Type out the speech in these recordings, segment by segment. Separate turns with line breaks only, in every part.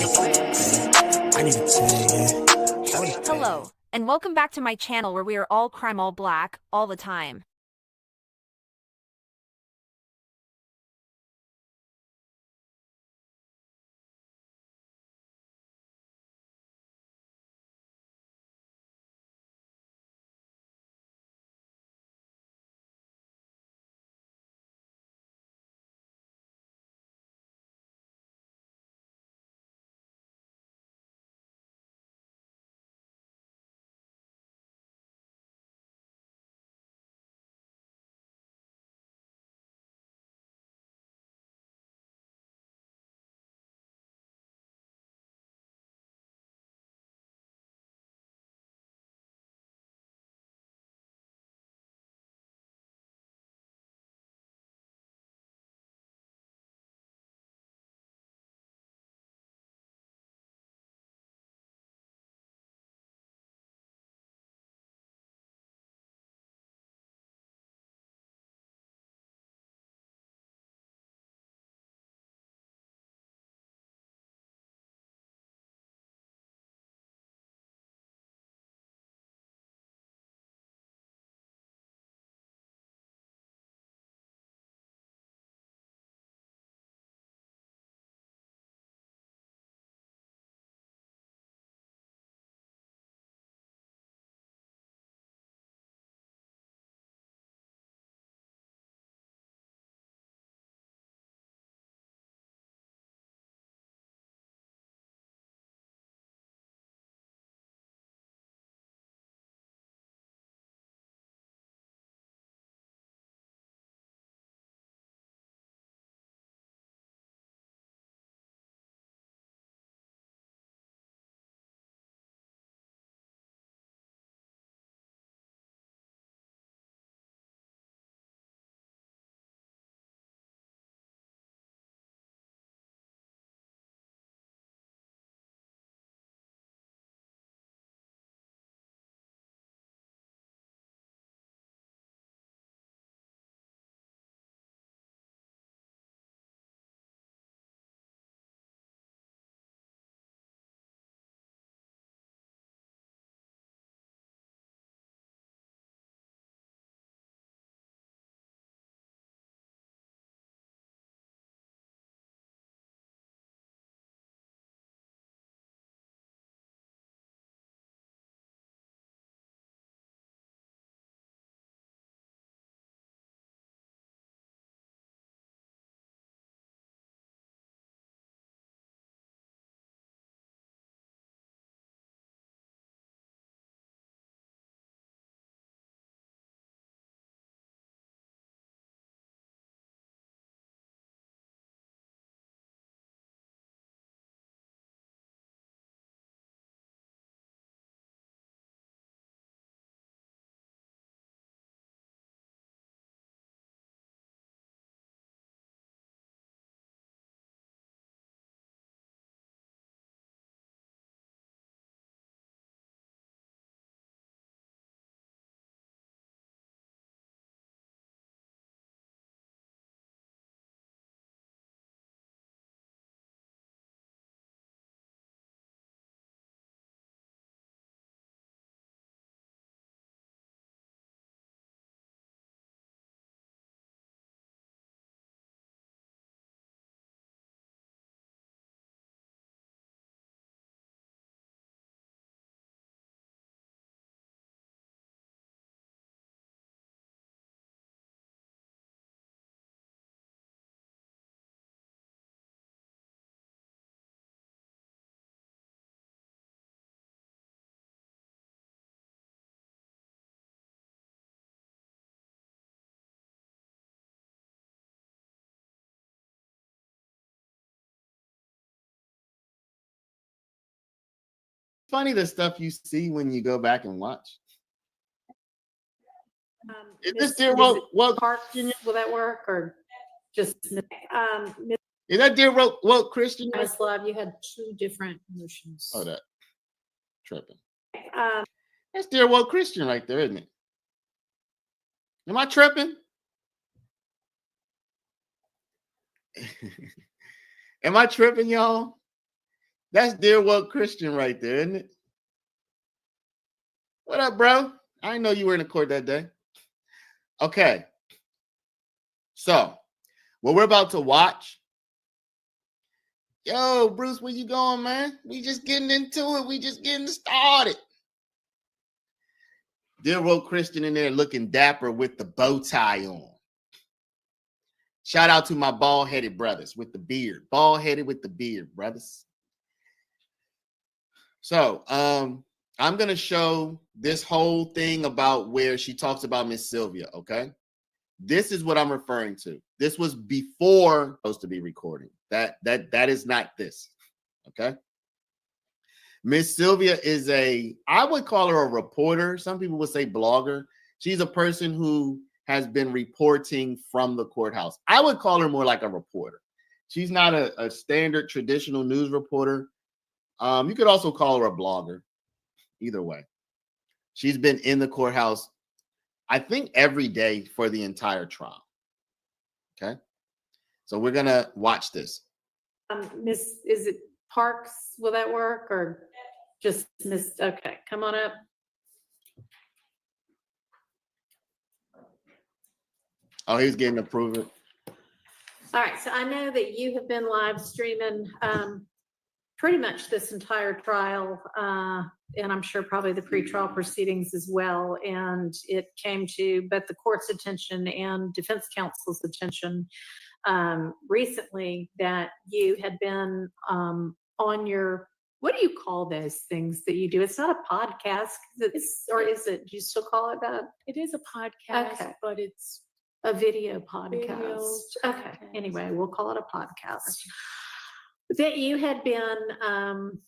I need to tell you.
Hello, and welcome back to my channel where we are all crime all black all the time.
Funny the stuff you see when you go back and watch. Is this Dear Woke Christian?
Will that work or just
Is that Dear Woke Christian?
Miss Love, you had two different motions.
Oh, that tripping. That's Dear Woke Christian right there, isn't it? Am I tripping? Am I tripping, y'all? That's Dear Woke Christian right there, isn't it? What up, bro? I didn't know you were in the court that day. Okay. So, what we're about to watch. Yo, Bruce, where you going, man? We just getting into it. We just getting started. Dear Woke Christian in there looking dapper with the bow tie on. Shout out to my bald-headed brothers with the beard. Bald-headed with the beard, brothers. So, I'm going to show this whole thing about where she talks about Miss Sylvia, okay? This is what I'm referring to. This was before supposed to be recording. That is not this, okay? Miss Sylvia is I would call her a reporter. Some people would say blogger. She's a person who has been reporting from the courthouse. I would call her more like a reporter. She's not a standard traditional news reporter. You could also call her a blogger. Either way, she's been in the courthouse, I think, every day for the entire trial. Okay, so we're gonna watch this.
Miss, is it Parks? Will that work, or just Miss? Okay, come on up.
Oh, he's getting approved.
All right, so I know that you have been live streaming pretty much this entire trial, and I'm sure probably the pretrial proceedings as well. And it came to both the court's attention and defense counsel's attention recently that you had been on your, what do you call those things that you do? It's not a podcast, or is it? Do you still call it that?
It is a podcast,
Okay.
but it's
A video podcast.
Video
Okay.
podcast.
Anyway, we'll call it a podcast. That you had been, and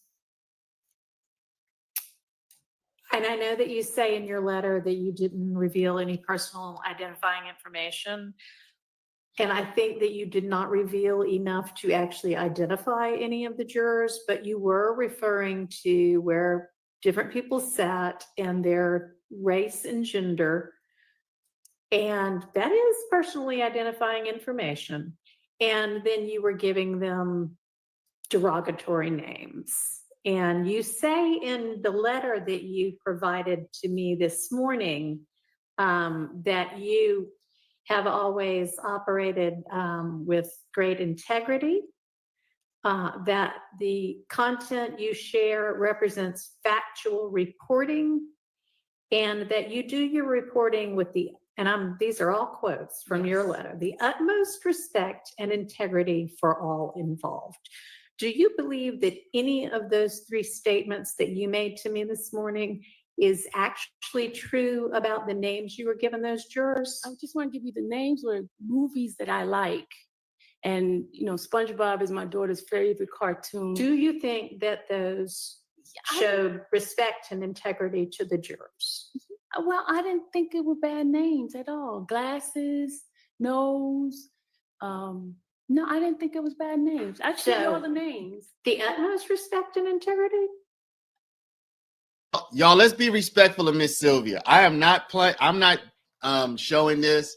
I know that you say in your letter that you didn't reveal any personal identifying information. And I think that you did not reveal enough to actually identify any of the jurors, but you were referring to where different people sat and their race and gender. And that is personally identifying information. And then you were giving them derogatory names. And you say in the letter that you provided to me this morning that you have always operated with great integrity, that the content you share represents factual reporting, and that you do your reporting with these are all quotes from your letter, the utmost respect and integrity for all involved. Do you believe that any of those three statements that you made to me this morning is actually true about the names you were given those jurors?
I just want to give you the names or movies that I like. And, SpongeBob is my daughter's favorite cartoon.
Do you think that those showed respect and integrity to the jurors?
Well, I didn't think it were bad names at all. Glasses, nose. No, I didn't think it was bad names. I showed all the names.
The utmost respect and integrity?
Y'all, let's be respectful of Miss Sylvia. I'm not showing this.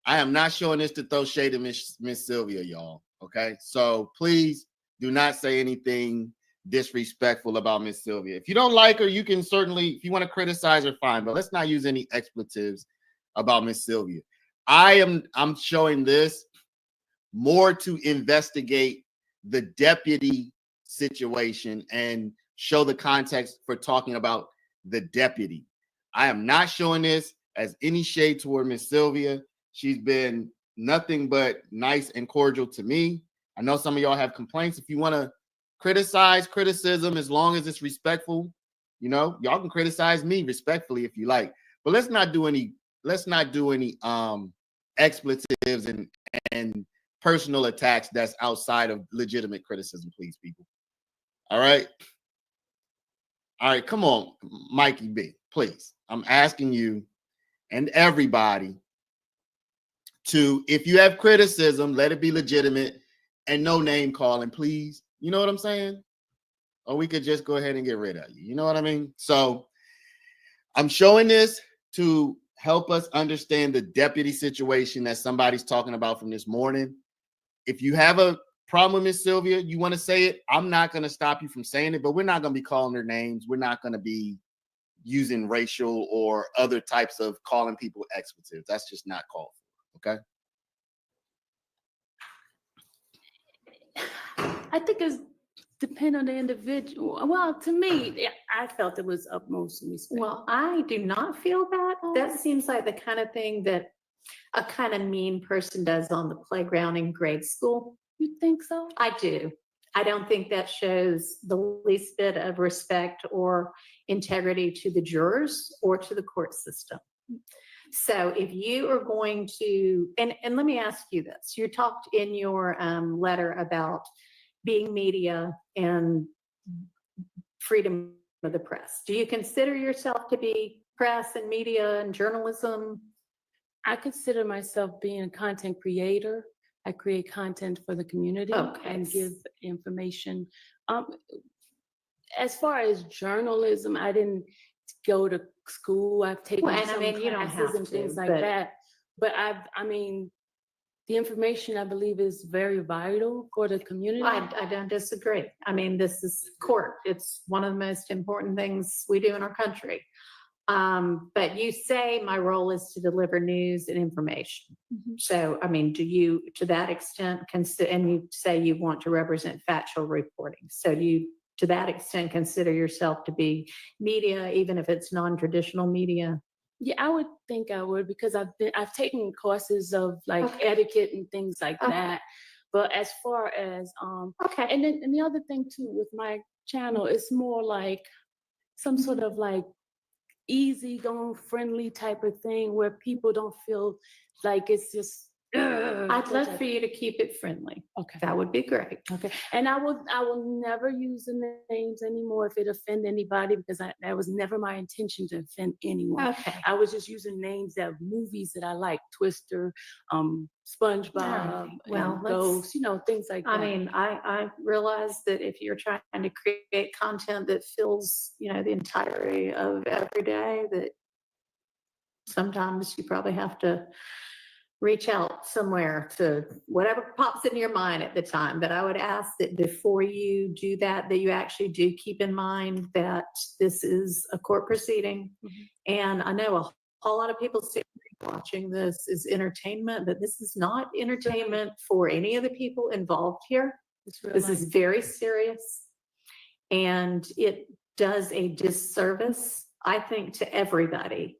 I am not showing this to throw shade at Miss Sylvia, y'all. Okay, so please do not say anything disrespectful about Miss Sylvia. If you don't like her, you can certainly, if you want to criticize her, fine, but let's not use any expletives about Miss Sylvia. I'm showing this more to investigate the deputy situation and show the context for talking about the deputy. I am not showing this as any shade toward Miss Sylvia. She's been nothing but nice and cordial to me. I know some of y'all have complaints. If you want to criticism, as long as it's respectful, y'all can criticize me respectfully if you like, but let's not do any expletives and personal attacks that's outside of legitimate criticism, please, people. All right, come on, Mikey B, please. I'm asking you and everybody to, if you have criticism, let it be legitimate and no name calling, please. You know what I'm saying? Or we could just go ahead and get rid of you. You know what I mean? So I'm showing this to help us understand the deputy situation that somebody's talking about from this morning. If you have a problem with Miss Sylvia, you want to say it, I'm not going to stop you from saying it, but we're not going to be calling their names. We're not going to be using racial or other types of calling people expletives. That's just not called for, okay?
I think it's depend on the individual. Well, to me, I felt it was utmost respect.
Well, I do not feel that. That seems like the kind of thing that a kind of mean person does on the playground in grade school.
You think so?
I do. I don't think that shows the least bit of respect or integrity to the jurors or to the court system. So if you are going to, and let me ask you this, you talked in your letter about being media and freedom of the press. Do you consider yourself to be press and media and journalism?
I consider myself being a content creator. I create content for the community and give information. As far as journalism, I didn't go to school. I've taken some classes and things like that. But I mean, the information I believe is very vital for the community.
I don't disagree. I mean, this is court. It's one of the most important things we do in our country. But you say my role is to deliver news and information. So, I mean, do you, to that extent, consider, and you say you want to represent factual reporting. So do you, to that extent, consider yourself to be media, even if it's non-traditional media?
Yeah, I would think I would, because I've taken courses of like etiquette and things like that. But as far as and then and the other thing too with my channel, it's more like some sort of like easygoing, friendly type of thing where people don't feel like it's just.
I'd love for you to keep it friendly.
Okay,
that would be great.
Okay, and I will never use the names anymore if it offend anybody, because that was never my intention to offend anyone.
Okay,
I was just using names of movies that I like, Twister, SpongeBob,
well,
Ghost, things like that.
I mean, I realize that if you're trying to create content that fills, the entirety of every day, that sometimes you probably have to reach out somewhere to whatever pops in your mind at the time. But I would ask that before you do that, that you actually do keep in mind that this is a court proceeding. And I know a whole lot of people watching this is entertainment, but this is not entertainment for any of the people involved here. This is very serious. And it does a disservice, I think, to everybody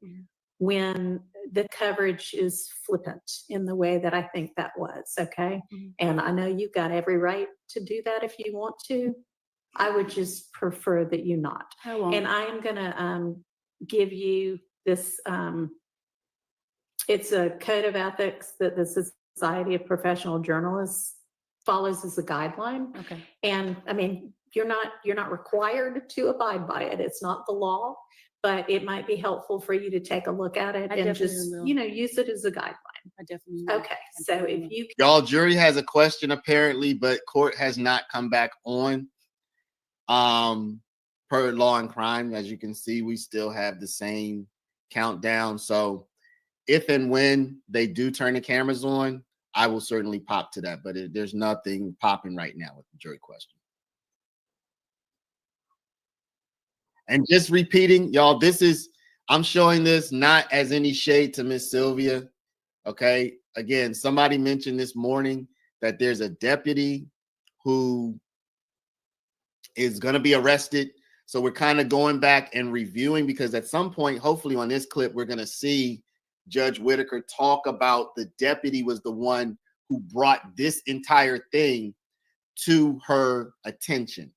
when the coverage is flippant in the way that I think that was, okay? And I know you've got every right to do that if you want to. I would just prefer that you not.
I won't.
And I am gonna give you this, it's a code of ethics that the Society of Professional Journalists follows as a guideline.
Okay.
And I mean, you're not required to abide by it. It's not the law. But it might be helpful for you to take a look at it and just, use it as a guideline.
I definitely will.
Okay, so if you.
Y'all, jury has a question apparently, but court has not come back on. Per Law and Crime, as you can see, we still have the same countdown. So if and when they do turn the cameras on, I will certainly pop to that. But there's nothing popping right now with the jury question. And just repeating, y'all, I'm showing this not as any shade to Miss Sylvia, okay? Again, somebody mentioned this morning that there's a deputy who is going to be arrested. So we're kind of going back and reviewing, because at some point, hopefully on this clip, we're going to see Judge Whitaker talk about the deputy was the one who brought this entire thing to her attention.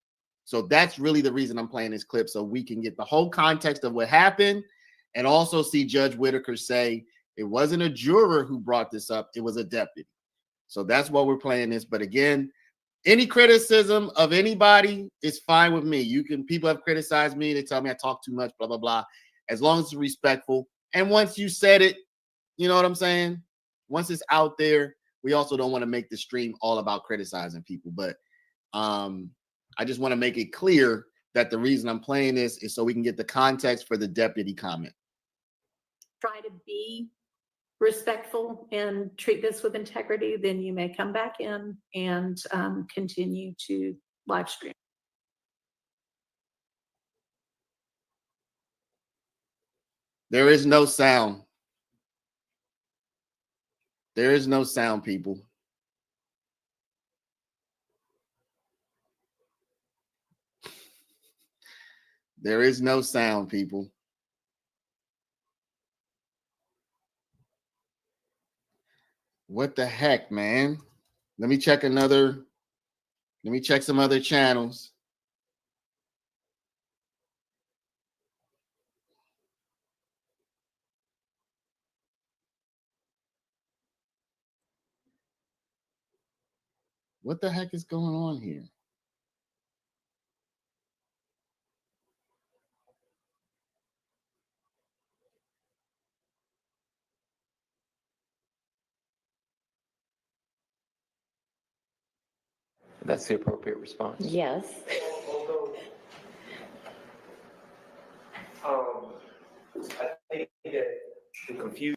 So that's really the reason I'm playing this clip, so we can get the whole context of what happened and also see Judge Whitaker say it wasn't a juror who brought this up, it was a deputy. So that's why we're playing this. But again, any criticism of anybody is fine with me. People have criticized me. They tell me I talk too much, blah, blah, blah. As long as it's respectful. And once you said it, you know what I'm saying? Once it's out there, we also don't want to make the stream all about criticizing people. But I just want to make it clear that the reason I'm playing this is so we can get the context for the deputy comment.
Try to be respectful and treat this with integrity, then you may come back in and continue to live stream.
There is no sound. There is no sound, people. There is no sound, people. What the heck, man? Let me check some other channels. What the heck is going on here?
That's the appropriate response.
Yes.
I think that the confusion.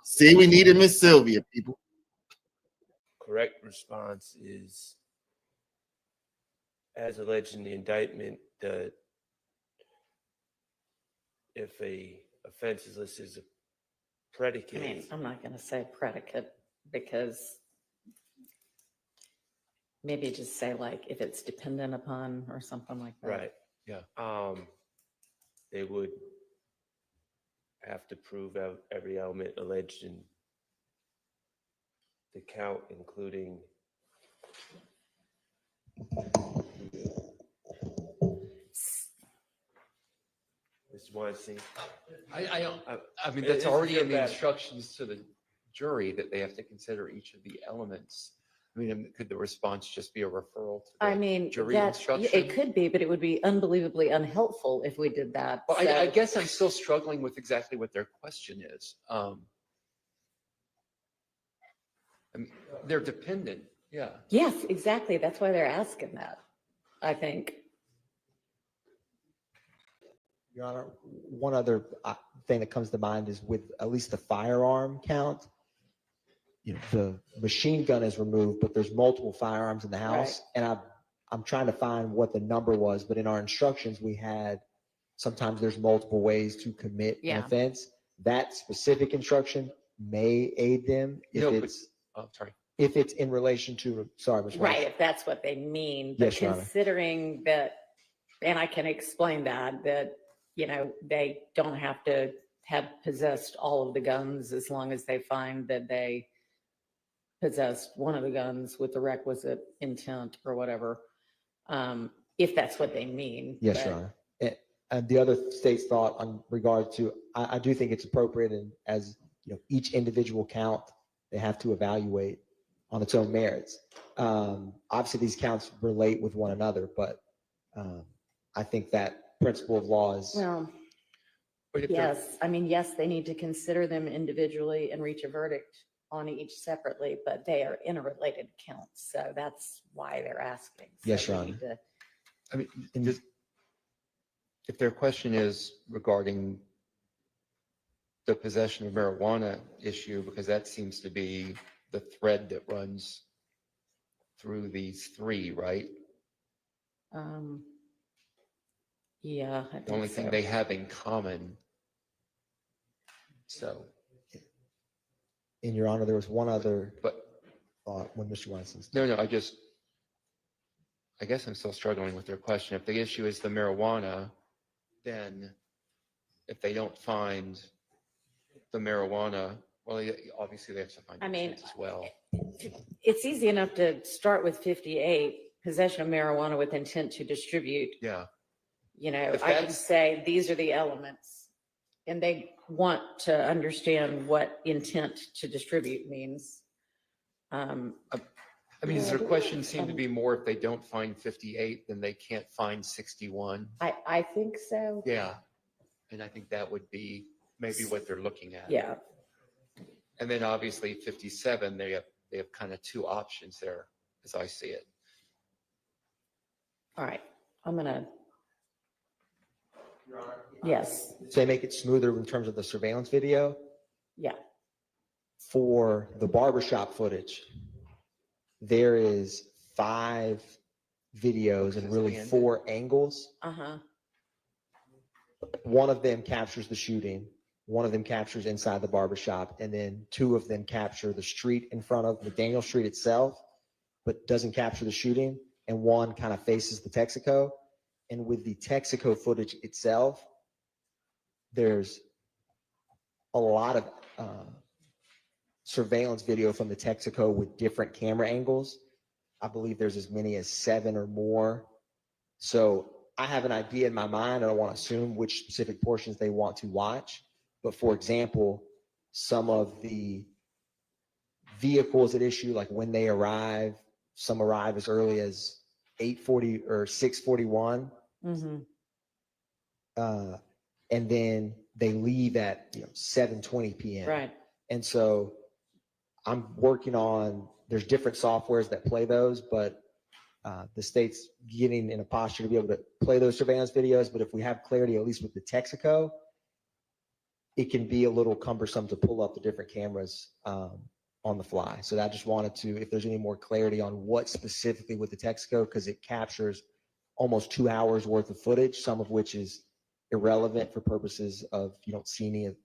See, we needed Miss Sylvia, people.
Correct response is, as alleged in the indictment, that if a offense is listed as a predicate,
I mean, I'm not going to say predicate because maybe just say like if it's dependent upon or something like that.
right? Yeah. They would have to prove out every element alleged in the count, including Mr. Weinstein.
I mean,
It
that's
is
already in the
bad.
instructions to the jury that they have to consider each of the elements. I mean, could the response just be a referral to the
I mean,
jury
that
instruction?
it could be, but it would be unbelievably unhelpful if we did that.
Well,
So-
I guess I'm still struggling with exactly what their question is. I mean, they're dependent. Yeah.
Yes, exactly. That's why they're asking that, I think.
Your Honor, one other thing that comes to mind is with at least the firearm count, you know, the machine gun is removed, but there's multiple firearms in the house.
Right.
And I'm trying to find what the number was, but in our instructions, we had, sometimes there's multiple ways to commit an
Yeah.
offense. That specific instruction may aid them if
No, but-
it's,
Oh, sorry.
if it's in relation to, sorry, Ms.
Right,
Weiss.
if that's what they mean. But
Yes, Your Honor.
considering that, and I can explain that, you know, they don't have to have possessed all of the guns as long as they find that they possessed one of the guns with the requisite intent or whatever, if that's what they mean.
Yes,
But-
Your Honor. And the other state's thought on regard to, I do think it's appropriate, and as you know, each individual count, they have to evaluate on its own merits. Obviously, these counts relate with one another, but I think that principle of law is,
Well,
But if they're-
yes, I mean, yes, they need to consider them individually and reach a verdict on each separately, but they are interrelated counts. So that's why they're asking. So
Yes, Your
we
Honor.
need to-
I mean, if their question is regarding the possession of marijuana issue, because that seems to be the thread that runs through these three, right?
Yeah, I
The only
think
thing
so.
they have in common. So,
in Your Honor, there was one other
but
thought when Mr. Weinstein.
no, I guess I'm still struggling with their question. If the issue is the marijuana, then if they don't find the marijuana, well, obviously they have to find
I mean,
intent as well.
It's easy enough to start with 58, possession of marijuana with intent to distribute.
Yeah.
You know,
If
I can
that's-
say, these are the elements. And they want to understand what intent to distribute means.
I mean, does their question seem to be more if they don't find 58, then they can't find 61?
I think so.
Yeah. And I think that would be maybe what they're looking at.
Yeah.
And then obviously 57, they have kind of two options there, as I see it.
All right, I'm gonna. Yes,
So they make it smoother in terms of the surveillance video.
yeah,
For the barbershop footage, there is 5 videos and really 4 angles.
uh-huh,
One of them captures the shooting, one of them captures inside the barbershop, and then 2 of them capture the street in front of McDaniel Street itself, but doesn't capture the shooting, and one kind of faces the Texaco. And with the Texaco footage itself, there's a lot of surveillance video from the Texaco with different camera angles. I believe there's as many as 7 or more. So I have an idea in my mind. I don't want to assume which specific portions they want to watch. But for example, some of the vehicles at issue, like when they arrive, some arrive as early as 8:40 or 6:41.
mm-hmm,
And then they leave at 7:20 p.m.
right.
And so I'm working on, there's different softwares that play those, but the state's getting in a posture to be able to play those surveillance videos. But if we have clarity, at least with the Texaco, it can be a little cumbersome to pull up the different cameras on the fly. So I just wanted to, if there's any more clarity on what specifically with the Texaco, because it captures almost 2 hours worth of footage, some of which is irrelevant for purposes of you don't see any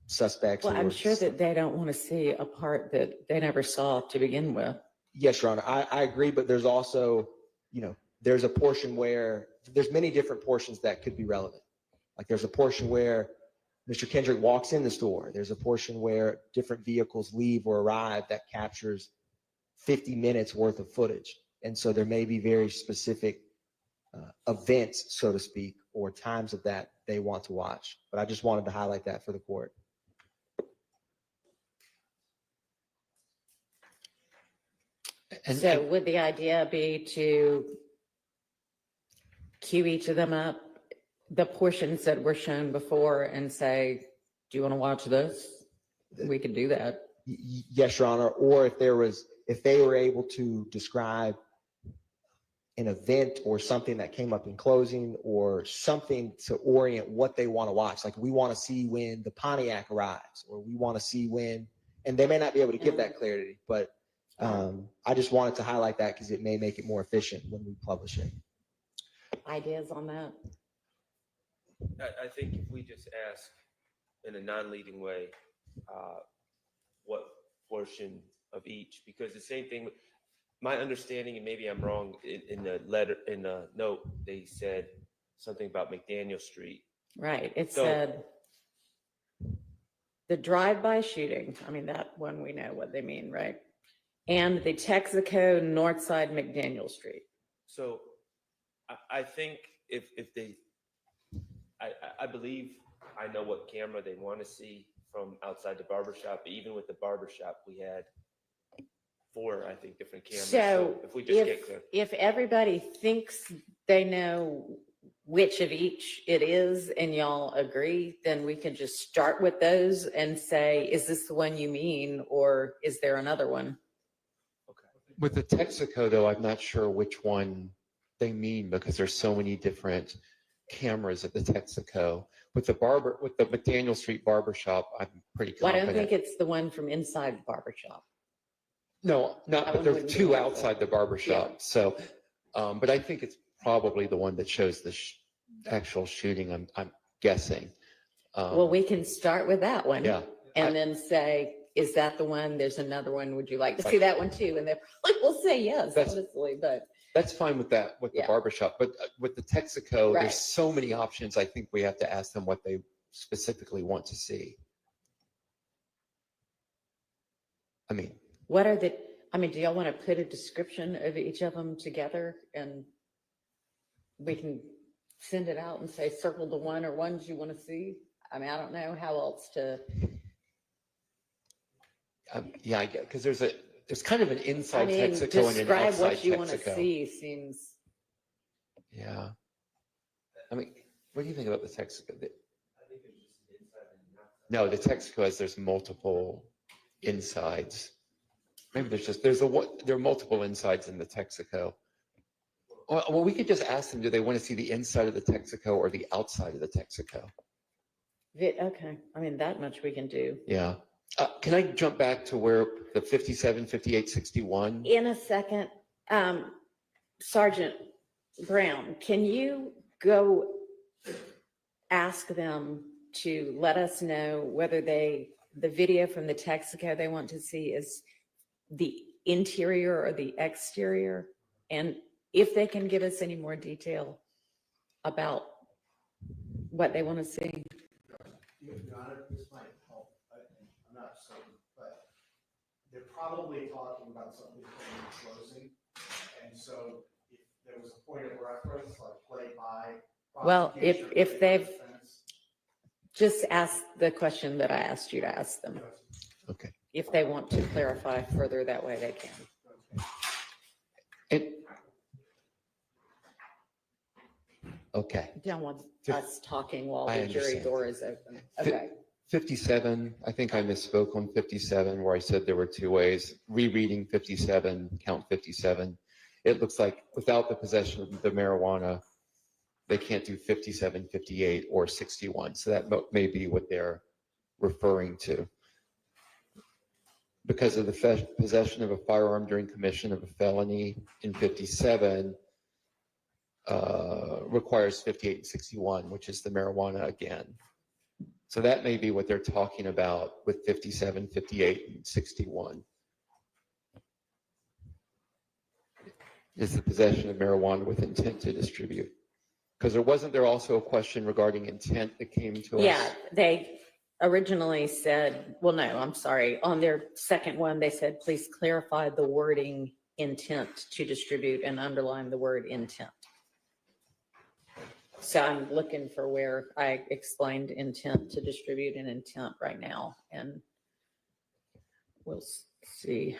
suspects.
Well, I'm
or
sure that they don't want to see a part that they never saw to begin with.
Yes, Your Honor, I agree, but there's also, there's a portion where there's many different portions that could be relevant. Like there's a portion where Mr. Kendrick walks in the store. There's a portion where different vehicles leave or arrive that captures 50 minutes worth of footage. And so there may be very specific events, so to speak, or times of that they want to watch. But I just wanted to highlight that for the court.
So would the idea be to queue each of them up, the portions that were shown before, and say, do you want to watch this? We could do that.
Yes, Your Honor. Or if they were able to describe an event or something that came up in closing or something to orient what they want to watch. Like we want to see when the Pontiac arrives, or we want to see when, and they may not be able to give that clarity, but I just wanted to highlight that because it may make it more efficient when we publish it.
Ideas on that?
I think if we just ask in a non-leading way, what portion of each, because the same thing, my understanding, and maybe I'm wrong, in the letter, in the note, they said something about McDaniel Street.
Right, it said the drive-by shooting, I mean, that one we know what they mean, right? And the Texaco Northside McDaniel Street.
So I think if they, I believe I know what camera they want to see from outside the barbershop, but even with the barbershop, we had 4, I think, different cameras.
So
if we just get clear.
if everybody thinks they know which of each it is and y'all agree, then we can just start with those and say, is this the one you mean, or is there another one?
With the Texaco, though, I'm not sure which one they mean because there's so many different cameras at the Texaco. With the McDaniel Street barbershop, I'm pretty
Well, I
confident.
don't think it's the one from inside the barbershop.
No,
That
but
one
there's
wouldn't be
2
helpful.
outside the barbershop.
Yeah.
So, but I think it's probably the one that shows the actual shooting. I'm guessing.
Well, we can start with that one.
Yeah.
And then say, is that the one? There's another one. Would you like to see that one too? And they probably will say yes, honestly, but.
That's fine with that, with the
Yeah.
barbershop, but with the Texaco,
Right.
there's so many options. I think we have to ask them what they specifically want to see. I mean,
do y'all want to put a description of each of them together and we can send it out and say, circle the one or ones you want to see? I mean, I don't know how else to.
yeah, I get, because there's kind of an
I
inside
mean,
Texaco and an
describe
outside
what you want to
Texaco.
see seems.
Yeah. I mean, what do you think about the Texaco? No, the Texaco has, there's multiple insides. Maybe there are multiple insides in the Texaco. Well, we could just ask them, do they want to see the inside of the Texaco or the outside of the Texaco?
Okay, I mean, that much we can do.
Yeah. Can I jump back to where the 57, 58, 61?
In a second, Sergeant Brown, can you go ask them to let us know whether the video from the Texaco they want to see is the interior or the exterior? And if they can give us any more detail about what they want to see.
Your Honor, this might help. I'm not certain, but they're probably talking about something from closing. And so if there was a point of reference, like play by.
Well,
prosecution,
if
play by
they've
defense.
just asked the question that I asked you to ask them.
Okay.
If they want to clarify further that way, they can.
Okay.
Don't want us talking while
I
the jury
understand.
door is open. Okay.
57, I think I misspoke on 57 where I said there were two ways. Rereading 57, count 57. It looks like without the possession of the marijuana, they can't do 57, 58, or 61. So that may be what they're referring to. Because of the possession of a firearm during commission of a felony in 57, requires 58 and 61, which is the marijuana again. So that may be what they're talking about with 57, 58, and 61. Is the possession of marijuana with intent to distribute. Because wasn't there also a question regarding intent that came to us?
Yeah, they originally said, well, no, I'm sorry. On their second one, they said, please clarify the wording intent to distribute and underline the word intent. So I'm looking for where I explained intent to distribute and intent right now, and we'll see.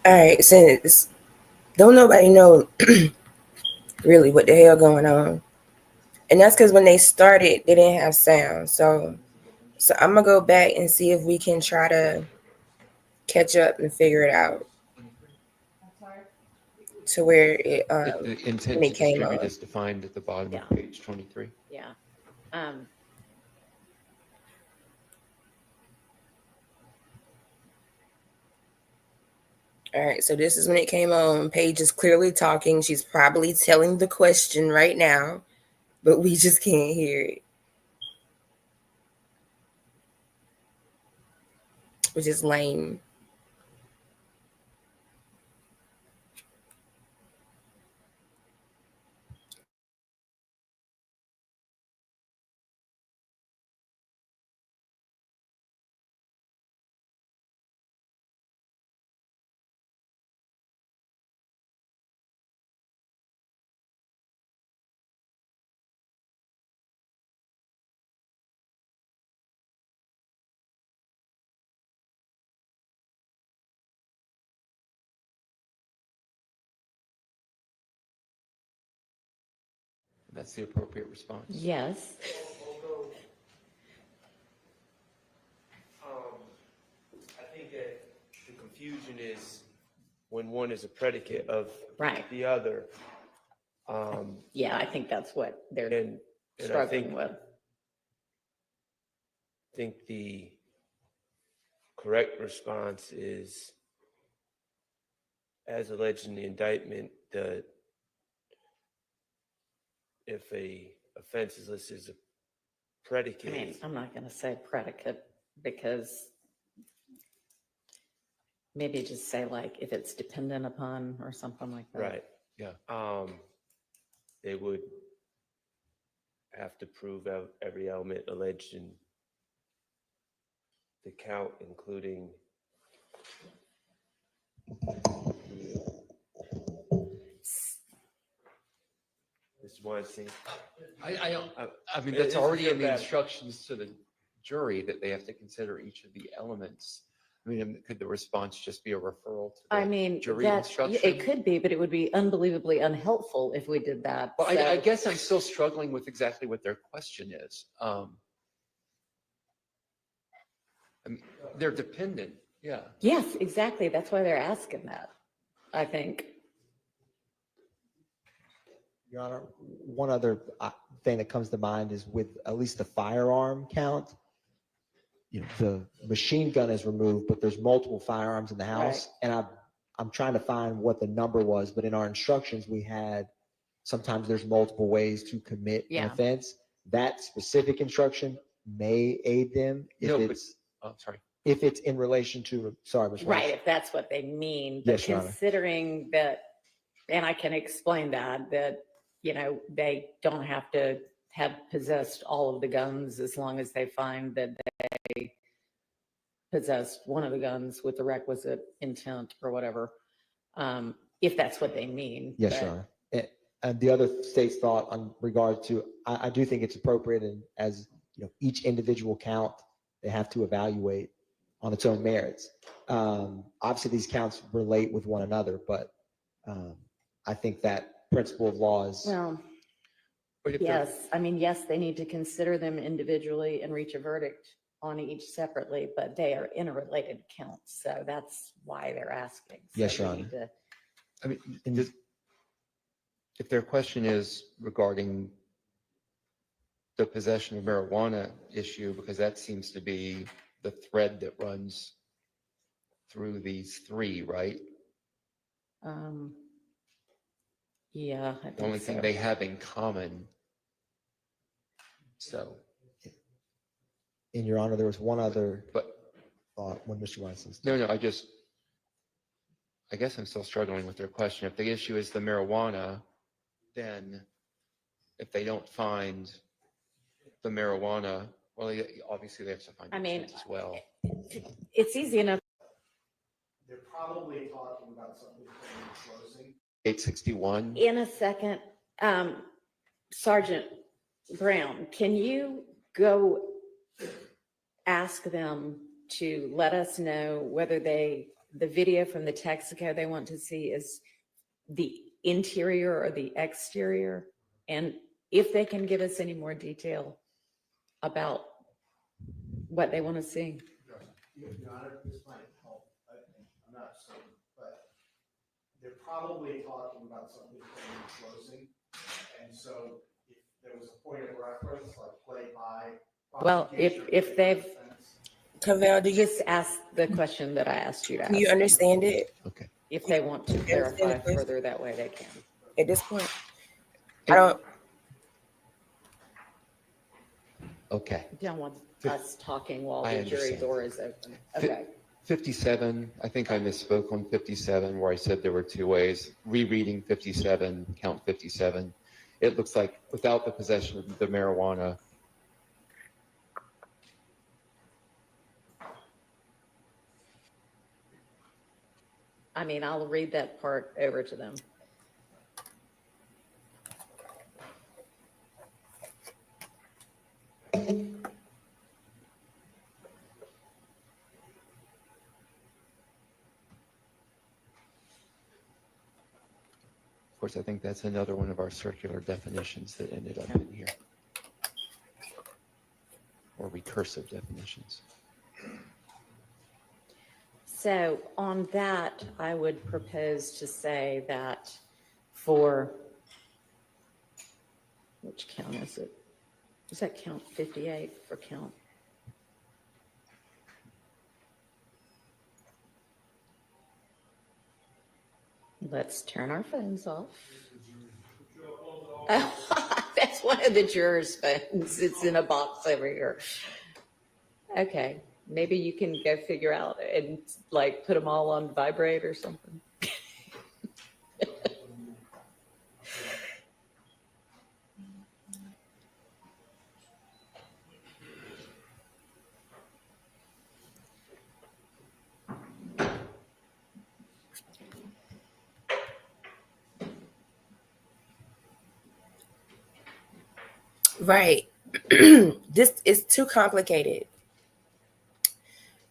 All right, since don't nobody know really what the hell going on, and that's because when they started, they didn't have sound. So I'm gonna go back and see if we can try to catch up and figure it out to where it
If the intent
when
to
it came
distribute
on.
is defined at the bottom of
Yeah.
page 23.
Yeah.
All right, so this is when it came on. Paige is clearly talking. She's probably telling the question right now, but we just can't hear it, which is lame.
That's the appropriate response.
Yes.
I think that the confusion is when one is a predicate of
Right.
the other.
Yeah, I think that's what they're
And I
struggling with.
think the correct response is, as alleged in the indictment, that if a offense is listed as a predicate.
I mean, I'm not going to say predicate because maybe just say like if it's dependent upon or something like that.
Right.
Yeah.
They would have to prove every element alleged in the count, including Mr. Weinstein.
I mean,
It
that's
is
already
your
in the
bad.
instructions to the jury that they have to consider each of the elements. I mean, could the response just be a referral to the
I mean,
jury
that
instruction?
it could be, but it would be unbelievably unhelpful if we did that.
Well,
So-
I guess I'm still struggling with exactly what their question is. I mean, they're dependent. Yeah.
Yes, exactly. That's why they're asking that, I think.
Your Honor, one other thing that comes to mind is with at least the firearm count, you know, the machine gun is removed, but there's multiple firearms in the house.
Right.
And I'm trying to find what the number was, but in our instructions, we had, sometimes there's multiple ways to commit an
Yeah.
offense. That specific instruction may aid them if
No, but-
it's,
Oh, sorry.
if it's in relation to, sorry, Ms.
Right,
Weiss.
if that's what they mean. But
Yes, Your Honor.
considering that, and I can explain that, you know, they don't have to have possessed all of the guns as long as they find that they possessed one of the guns with the requisite intent or whatever, if that's what they mean.
Yes,
But-
Your Honor. And the other state's thought on regard to, I do think it's appropriate, and as you know, each individual count, they have to evaluate on its own merits. Obviously, these counts relate with one another, but I think that principle of law is.
Well,
But if they're-
yes, I mean, yes, they need to consider them individually and reach a verdict on each separately, but they are interrelated counts. So that's why they're asking. So
Yes, Your
we need to-
I mean, if their question is regarding the possession of marijuana issue, because that seems to be the thread that runs through these three, right?
Yeah, I
The only
think
thing
so.
they have in common. So,
In Your Honor, there was one other
but
thought when Mr. Weinstein.
no, I guess I'm still struggling with their question. If the issue is the marijuana, then if they don't find the marijuana, well, obviously they have to find
I mean,
intent as well.
It's easy enough.
They're probably talking about something from closing.
861.
In a second, Sergeant Brown, can you go ask them to let us know whether they the video from the Texaco they want to see is the interior or the exterior? And if they can give us any more detail about what they want to see.
Your Honor, this might help. I'm not certain, but they're probably talking about something from closing. And so if there was a point of reference, like play by.
Well, if they've
Cavell, do you
just ask the question that I asked you to ask.
you understand it
Okay.
If they want to clarify further, that way they can.
at this point? I don't.
Okay.
You don't want us talking while
I
the jury
understand.
door is open. Okay.
57, I think I misspoke on 57 where I said there were two ways. Rereading 57, count 57. It looks like without the possession of the marijuana,
I mean, I'll read that part over to them.
of course, I think that's another one of our circular definitions that ended up in here. Or recursive definitions.
So on that, I would propose to say that for, which count is it? Is that count 58 for count? Let's turn our phones off. That's one of the jurors' phones. It's in a box over here. Okay, maybe you can go figure out and like put them all on vibrate or something.
Right. This is too complicated.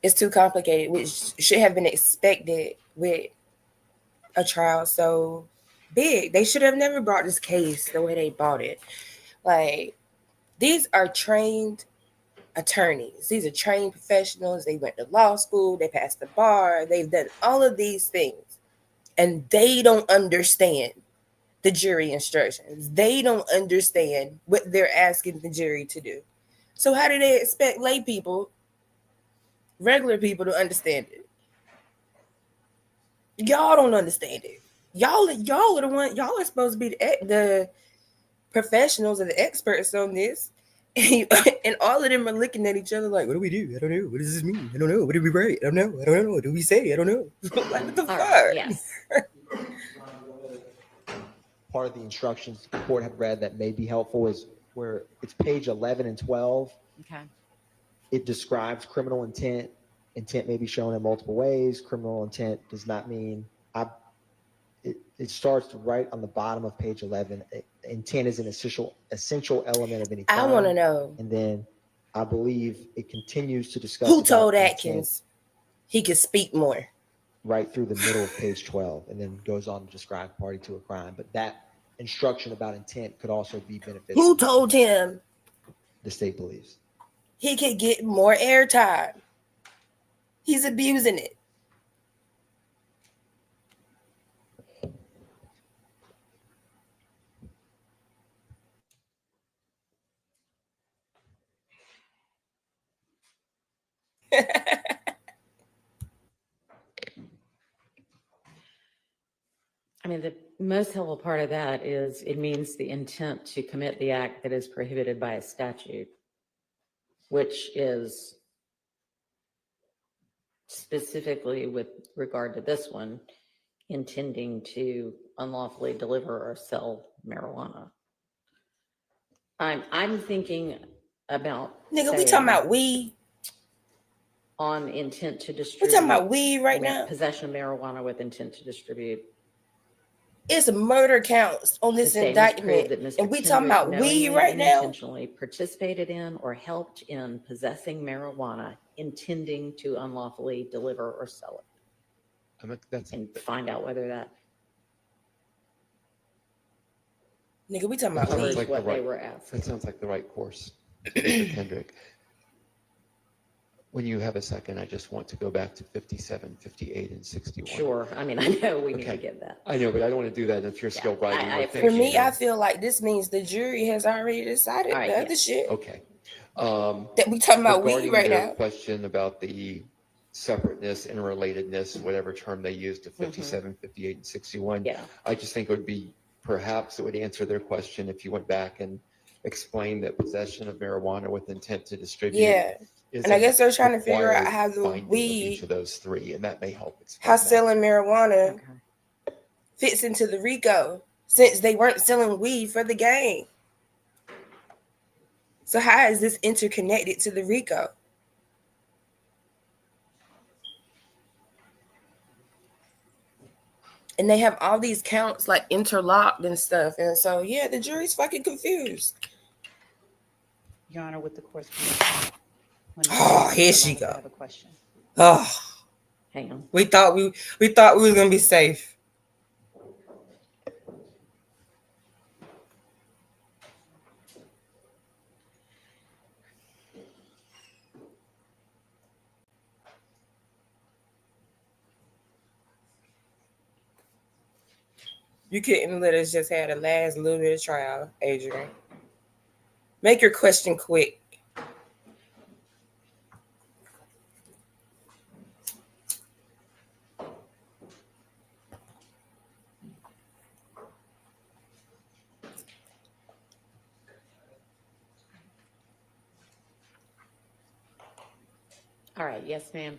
It's too complicated, which should have been expected with a trial so big. They should have never brought this case the way they brought it. Like, these are trained attorneys. These are trained professionals. They went to law school. They passed the bar. They've done all of these things. And they don't understand the jury instructions. They don't understand what they're asking the jury to do. So how do they expect lay people, regular people, to understand it? Y'all don't understand it. Y'all are the one. Y'all are supposed to be the professionals or the experts on this, and all of them are looking at each other like, "What do we do? I don't know. What does this mean? I don't know. What did we write? I don't know. I don't know. What do we say? I don't know." Like, what the fuck?
Right, yes.
Part of the instructions the court had read that may be helpful is where it's page 11 and 12.
Okay.
It describes criminal intent. Intent may be shown in multiple ways. Criminal intent does not mean it starts right on the bottom of page 11. Intent is an essential element of any crime.
I want to know
And then I believe it continues to discuss
who
about
told
intent
Atkins he could speak more.
right through the middle of page 12, and then goes on to describe party to a crime. But that instruction about intent could also be beneficial.
Who told him
The state believes.
he could get more airtime? He's abusing it.
I mean, the most helpful part of that is it means the intent to commit the act that is prohibited by a statute, which is specifically with regard to this one, intending to unlawfully deliver or sell marijuana. I'm thinking about
Nigga, we
saying
talking about weed.
on intent to distribute.
We talking about weed right now.
Possession of marijuana with intent to distribute.
It's murder counts on this
The state must prove
indictment,
that Mr.
and we talking
Kendrick
about weed
knowingly
right
and
now.
intentionally participated in or helped in possessing marijuana, intending to unlawfully deliver or sell it.
That's
and find out whether that
Nigga, we talking about
covers
like the
what they
right-
were asking.
that sounds like the right course, Mr. Kendrick. When you have a second, I just want to go back to 57, 58, and 61.
Sure. I mean, I know we need to
Okay.
get that.
I know, but I don't want to do that if you're still
Yeah,
writing.
I
or
appreciate
For
thinking.
me, I feel like this means the jury has already decided
All right,
the other
yes.
shit
Okay.
that we talking about
Regarding
weed right
their
now.
question about the separateness and relatedness, whatever term they used to
Mm-hmm.
57, 58, and 61,
Yeah.
I just think it would be, perhaps it would answer their question if you went back and explained that possession of marijuana with intent to distribute.
Yeah.
is
And I
a
guess they're trying to figure out
required
how the
finding of
weed,
each of those three, and that may help explain
how
that.
selling marijuana
Okay.
fits into the RICO, since they weren't selling weed for the game. So how is this interconnected to the RICO? And they have all these counts like interlocked and stuff. And so, yeah, the jury's fucking confused.
Your Honor, with the court's permission. when the
Oh,
jury
here
is
she
allowed to
go.
have a question.
Oh,
Hang on.
we thought we was gonna be safe. You couldn't let us just have the last little bit of trial, Adrian. Make your question quick.
All right. Yes, ma'am.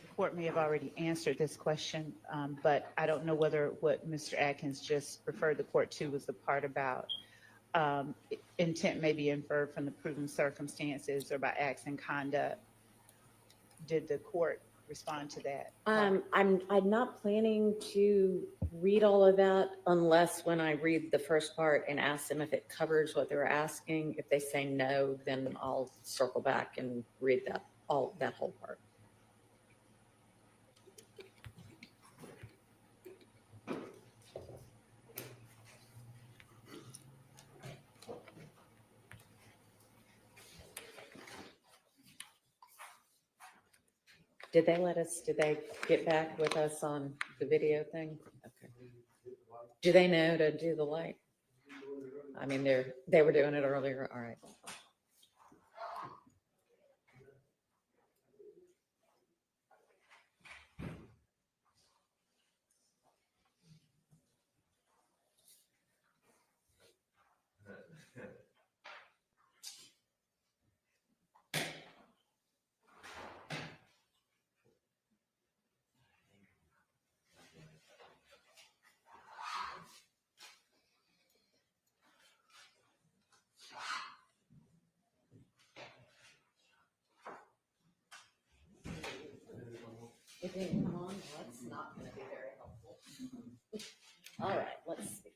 The court may have already answered this question, but I don't know whether what Mr. Atkins just referred the court to was the part about intent may be inferred from the proven circumstances or by acts and conduct. Did the court respond to that?
I'm not planning to read all of that unless when I read the first part and ask them if it covers what they were asking. If they say no, then I'll circle back and read that whole part. Did they get back with us on the video thing? Okay. Do they know to do the light? I mean, they were doing it earlier. All right. It didn't come on. That's not going to be very helpful. All right, let's see.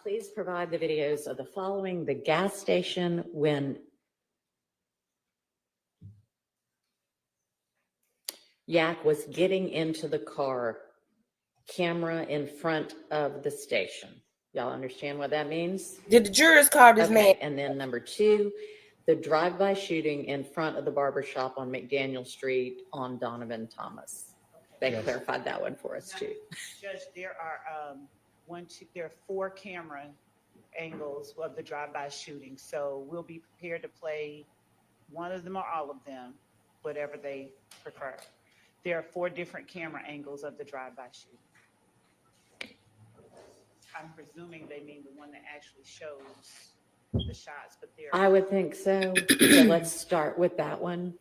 Please provide the videos of the following: the gas station when Yak was getting into the car, camera in front of the station. Y'all understand what that means?
Did the jurors call this man?
And then number two, the drive-by shooting in front of the barber shop on McDaniel Street on Donovan Thomas. They
Yes.
clarified that one for us too.
Judge, there are there are 4 camera angles of the drive-by shooting. So we'll be prepared to play one of them or all of them, whatever they prefer. There are 4 different camera angles of the drive-by shooting. I'm presuming they mean the one that actually shows the shots, but there.
I would think so. So let's start with that one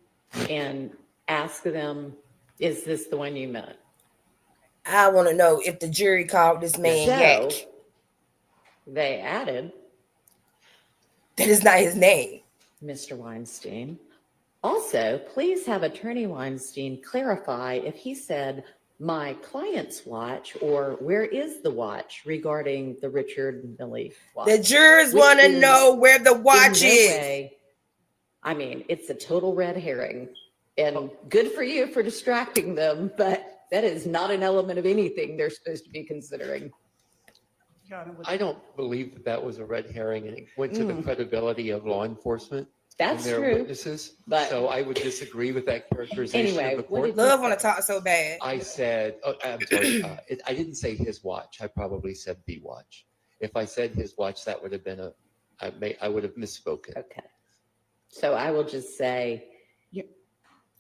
and ask them, is this the one you meant?
I want to know if the jury called this man Yak.
So they added
That is not his name.
Mr. Weinstein. Also, please have Attorney Weinstein clarify if he said my client's watch or where is the watch regarding the Richard Milley watch.
The jurors
Which
want to
is
know where the watch
in no
is.
way- I mean, it's a total red herring. And good for you for distracting them, but that is not an element of anything they're supposed to be considering.
Your Honor, with
I don't believe that that was a red herring, and it went to the credibility of law enforcement and
That's
their
true.
witnesses.
but-
So I would disagree with that characterization
Anyway,
of the
what
court.
did you
Love want to talk so bad.
I said, oh, I'm sorry, I didn't say his watch. I probably said the watch. If I said his watch, that would have been I would have misspoken.
Okay. So I will just say,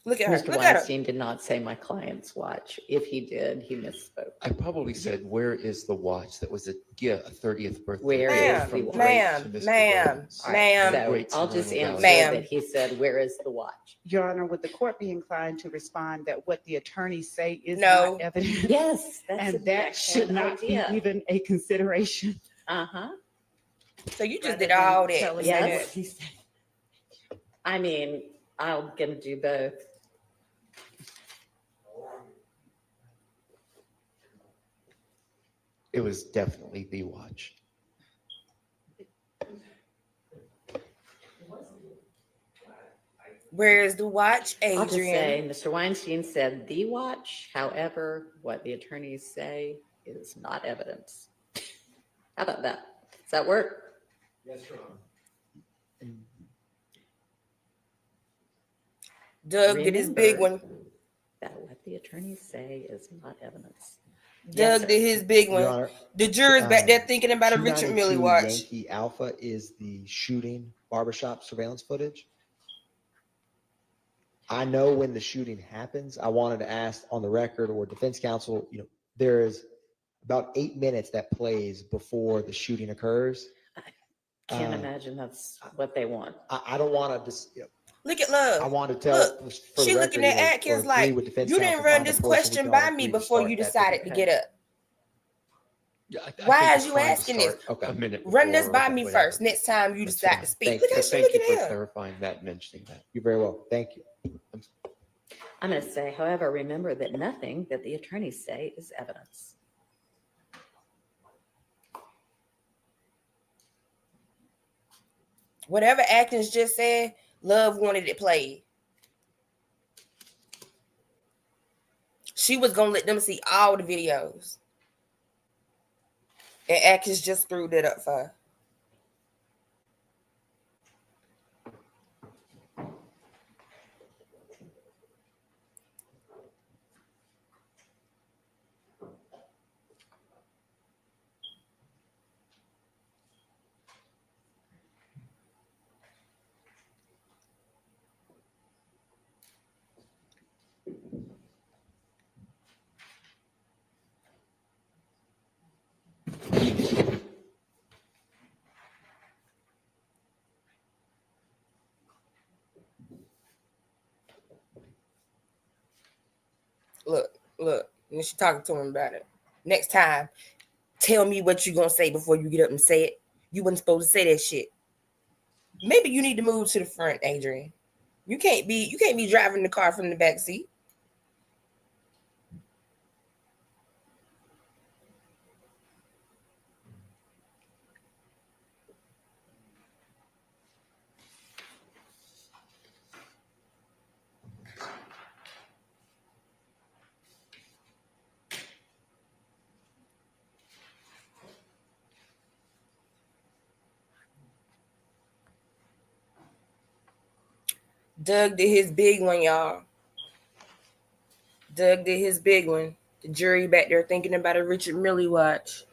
Look at her.
Mr.
Look at her.
Weinstein did not say my client's watch. If he did, he misspoke.
I probably said, where is the watch that was a 30th birthday?
Where
gift
is
from
the
Grace
Ma'am,
to Mr.
ma'am,
Burns?
All right,
ma'am.
so
Great
I'll just
Serrano
answer
Valley.
Ma'am.
that he said, where is the watch?
Your Honor, would the court be inclined to respond that what the attorneys say is
No.
not evidence?
Yes, that's
And
an
that should
excellent
not
idea.
be even a consideration.
Uh-huh.
So you just
rather
did
than
all that.
telling
to say
them
Yes.
that.
what he said.
I mean, I'm gonna do both.
It was definitely the watch.
Where is the watch,
I'll just say,
Adrian?
Mr. Weinstein said the watch. However, what the attorneys say is not evidence. How about that? Does that work?
Yes, Your Honor.
Doug did his big one.
That what the attorneys say is not evidence.
Doug did his big
Your
one.
Honor,
The jurors back there thinking about a Richard
292
Millie watch.
Yankee Alpha is the shooting barbershop surveillance footage. I know when the shooting happens. I wanted to ask on the record or defense counsel, there is about 8 minutes that plays before the shooting occurs.
Can't imagine that's what they want.
I don't want to just,
Look at Love.
I want to tell.
Look,
for the
she
record,
looking at
or
Atkins
agree
like,
with defense
you didn't
counsel,
run
find a
this
portion we
question
can
by
all
me
agree to
before
start
you
that
decided to
debate.
get up.
Yeah, I
Why
think
is
it's
you
fine to
asking this?
start
Okay.
A minute
Run this
before,
by me
whatever.
first. Next time you
That's
decide
fine.
to speak.
Thank
Look
you.
how
But
she
thank
looking
you
at
for
him.
clarifying that, mentioning that.
You're very well. Thank you.
I'm going to say, however, remember that nothing that the attorneys say is evidence.
Whatever Atkins just said, Love wanted it played. She was gonna let them see all the videos. And Atkins just screwed it up for her. Look. And she talking to him about it. Next time, tell me what you gonna say before you get up and say it. You wasn't supposed to say that shit. Maybe you need to move to the front, Adrian. You can't be driving the car from the back seat. Doug did his big one, y'all. Doug did his big one. The jury back there thinking about a Richard Millie watch.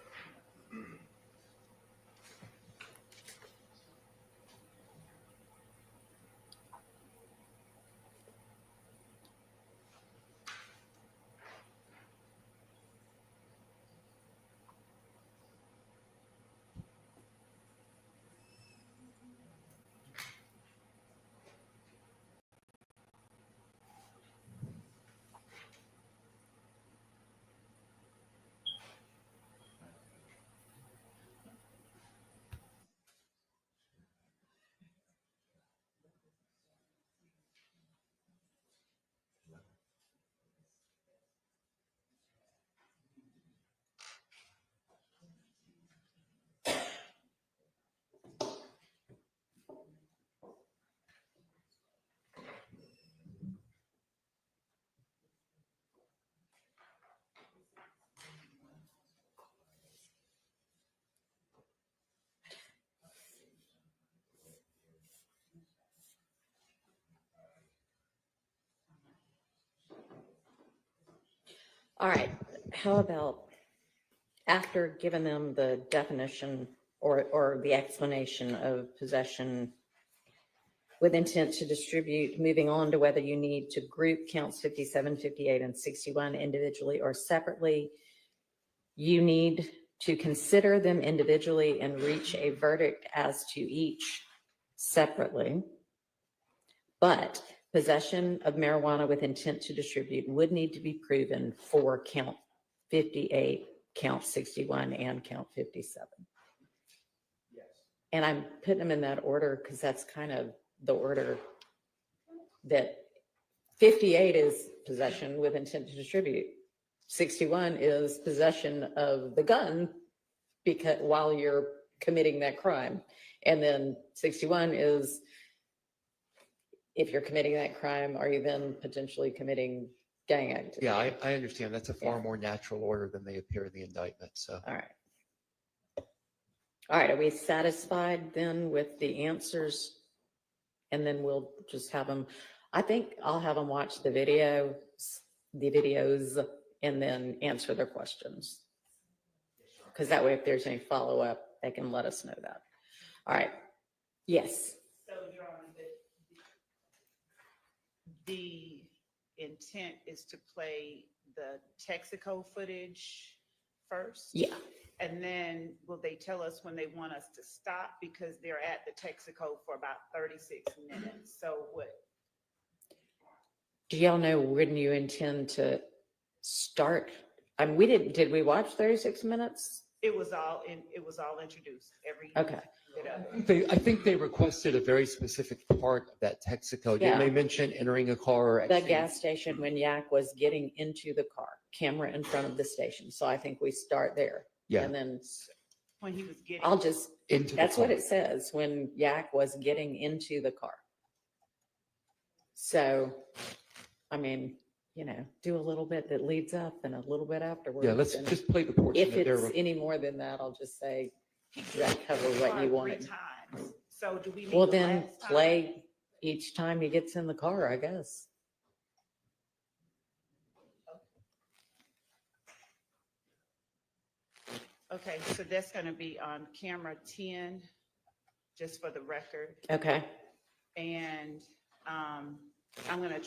All right, how about after giving them the definition or the explanation of possession with intent to distribute, moving on to whether you need to group counts 57, 58, and 61 individually or separately, you need to consider them individually and reach a verdict as to each separately. But possession of marijuana with intent to distribute would need to be proven for count 58, count 61, and count 57.
Yes.
And I'm putting them in that order because that's kind of the order that 58 is possession with intent to distribute. 61 is possession of the gun because while you're committing that crime. And then 61 is if you're committing that crime, are you then potentially committing gang activity?
Yeah, I understand. That's a far more natural order than they appear in the indictment. So,
All right. All right. Are we satisfied then with the answers? And then we'll just have them. I think I'll have them watch the videos, and then answer their questions. Because that way, if there's any follow-up, they can let us know that. All right. Yes.
So, Your Honor, the intent is to play the Texaco footage first?
Yeah.
And then will they tell us when they want us to stop? Because they're at the Texaco for about 36 minutes. So what?
Do y'all know when you intend to start? I mean, did we watch 36 minutes?
It was all introduced, every
Okay.
bit of it.
I think they requested a very specific part of that Texaco.
Yeah.
Didn't they mention entering a car? Or
The
exiting?
gas station when Yak was getting into the car, camera in front of the station. So I think we start there.
Yeah.
And then
When he was getting.
I'll just,
Into
that's
the
what
car.
it says, when Yak was getting into the car. So, I mean, do a little bit that leads up and a little bit afterwards.
Yeah, let's
and
just play the portion
if
that they're.
it's any more than that, I'll just say, does that cover what you
3
wanted?
times. So do we need
Well,
the
then
last time?
play each time he gets in the car, I guess.
Okay, so that's gonna be on camera 10, just for the record.
Okay.
And I'm gonna,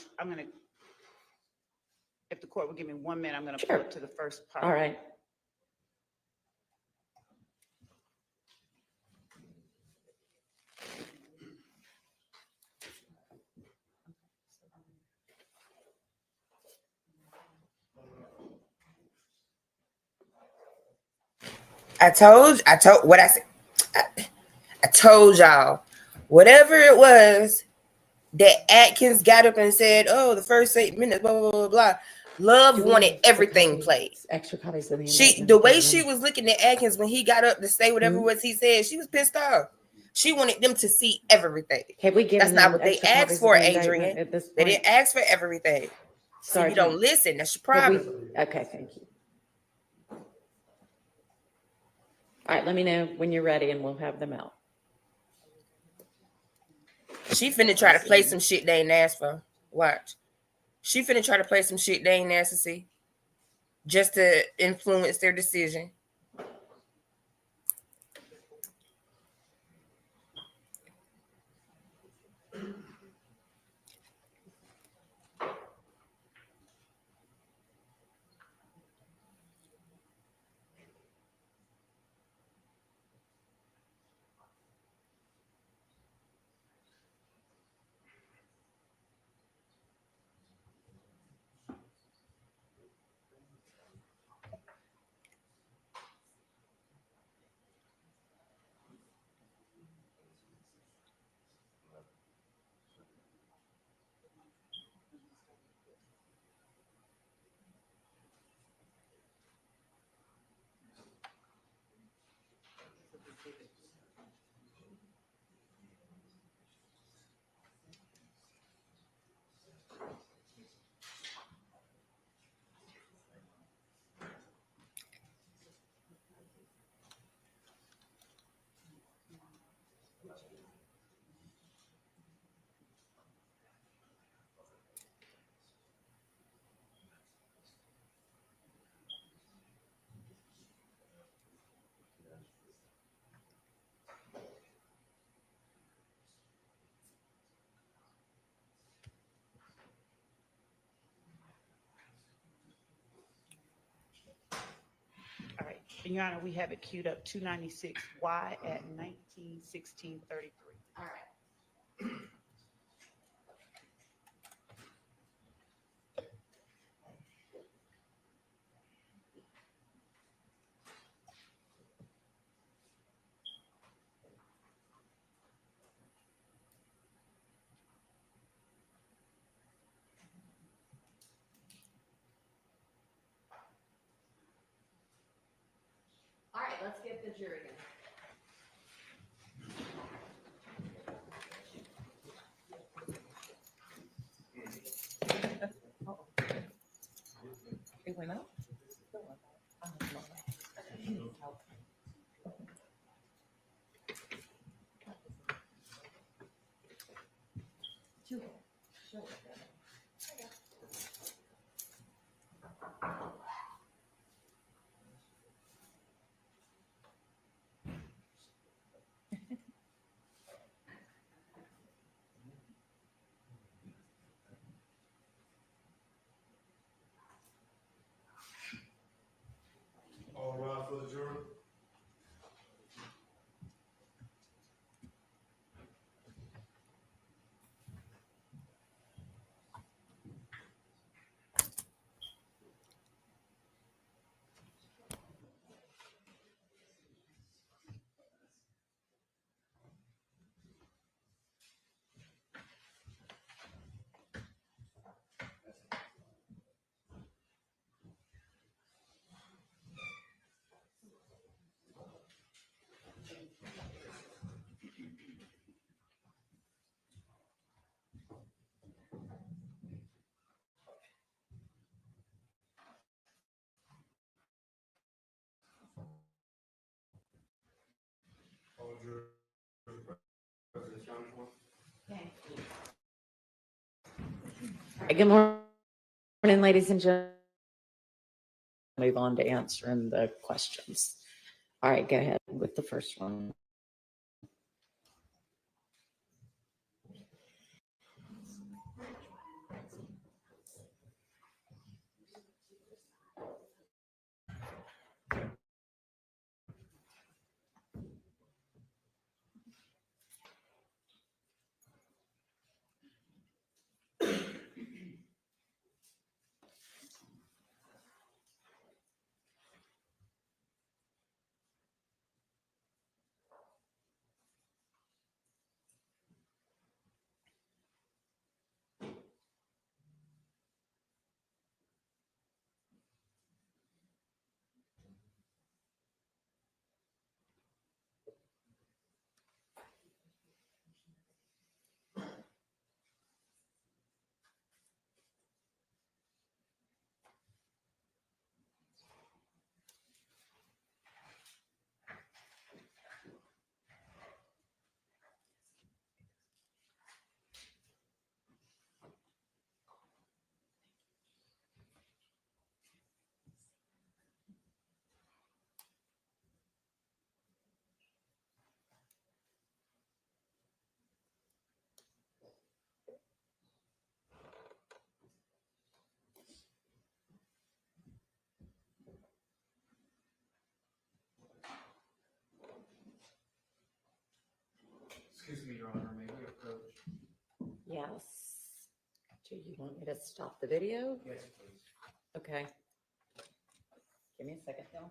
if the court will give me 1 minute, I'm gonna
Sure.
pull it to the first part.
All right.
I told what I said. I told y'all, whatever it was that Atkins got up and said, oh, the first 8 minutes, blah, blah, blah, blah. Love
Do we
wanted
have
everything
copies,
played.
extra copies of the
The
indictment
way
for
she
them?
was looking at Atkins when he got up to say whatever
Mhm.
was he said, she was pissed off. She wanted them to see everything.
Have we given
That's not
them
what they
extra
asked
copies of
for,
the indictment
Adrian.
at this
They
point?
didn't ask for everything. So you don't listen. That's your
Have we-
problem.
Okay, thank you. All right, let me know when you're ready and we'll have them out.
She finna try to play some shit they ain't asked for. Watch. She finna try to play some shit they ain't asked to see. Just to influence their decision.
And Your Honor, we have it queued up 296Y at 191633.
All right. All right, let's get the jury in. Think we know?
All rise for the jury. All jury.
Good morning, ladies and gentlemen. Move on to answering the questions. All right, go ahead with the first one.
Excuse me, Your Honor, may we approach?
Yes. Do you want me to stop the video?
Yes, please.
Okay. Give me a second, Phil.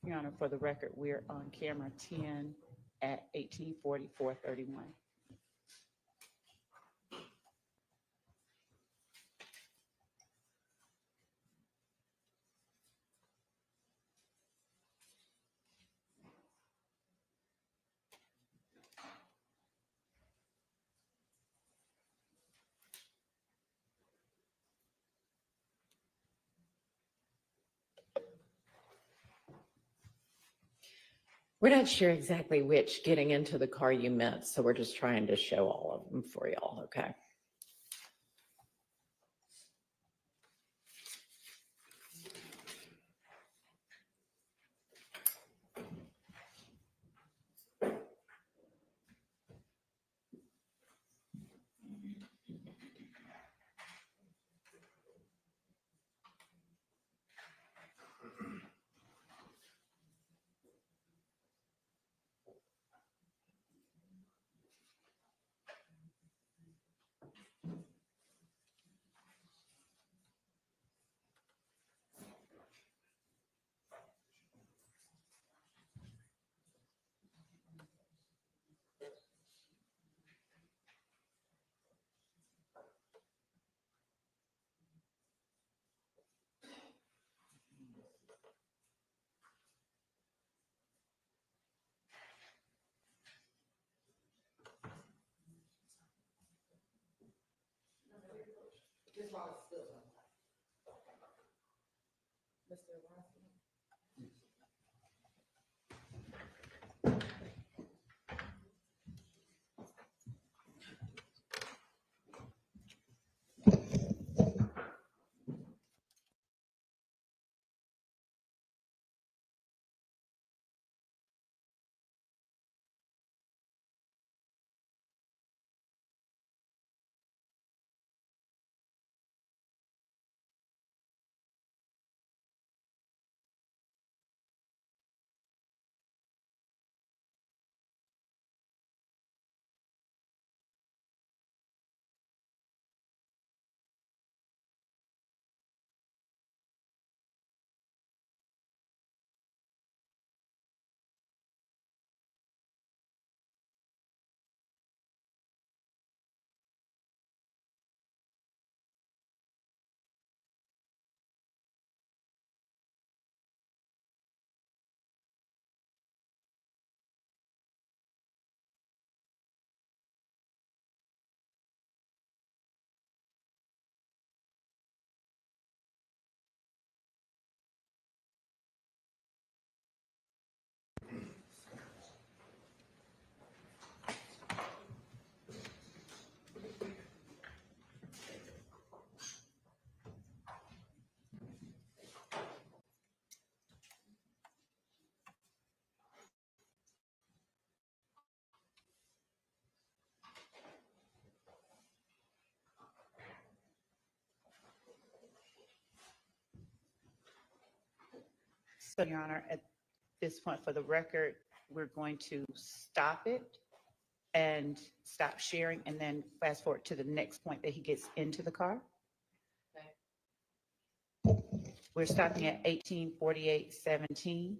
Your Honor, for the record, we're on camera 10 at 18:44:31.
We're not sure exactly which getting into the car you meant, so we're just trying to show all of them for y'all, okay?
So, Your Honor, at this point, for the record, we're going to stop it and stop sharing and then fast forward to the next point that he gets into the car. We're stopping at 18:48:17.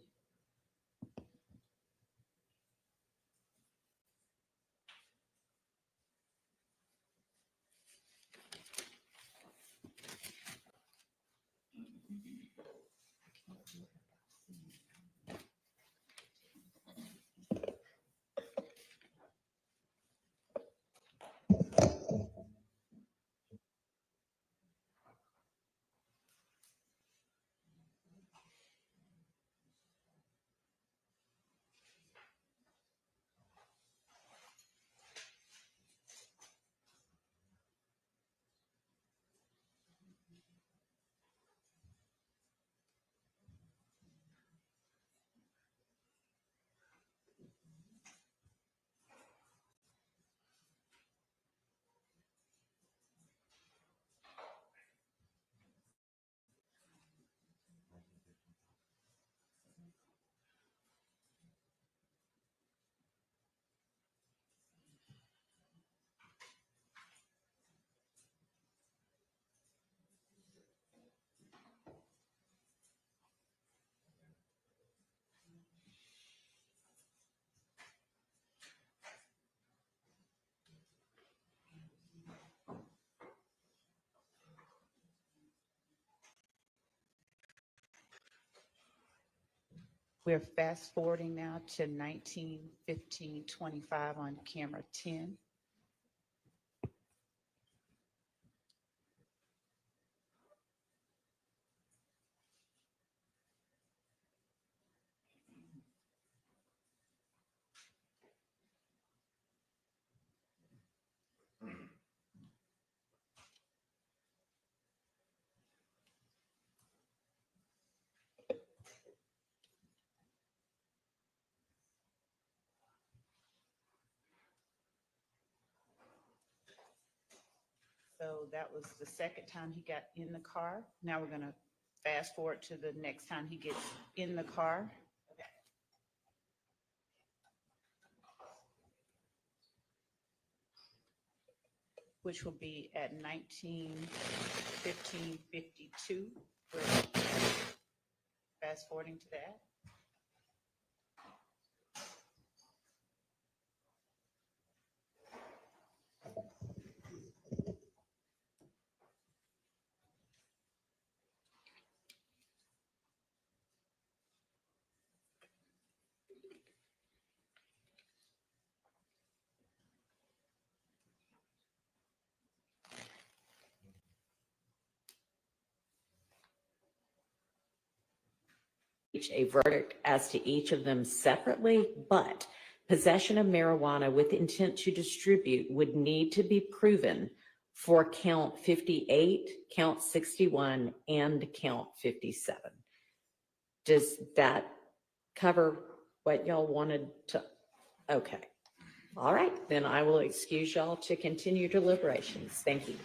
We're fast forwarding now to 19:15:25 on camera 10. So that was the second time he got in the car. Now we're going to fast forward to the next time he gets in the car. Which will be at 19:15:52. We're fast forwarding to that.
Reach a verdict as to each of them separately, but possession of marijuana with intent to distribute would need to be proven for count 58, count 61, and count 57. Does that cover what y'all wanted to? Okay. All right, then I will excuse y'all to continue deliberations. Thank you.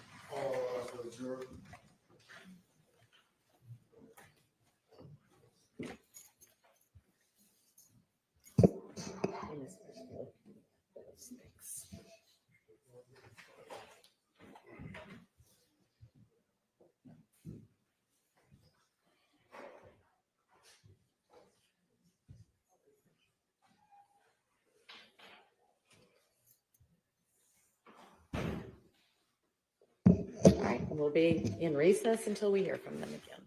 All right, we'll be in recess until we hear from them again.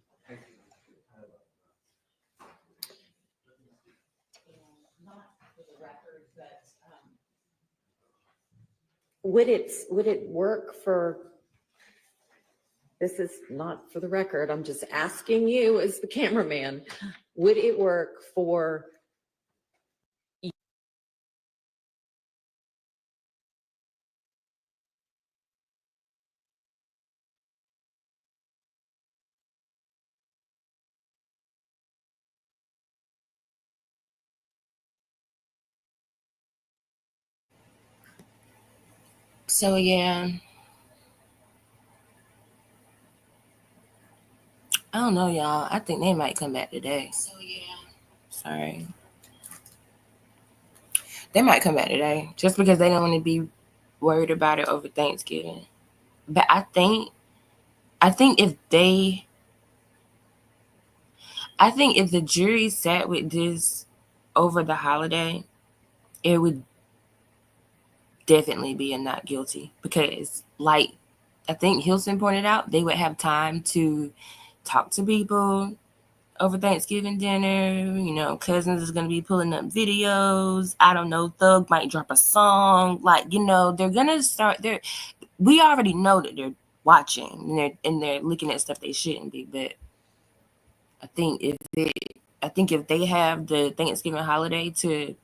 Would it work for, this is not for the record, I'm just asking you as the cameraman, would it work for
So yeah, I don't know, y'all. I think they might come back today. So yeah, sorry, they might come back today just because they don't want to be worried about it over Thanksgiving. But I think if the jury sat with this over the holiday, it would definitely be a not guilty, because like I think Hilson pointed out, they would have time to talk to people over Thanksgiving dinner. You know, Cousins is going to be pulling up videos. I don't know, Thug might drop a song. Like, you know, they're going to start there. We already know that they're watching and they're looking at stuff they shouldn't be. But I think if they have the Thanksgiving holiday to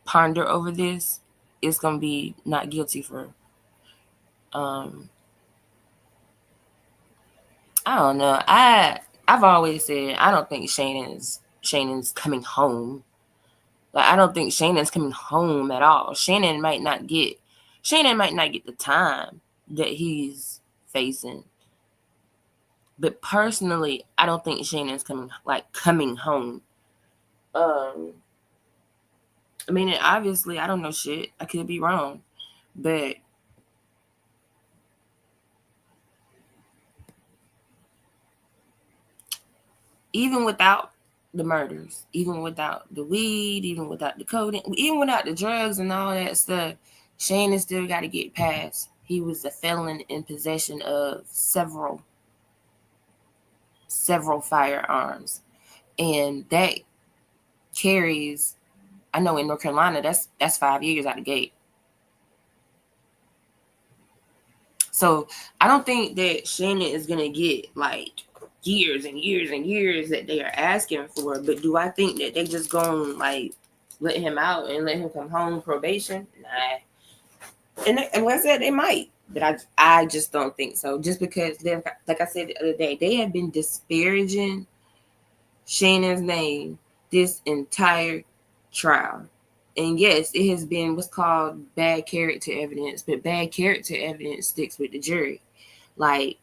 ponder over this, it's going to be not guilty for, I don't know. I've always said I don't think Shannon's coming home. Like, I don't think Shannon's coming home at all. Shannon might not get the time that he's facing. But personally, I don't think Shannon's coming home. I mean, obviously, I don't know shit. I could be wrong, but even without the murders, even without the weed, even without the codeine, even without the drugs and all that stuff, Shannon still got to get past. He was a felon in possession of several firearms. And that carries, I know in North Carolina, that's 5 years out the gate. So I don't think that Shannon is going to get like years and years and years that they are asking for. But do I think that they just going to like let him out and let him come home probation? Nah. And like I said, they might. But I just don't think so. Just because, like I said the other day, they have been disparaging Shannon's name this entire trial. And yes, it has been what's called bad character evidence, but bad character evidence sticks with the jury. Like,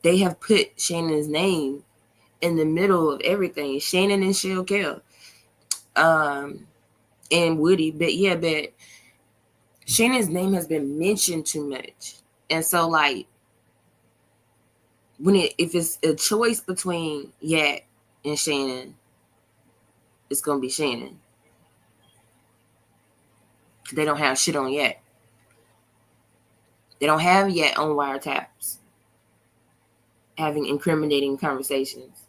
they have put Shannon's name in the middle of everything. Shannon and Shell Kell, and Woody. But Shannon's name has been mentioned too much. And so, like, if it's a choice between Yak and Shannon, it's gonna be Shannon. They don't have shit on Yak. They don't have Yak on wiretaps, having incriminating conversations.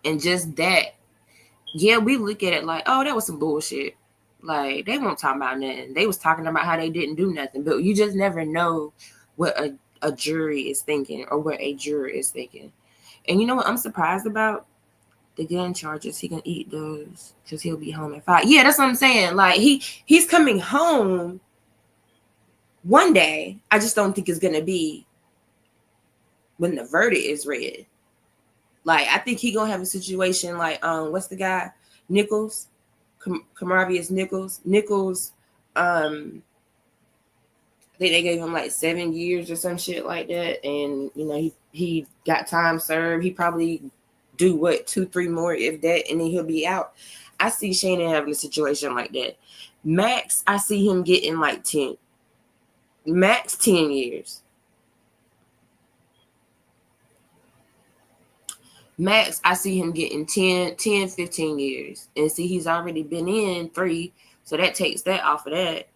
And just that, yeah, we look at it like, oh, that was some bullshit. Like, they won't talk about nothing. They was talking about how they didn't do nothing. But you just never know what a jury is thinking or what a juror is thinking. And you know what I'm surprised about? The gun charges. He can eat those because he'll be home at 5. Yeah, that's what I'm saying. Like, he's coming home one day. I just don't think it's going to be when the verdict is read. Like, I think he going to have a situation like, what's the guy? Nichols? Camarvius Nichols. I think they gave him like 7 years or some shit like that. And, you know, he got time served. He probably do 2-3 more, if that, and then he'll be out. I see Shannon having a situation like that. Max, I see him getting like 10. Max 10 years. Max, I see him getting 10, 15 years. And see, he's already been in 3, so that takes that off of that.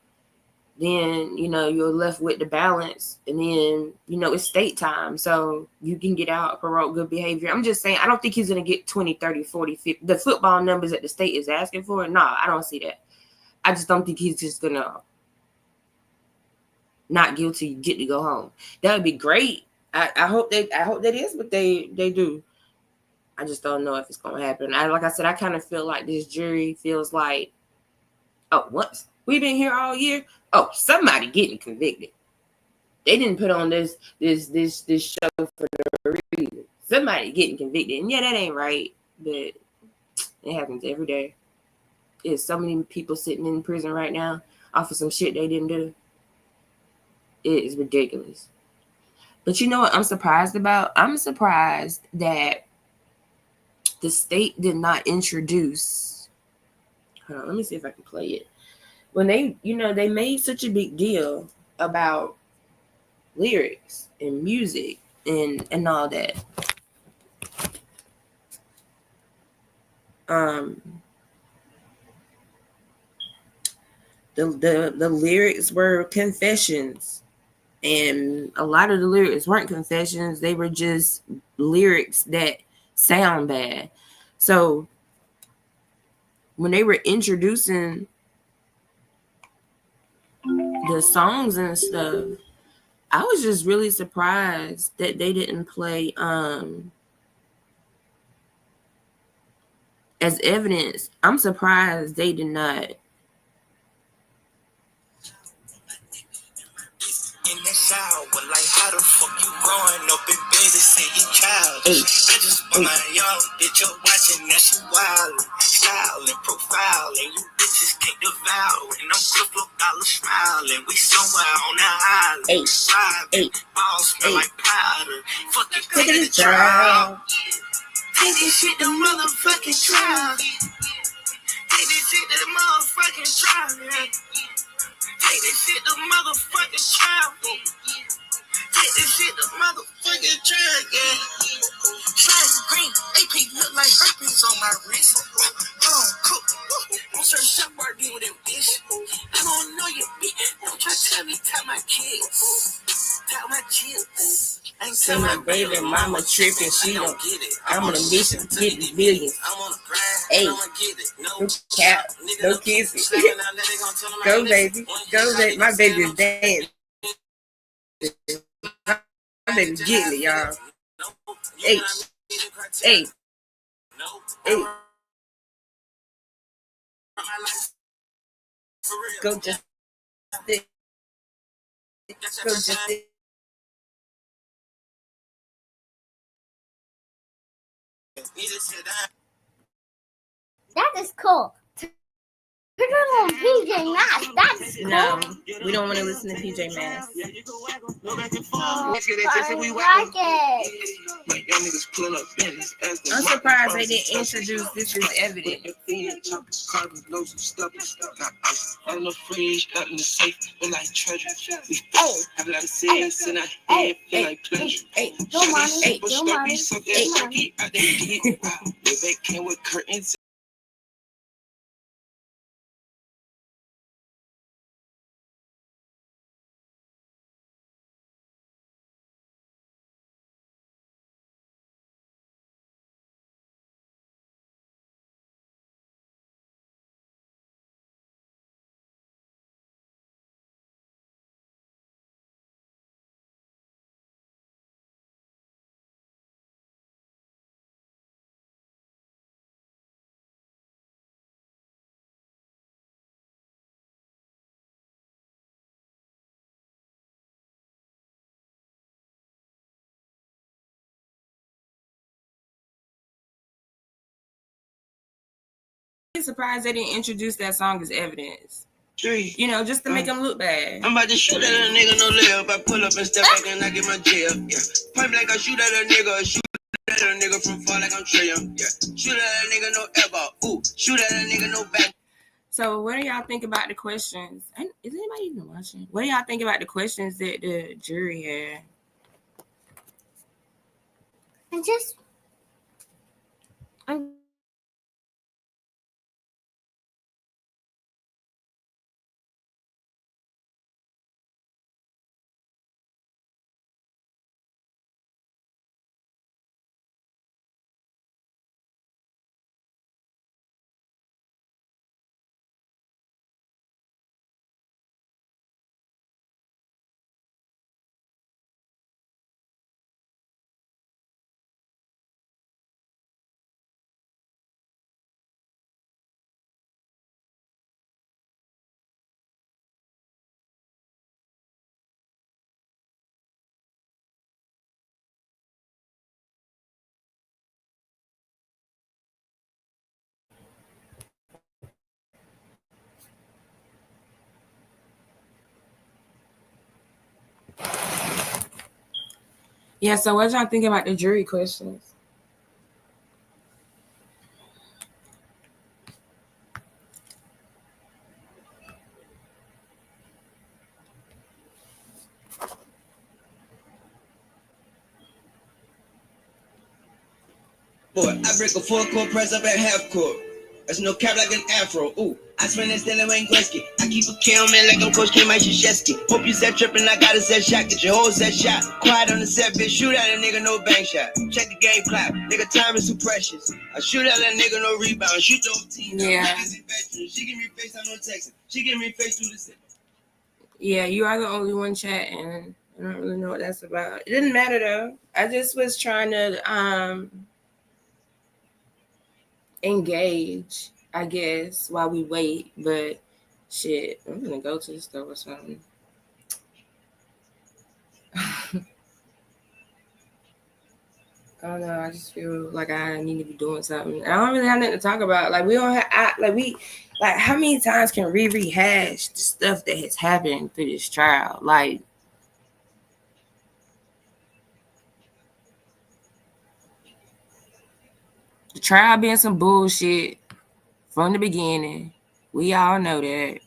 Then, you know, you're left with the balance. And then, you know, it's state time. So you can get out, parole, good behavior. I'm just saying, I don't think he's going to get 20, 30, 40, 50. The football numbers that the state is asking for, no, I don't see that. I just don't think he's just going to not guilty, get to go home. That would be great. I hope that is what they do. I just don't know if it's going to happen. Like I said, I kind of feel like this jury feels like, oh, what? We've been here all year. Oh, somebody getting convicted. They didn't put on this show for no reason. Somebody getting convicted. And yeah, that ain't right, but it happens every day. There's so many people sitting in prison right now off of some shit they didn't do. It is ridiculous. But you know what I'm surprised about? I'm surprised that the state did not introduce. Hold on, let me see if I can play it. When they made such a big deal about lyrics and music and all that. The lyrics were confessions, and a lot of the lyrics weren't confessions. They were just lyrics that sound bad. So when they were introducing the songs and stuff, I was just really surprised that they didn't play as evidence. I'm surprised they did not.
In the shower, like how the fuck you growing up and baby say you child. I just put my young bitch up watching that she wild, style and profile, and you bitches can't devour. And I'm flip dollar smiling, we somewhere on the island. Driving, balls smell like powder. Fuck it, take it to trial. Take this shit to motherfucking trial. Take this shit to the motherfucking trial. Take this shit to motherfucking trial. Take this shit to motherfucking trial, yeah. Shine green, AP look like herpes on my wrist. Cook, I'm sure shop work you with that bitch. I don't know you, bitch. Don't try to tell me, tell my kids. Tell my kids. I ain't
Say my baby mama tripping, she don't get it. I'm on a mission to get the millions. I'm on the grind, hey, no cap, no kisses. Go baby, go baby. My baby is dancing. My baby's getting it, y'all. Hey, hey, hey. Go just stick. Go just stick.
That is cool. Turn on PJ Masks. That's cool.
No, we don't want to listen to PJ Masks.
I like it.
I'm surprised they didn't introduce this as evidence. I'm surprised they didn't introduce that song as evidence. You know, just to make them look bad.
I'm about to shoot at a nigga, no layup. I pull up and step back and I get my jail. Yeah. Point blank, I shoot at a nigga, shoot at a nigga from far like I'm Trey Young. Yeah. Shoot at a nigga, no airball. Ooh, shoot at a nigga, no back.
So what do y'all think about the questions? Is anybody even watching? What do y'all think about the questions that the jury had?
I'm
Yeah, so what y'all think about the jury questions?
boy, I break a full court press up at half court. That's no cap like an afro. Ooh, I spend that Stanley Wayne Gretzky. I keep a kill man like I'm Coach K. Mike Krzyzewski. Hope you set tripping, I got a set shot. Get your whole set shot. Quiet on the set, bitch. Shoot at a nigga, no bank shot. Check the game clock. Nigga, time is too precious. I shoot at a nigga, no rebound. Shoot the whole team.
Yeah.
She give me face, I'm no texting. She give me face through the set.
Yeah, you are the only one chatting. I don't really know what that's about. It didn't matter though. I just was trying to engage, I guess, while we wait. But shit, I'm gonna go to the store or something. I don't know. I just feel like I need to be doing something. I don't really have nothing to talk about. Like we don't have, like how many times can we rehash the stuff that has happened through this trial? Like, the trial being some bullshit from the beginning. We all know that.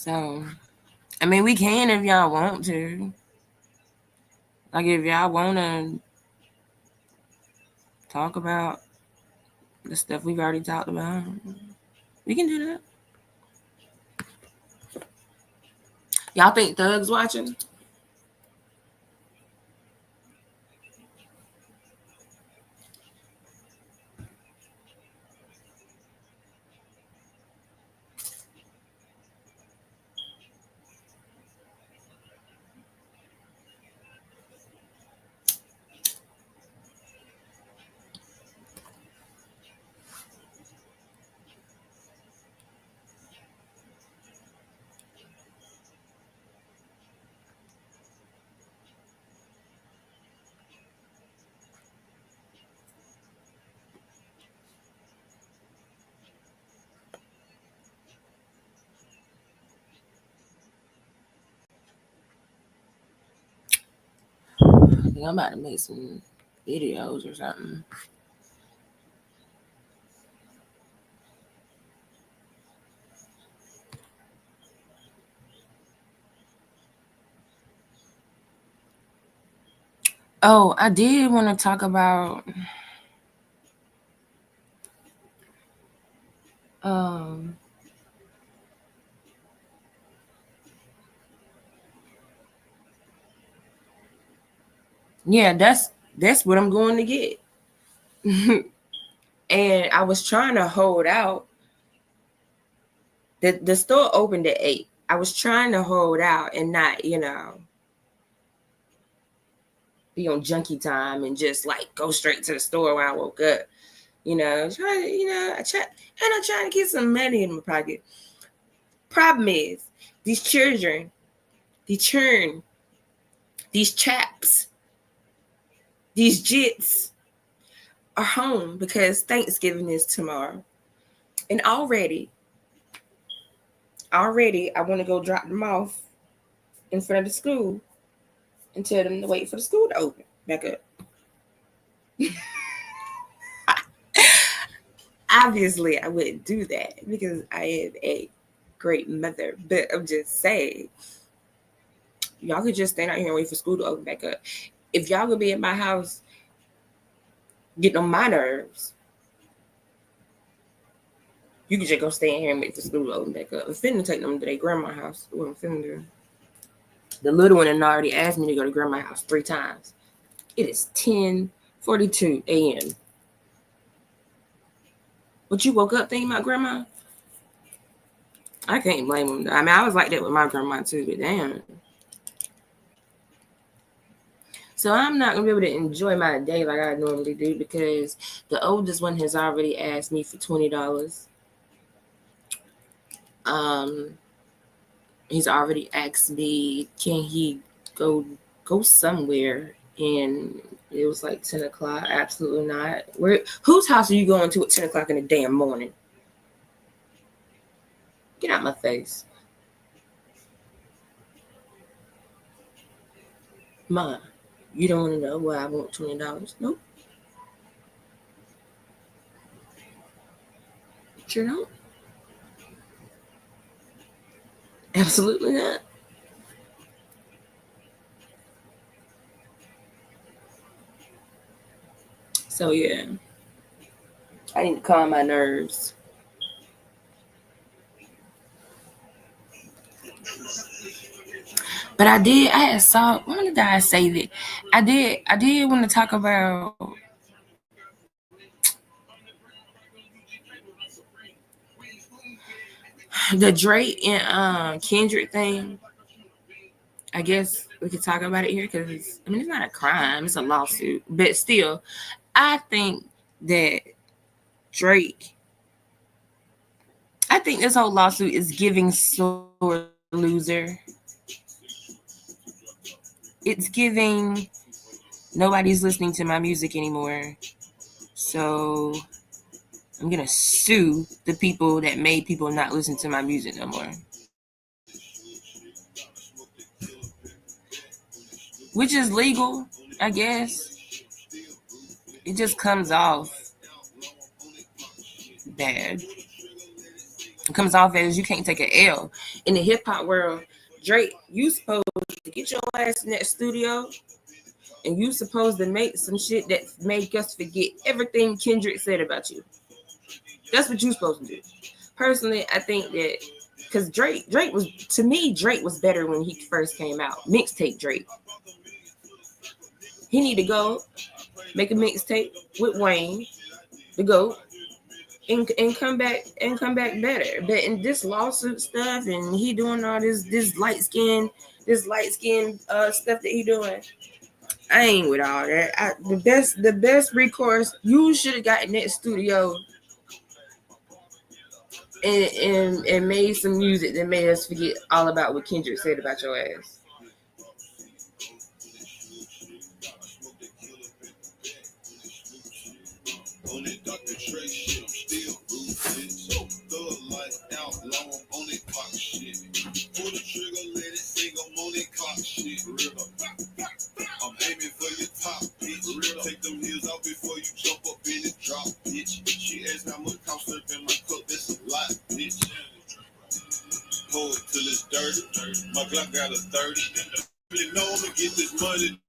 So, I mean, we can if y'all want to. Like, if y'all want to talk about the stuff we've already talked about, we can do that. Y'all think Thug's watching? I think I'm about to make some videos or something. Oh, I did want to talk about yeah, that's what I'm going to get. And I was trying to hold out. The store opened at 8. I was trying to hold out and not, be on junkie time and just like go straight to the store when I woke up. I'm trying to get some money in my pocket. Problem is, these children, these chaps, these jits are home because Thanksgiving is tomorrow. And already I want to go drop them off in front of the school and tell them to wait for the school to open back up. Obviously, I wouldn't do that because I am a great mother, but I'm just saying, y'all could just stand out here and wait for school to open back up. If y'all could be in my house getting on my nerves, you could just go stay in here and wait for school to open back up. I'm finna take them to their grandma's house. What I'm finna do. The little one had already asked me to go to grandma's house 3 times. It is 10:42 a.m. But you woke up thinking about grandma? I can't blame them. I mean, I was like that with my grandma too, but damn. So I'm not going to be able to enjoy my day like I normally do because the oldest one has already asked me for $20. He's already asked me, can he go somewhere? And it was like 10 o'clock. Absolutely not. Whose house are you going to at 10 o'clock in the damn morning? Get out my face. Ma, you don't want to know why I want $20? Nope. Sure don't. Absolutely not. So yeah, I need to calm my nerves. But I had saw, when did I save it? I did want to talk about the Drake and Kendrick thing. I guess we could talk about it here because it's not a crime, it's a lawsuit. But still, I think that I think this whole lawsuit is giving sore loser. It's giving nobody's listening to my music anymore. So I'm going to sue the people that made people not listen to my music no more. Which is legal, I guess. It just comes off bad. It comes off as you can't take an L. In the hip hop world, Drake, you supposed to get your ass in that studio and you supposed to make some shit that make us forget everything Kendrick said about you. That's what you supposed to do. Personally, I think that because Drake was, to me, Drake was better when he first came out. Mixtape Drake. He need to go make a mixtape with Wayne, the GOAT, and come back better. But in this lawsuit stuff, and he doing all this light skin stuff that he doing, I ain't with all that. The best recourse, you should have gotten that studio and made some music that made us forget all about what Kendrick said about your ass.
On that Dr. Dre shit, I'm still ruthless. Thug life, outlaw, I'm on that pop shit. Pull the trigger, let it sing, I'm on that clock shit. I'm aiming for your top, bitch. Take them heels out before you jump up in the drop, bitch. She asked how much cost up in my cup, that's a lot, bitch. Pour it till it's dirty. My Glock got a 30. Really know I'ma get this money.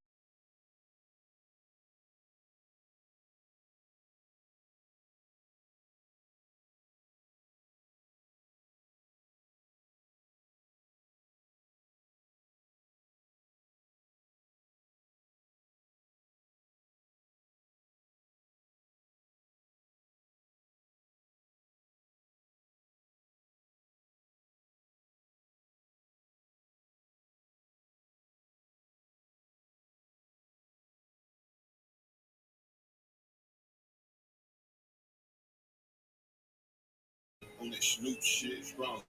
On that Snoop shit, strong.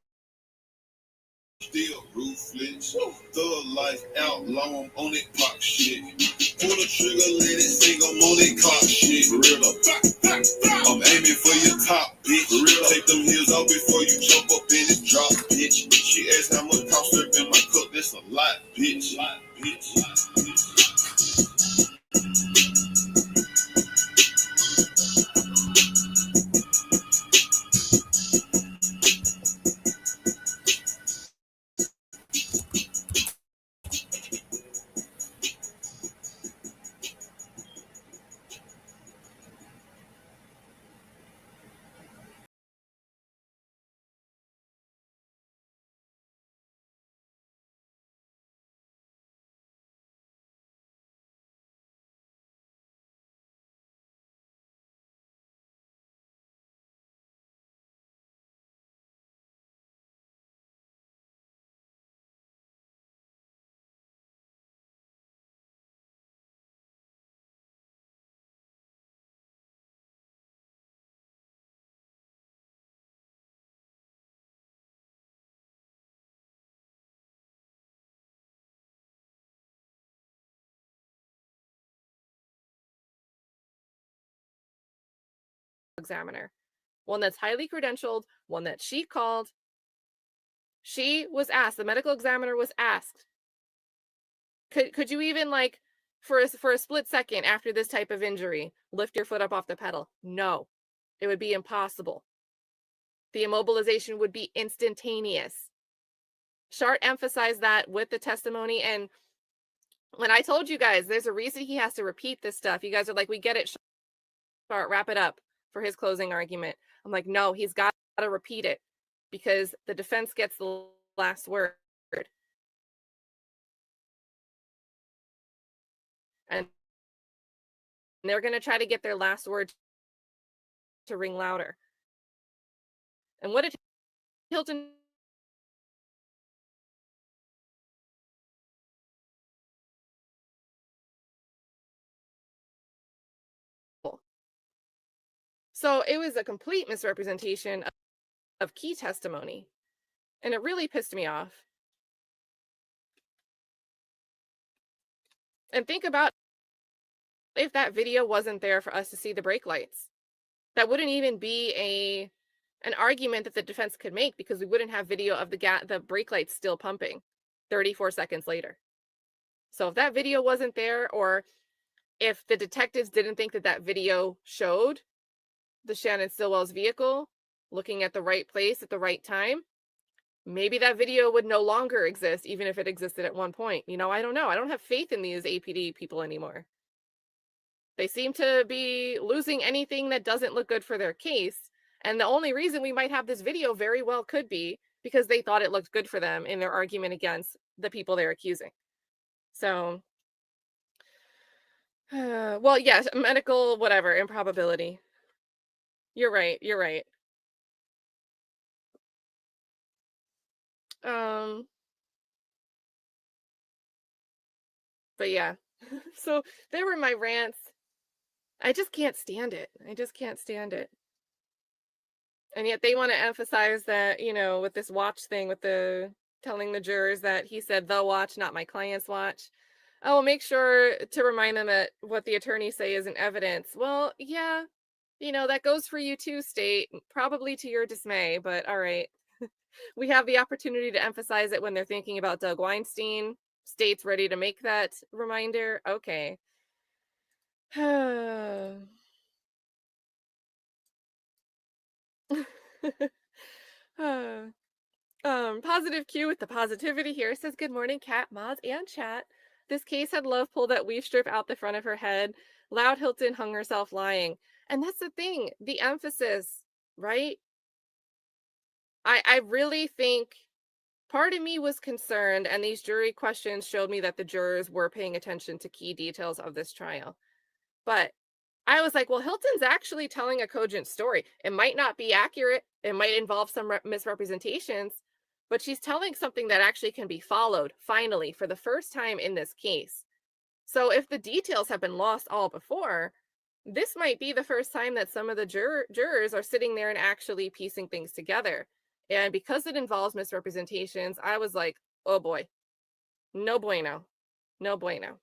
Still ruthless. Thug life, outlaw, I'm on that pop shit. Pull the trigger, let it sing, I'm on that clock shit. I'm aiming for your top, bitch. Take them heels out before you jump up in the drop, bitch. She asked how much cost up in my cup, that's a lot, bitch.
Examiner, one that's highly credentialed, one that she called. She was asked, the medical examiner was asked, could you even, like, for a split second after this type of injury, lift your foot up off the pedal? No, it would be impossible. The immobilization would be instantaneous. Shart emphasized that with the testimony, and when I told you guys there's a reason he has to repeat this stuff, you guys are like, we get it, Shart, wrap it up for his closing argument. I'm like, no, he's got to repeat it because the defense gets the last word. And they're going to try to get their last word to ring louder. And what did Hilton do? So it was a complete misrepresentation of key testimony. And it really pissed me off. And think about if that video wasn't there for us to see the brake lights. That wouldn't even be an argument that the defense could make because we wouldn't have video of the brake lights still pumping 34 seconds later. So if that video wasn't there, or if the detectives didn't think that video showed the Shannon Stillwell's vehicle, looking at the right place at the right time, maybe that video would no longer exist, even if it existed at one point. You know, I don't know. I don't have faith in these APD people anymore. They seem to be losing anything that doesn't look good for their case. And the only reason we might have this video very well could be because they thought it looked good for them in their argument against the people they're accusing. So, well, yes, medical, whatever, improbability. You're right. You're right. But yeah, so there were my rants. I just can't stand it. I just can't stand it. And yet they want to emphasize that, you know, with this watch thing, with the telling the jurors that he said the watch, not my client's watch. Oh, make sure to remind them that what the attorneys say isn't evidence. Well, yeah, you know, that goes for you too, state, probably to your dismay, but all right. We have the opportunity to emphasize it when they're thinking about Doug Weinstein. State's ready to make that reminder. Okay. Positive Q with the positivity here says, good morning, Kat, Moz, and chat. This case had Love pull that weave strip out the front of her head. Loud Hilton hung herself lying. And that's the thing, the emphasis, right? I really think part of me was concerned, and these jury questions showed me that the jurors were paying attention to key details of this trial. But I was like, well, Hilton's actually telling a cogent story. It might not be accurate. It might involve some misrepresentations, but she's telling something that actually can be followed, finally, for the first time in this case. So if the details have been lost all before, this might be the first time that some of the jurors are sitting there and actually piecing things together. And because it involves misrepresentations, I was like, oh boy, no bueno, no bueno.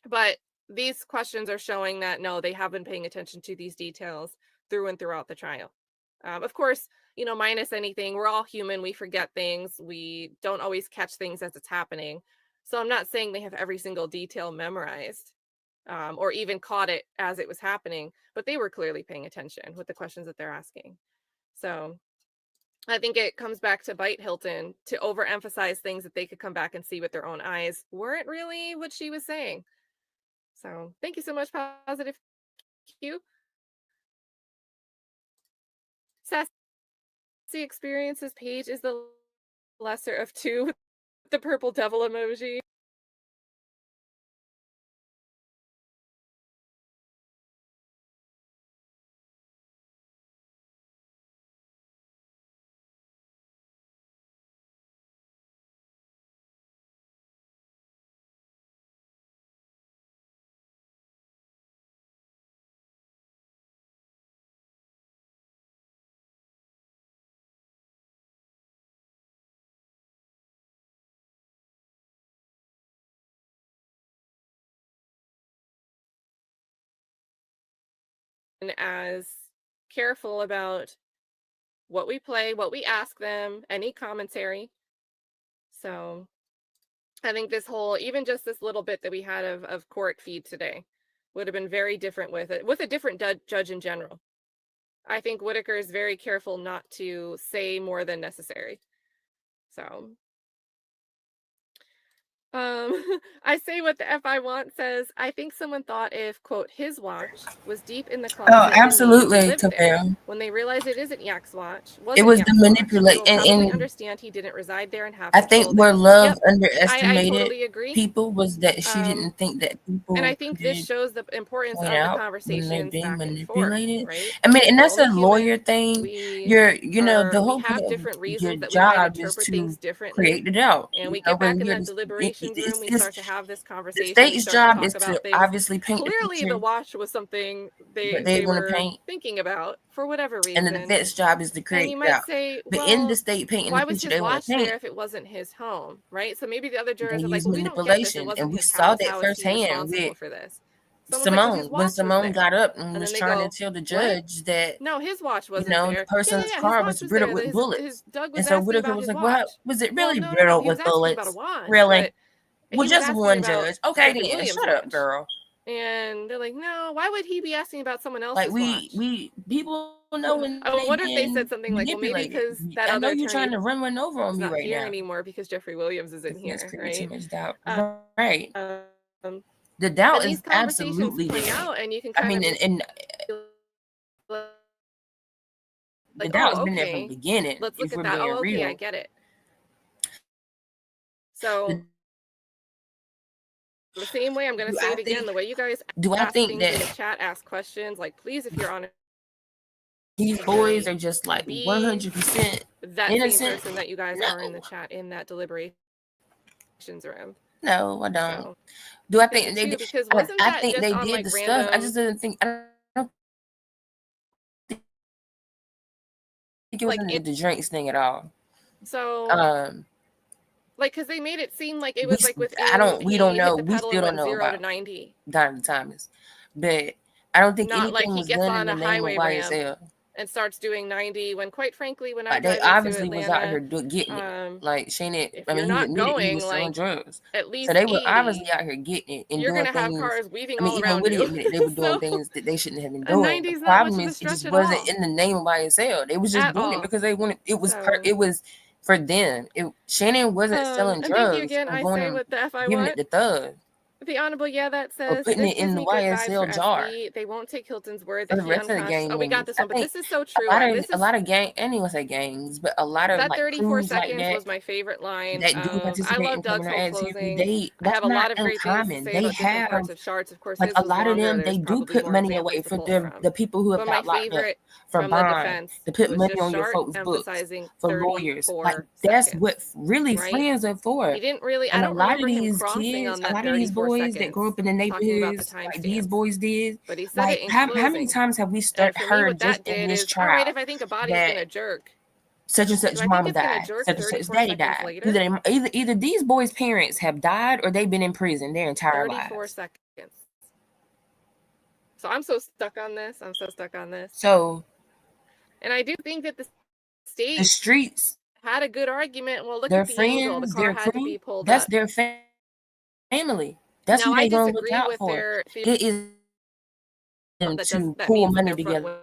But these questions are showing that, no, they have been paying attention to these details through and throughout the trial. Of course, you know, minus anything, we're all human. We forget things. We don't always catch things as it's happening. So I'm not saying they have every single detail memorized or even caught it as it was happening, but they were clearly paying attention with the questions that they're asking. So I think it comes back to bite Hilton to overemphasize things that they could come back and see with their own eyes weren't really what she was saying. So thank you so much, Positive Q. Sassy Experiences page is the lesser of two with the purple devil emoji. And as careful about what we play, what we ask them, any commentary. So I think this whole, even just this little bit that we had of court feed today would have been very different with a different judge in general. I think Whitaker is very careful not to say more than necessary. So I say what the F I want says. I think someone thought if, quote, his watch was deep in the closet.
Oh, absolutely, Topel.
When they realized it isn't Yak's watch.
It was the manipulate,
and understand he didn't reside there and have.
I think where Love underestimated
I totally agree.
people was that she didn't think that people.
And I think this shows the importance of the conversations
when they're being
manipulated. Forth, right?
I mean, and that's a lawyer thing. The whole
point of
different
your
job is to create it out.
And we get back in that deliberation room, we start to have this conversation.
The state's job is to obviously paint
clearly the watch was something they were thinking about for whatever reason.
And the defense job is to create
it out.
Say, but in the state painting
why
the
was
picture
his
they want
watch
to paint,
there if it wasn't his home, right? So maybe the other jurors are like,
well, we don't get this. It wasn't and we saw that firsthand with Simone. When Simone got up and was trying to tell the judge that
no, his watch wasn't
there. The person's car was riddled with bullets. And so Whitaker was like, well, was it really riddled with bullets? Really? Well, just one judge. Okay, then shut up, girl.
And they're like, no, why would he be asking about someone else's
Like
watch?
people know when
I
they
wonder if they said
been
something like, well, maybe
manipulated.
because that
I know
other
you're
attorney
trying to run one over on
is
me
not
right
here
now.
anymore because Jeffrey Williams is in
Let's
here,
create
right?
too much doubt. Right.
Um,
The doubt
and these
is
conversations
absolutely
play
there.
out, and you can
I
kind
mean,
of
and
like,
the doubt has
oh,
been there from the
okay,
beginning.
let's look
If
at
we're
that.
being
Oh, okay, I
real.
get it. So the same way, I'm going to say it again, the way you guys ask things in the chat, ask questions, like, please, if you're on
These boys are just like
be
100%
that
innocent?
same person that you guys
No.
are in the chat, in that deliberations room.
No, I don't.
So,
Do I think they did?
because wasn't
I
that
think
just
they
on
did
like
the
random?
stuff. I just didn't think. I don't think it was
like
the drinks thing at all.
So, like, because they made it seem like it was like within.
We don't know.
The
We
pedal
still
and
don't
went
know
0
about
to 90.
Donovan Thomas, but I don't think
Not like
anything
he
was
gets
done in
on
the
a
name of
highway ramp
YSL.
and starts doing 90. When, quite frankly, when I
They
drive into
obviously was out
Atlanta,
here getting it. Like Shannon,
if
I
you're
mean, he
not
admitted he
going
was selling
like
drugs.
at least
So they were
80,
obviously out here getting it and
you're
doing
gonna have
things.
cars weaving
I mean,
all
even
around
Willie
you.
admitted they were doing
So,
things that they shouldn't have been
a
doing.
90
The
is not
problem
much of a
is it
stretch
just
at
wasn't
all.
in the name of YSL. They was just
At
doing
all.
it because they wanted. It was
So,
it was for them. Shannon wasn't selling
and thank you
drugs
again.
and
I
going
say
and
what the F I
giving
want.
it to thugs.
The Honorable, yeah, that
Or
says,
putting
this
it in
gives
the
me good vibes for
YSL jar.
SB. They won't take Hilton's word
For
that
the
he
rest of the
unconscious.
gang
Oh, we got
members,
this
I
one, but
think
this is so true.
a lot of gang. I didn't want to say gangs, but a lot of
That
like
34
crews like
seconds
that
was my favorite line.
that do
I
participate
love
in
Doug's
criminal
whole
activity.
closing. I have
That's
a
not
lot of great things to
uncommon.
say
They
about different
have
parts of Shards. Of course,
like
his
a
was
lot of
longer.
them. They
There's
do
probably
put
more
money away
examples to
for
pull from.
the people who have
But my
got locked up
favorite
for
from the
bond
defense
to put
was
money
just
on your
Sharp
folks' books
emphasizing
for lawyers. Like
34
that's
seconds.
what really
Right?
friends are for.
He didn't really, I
And a
don't
lot of
remember him
these
crossing
kids,
on
a
that
lot of these
34
boys that
seconds
grew up in the
talking about the
neighborhoods, like these
timestamps.
boys did.
But he said
Like
it in
how many
closing.
times have we
And for me,
heard
what
just
that
in
did
this
is, all right,
trial
if I think a body's
that
gonna jerk,
such and such
do I think
mama
it's gonna
died,
jerk
such and such
34
daddy
seconds
died.
later?
Either these boys' parents have died or they've been in prison their entire
34
lives.
seconds. So I'm so stuck on this. I'm so stuck on this.
So,
and I do think that the state,
the streets,
had a good argument. Well, look
their
at the angle. The
friends,
car
their
had to
crew,
be pulled
that's
up.
their family. That's
Now,
who
I
they gonna look
disagree
out
with
for.
their
It is them to
that
pull
means that
money
their front
together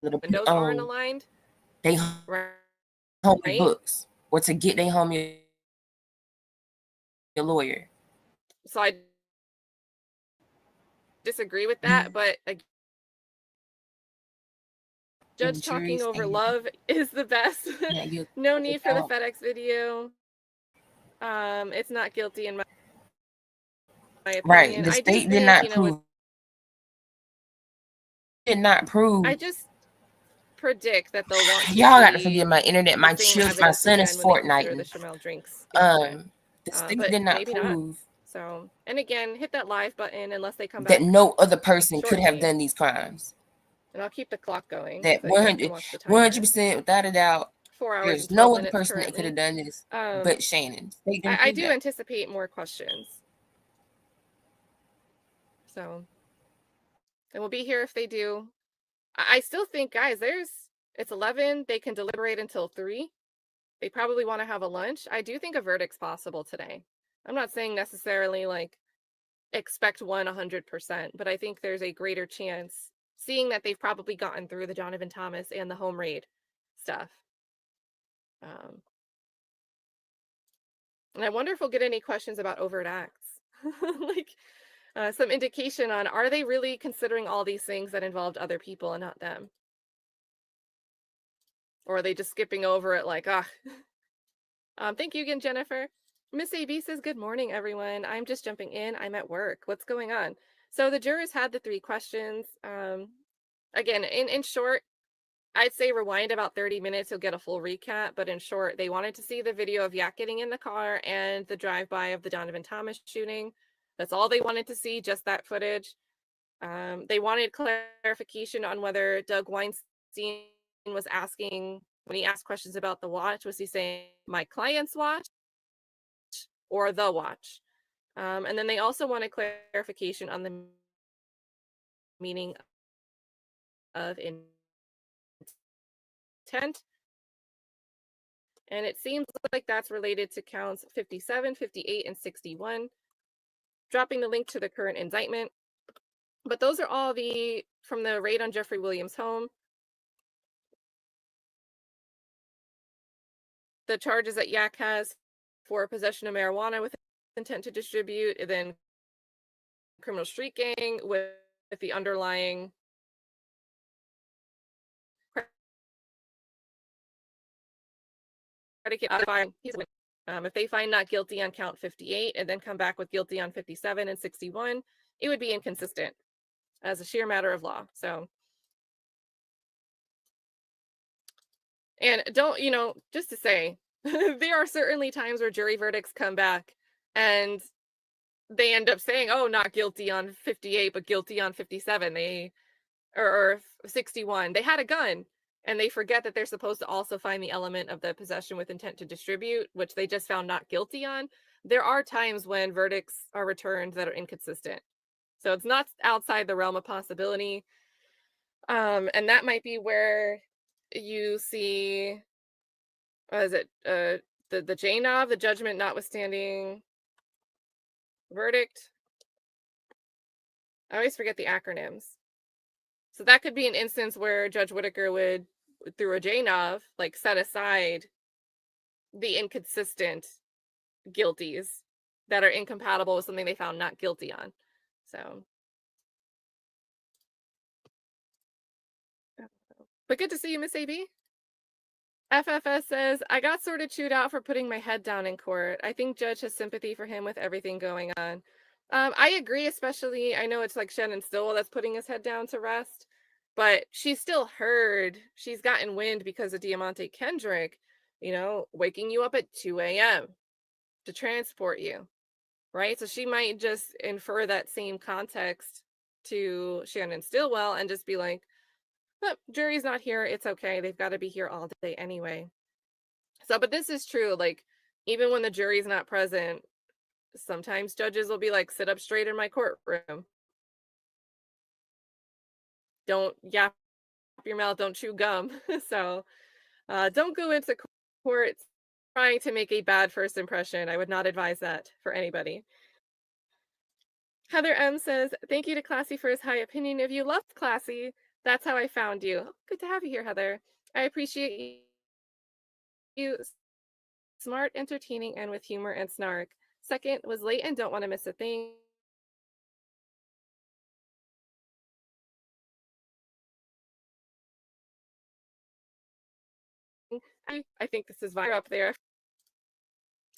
to put
windows aren't
on
aligned.
they
Right.
homie books or to get their homie a lawyer.
So I disagree with that, but judge talking over love is the best. No need for the FedEx video. It's not guilty in my opinion.
Right. The state did not prove. Did not prove.
I just predict that they'll want to
y'all got to forgive my internet. My
my
son is Fortnite.
The Chamel drinks.
The state did not prove.
So, and again, hit that live button unless they come
that
back.
No other person could have done these crimes.
And I'll keep the clock going.
That 100% without a doubt.
4 hours.
There's no other person that could have done this but Shannon.
I do anticipate more questions. So, and we'll be here if they do. I still think, guys, it's 11. They can deliberate until 3. They probably want to have a lunch. I do think a verdict's possible today. I'm not saying necessarily like expect 100%, but I think there's a greater chance, seeing that they've probably gotten through the Donovan Thomas and the home raid stuff. And I wonder if we'll get any questions about overt acts. Like some indication on, are they really considering all these things that involved other people and not them? Or are they just skipping over it like, thank you again, Jennifer. Miss AB says, good morning, everyone. I'm just jumping in. I'm at work. What's going on? So the jurors had the 3 questions. Again, in short, I'd say rewind about 30 minutes, you'll get a full recap. But in short, they wanted to see the video of Yak getting in the car and the drive-by of the Donovan Thomas shooting. That's all they wanted to see, just that footage. They wanted clarification on whether Doug Weinstein was asking, when he asked questions about the watch, was he saying my client's watch or the watch? And then they also wanted clarification on the meaning of intent. And it seems like that's related to counts 57, 58, and 61. dropping the link to the current indictment. But those are all from the raid on Jeffrey Williams' home. The charges that Yak has for possession of marijuana with intent to distribute, and then criminal street gang with the underlying predicate. If they find not guilty on count 58 and then come back with guilty on 57 and 61, it would be inconsistent as a sheer matter of law. So, and don't, just to say, there are certainly times where jury verdicts come back and they end up saying, oh, not guilty on 58, but guilty on 57. Or 61. They had a gun, and they forget that they're supposed to also find the element of the possession with intent to distribute, which they just found not guilty on. There are times when verdicts are returned that are inconsistent. So it's not outside the realm of possibility. And that might be where you see, the JNOV, the judgment notwithstanding verdict. I always forget the acronyms. So that could be an instance where Judge Whitaker would, through a JNOV, like set aside the inconsistent guilties that are incompatible with something they found not guilty on. So, but good to see you, Miss AB. FFS says, I got sort of chewed out for putting my head down in court. I think Judge has sympathy for him with everything going on. I agree, especially, I know it's like Shannon Stillwell that's putting his head down to rest, but she's still heard, she's gotten wind because of Diamante Kendrick, waking you up at 2 a.m. to transport you, right? So she might just infer that same context to Shannon Stillwell and just be like, oh, jury's not here, it's okay, they've got to be here all day anyway. So, but this is true, like, even when the jury's not present, sometimes judges will be like, sit up straight in my courtroom. Don't yap your mouth, don't chew gum. So don't go into court trying to make a bad first impression. I would not advise that for anybody. Heather M says, thank you to Classy for his high opinion of you. Loved Classy. That's how I found you. Good to have you here, Heather. I appreciate you. Smart, entertaining, and with humor and snark. Second, was late and don't want to miss a thing. I think this is viral up there.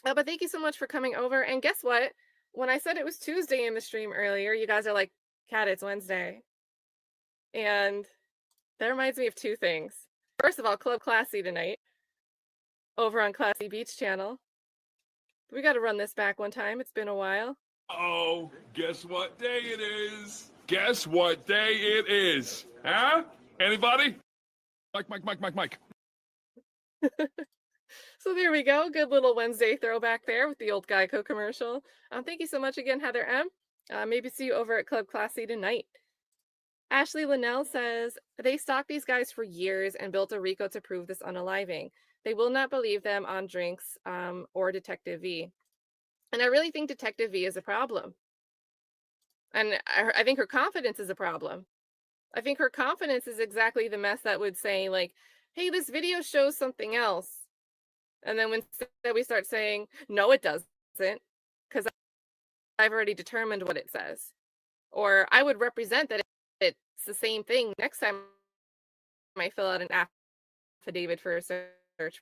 But thank you so much for coming over. And guess what? When I said it was Tuesday in the stream earlier, you guys are like, Kat, it's Wednesday. And that reminds me of two things. First of all, Club Classy tonight over on Classy Beach channel. We got to run this back one time. It's been a while.
Oh, guess what day it is? Guess what day it is? Huh? Anybody? Mike.
So there we go. Good little Wednesday throwback there with the old Geico commercial. Thank you so much again, Heather M. Maybe see you over at Club Classy tonight. Ashley Linnell says, they stalked these guys for years and built a RICO to prove this unaliving. They will not believe them on Drinks or Detective V. And I really think Detective V is a problem. And I think her confidence is a problem. I think her confidence is exactly the mess that would say, like, hey, this video shows something else. And then when we start saying, no, it doesn't, because I've already determined what it says. Or I would represent that it's the same thing next time I fill out an affidavit for a search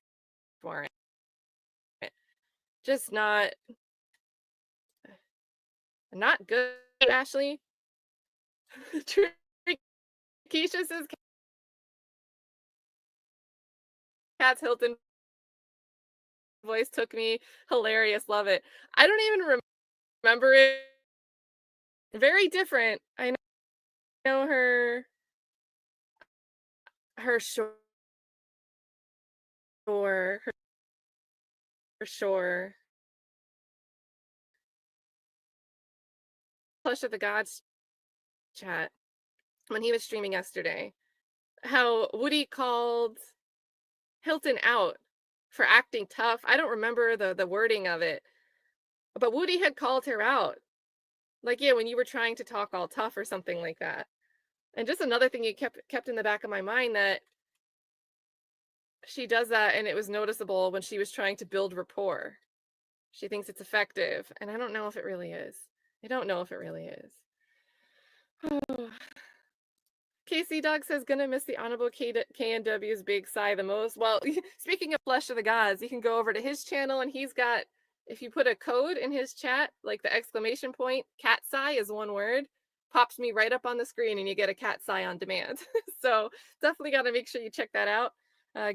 warrant. Just not good, Ashley. Keisha says, Kat's Hilton voice took me. Hilarious. Love it. I don't even remember it. Very different. I know her shore. Plush of the Gods chat when he was streaming yesterday. How Woody called Hilton out for acting tough. I don't remember the wording of it, but Woody had called her out Like, yeah, when you were trying to talk all tough or something like that. And just another thing you kept in the back of my mind, that she does that and it was noticeable when she was trying to build rapport. She thinks it's effective, and I don't know if it really is. I don't know if it really is. KC Dog says, gonna miss the Honorable KNW's big sigh the most. Well, speaking of Flesh of the Gods, you can go over to his channel, and he's got, if you put a code in his chat, like the exclamation point, cat sigh is one word, pops me right up on the screen, and you get a cat sigh on demand. So definitely got to make sure you check that out.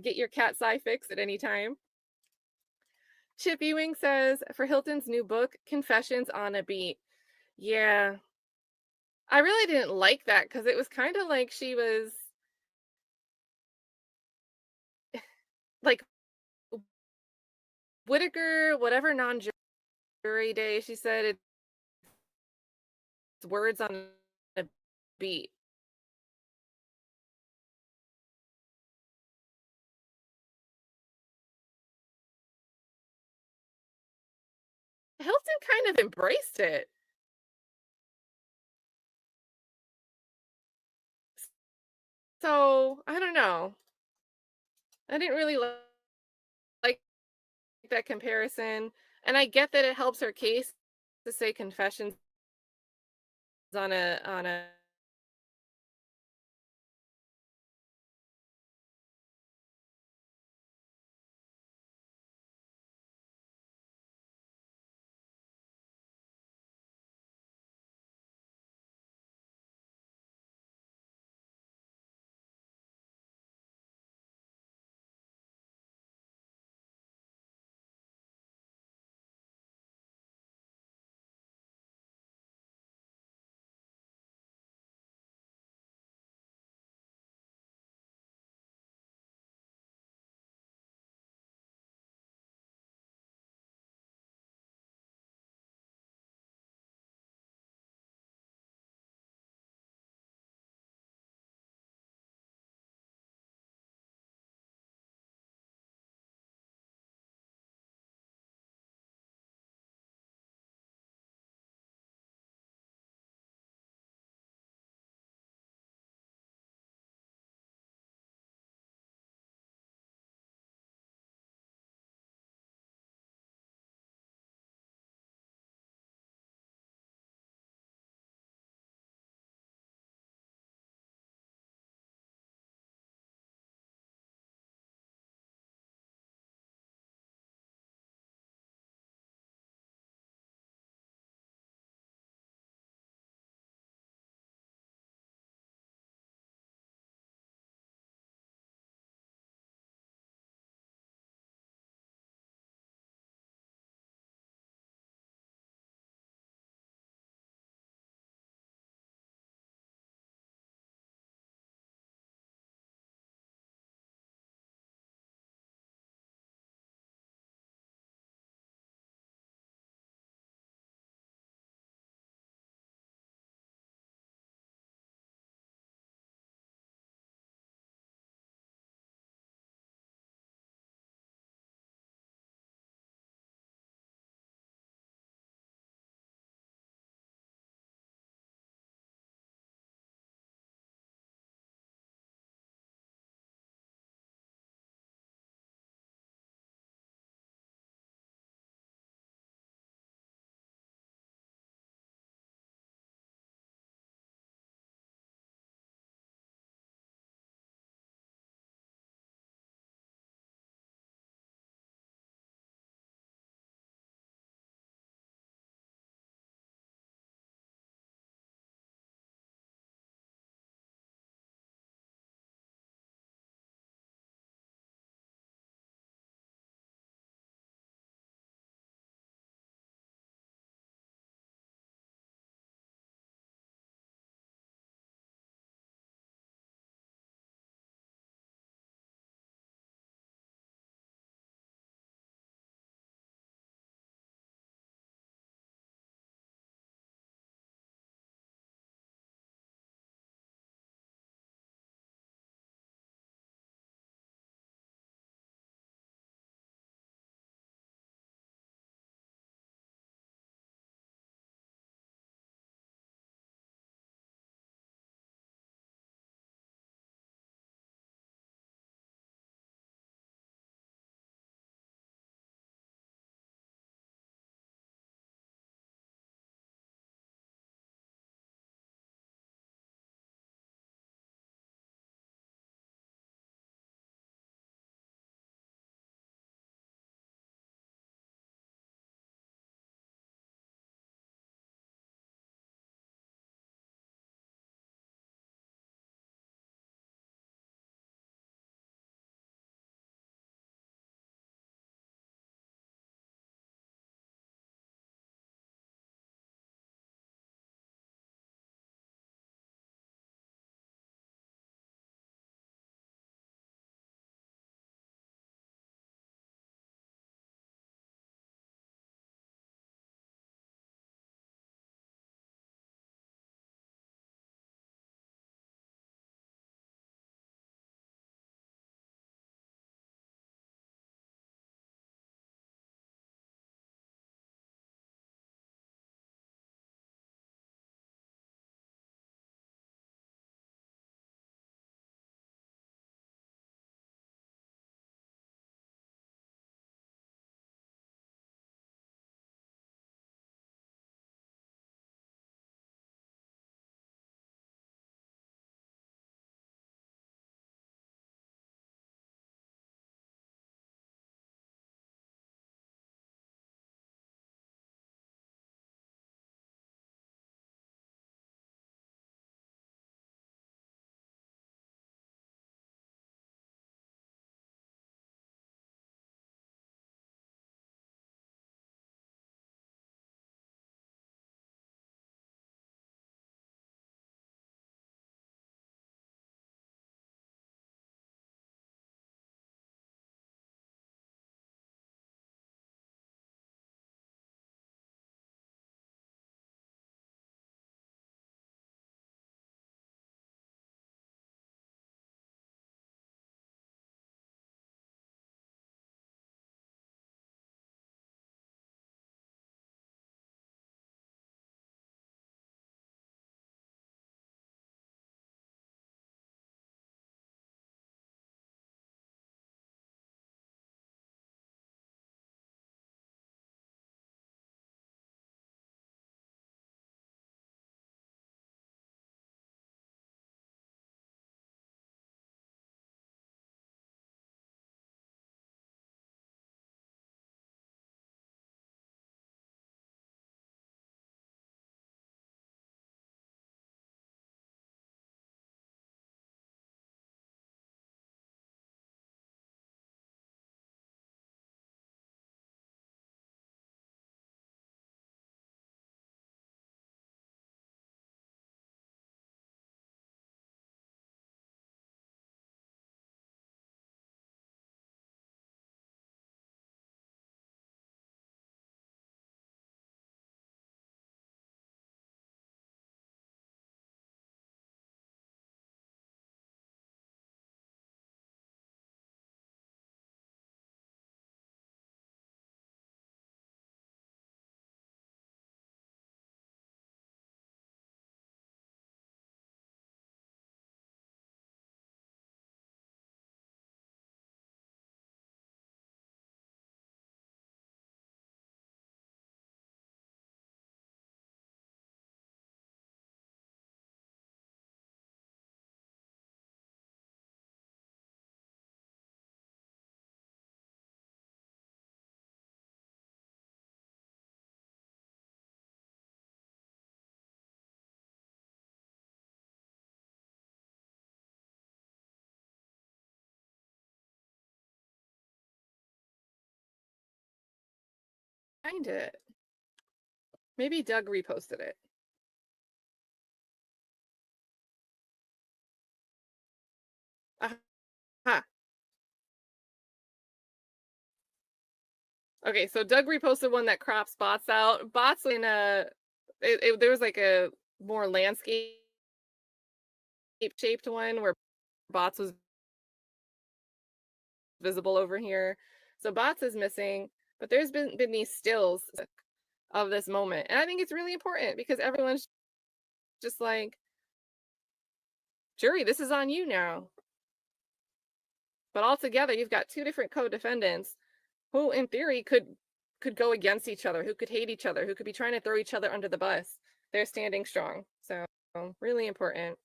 Get your cat sigh fix at any time. Chip Ewing says, for Hilton's new book, Confessions on a Beat. Yeah, I really didn't like that, because it was kind of like she was like Whitaker, whatever non-jury day, she said it's words on a beat. Hilton kind of embraced it. So, I don't know. I didn't really like that comparison. And I get that it helps her case to say confessions on a find it. Maybe Doug reposted it. Aha. Okay, so Doug reposted one that crops bots out. Bots in a, there was like a more landscape shaped one where bots was visible over here. So bots is missing, but there's been these stills of this moment. And I think it's really important because everyone's just like, jury, this is on you now. But altogether, you've got two different co-defendants who in theory could go against each other, who could hate each other, who could be trying to throw each other under the bus. They're standing strong. So really important.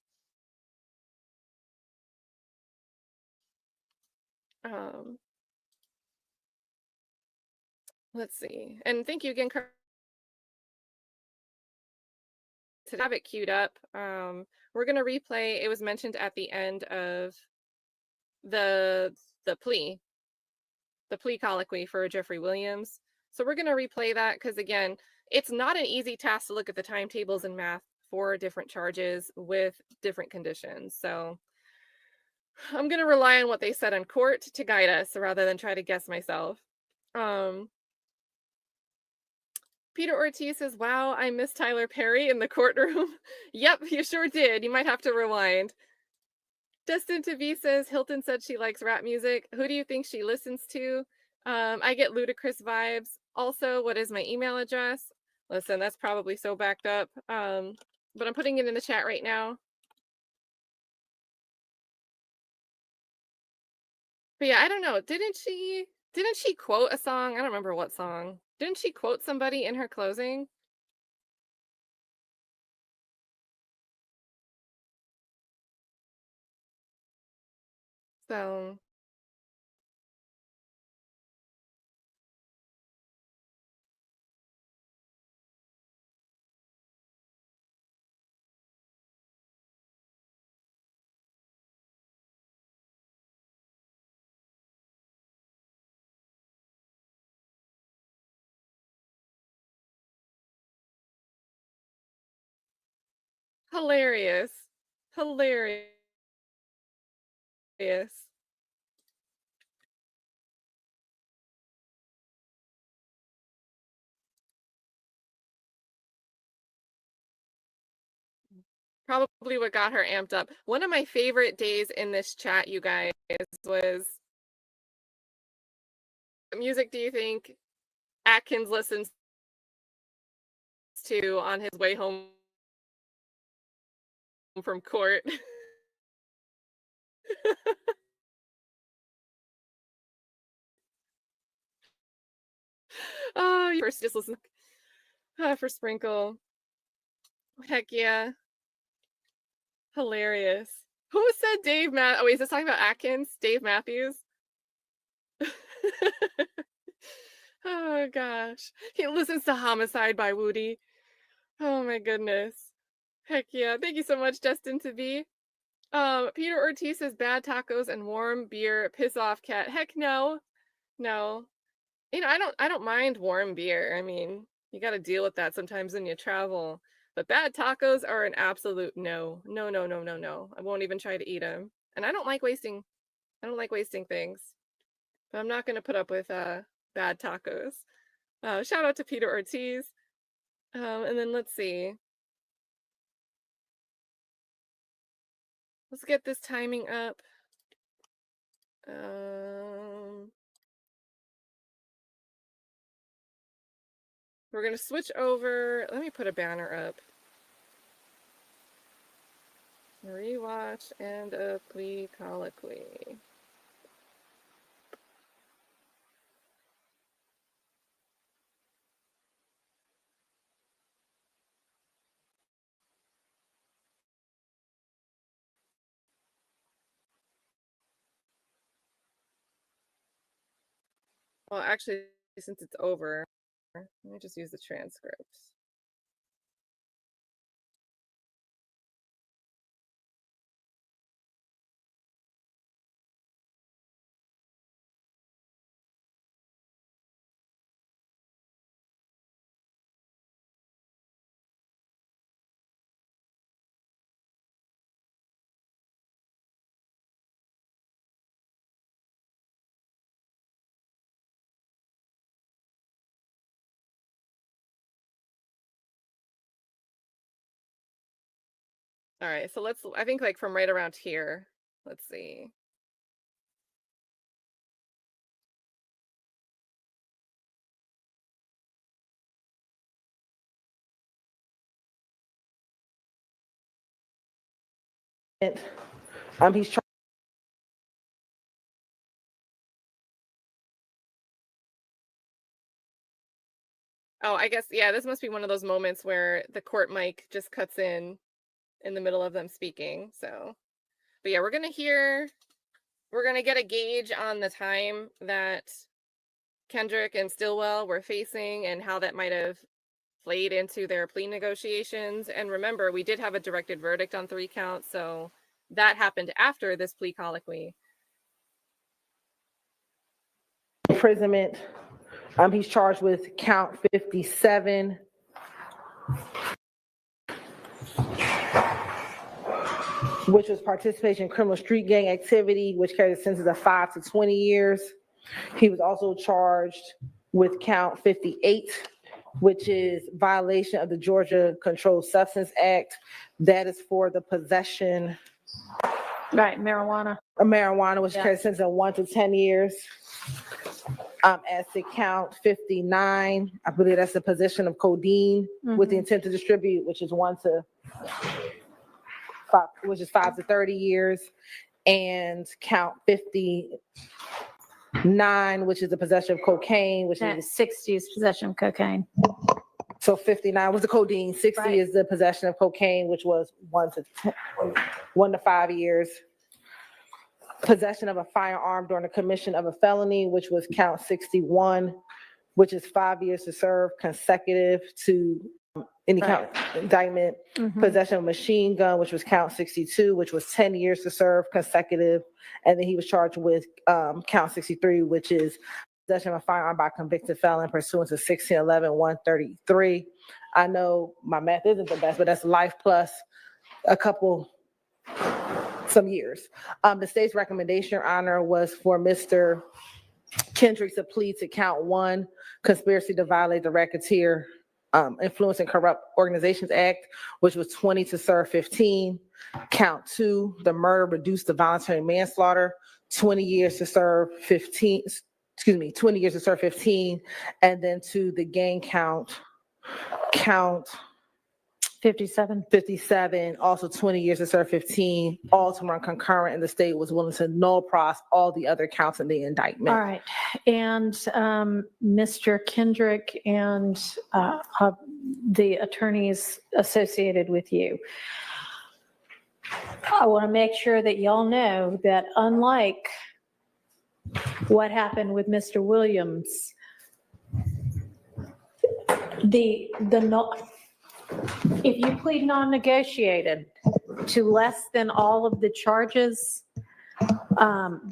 Let's see. And thank you again, to have it queued up. We're going to replay. It was mentioned at the end of the plea colloquy for Jeffrey Williams. So we're going to replay that because, again, it's not an easy task to look at the timetables and math for different charges with different conditions. So I'm going to rely on what they said in court to guide us rather than try to guess myself. Peter Ortiz says, wow, I miss Tyler Perry in the courtroom. Yep, you sure did. You might have to rewind. Destin TV says, Hilton said she likes rap music. Who do you think she listens to? I get ludicrous vibes. Also, what is my email address? Listen, that's probably so backed up. But I'm putting it in the chat right now. But yeah, I don't know. Didn't she quote a song? I don't remember what song. Didn't she quote somebody in her closing? So hilarious. Hilarious. Probably what got her amped up. One of my favorite days in this chat, you guys, was, what music do you think Atkins listens to on his way home from court? Oh, you first just listen for Sprinkle. Heck yeah. Hilarious. Who said Dave Oh, wait, is this talking about Atkins? Dave Matthews? Oh gosh. He listens to Homicide by Woody. Oh my goodness. Heck yeah. Thank you so much, Justin to be. Peter Ortiz says bad tacos and warm beer piss off cat. Heck no. No. You know, I don't mind warm beer. I mean, you got to deal with that sometimes when you travel. But bad tacos are an absolute no. No, no, no, no, no. I won't even try to eat them. And I don't like wasting things. But I'm not going to put up with bad tacos. Shout out to Peter Ortiz. And then let's see. Let's get this timing up. We're going to switch over. Let me put a banner up. Rewatch and a plea colloquy. Well, actually, since it's over, let me just use the transcripts. All right, so I think like from right around here, let's see.
He's
Oh, I guess, yeah, this must be one of those moments where the court mic just cuts in the middle of them speaking. So, but yeah, we're going to get a gauge on the time that Kendrick and Stillwell were facing and how that might have played into their plea negotiations. And remember, we did have a directed verdict on 3 counts, so that happened after this plea colloquy.
imprisonment. He's charged with count 57. Which was participation in criminal street gang activity, which carries a sentence of 5 to 20 years. He was also charged with count 58, which is violation of the Georgia Controlled Substance Act. That is for the possession.
Right, marijuana.
Of marijuana, which carries a sentence of 1 to 10 years. As to count 59, I believe that's the possession of codeine with the intent to distribute, which is 1 to 5, which is 5 to 30 years, and count 59, which is the possession of cocaine, which is
60 is possession of cocaine.
So 59 was the codeine, 60 is the possession of cocaine, which was 1 to 5 years. Possession of a firearm during the commission of a felony, which was count 61, which is 5 years to serve consecutive to any count indictment. Possession of a machine gun, which was count 62, which was 10 years to serve consecutive. And then he was charged with count 63, which is possession of a firearm by convicted felon pursuant to 1611-133. I know my math isn't the best, but that's life plus some years. The state's recommendation, Your Honor, was for Mr. Kendrick to plead to count 1, conspiracy to violate the Racketeer Influence and Corrupt Organizations Act, which was 20 to serve 15. Count 2, the murder reduced to voluntary manslaughter, 20 years to serve 15. 20 years to serve 15. And then to the gang count 57, also 20 years to serve 15, all to run concurrent, and the state was willing to null pros all the other counts in the indictment.
All right, and Mr. Kendrick and the attorneys associated with you, I want to make sure that y'all know that unlike what happened with Mr. Williams, if you plead non-negotiated to less than all of the charges,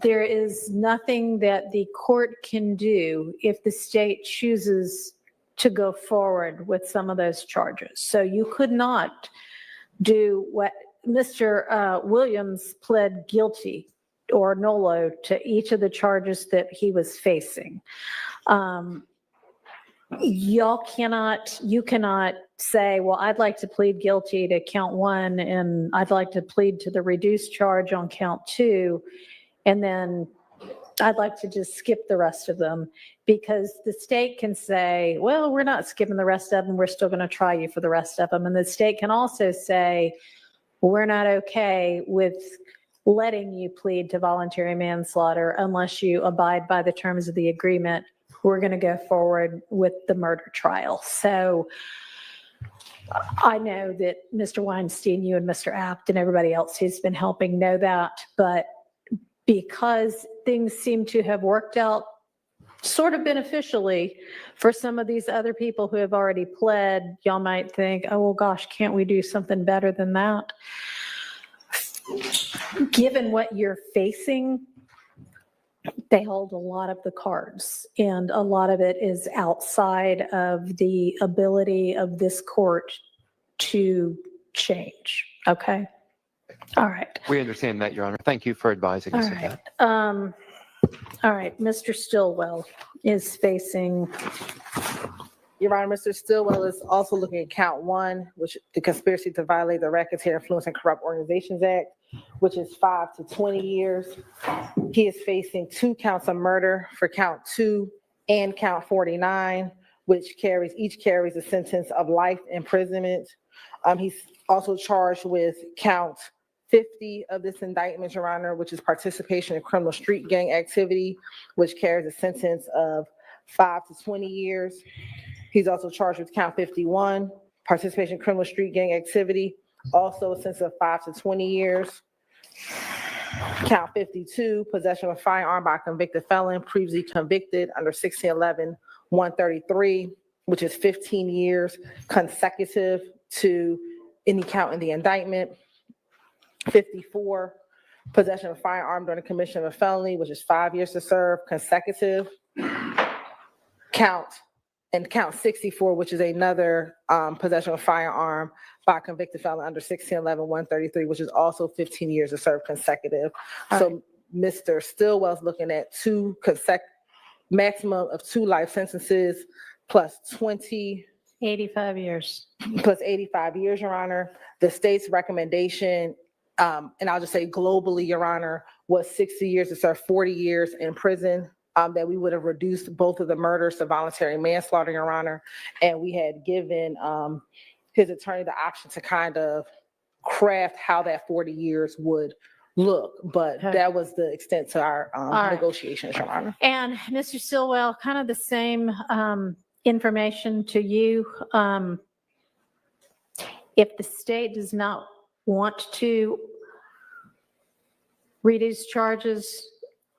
there is nothing that the court can do if the state chooses to go forward with some of those charges. So you could not do what Mr. Williams pled guilty or nolo to each of the charges that he was facing. You cannot say, well, I'd like to plead guilty to count 1 and I'd like to plead to the reduced charge on count 2. And then I'd like to just skip the rest of them, because the state can say, well, we're not skipping the rest of them. We're still going to try you for the rest of them. And the state can also say, we're not okay with letting you plead to voluntary manslaughter unless you abide by the terms of the agreement. We're going to go forward with the murder trial. So I know that Mr. Weinstein, you and Mr. Apt and everybody else who's been helping know that, but because things seem to have worked out sort of beneficially for some of these other people who have already pled, y'all might think, oh, well, gosh, can't we do something better than that? Given what you're facing, they hold a lot of the cards, and a lot of it is outside of the ability of this court to change. Okay. All right.
We understand that, Your Honor. Thank you for advising us of that.
All right. Mr. Stillwell is facing
Your Honor, Mr. Stillwell is also looking at count 1, which the conspiracy to violate the Racketeer Influence and Corrupt Organizations Act, which is 5 to 20 years. He is facing 2 counts of murder for count 2 and count 49, which each carries a sentence of life imprisonment. He's also charged with count 50 of this indictment, Your Honor, which is participation in criminal street gang activity, which carries a sentence of 5 to 20 years. He's also charged with count 51, participation in criminal street gang activity, also a sentence of 5 to 20 years. Count 52, possession of a firearm by a convicted felon, previously convicted under 1611-133, which is 15 years consecutive to any count in the indictment. 54, possession of a firearm during the commission of a felony, which is 5 years to serve consecutive. Count 64, which is another possession of a firearm by a convicted felon under 1611-133, which is also 15 years to serve consecutive. So Mr. Stillwell's looking at maximum of 2 life sentences plus
85 years.
Plus 85 years, Your Honor. The state's recommendation, and I'll just say globally, Your Honor, was 60 years to serve 40 years in prison. That we would have reduced both of the murders to voluntary manslaughter, Your Honor. And we had given his attorney the option to kind of craft how that 40 years would look. But that was the extent to our negotiations, Your Honor.
And Mr. Stillwell, kind of the same information to you. If the state does not want to reduce charges,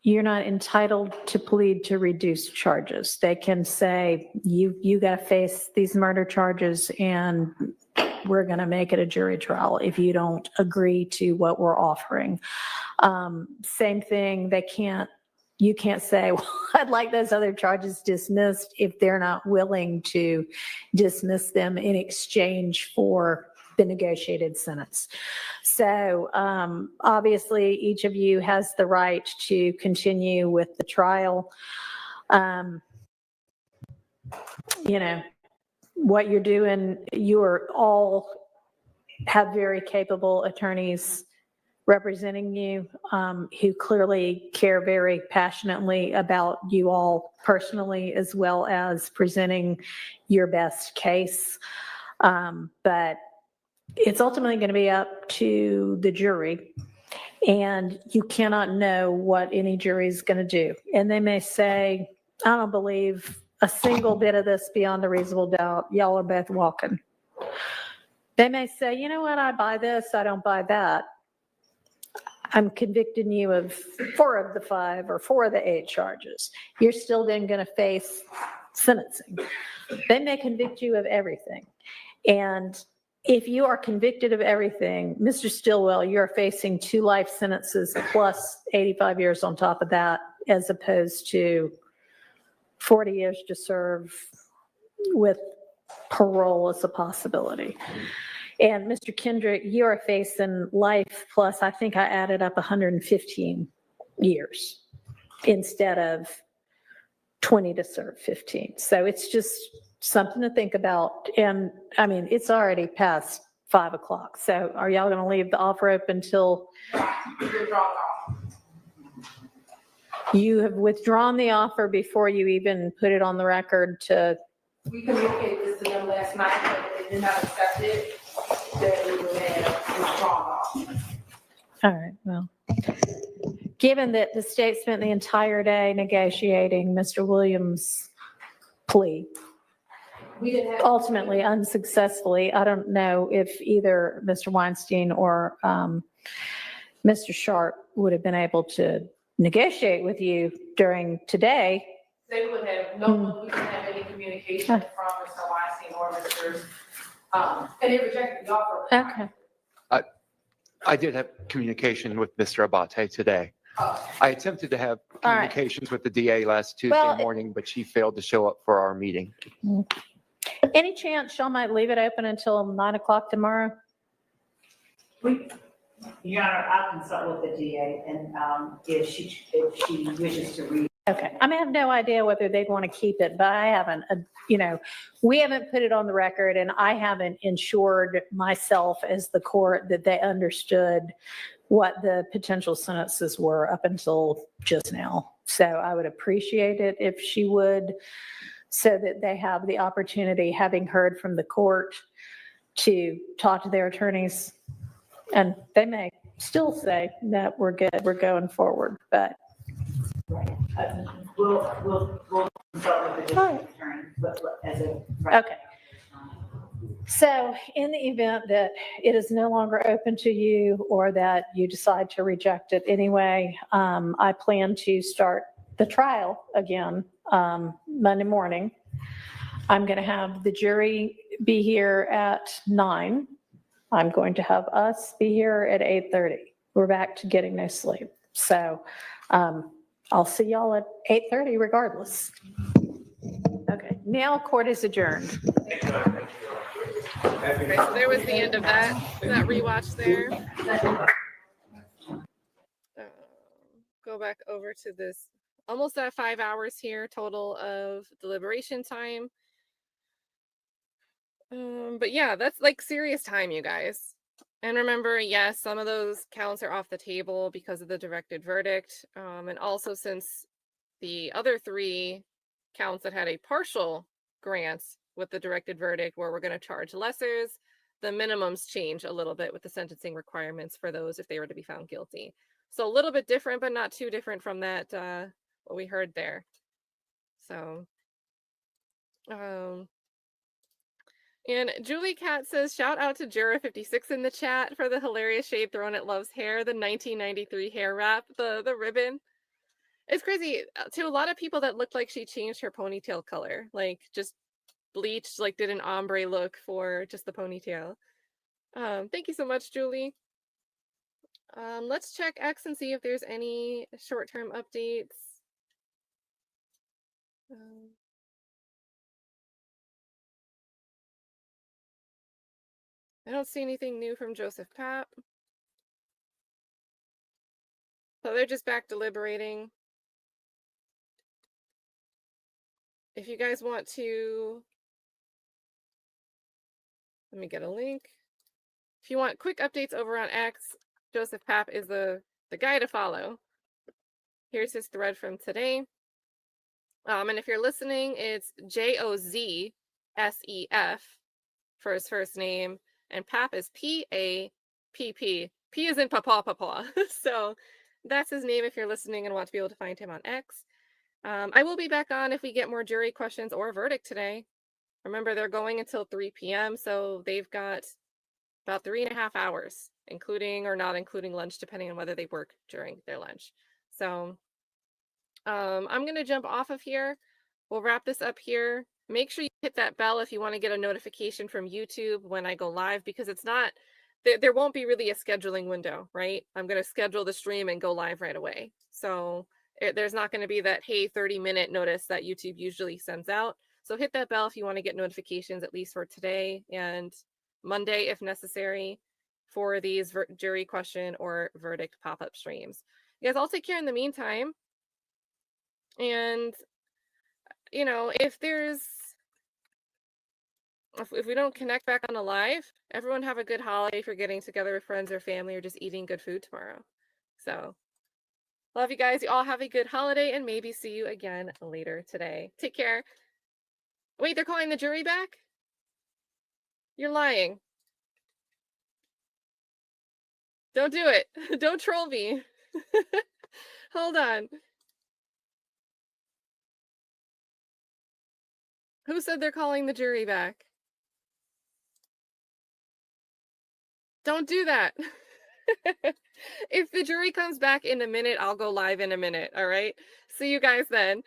you're not entitled to plead to reduce charges. They can say, you got to face these murder charges and we're going to make it a jury trial if you don't agree to what we're offering. Same thing, you can't say, well, I'd like those other charges dismissed if they're not willing to dismiss them in exchange for the negotiated sentence. So obviously each of you has the right to continue with the trial. What you're doing, you are all have very capable attorneys representing you who clearly care very passionately about you all personally, as well as presenting your best case. But it's ultimately going to be up to the jury, and you cannot know what any jury is going to do. And they may say, I don't believe a single bit of this beyond a reasonable doubt. Y'all are both walking. They may say, you know what, I buy this, I don't buy that. I'm convicting you of 4 of the 5 or 4 of the 8 charges. You're still then going to face sentencing. They may convict you of everything. And if you are convicted of everything, Mr. Stillwell, you're facing 2 life sentences plus 85 years on top of that, as opposed to 40 years to serve with parole as a possibility. And Mr. Kendrick, you are facing life plus, I think I added up 115 years instead of 20 to serve 15. So it's just something to think about. And I mean, it's already past 5 o'clock. So are y'all going to leave the offer open until you have withdrawn the offer before you even put it on the record to?
We communicated this to them last night, but they did not accept it. That we would have withdrawn off.
All right, well, given that the state spent the entire day negotiating Mr. Williams' plea, ultimately unsuccessfully, I don't know if either Mr. Weinstein or Mr. Sharp would have been able to negotiate with you during today.
They would have, we didn't have any communication from Mr. Weinstein or Mr. And they rejected the offer.
Okay.
I did have communication with Mr. Abate today. I attempted to have communications with the DA last Tuesday morning, but she failed to show up for our meeting.
Any chance y'all might leave it open until 9 o'clock tomorrow?
Your Honor, I'll consult with the DA, and if she wishes to read
Okay, I mean, I have no idea whether they'd want to keep it, but I haven't, we haven't put it on the record, and I haven't ensured myself as the court that they understood what the potential sentences were up until just now. So I would appreciate it if she would, so that they have the opportunity, having heard from the court, to talk to their attorneys. And they may still say that we're good, we're going forward, but.
We'll start with the district attorney, but as a.
Okay. So in the event that it is no longer open to you, or that you decide to reject it anyway, I plan to start the trial again Monday morning. I'm going to have the jury be here at 9. I'm going to have us be here at 8:30. We're back to getting no sleep. So I'll see y'all at 8:30 regardless. Okay, now court is adjourned.
Okay, so there was the end of that rewatch there. Go back over to this, almost at 5 hours here total of deliberation time. But yeah, that's like serious time, you guys. And remember, yes, some of those counts are off the table because of the directed verdict. And also, since the other 3 counts that had a partial grant with the directed verdict, where we're going to charge lessers, the minimums change a little bit with the sentencing requirements for those if they were to be found guilty. So a little bit different, but not too different from that, what we heard there. So, and Julie Cat says, shout out to Jura56 in the chat for the hilarious shade thrown at Love's hair, the 1993 hair wrap, the ribbon. It's crazy. To a lot of people, that looked like she changed her ponytail color, like just bleached, like did an ombre look for just the ponytail. Thank you so much, Julie. Let's check X and see if there's any short-term updates. I don't see anything new from Joseph Papp. So they're just back deliberating. If you guys want to, let me get a link. If you want quick updates over on X, Joseph Papp is the guy to follow. Here's his thread from today. And if you're listening, it's Joseph for his first name, and Papp is Papp. P is in Papa. So that's his name if you're listening and want to be able to find him on X. I will be back on if we get more jury questions or a verdict today. Remember, they're going until 3 p.m., so they've got about 3.5 hours, including or not including lunch, depending on whether they work during their lunch. So I'm going to jump off of here. We'll wrap this up here. Make sure you hit that bell if you want to get a notification from YouTube when I go live, because it's not, there won't be really a scheduling window, right? I'm going to schedule the stream and go live right away. So there's not going to be that, hey, 30-minute notice that YouTube usually sends out. So hit that bell if you want to get notifications, at least for today and Monday, if necessary, for these jury question or verdict pop-up streams. You guys, I'll take care in the meantime. And, you know, if we don't connect back on a live, everyone have a good holiday if you're getting together with friends or family or just eating good food tomorrow. So love you guys. You all have a good holiday, and maybe see you again later today. Take care. Wait, they're calling the jury back? You're lying. Don't do it. Don't troll me. Hold on. Who said they're calling the jury back? Don't do that. If the jury comes back in a minute, I'll go live in a minute. All right. See you guys then.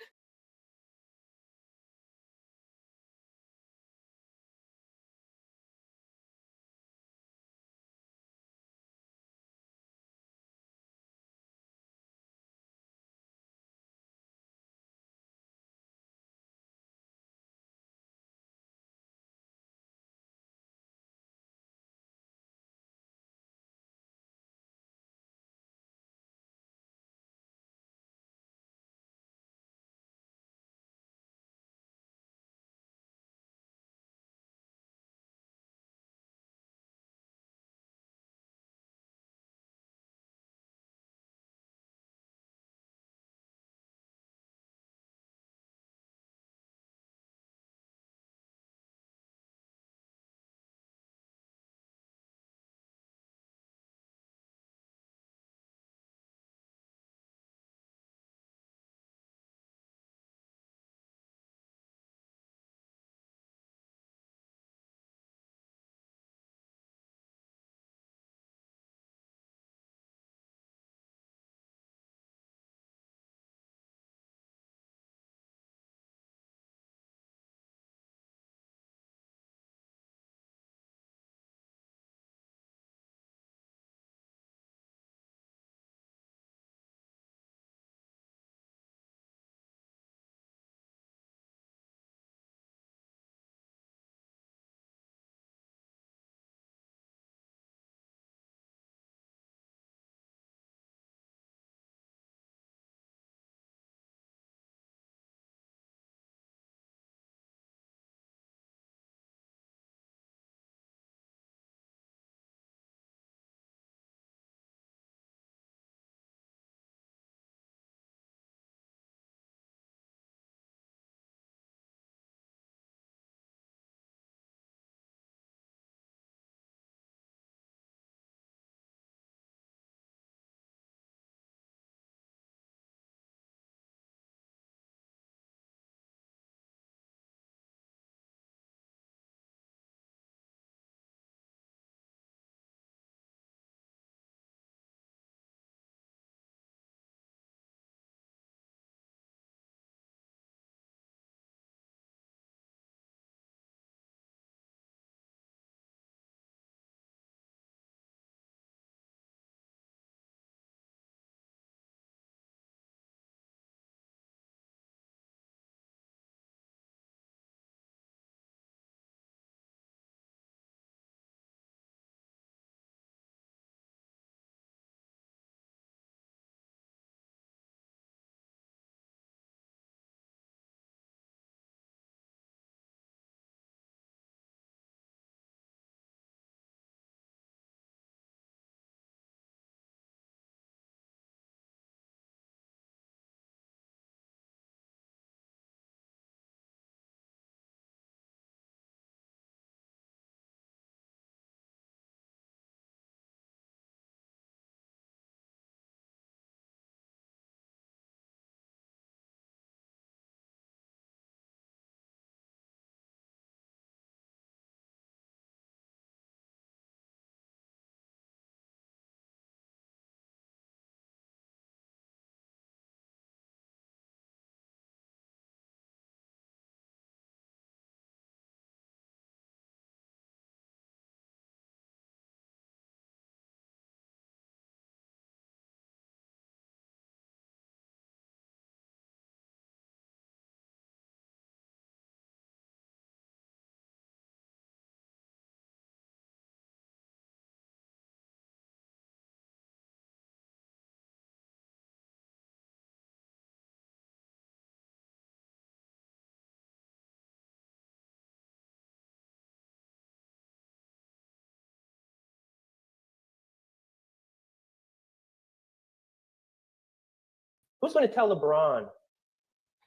Who's going to tell LeBron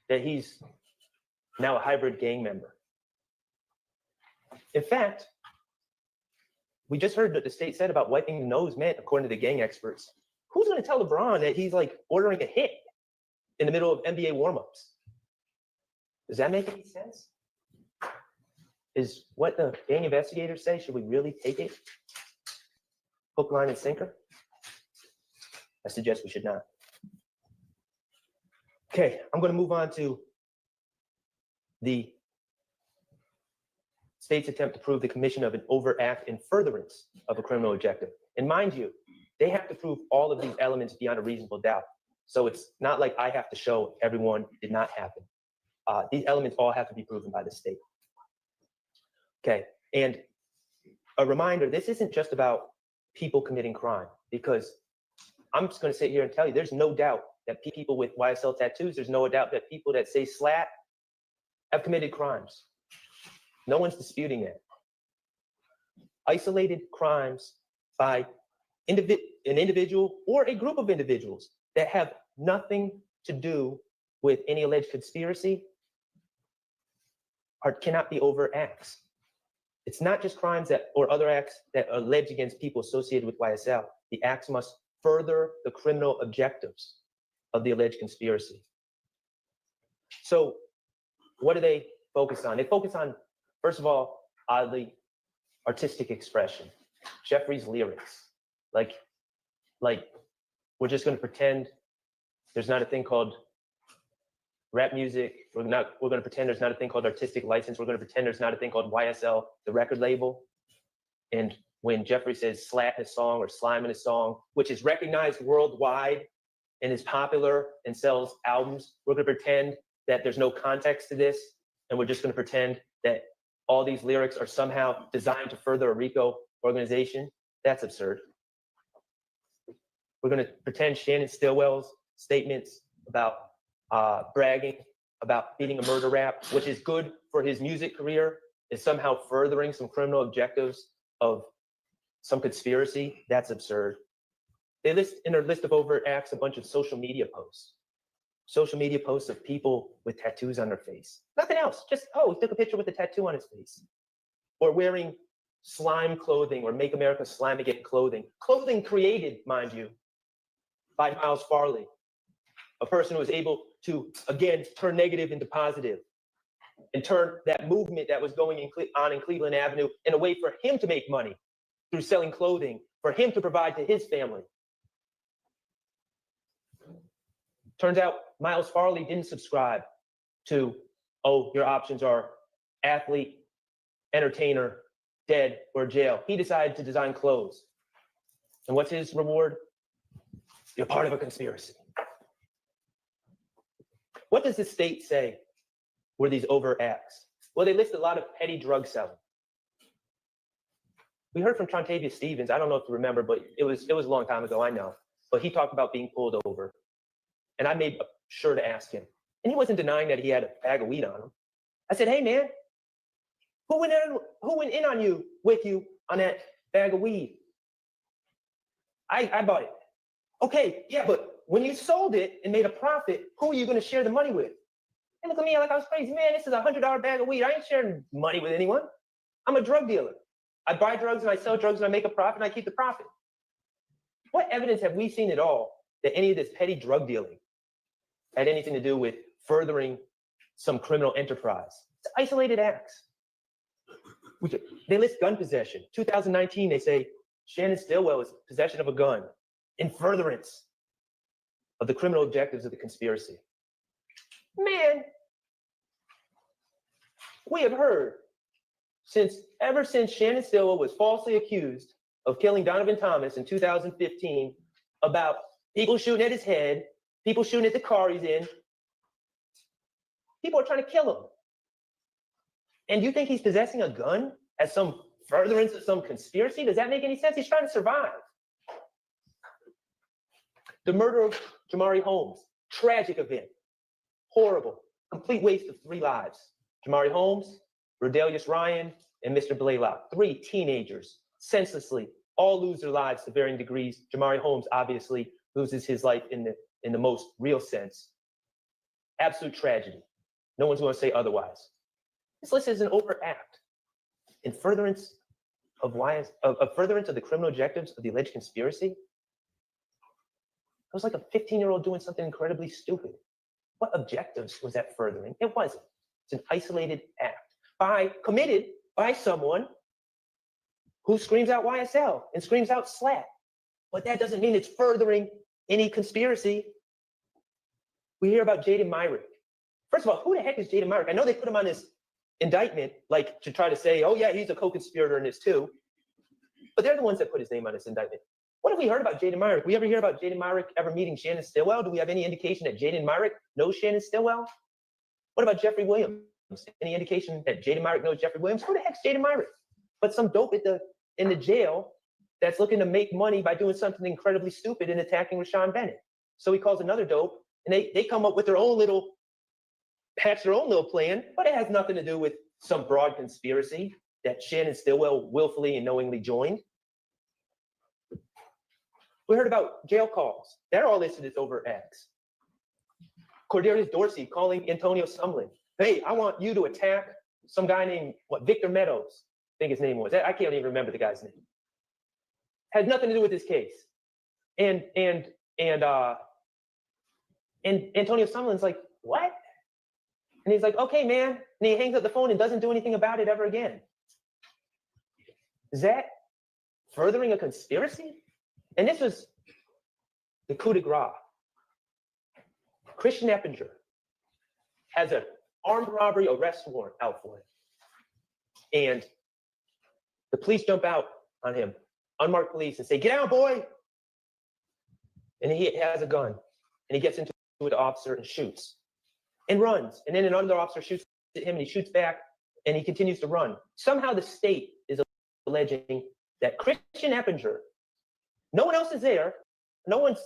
that he's now a hybrid gang member? In fact, we just heard what the state said about wiping the nose meant, according to the gang experts. Who's going to tell LeBron that he's like ordering a hit in the middle of NBA warmups? Does that make any sense? Is what the gang investigators say, should we really take it? Hook, line, and sinker? I suggest we should not. Okay, I'm going to move on to the state's attempt to prove the commission of an overt act in furtherance of a criminal objective. And mind you, they have to prove all of these elements beyond a reasonable doubt. So it's not like I have to show everyone did not happen. These elements all have to be proven by the state. Okay, and a reminder, this isn't just about people committing crime, because I'm just going to sit here and tell you, there's no doubt that people with YSL tattoos, there's no doubt that people that say slat have committed crimes. No one's disputing that. Isolated crimes by an individual or a group of individuals that have nothing to do with any alleged conspiracy cannot be overt acts. It's not just crimes that or other acts that are alleged against people associated with YSL. The acts must further the criminal objectives of the alleged conspiracy. So what do they focus on? They focus on, first of all, oddly, artistic expression. Jeffrey's lyrics. Like we're just going to pretend there's not a thing called rap music. We're going to pretend there's not a thing called artistic license. We're going to pretend there's not a thing called YSL, the record label. And when Jeffrey says slat in a song or slime in a song, which is recognized worldwide and is popular and sells albums, we're going to pretend that there's no context to this. And we're just going to pretend that all these lyrics are somehow designed to further a RICO organization. That's absurd. We're going to pretend Shannon Stillwell's statements about bragging about beating a murder rap, which is good for his music career, is somehow furthering some criminal objectives of some conspiracy. That's absurd. They list in their list of overt acts a bunch of social media posts. Social media posts of people with tattoos on their face. Nothing else. Just, oh, he took a picture with a tattoo on his face. Or wearing slime clothing or Make America Slimegate clothing. Clothing created, mind you, by Miles Farley, a person who was able to, again, turn negative into positive and turn that movement that was going on in Cleveland Avenue in a way for him to make money through selling clothing, for him to provide to his family. Turns out Miles Farley didn't subscribe to, oh, your options are athlete, entertainer, dead, or jail. He decided to design clothes. And what's his reward? You're part of a conspiracy. What does the state say were these overt acts? Well, they list a lot of petty drug selling. We heard from Trontavia Stevens. I don't know if you remember, but it was a long time ago, I know. But he talked about being pulled over. And I made sure to ask him. And he wasn't denying that he had a bag of weed on him. I said, hey, man, who went in on you with you on that bag of weed? I bought it. Okay, yeah, but when you sold it and made a profit, who are you going to share the money with? They look at me like I was crazy. Man, this is a $100 bag of weed. I ain't sharing money with anyone. I'm a drug dealer. I buy drugs and I sell drugs and I make a profit and I keep the profit. What evidence have we seen at all that any of this petty drug dealing had anything to do with furthering some criminal enterprise? It's isolated acts. They list gun possession. 2019, they say Shannon Stillwell was possession of a gun in furtherance of the criminal objectives of the conspiracy. Man, we have heard ever since Shannon Stillwell was falsely accused of killing Donovan Thomas in 2015 about people shooting at his head, people shooting at the car he's in. People are trying to kill him. And you think he's possessing a gun as some furtherance of some conspiracy? Does that make any sense? He's trying to survive. The murder of Jamari Holmes, tragic event, horrible, complete waste of 3 lives. Jamari Holmes, Rodelius Ryan, and Mr. Blaylock, 3 teenagers, senselessly, all lose their lives to varying degrees. Jamari Holmes obviously loses his life in in the most real sense. Absolute tragedy. No one's going to say otherwise. This list is an overt act in furtherance of furtherance of the criminal objectives of the alleged conspiracy. It was like a 15-year-old doing something incredibly stupid. What objectives was that furthering? It wasn't. It's an isolated act committed by someone who screams out YSL and screams out SLAT. But that doesn't mean it's furthering any conspiracy. We hear about Jaden Myrick. First of all, who the heck is Jaden Myrick? I know they put him on this indictment, like to try to say, oh yeah, he's a co-conspirator in this too. But they're the ones that put his name on this indictment. What have we heard about Jaden Myrick? We ever hear about Jaden Myrick ever meeting Shannon Stillwell? Do we have any indication that Jaden Myrick knows Shannon Stillwell? What about Jeffrey Williams? Any indication that Jaden Myrick knows Jeffrey Williams? Who the heck's Jaden Myrick? But some dope in the jail that's looking to make money by doing something incredibly stupid and attacking Rashawn Bennett. So he calls another dope, and they come up with their own little plan, but it has nothing to do with some broad conspiracy that Shannon Stillwell willfully and knowingly joined. We heard about jail calls. They're all listed as overt acts. Cordelius Dorsey calling Antonio Sumlin. Hey, I want you to attack some guy named, Victor Meadows, I think his name was. I can't even remember the guy's name. Had nothing to do with this case. And Antonio Sumlin's like, what? And he's like, okay, man. And he hangs up the phone and doesn't do anything about it ever again. Is that furthering a conspiracy? And this was the coup de grace. Christian Eppinger has an armed robbery arrest warrant out for him. And the police jump out on him, unmarked police, and say, get out, boy. And he has a gun. And he gets into it with the officer and shoots and runs. And then another officer shoots at him and he shoots back and he continues to run. Somehow the state is alleging that Christian Eppinger, no one else is there. No one's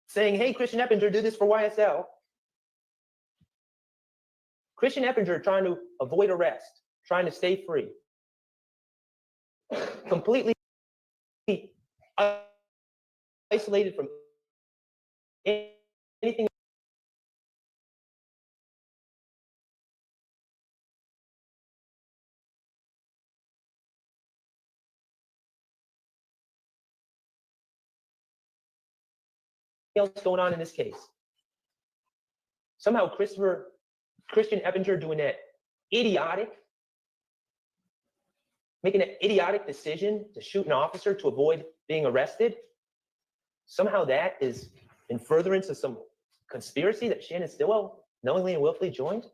saying, hey, Christian Eppinger, do this for YSL. Christian Eppinger trying to avoid arrest, trying to stay free. Completely isolated from anything else going on in this case. Somehow Christian Eppinger doing that making an idiotic decision to shoot an officer to avoid being arrested. Somehow that is in furtherance of some conspiracy that Shannon Stillwell knowingly and willfully joined.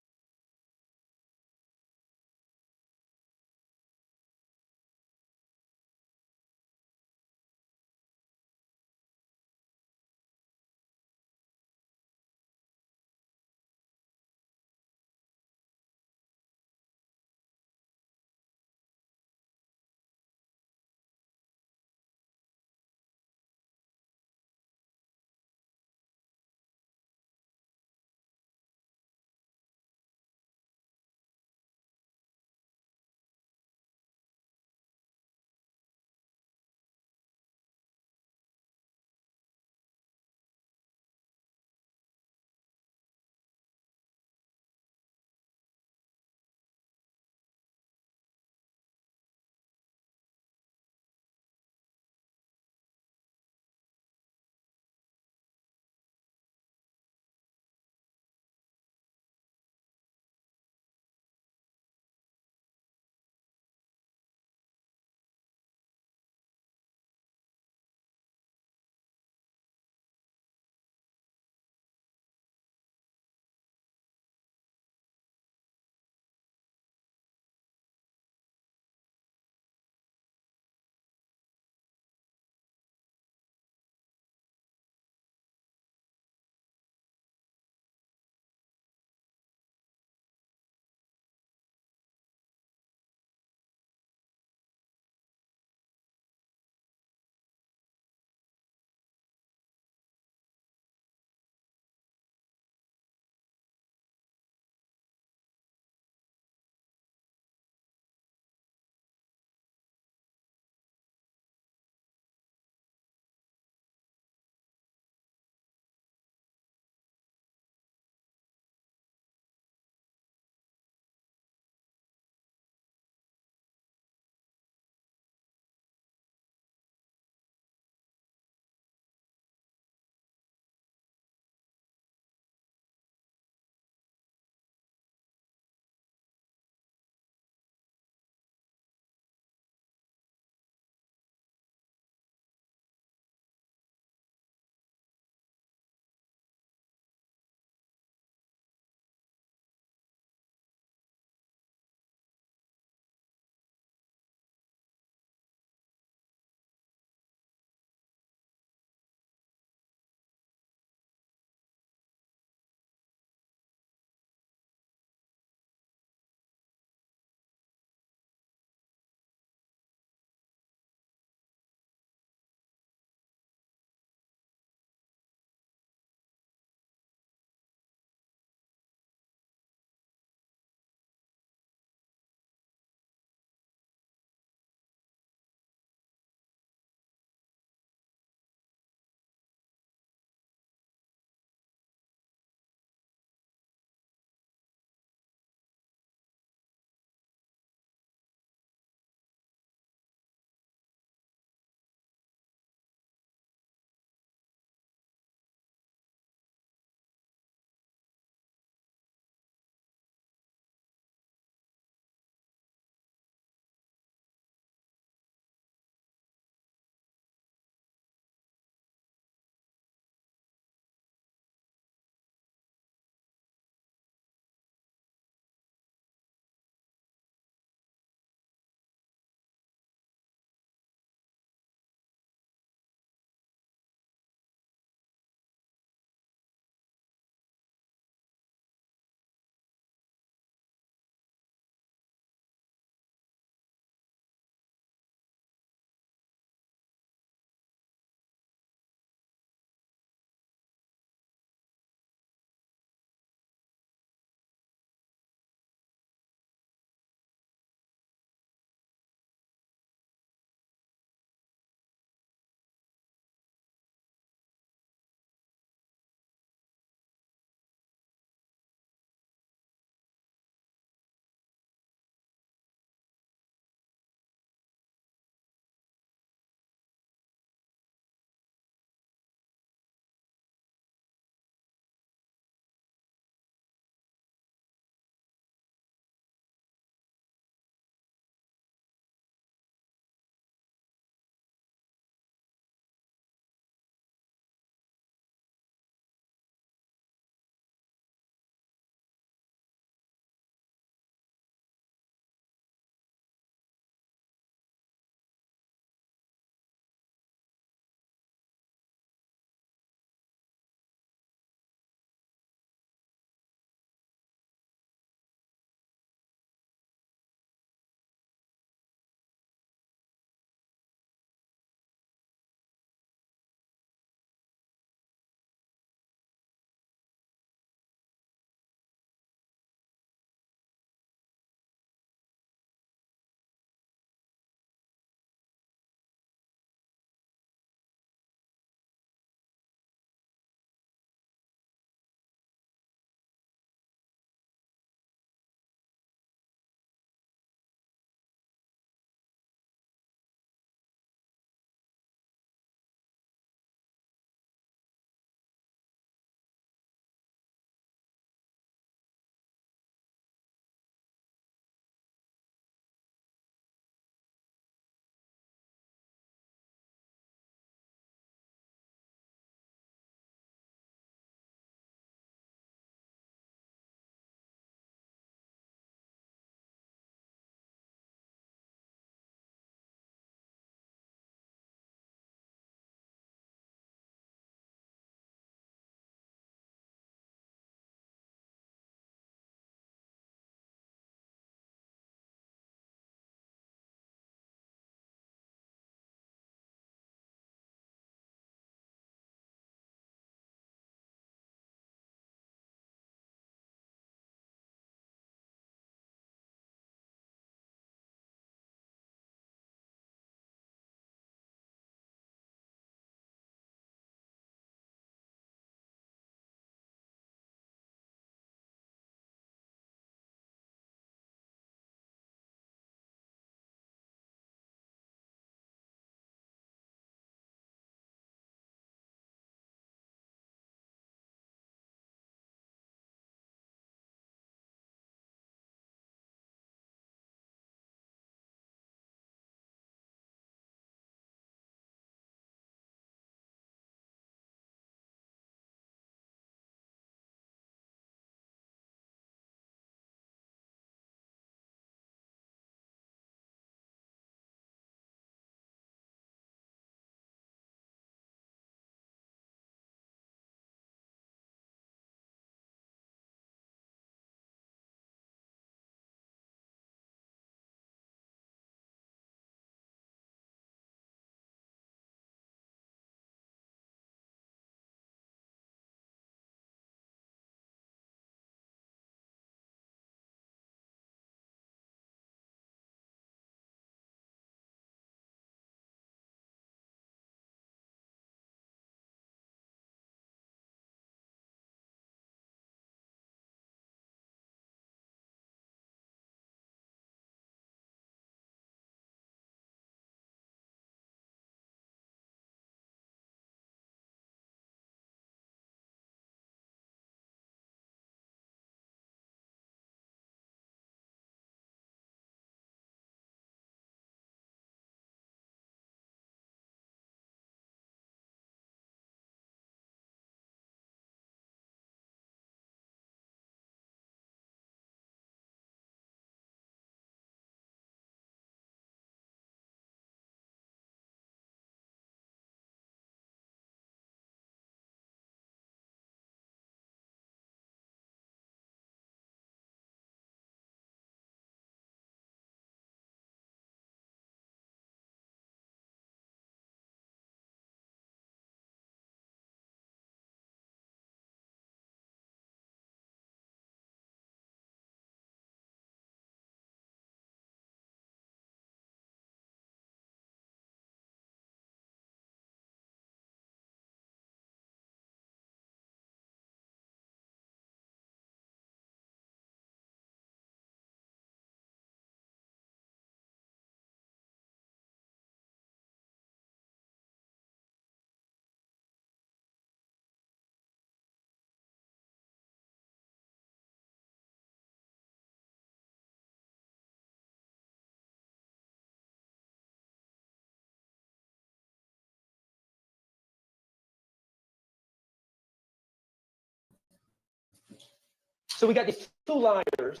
So we got these two liars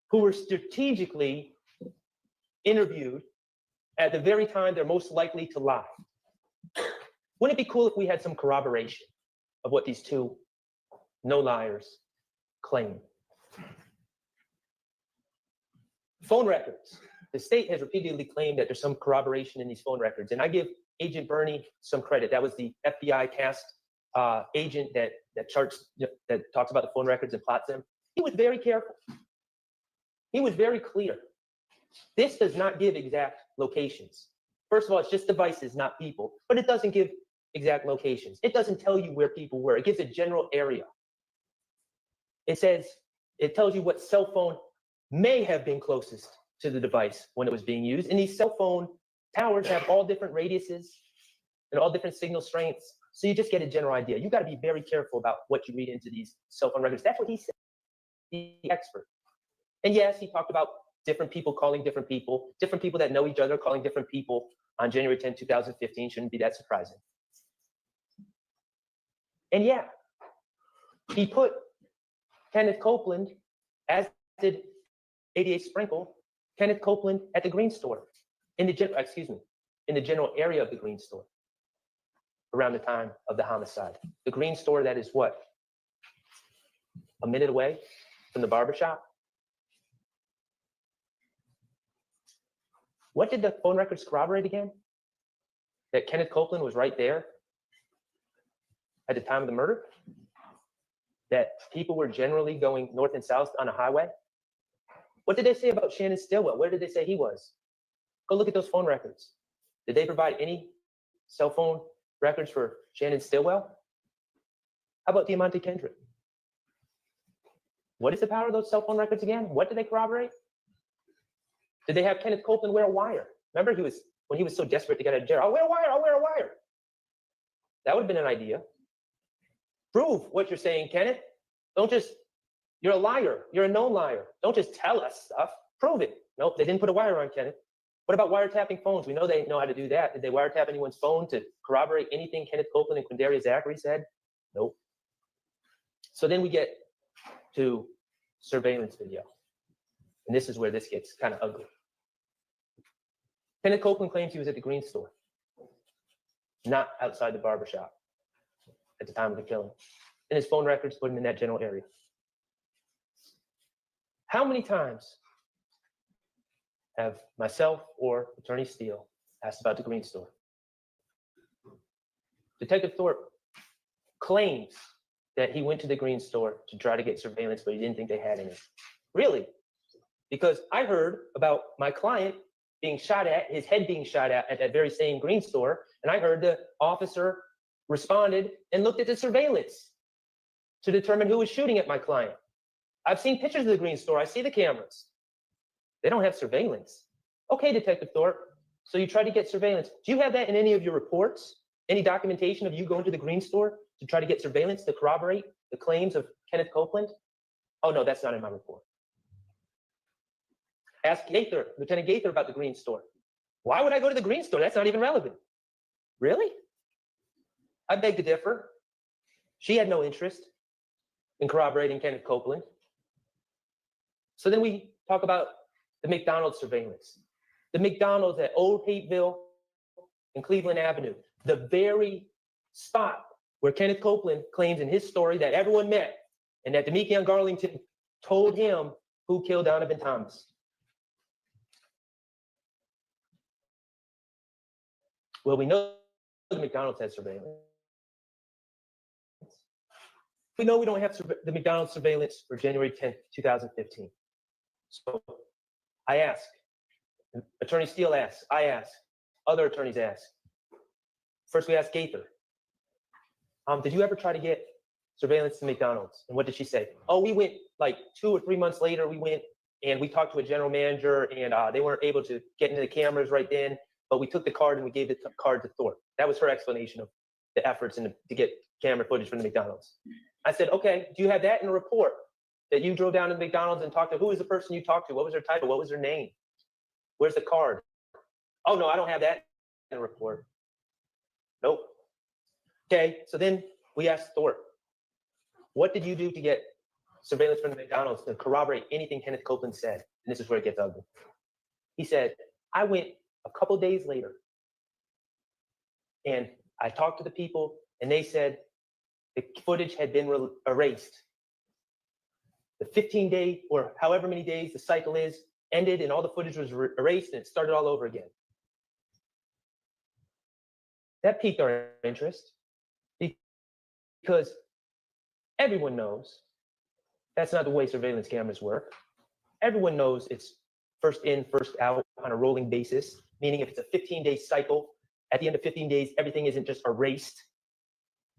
who were strategically interviewed at the very time they're most likely to lie. Wouldn't it be cool if we had some corroboration of what these two no liars claim? Phone records. The state has repeatedly claimed that there's some corroboration in these phone records, and I give Agent Bernie some credit. That was the FBI cast agent that talks about the phone records and plots them. He was very careful. He was very clear. This does not give exact locations. First of all, it's just devices, not people, but it doesn't give exact locations. It doesn't tell you where people were. It gives a general area. It tells you what cell phone may have been closest to the device when it was being used. And these cell phone towers have all different radiuses and all different signal strengths. So you just get a general idea. You got to be very careful about what you read into these cell phone records. That's what he said, the expert. And yes, he talked about different people calling different people that know each other calling different people on January 10, 2015. Shouldn't be that surprising. And yeah, he put Kenneth Copeland, as did 88 Sprinkle, Kenneth Copeland at the Green Store, in the general area of the Green Store around the time of the homicide. The Green Store, that is what? A minute away from the barbershop? What did the phone records corroborate again? That Kenneth Copeland was right there at the time of the murder? That people were generally going north and south on a highway? What did they say about Shannon Stillwell? Where did they say he was? Go look at those phone records. Did they provide any cell phone records for Shannon Stillwell? How about Diamante Kendrick? What is the power of those cell phone records again? What did they corroborate? Did they have Kenneth Copeland wear a wire? Remember when he was so desperate to get out of jail, I'll wear a wire, I'll wear a wire. That would have been an idea. Prove what you're saying, Kenneth. You're a liar. You're a known liar. Don't just tell us stuff. Prove it. Nope, they didn't put a wire on Kenneth. What about wiretapping phones? We know they know how to do that. Did they wiretap anyone's phone to corroborate anything Kenneth Copeland and Quindaria Zachary said? Nope. So then we get to surveillance video. And this is where this gets kind of ugly. Kenneth Copeland claims he was at the Green Store, not outside the barbershop at the time of the killing. And his phone records put him in that general area. How many times have myself or Attorney Steele asked about the Green Store? Detective Thorpe claims that he went to the Green Store to try to get surveillance, but he didn't think they had any. Really? Because I heard about my client being shot at, his head being shot at that very same Green Store, and I heard the officer responded and looked at the surveillance to determine who was shooting at my client. I've seen pictures of the Green Store. I see the cameras. They don't have surveillance. Okay, Detective Thorpe, so you tried to get surveillance. Do you have that in any of your reports? Any documentation of you going to the Green Store to try to get surveillance to corroborate the claims of Kenneth Copeland? Oh, no, that's not in my report. Ask Gaither, Lieutenant Gaither, about the Green Store. Why would I go to the Green Store? That's not even relevant. Really? I beg to differ. She had no interest in corroborating Kenneth Copeland. So then we talk about the McDonald's surveillance. The McDonald's at Old Hateville and Cleveland Avenue, the very spot where Kenneth Copeland claims in his story that everyone met and that Demekion Garlington told him who killed Donovan Thomas. Well, we know the McDonald's has surveillance. We know we don't have the McDonald's surveillance for January 10th, 2015. So I ask, Attorney Steele asks, I ask, other attorneys ask. First, we asked Gaither, did you ever try to get surveillance to McDonald's? And what did she say? Oh, we went like 2 or 3 months later, we went and we talked to a general manager and they weren't able to get into the cameras right then, but we took the card and we gave the card to Thorpe. That was her explanation of the efforts to get camera footage from the McDonald's. I said, okay, do you have that in a report that you drove down to McDonald's and talked to? Who was the person you talked to? What was their title? What was their name? Where's the card? Oh, no, I don't have that in a report. Nope. Okay, so then we asked Thorpe. What did you do to get surveillance from the McDonald's to corroborate anything Kenneth Copeland said? And this is where it gets ugly. He said, I went a couple days later and I talked to the people and they said the footage had been erased. The 15-day or however many days the cycle is ended and all the footage was erased and it started all over again. That piqued our interest because everyone knows that's not the way surveillance cameras work. Everyone knows it's first in, first out on a rolling basis, meaning if it's a 15-day cycle, at the end of 15 days, everything isn't just erased,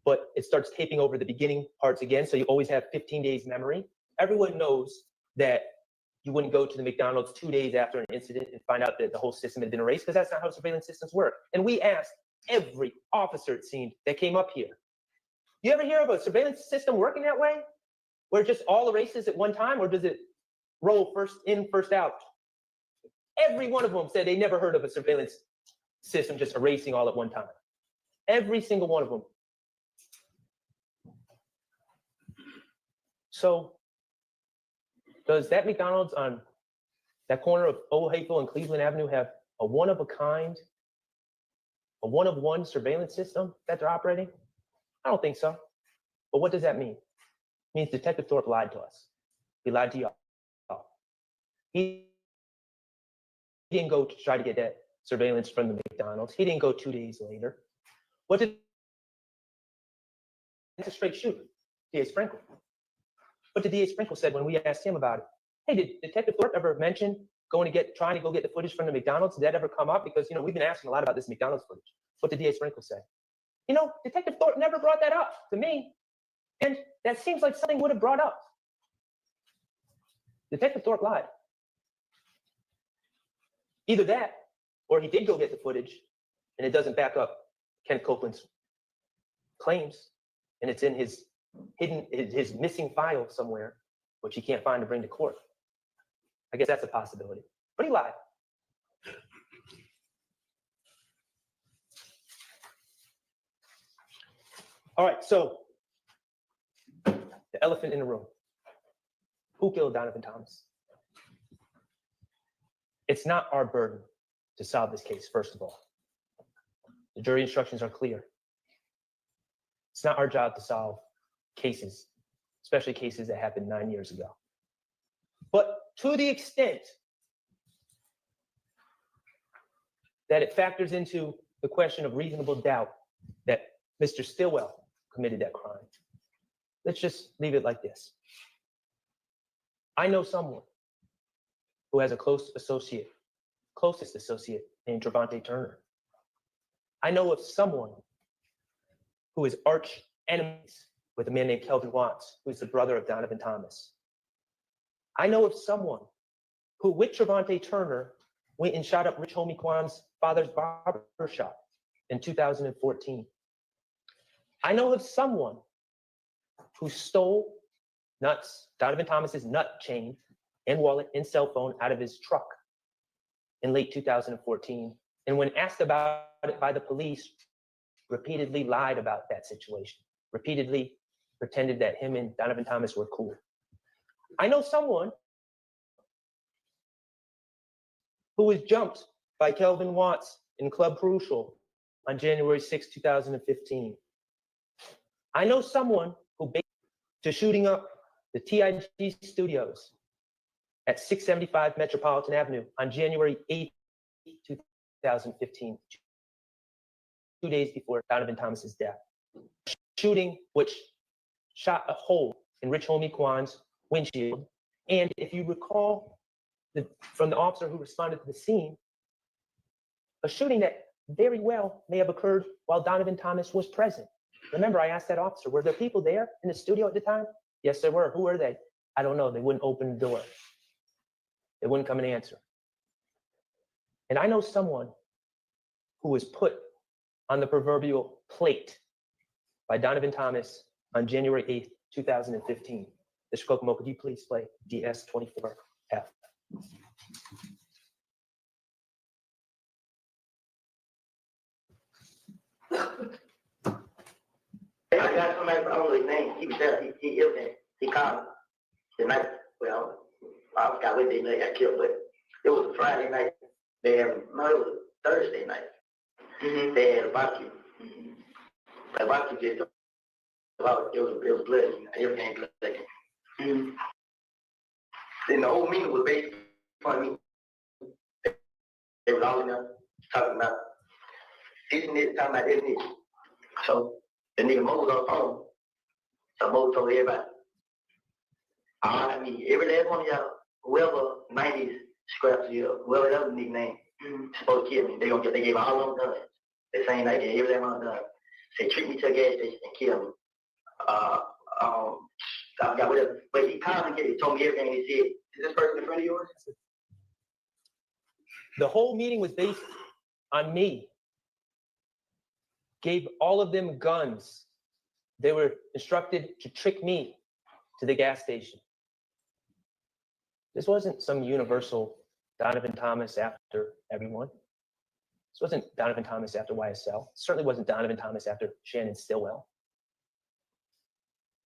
but it starts taping over the beginning parts again, so you always have 15 days memory. Everyone knows that you wouldn't go to the McDonald's 2 days after an incident and find out that the whole system had been erased, because that's not how surveillance systems work. And we asked every officer, it seemed, that came up here, you ever hear of a surveillance system working that way? Where it just all erases at one time, or does it roll first in, first out? Every one of them said they never heard of a surveillance system just erasing all at one time. Every single one of them. So does that McDonald's on that corner of Old Hateful and Cleveland Avenue have a one-of-a-kind, a one-of-one surveillance system that they're operating? I don't think so. But what does that mean? It means Detective Thorpe lied to us. He lied to y'all. He didn't go to try to get that surveillance from the McDonald's. He didn't go 2 days later. What did? It's a straight shooter, D.A. Sprinkle. What did D.A. Sprinkle said when we asked him about it? Hey, did Detective Thorpe ever mention trying to go get the footage from the McDonald's? Did that ever come up? Because, you know, we've been asking a lot about this McDonald's footage. What did D.A. Sprinkle say? You know, Detective Thorpe never brought that up to me. And that seems like something would have brought up. Detective Thorpe lied. Either that, or he did go get the footage, and it doesn't back up Ken Copeland's claims, and it's in his missing file somewhere, which he can't find to bring to court. I guess that's a possibility. But he lied. All right, so the elephant in the room. Who killed Donovan Thomas? It's not our burden to solve this case, first of all. The jury instructions are clear. It's not our job to solve cases, especially cases that happened 9 years ago. But to the extent that it factors into the question of reasonable doubt that Mr. Stillwell committed that crime, let's just leave it like this. I know someone who has a closest associate named Trevante Turner. I know of someone who is arch enemies with a man named Kelvin Watts, who is the brother of Donovan Thomas. I know of someone who, with Trevante Turner, went and shot up Rich Homie Kwan's father's barber shop in 2014. I know of someone who stole Donovan Thomas's nut chain and wallet and cell phone out of his truck in late 2014. And when asked about it by the police, repeatedly lied about that situation, repeatedly pretended that him and Donovan Thomas were cool. I know someone who was jumped by Kelvin Watts in Club Crucial on January 6, 2015. I know someone who to shooting up the TIG studios at 675 Metropolitan Avenue on January 8, 2015, 2 days before Donovan Thomas's death. Shooting which shot a hole in Rich Homie Kwan's windshield. And if you recall from the officer who responded to the scene, a shooting that very well may have occurred while Donovan Thomas was present. Remember, I asked that officer, were there people there in the studio at the time? Yes, there were. Who were they? I don't know. They wouldn't open the door. They wouldn't come and answer. And I know someone who was put on the proverbial plate by Donovan Thomas on January 8th, 2015. Mr. Kokomo, could you please play DS24F?
I got somebody, I don't know his name. He was there. He ill there. He called me the night. Well, I forgot what day they got killed, but it was a Friday night. They had, no, it was a Thursday night. They had a barbecue. The barbecue just about, it was blood, everything blood. Then the whole meeting was based on me. They were all in there talking about this and this, talking about this and this. So the nigga Mo was on the phone. So Mo told everybody, I mean, every last one of y'all, whoever 90s scraps here, whoever that was the nickname, supposed to kill me. They gave all of them guns. The same night, they gave every last one guns. Say, treat me to a gas station and kill me. I forgot whatever. But he called me, he told me everything he said. Is this person in front of yours?
The whole meeting was based on me. Gave all of them guns. They were instructed to trick me to the gas station. This wasn't some universal Donovan Thomas after everyone. This wasn't Donovan Thomas after YSL. It certainly wasn't Donovan Thomas after Shannon Stillwell.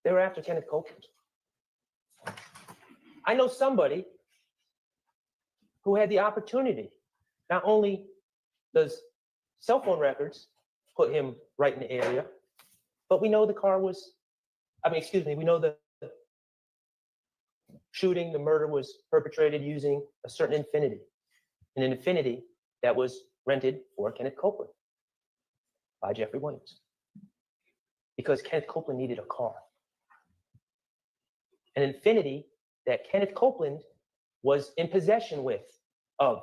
They were after Kenneth Copeland. I know somebody who had the opportunity. Not only does cell phone records put him right in the area, but we know the car was, we know the shooting, the murder was perpetrated using a certain Infiniti, an Infiniti that was rented for Kenneth Copeland by Jeffrey Williams, because Kenneth Copeland needed a car. An Infiniti that Kenneth Copeland was in possession of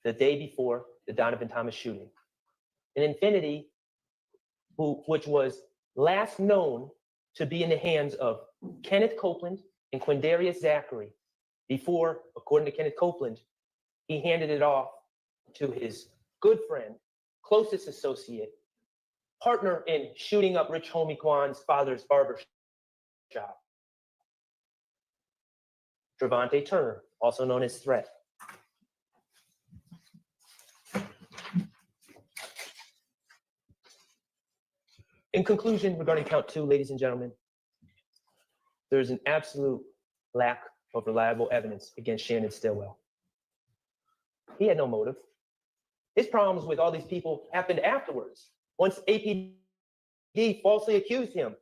the day before the Donovan Thomas shooting. An Infiniti which was last known to be in the hands of Kenneth Copeland and Quindarius Zachary before, according to Kenneth Copeland, he handed it off to his good friend, closest associate, partner in shooting up Rich Homie Kwan's father's barber shop, Trevante Turner, also known as Threat. In conclusion, regarding count 2, ladies and gentlemen, there's an absolute lack of reliable evidence against Shannon Stillwell. He had no motive. His problems with all these people happened afterwards. Once APD falsely accused him,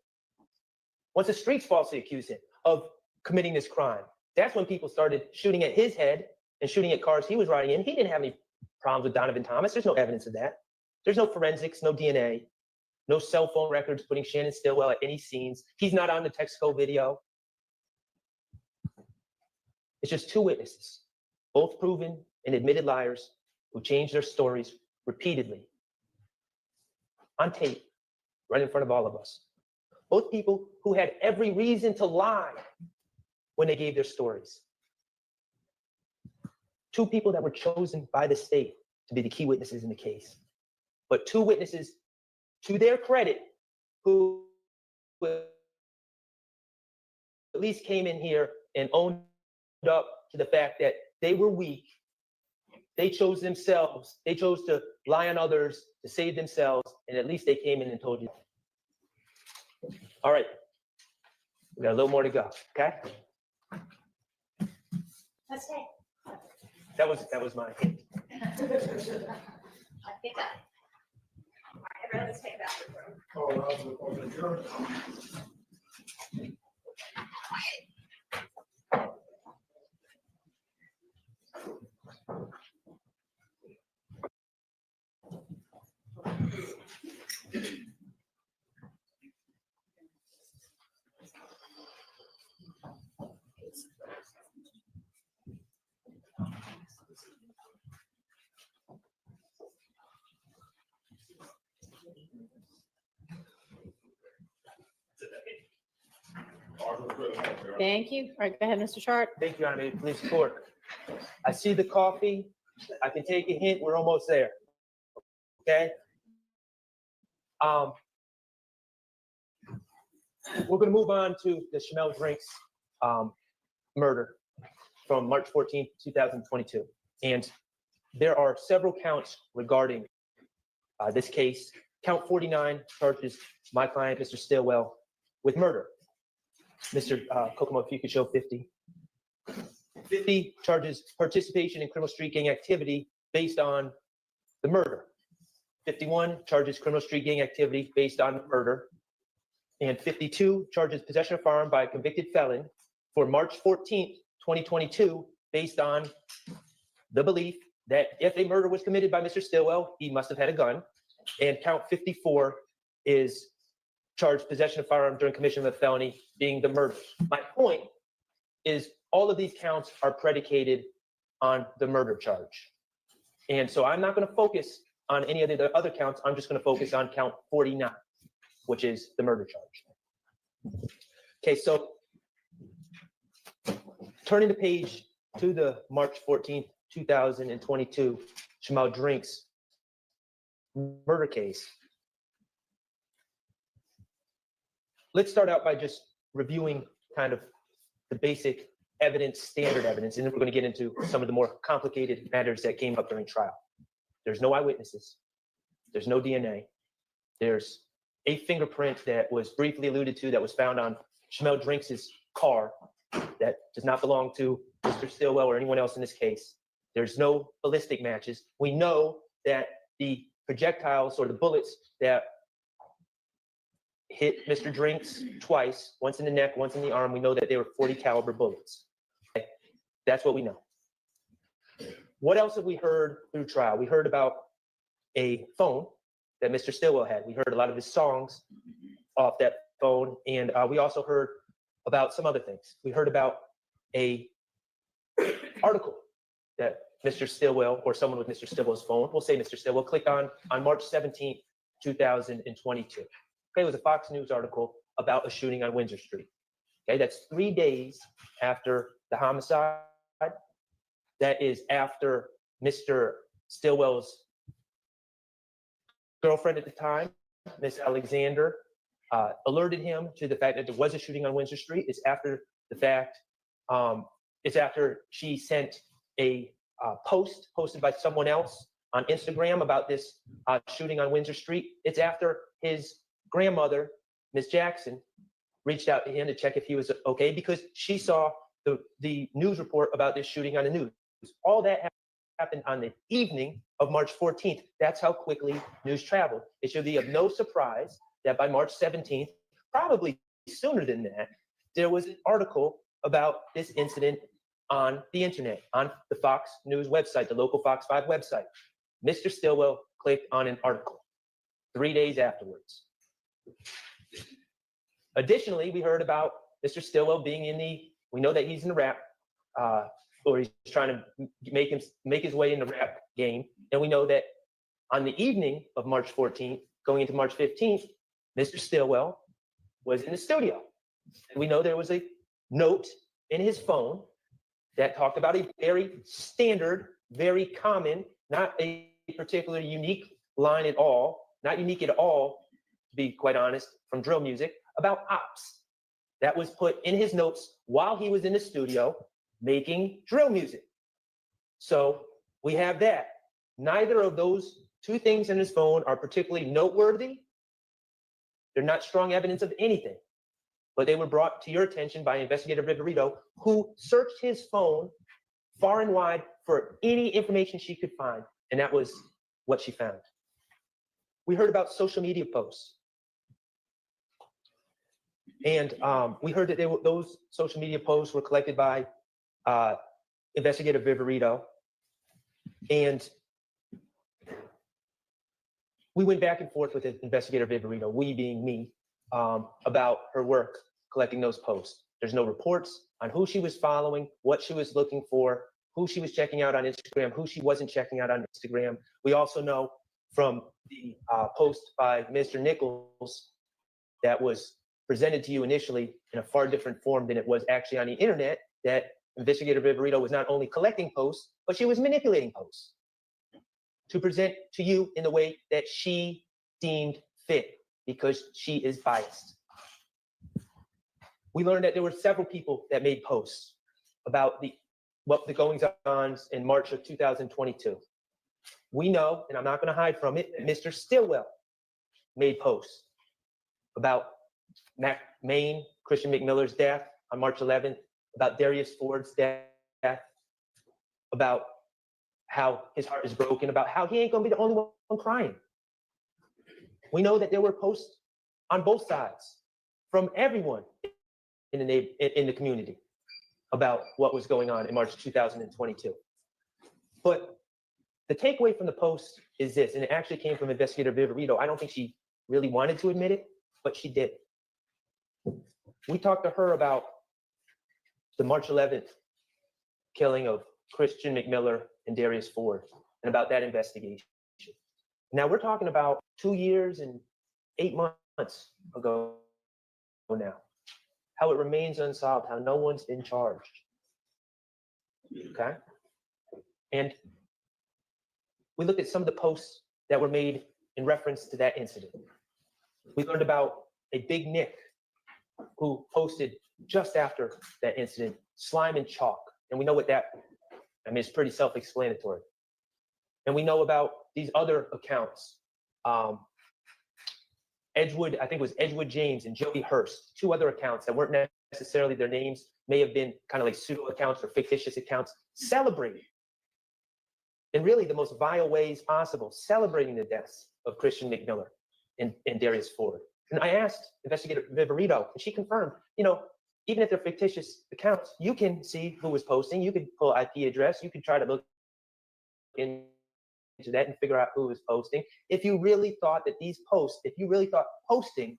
once the streets falsely accused him of committing this crime, that's when people started shooting at his head and shooting at cars he was riding in. He didn't have any problems with Donovan Thomas. There's no evidence of that. There's no forensics, no DNA. No cell phone records putting Shannon Stillwell at any scenes. He's not on the Texaco video. It's just 2 witnesses, both proven and admitted liars who changed their stories repeatedly on tape, right in front of all of us. Both people who had every reason to lie when they gave their stories. 2 people that were chosen by the state to be the key witnesses in the case. But 2 witnesses, to their credit, who at least came in here and owned up to the fact that they were weak. They chose themselves. They chose to lie on others to save themselves, and at least they came in and told you. All right, we got a little more to go, okay?
That's it.
That was my hint.
I think all right, everyone, let's take it out.
Thank you. All right, go ahead, Mr. Chart.
Thank you, Honorable. Please support. I see the coffee. I can take a hint. We're almost there. Okay. We're going to move on to the Shamel Drinks murder from March 14th, 2022. And there are several counts regarding this case Count 49 charges my client, Mr. Stillwell, with murder. Mr. Kokomo, if you could show 50. 50 charges participation in criminal street gang activity based on the murder. 51 charges criminal street gang activity based on murder. And 52 charges possession of firearm by a convicted felon for March 14th, 2022, based on the belief that if a murder was committed by Mr. Stillwell, he must have had a gun. And count 54 is charged possession of firearm during commission of a felony, being the murder. My point is all of these counts are predicated on the murder charge. And so I'm not going to focus on any of the other counts. I'm just going to focus on count 49, which is the murder charge. Okay, so turning the page to the March 14th, 2022 Jamal Drinks murder case. Let's start out by just reviewing kind of the basic evidence, standard evidence, and then we're going to get into some of the more complicated matters that came up during trial. There's no eyewitnesses. There's no DNA. There's a fingerprint that was briefly alluded to that was found on Shamel Drinks' car that does not belong to Mr. Stillwell or anyone else in this case. There's no ballistic matches. We know that the projectiles or the bullets that hit Mr. Drinks twice, once in the neck, once in the arm, we know that they were .40 caliber bullets. Okay? That's what we know. What else have we heard through trial? We heard about a phone that Mr. Stillwell had. We heard a lot of his songs off that phone, and we also heard about some other things. We heard about a article that Mr. Stillwell or someone with Mr. Stillwell's phone, we'll say Mr. Stillwell, clicked on March 17th, 2022. Okay, it was a Fox News article about a shooting on Windsor Street. Okay, that's 3 days after the homicide. That is after Mr. Stillwell's girlfriend at the time, Miss Alexander, alerted him to the fact that there was a shooting on Windsor Street. It's after the fact, it's after she sent a post posted by someone else on Instagram about this shooting on Windsor Street. It's after his grandmother, Miss Jackson, reached out to him to check if he was okay because she saw the news report about this shooting on the news. All that happened on the evening of March 14th. That's how quickly news traveled. It should be of no surprise that by March 17th, probably sooner than that, there was an article about this incident on the internet, on the Fox News website, the local Fox 5 website. Mr. Stillwell clicked on an article 3 days afterwards. Additionally, we heard about Mr. Stillwell being we know that he's in the rap, or he's trying to make his way in the rap game. And we know that on the evening of March 14th, going into March 15th, Mr. Stillwell was in the studio. And we know there was a note in his phone that talked about a very standard, very common, not a particularly unique line at all, not unique at all, to be quite honest, from drill music, about ops. That was put in his notes while he was in the studio making drill music. So we have that. Neither of those two things in his phone are particularly noteworthy. They're not strong evidence of anything, but they were brought to your attention by Investigator Viverito, who searched his phone far and wide for any information she could find, and that was what she found. We heard about social media posts. And we heard that those social media posts were collected by Investigator Viverito. And we went back and forth with Investigator Viverito, we being me, about her work collecting those posts. There's no reports on who she was following, what she was looking for, who she was checking out on Instagram, who she wasn't checking out on Instagram. We also know from the post by Mr. Nichols that was presented to you initially in a far different form than it was actually on the internet, that Investigator Viverito was not only collecting posts, but she was manipulating posts to present to you in the way that she deemed fit because she is biased. We learned that there were several people that made posts about the goings-ons in March of 2022. We know, and I'm not going to hide from it, that Mr. Stillwell made posts about Maine, Christian McMiller's death on March 11th, about Darius Ford's death, about how his heart is broken, about how he ain't gonna be the only one crying. We know that there were posts on both sides from everyone in the community about what was going on in March 2022. But the takeaway from the post is this, and it actually came from investigator Viverito. I don't think she really wanted to admit it, but she did. We talked to her about the March 11th killing of Christian McMiller and Darius Ford, and about that investigation. Now we're talking about 2 years and 8 months ago now, how it remains unsolved, how no one's been charged. Okay? And we looked at some of the posts that were made in reference to that incident. We learned about a Big Nick who posted just after that incident, slime and chalk. And we know what that, I mean, it's pretty self-explanatory. And we know about these other accounts. Edgewood, I think it was Edgewood James and Jody Hurst, 2 other accounts that weren't necessarily their names, may have been kind of like pseudo accounts or fictitious accounts, celebrating in really the most vile ways possible, celebrating the deaths of Christian McMiller and Darius Ford. And I asked investigator Viverito, and she confirmed, you know, even if they're fictitious accounts, you can see who was posting, you could pull IP address, you could try to look into that and figure out who was posting. If you really thought that these posts, if you really thought posting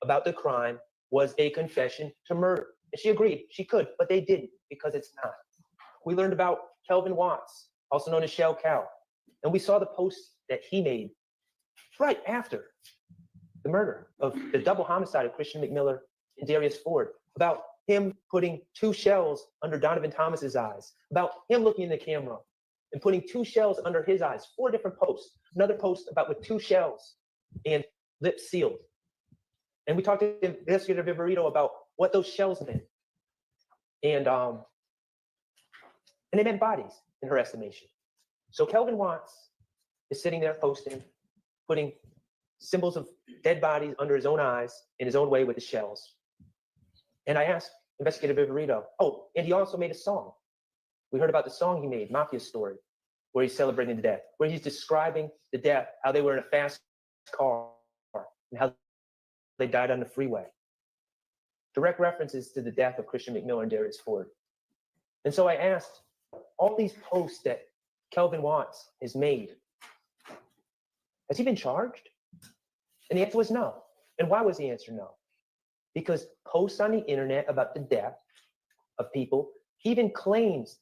about the crime was a confession to murder. And she agreed, she could, but they didn't, because it's not. We learned about Kelvin Watts, also known as Shell Cow, and we saw the posts that he made right after the murder of the double homicide of Christian McMiller and Darius Ford, about him putting 2 shells under Donovan Thomas's eyes, about him looking in the camera and putting 2 shells under his eyes, 4 different posts. Another post about with 2 shells and lips sealed. And we talked to investigator Viverito about what those shells meant. And they meant bodies in her estimation. So Kelvin Watts is sitting there posting, putting symbols of dead bodies under his own eyes in his own way with the shells. And I asked investigator Viverito, oh, and he also made a song. We heard about the song he made, Mafia Story, where he's celebrating the death, where he's describing the death, how they were in a fast car, and how they died on the freeway. Direct references to the death of Christian McMiller and Darius Ford. And so I asked, all these posts that Kelvin Watts has made, has he been charged? And the answer was no. And why was the answer no? Because posts on the internet about the death of people, even claims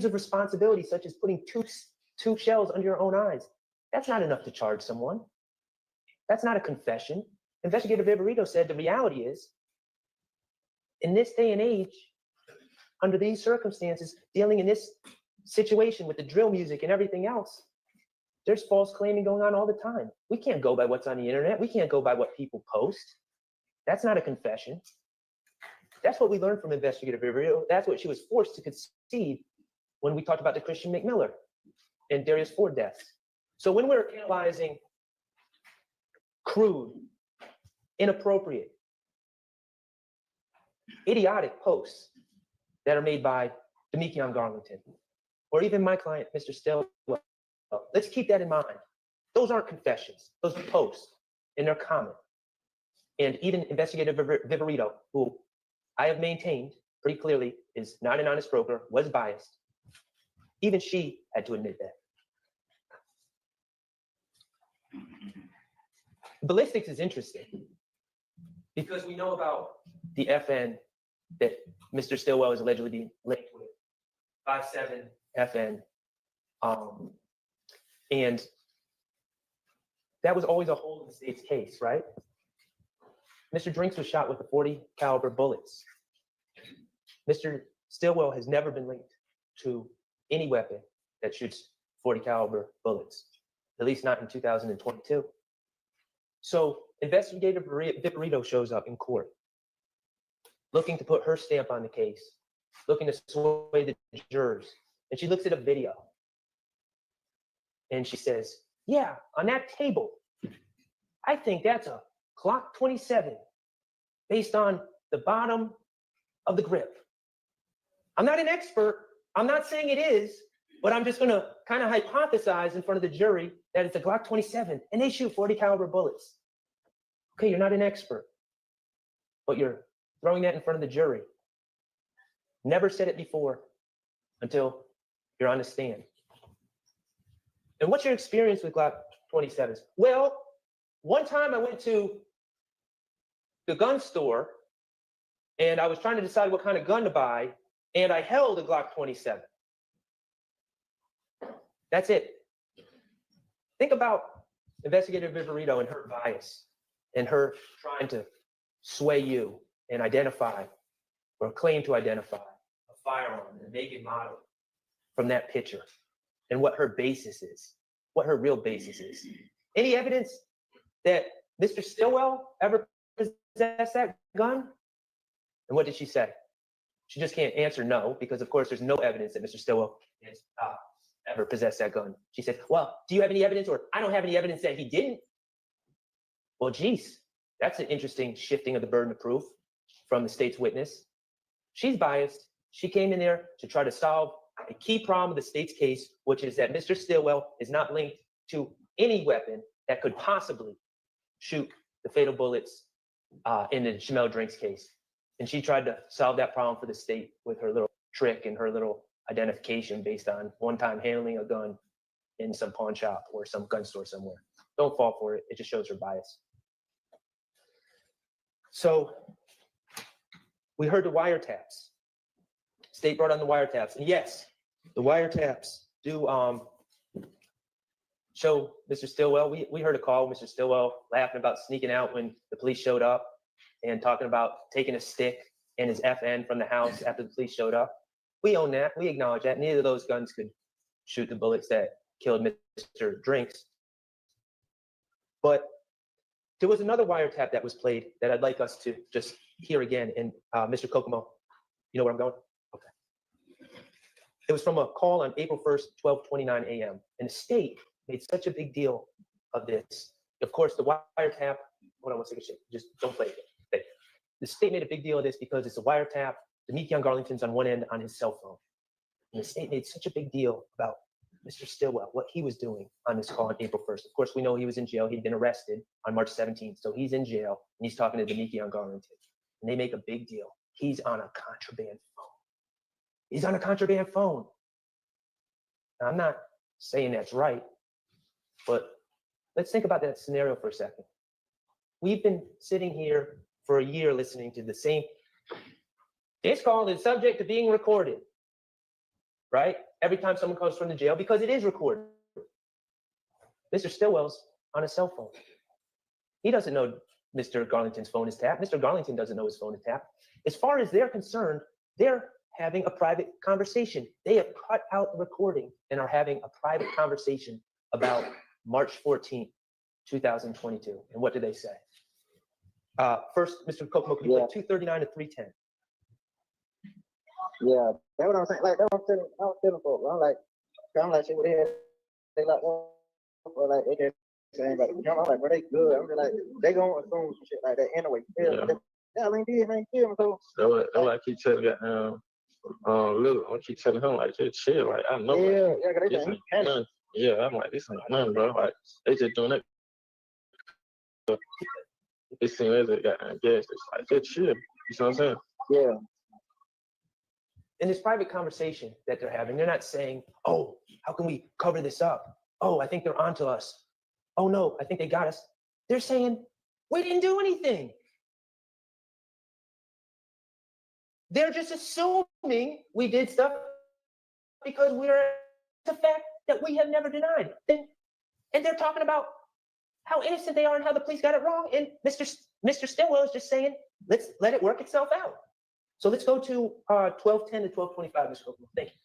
of responsibility, such as putting two shells under your own eyes, that's not enough to charge someone. That's not a confession. Investigator Viverito said the reality is, in this day and age, under these circumstances, dealing in this situation with the drill music and everything else, there's false claiming going on all the time. We can't go by what's on the internet. We can't go by what people post. That's not a confession. That's what we learned from Investigator Viverito. That's what she was forced to concede when we talked about the Christian McMiller and Darius Ford deaths. So when we're analyzing crude, inappropriate, idiotic posts that are made by Demekion Garlington, or even my client, Mr. Stillwell, let's keep that in mind. Those aren't confessions. Those are posts, and they're common. And even Investigator Viverito, who I have maintained pretty clearly is not an honest broker, was biased, even she had to admit that. Ballistics is interesting because we know about the FN that Mr. Stillwell is allegedly being linked with, 57 FN. And that was always a hole in the state's case, right? Mr. Drinks was shot with the 40 caliber bullets. Mr. Stillwell has never been linked to any weapon that shoots 40 caliber bullets, at least not in 2022. So Investigator Viverito shows up in court, looking to put her stamp on the case, looking to sway the jurors. And she looks at a video and she says, yeah, on that table, I think that's a Glock 27 based on the bottom of the grip. I'm not an expert. I'm not saying it is, but I'm just going to kind of hypothesize in front of the jury that it's a Glock 27 and they shoot 40 caliber bullets. Okay, you're not an expert, but you're throwing that in front of the jury. Never said it before until you're on the stand. And what's your experience with Glock 27s? Well, one time I went to the gun store and I was trying to decide what kind of gun to buy, and I held a Glock 27. That's it. Think about Investigator Viverito and her bias and her trying to sway you and identify or claim to identify a firearm and make it model from that picture and what her basis is, what her real basis is. Any evidence that Mr. Stillwell ever possessed that gun? And what did she say? She just can't answer no, because of course there's no evidence that Mr. Stillwell has ever possessed that gun. She said, well, do you have any evidence? Or I don't have any evidence that he didn't. Well, geez, that's an interesting shifting of the burden of proof from the state's witness. She's biased. She came in there to try to solve a key problem of the state's case, which is that Mr. Stillwell is not linked to any weapon that could possibly shoot the fatal bullets in the Jamel Drinks case. And she tried to solve that problem for the state with her little trick and her little identification based on one time handling a gun in some pawn shop or some gun store somewhere. Don't fall for it. It just shows her bias. So we heard the wiretaps. State brought on the wiretaps. And yes, the wiretaps do show Mr. Stillwell. We heard a call, Mr. Stillwell laughing about sneaking out when the police showed up and talking about taking a stick and his FN from the house after the police showed up. We own that. We acknowledge that. Neither of those guns could shoot the bullets that killed Mr. Drinks. But there was another wiretap that was played that I'd like us to just hear again. And Mr. Kokomo, you know where I'm going? Okay. It was from a call on April 1st, 12:29 a.m. And the state made such a big deal of this. Of course, the wiretap, hold on one second, just don't play it. Okay. The state made a big deal of this because it's a wiretap. Demekion Garlington's on one end on his cell phone. And the state made such a big deal about Mr. Stillwell, what he was doing on this call on April 1st. Of course, we know he was in jail. He'd been arrested on March 17th. So he's in jail and he's talking to Demekion Garlington. And they make a big deal. He's on a contraband phone. He's on a contraband phone. Now, I'm not saying that's right, but let's think about that scenario for a second. We've been sitting here for a year listening to the same. This call is subject to being recorded, right? Every time someone comes from the jail, because it is recorded. Mr. Stillwell's on a cell phone. He doesn't know Mr. Garlington's phone is tapped. Mr. Garlington doesn't know his phone is tapped. As far as they're concerned, they're having a private conversation. They have cut out the recording and are having a private conversation about March 14th, 2022. And what do they say? First, Mr. Kokomo, can you put 239 to 310?
Yeah, that's what I'm saying. Like, that's what I'm telling folks. I'm like, shit, what the hell? They like, or like, they just saying about it. I'm like, bro, they good. I'm just like, they gonna assume some shit like that anyway. Yeah, I mean, did, man, kill him, so.
That's what I keep telling look, I keep telling him, like, just chill. Like, I know.
Yeah,
like,
yeah,
this ain't nothing. Yeah, I'm like, this ain't nothing, bro. Like, they just doing it. It seems as they got gas. It's like, just chill. You know what I'm saying?
Yeah.
In this private conversation that they're having, they're not saying, oh, how can we cover this up? Oh, I think they're onto us. Oh, no, I think they got us. They're saying, we didn't do anything. They're just assuming we did stuff because we're the fact that we have never denied. And they're talking about how innocent they are and how the police got it wrong. And Mr. Stillwell is just saying, let's let it work itself out. So let's go to 1210 to 1225, Ms. Kokomo. Thank you.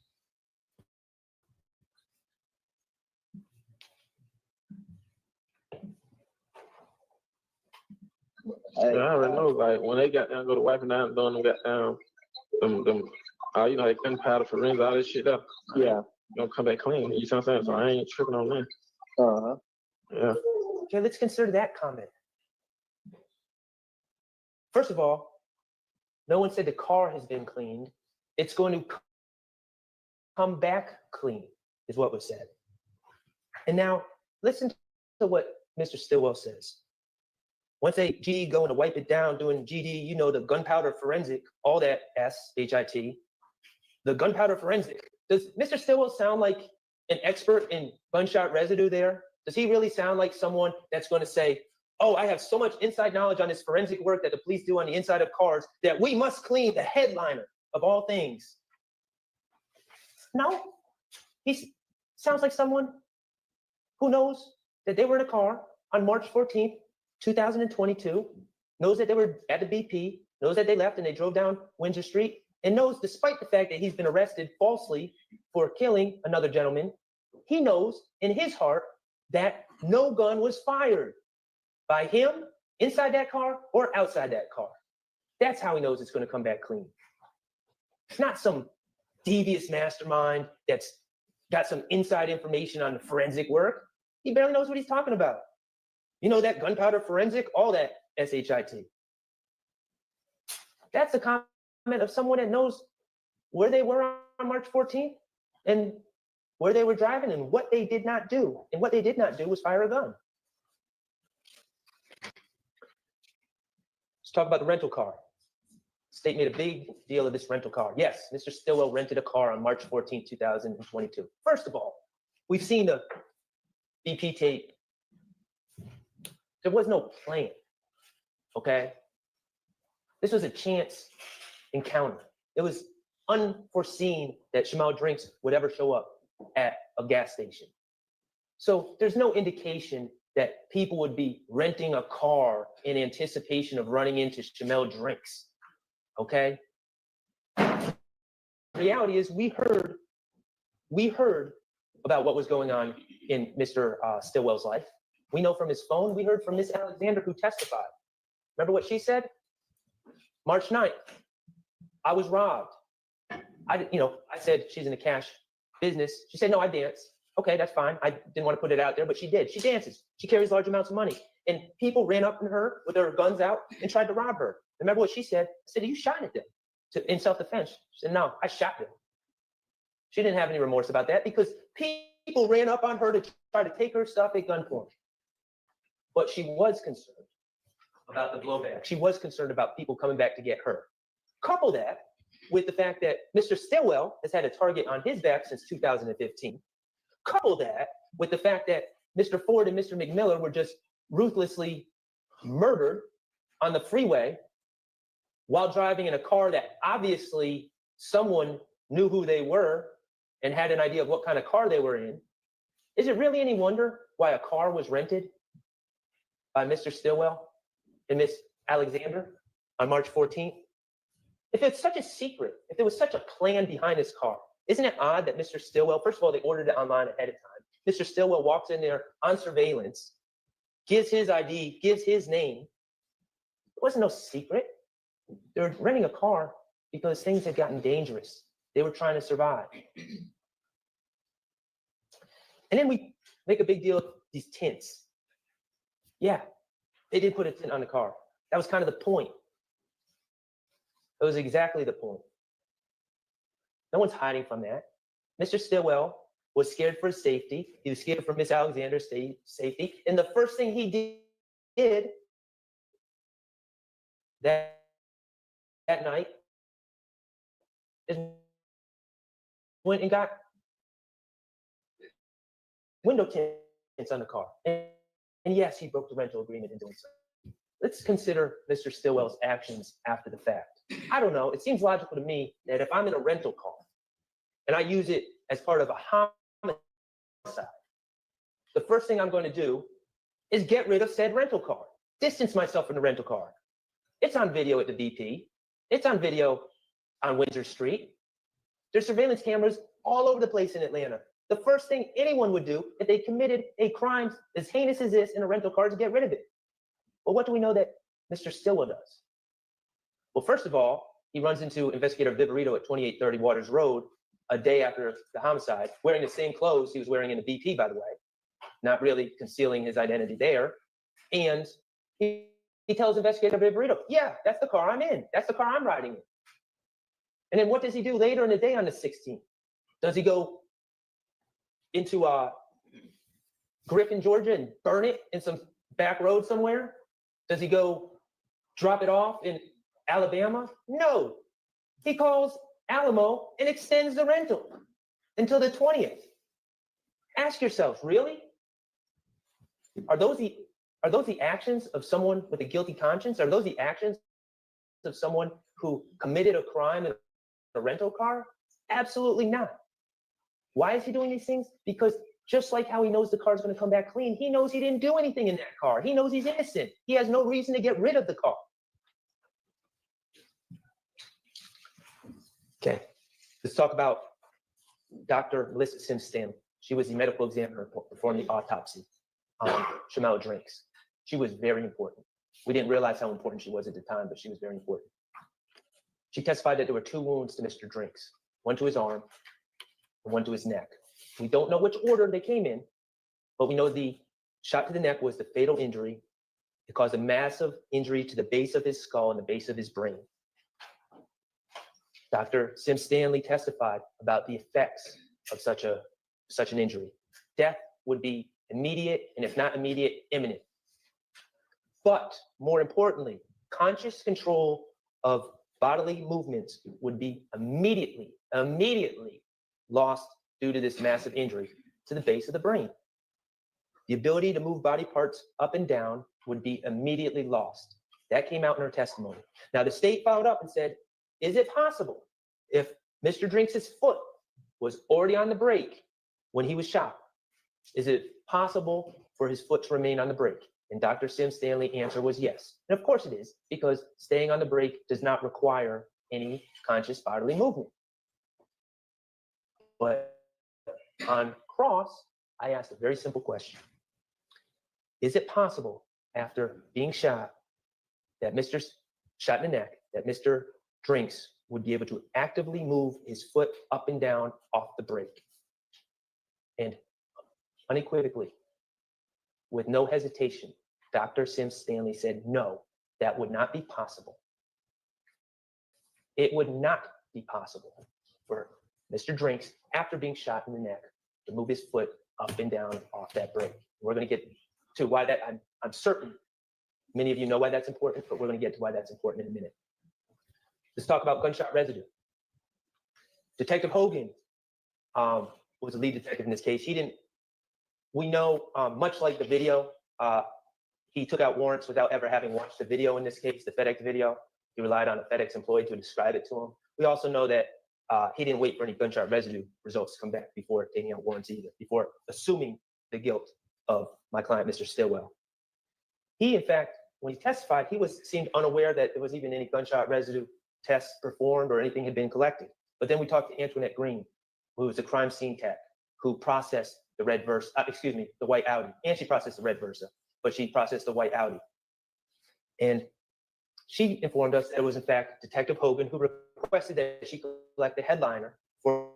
Yeah, I already know. Like, when they got down, go to wiping down, doing them got down, them you know, like gunpowder for rings, all this shit up.
Yeah.
Gonna come back clean. You know what I'm saying? So I ain't tripping on that.
Uh-huh.
Yeah.
Okay, let's consider that comment. First of all, no one said the car has been cleaned. It's going to come back clean, is what was said. And now listen to what Mr. Stillwell says. Once a GD going to wipe it down, doing GD, you know, the gunpowder forensic, all that S-H-I-T, the gunpowder forensic. Does Mr. Stillwell sound like an expert in gunshot residue there? Does he really sound like someone that's going to say, oh, I have so much inside knowledge on this forensic work that the police do on the inside of cars that we must clean the headliner of all things? No, he sounds like someone who knows that they were in a car on March 14th, 2022, knows that they were at the BP, knows that they left and they drove down Windsor Street, and knows, despite the fact that he's been arrested falsely for killing another gentleman, he knows in his heart that no gun was fired by him inside that car or outside that car. That's how he knows it's going to come back clean. It's not some devious mastermind that's got some inside information on the forensic work. He barely knows what he's talking about. You know, that gunpowder forensic, all that S-H-I-T. That's the comment of someone that knows where they were on March 14th and where they were driving and what they did not do. And what they did not do was fire a gun. Let's talk about the rental car. State made a big deal of this rental car. Yes, Mr. Stillwell rented a car on March 14th, 2022. First of all, we've seen the BP tape. There was no plan, okay? This was a chance encounter. It was unforeseen that Jamal Drinks would ever show up at a gas station. So there's no indication that people would be renting a car in anticipation of running into Jamal Drinks, okay? The reality is we heard about what was going on in Mr. Stillwell's life. We know from his phone, we heard from Miss Alexander who testified. Remember what she said? March 9th, I was robbed. I said she's in the cash business. She said, no, I dance. Okay, that's fine. I didn't want to put it out there, but she did. She dances. She carries large amounts of money. And people ran up on her with their guns out and tried to rob her. Remember what she said? I said, you shot at them in self-defense. She said, no, I shot them. She didn't have any remorse about that because people ran up on her to try to take her stuff at gunpoint. But she was concerned about the blowback. She was concerned about people coming back to get her. Couple that with the fact that Mr. Stillwell has had a target on his back since 2015. Couple that with the fact that Mr. Ford and Mr. McMiller were just ruthlessly murdered on the freeway while driving in a car that obviously someone knew who they were and had an idea of what kind of car they were in. Is it really any wonder why a car was rented by Mr. Stillwell and Miss Alexander on March 14th? If it's such a secret, if there was such a plan behind this car, isn't it odd that Mr. Stillwell, first of all, they ordered it online ahead of time. Mr. Stillwell walks in there on surveillance, gives his ID, gives his name. It wasn't no secret. They were renting a car because things had gotten dangerous. They were trying to survive. And then we make a big deal of these tints. Yeah, they did put a tint on the car. That was kind of the point. That was exactly the point. No one's hiding from that. Mr. Stillwell was scared for his safety. He was scared for Miss Alexander's safety. And the first thing he did that night is went and got window tints on the car. And yes, he broke the rental agreement in doing so. Let's consider Mr. Stillwell's actions after the fact. I don't know. It seems logical to me that if I'm in a rental car and I use it as part of a homicide, the first thing I'm going to do is get rid of said rental car, distance myself from the rental car. It's on video at the BP. It's on video on Windsor Street. There's surveillance cameras all over the place in Atlanta. The first thing anyone would do if they committed a crime as heinous as this in a rental car is to get rid of it. Well, what do we know that Mr. Stillwell does? Well, first of all, he runs into Investigator Viverito at 2830 Waters Road a day after the homicide, wearing the same clothes he was wearing in the BP, by the way, not really concealing his identity there. And he tells investigator Viverito, yeah, that's the car I'm in. That's the car I'm riding in. And then what does he do later in the day on the 16th? Does he go into Griffin, Georgia and burn it in some back road somewhere? Does he go drop it off in Alabama? No. He calls Alamo and extends the rental until the 20th. Ask yourself, really? Are those the actions of someone with a guilty conscience? Are those the actions of someone who committed a crime in a rental car? Absolutely not. Why is he doing these things? Because just like how he knows the car's going to come back clean, he knows he didn't do anything in that car. He knows he's innocent. He has no reason to get rid of the car. Okay, let's talk about Dr. Melissa Sims Stanley. She was the medical examiner who performed the autopsy on Shamel Drinks. She was very important. We didn't realize how important she was at the time, but she was very important. She testified that there were 2 wounds to Mr. Drinks, one to his arm and one to his neck. We don't know which order they came in, but we know the shot to the neck was the fatal injury. It caused a massive injury to the base of his skull and the base of his brain. Dr. Sims Stanley testified about the effects of such an injury. Death would be immediate, and if not immediate, imminent. But more importantly, conscious control of bodily movements would be immediately lost due to this massive injury to the base of the brain. The ability to move body parts up and down would be immediately lost. That came out in her testimony. Now, the state followed up and said, is it possible if Mr. Drinks' foot was already on the brake when he was shot? Is it possible for his foot to remain on the brake? And Dr. Sims Stanley's answer was yes. And of course it is, because staying on the brake does not require any conscious bodily movement. But on cross, I asked a very simple question. Is it possible after being shot in the neck, that Mr. Drinks would be able to actively move his foot up and down off the brake? And unequivocally, with no hesitation, Dr. Sims Stanley said, no, that would not be possible. It would not be possible for Mr. Drinks, after being shot in the neck, to move his foot up and down off that brake. We're going to get to why that, I'm certain many of you know why that's important, but we're going to get to why that's important in a minute. Let's talk about gunshot residue. Detective Hogan was the lead detective in this case. We know, much like the video, he took out warrants without ever having watched the video in this case, the FedEx video. He relied on a FedEx employee to describe it to him. We also know that he didn't wait for any gunshot residue results to come back before taking out warrants either, before assuming the guilt of my client, Mr. Stillwell. He, in fact, when he testified, he seemed unaware that there was even any gunshot residue tests performed or anything had been collected. But then we talked to Antoinette Green, who was a crime scene tech, who processed the the white Audi. And she processed the red Versa, but she processed the white Audi. And she informed us that it was, in fact, Detective Hogan who requested that she collect the headliner for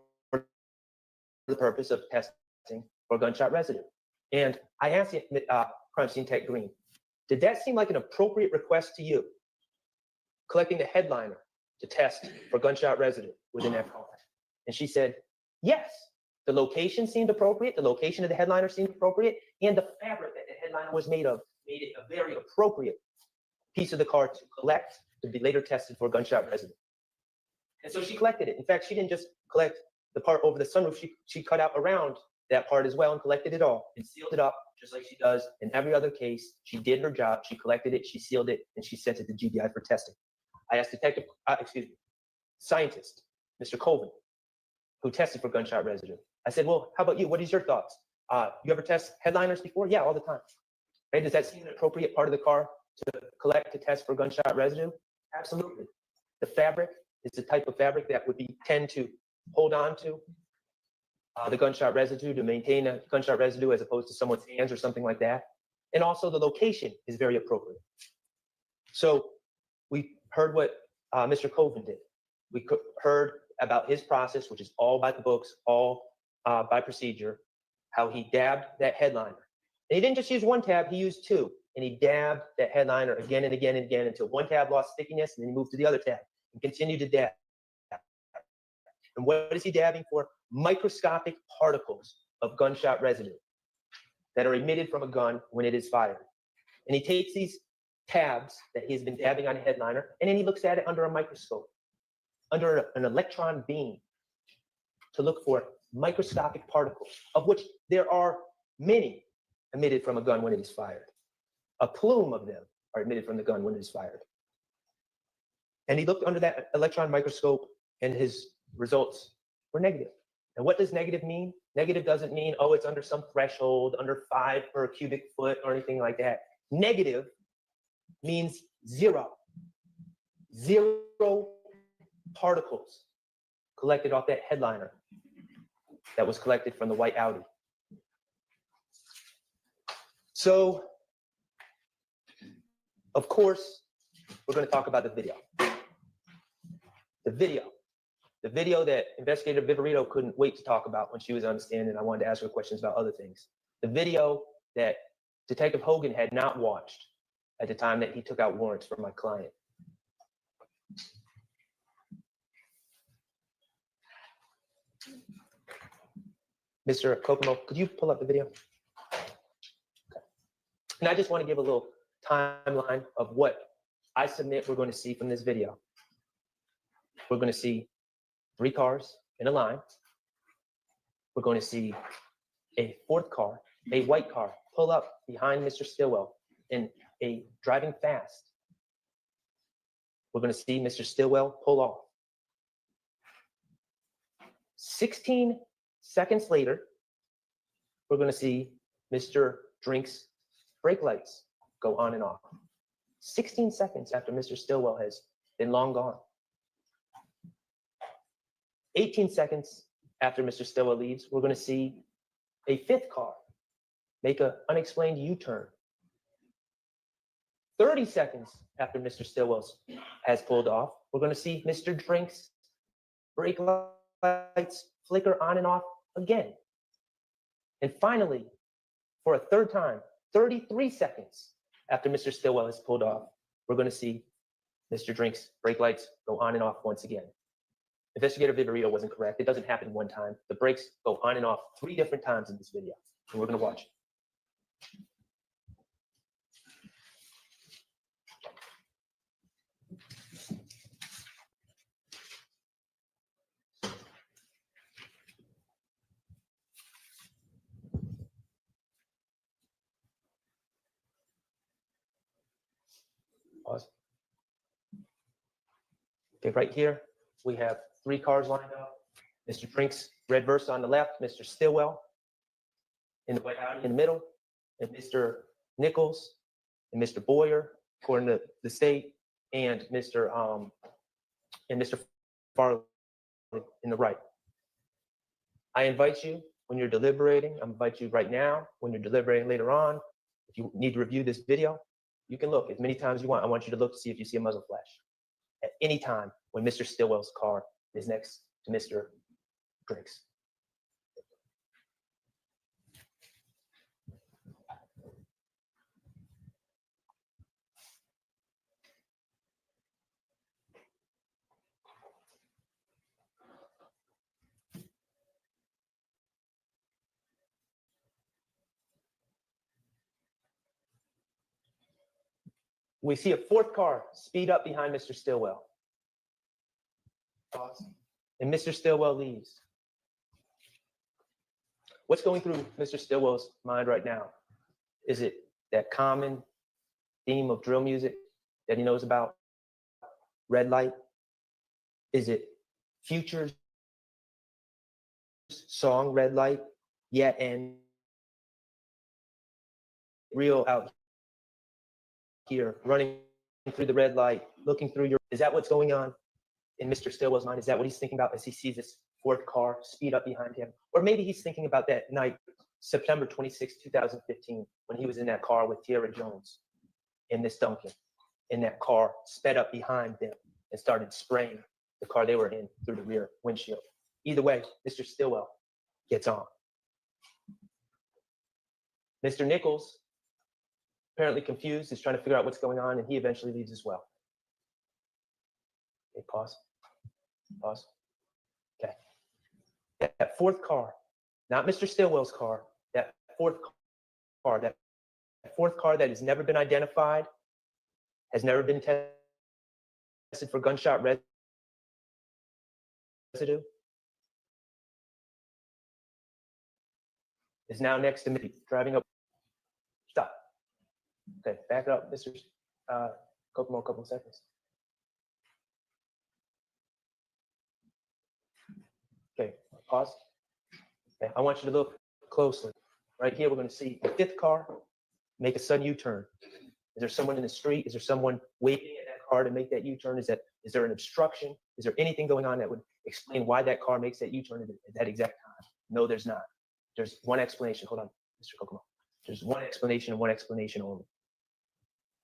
the purpose of testing for gunshot residue. And I asked the crime scene tech Green, did that seem like an appropriate request to you, collecting the headliner to test for gunshot residue within that car? And she said, yes, the location seemed appropriate, the location of the headliner seemed appropriate, and the fabric that the headliner was made of made it a very appropriate piece of the car to collect, to be later tested for gunshot residue. And so she collected it. In fact, she didn't just collect the part over the sunroof, she cut out around that part as well and collected it all and sealed it up, just like she does in every other case. She did her job, she collected it, she sealed it, and she sent it to GBI for testing. I asked scientist, Mr. Colvin, who tested for gunshot residue. I said, well, how about you? What is your thoughts? You ever test headliners before? Yeah, all the time. Right? Does that seem an appropriate part of the car to collect to test for gunshot residue? Absolutely. The fabric is the type of fabric that would tend to hold on to the gunshot residue, to maintain a gunshot residue as opposed to someone's hands or something like that. And also the location is very appropriate. So we heard what Mr. Colvin did. We heard about his process, which is all by the books, all by procedure, how he dabbed that headliner. And he didn't just use one tab, he used two. and he dabbed that headliner again and again and again until one tab lost stickiness, and then he moved to the other tab and continued to dab. And what is he dabbing for? Microscopic particles of gunshot residue that are emitted from a gun when it is fired. And he takes these tabs that he's been dabbing on a headliner, and then he looks at it under a microscope, under an electron beam, to look for microscopic particles, of which there are many emitted from a gun when it is fired. A plume of them are emitted from the gun when it is fired. And he looked under that electron microscope, and his results were negative. And what does negative mean? Negative doesn't mean, oh, it's under some threshold, under 5 per cubic foot or anything like that. Negative means 0. 0 particles collected off that headliner that was collected from the white Audi. So, of course, we're going to talk about the video. The video that Investigator Viverito couldn't wait to talk about when she was on the stand, and I wanted to ask her questions about other things. The video that Detective Hogan had not watched at the time that he took out warrants for my client. Mr. Kokomo, could you pull up the video? Okay. And I just want to give a little timeline of what I submit we're going to see from this video. We're going to see 3 cars in a line. We're going to see a 4th car, a white car, pull up behind Mr. Stillwell in a driving fast. We're going to see Mr. Stillwell pull off. 16 seconds later, we're going to see Mr. Drink's brake lights go on and off. 16 seconds after Mr. Stillwell has been long gone. 18 seconds after Mr. Stillwell leaves, we're going to see a 5th car make an unexplained U-turn. 30 seconds after Mr. Stillwell has pulled off, we're going to see Mr. Drink's brake lights flicker on and off again. And finally, for a 3rd time, 33 seconds after Mr. Stillwell has pulled off, we're going to see Mr. Drink's brake lights go on and off once again. Investigator Viverito wasn't correct. It doesn't happen one time. The brakes go on and off 3 different times in this video. And we're going to watch it. Pause. Okay, right here, we have 3 cars lined up. Mr. Drink's red Versa on the left, Mr. Stillwell in the white Audi in the middle, and Mr. Nichols and Mr. Boyer, according to the state, and Mr. Farley in the right. I invite you when you're deliberating, I invite you right now, when you're deliberating later on, if you need to review this video, you can look as many times as you want. I want you to look to see if you see a muzzle flash at any time when Mr. Stillwell's car is next to Mr. Drink's. We see a 4th car speed up behind Mr. Stillwell. And Mr. Stillwell leaves. What's going through Mr. Stillwell's mind right now? Is it that common theme of drill music that he knows about? Red light? Is it Future's song, Red Light? Yet and real out here, running through the red light, looking through your, is that what's going on in Mr. Stillwell's mind? Is that what he's thinking about as he sees this 4th car speed up behind him? Or maybe he's thinking about that night, September 26, 2015, when he was in that car with Tierra Jones and Miss Duncan, and that car sped up behind them and started spraying the car they were in through the rear windshield. Either way, Mr. Stillwell gets on. Mr. Nichols apparently confused, is trying to figure out what's going on, and he eventually leaves as well. Okay, pause. Pause. Okay. That fourth car, not Mr. Stillwell's car, that fourth car that has never been identified, has never been tested for gunshot residue, is now next to me, driving up. Stop. Okay, back up, Mr. Couple seconds. Okay, pause. Okay, I want you to look closely. Right here, we're going to see the fifth car make a sudden U-turn. Is there someone in the street? Is there someone waiting at that car to make that U-turn? Is there an obstruction? Is there anything going on that would explain why that car makes that U-turn at that exact time? No, there's not. There's one explanation. Hold on, Mr. Kokomo. There's one explanation and one explanation only.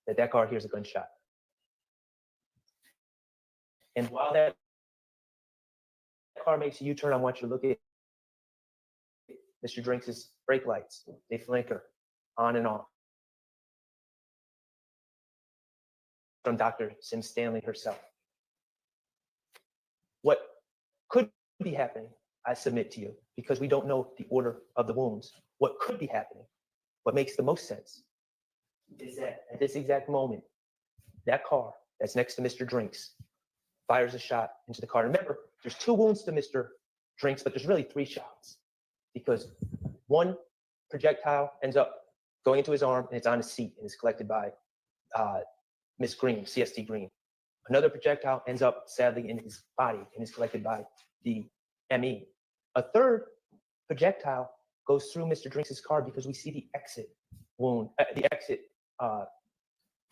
That car hears a gunshot. And while that car makes a U-turn, I want you to look at Mr. Drinks' brake lights. They flicker on and off. From Dr. Sim Stanley herself. What could be happening, I submit to you, because we don't know the order of the wounds, what could be happening, what makes the most sense, is that at this exact moment, that car that's next to Mr. Drinks fires a shot into the car. Remember, there's 2 wounds to Mr. Drinks, but there's really 3 shots, because one projectile ends up going into his arm and it's on his seat and is collected by Miss Green, CST Green. Another projectile ends up sadly in his body and is collected by the ME. A third projectile goes through Mr. Drinks' car because we see the exit wound,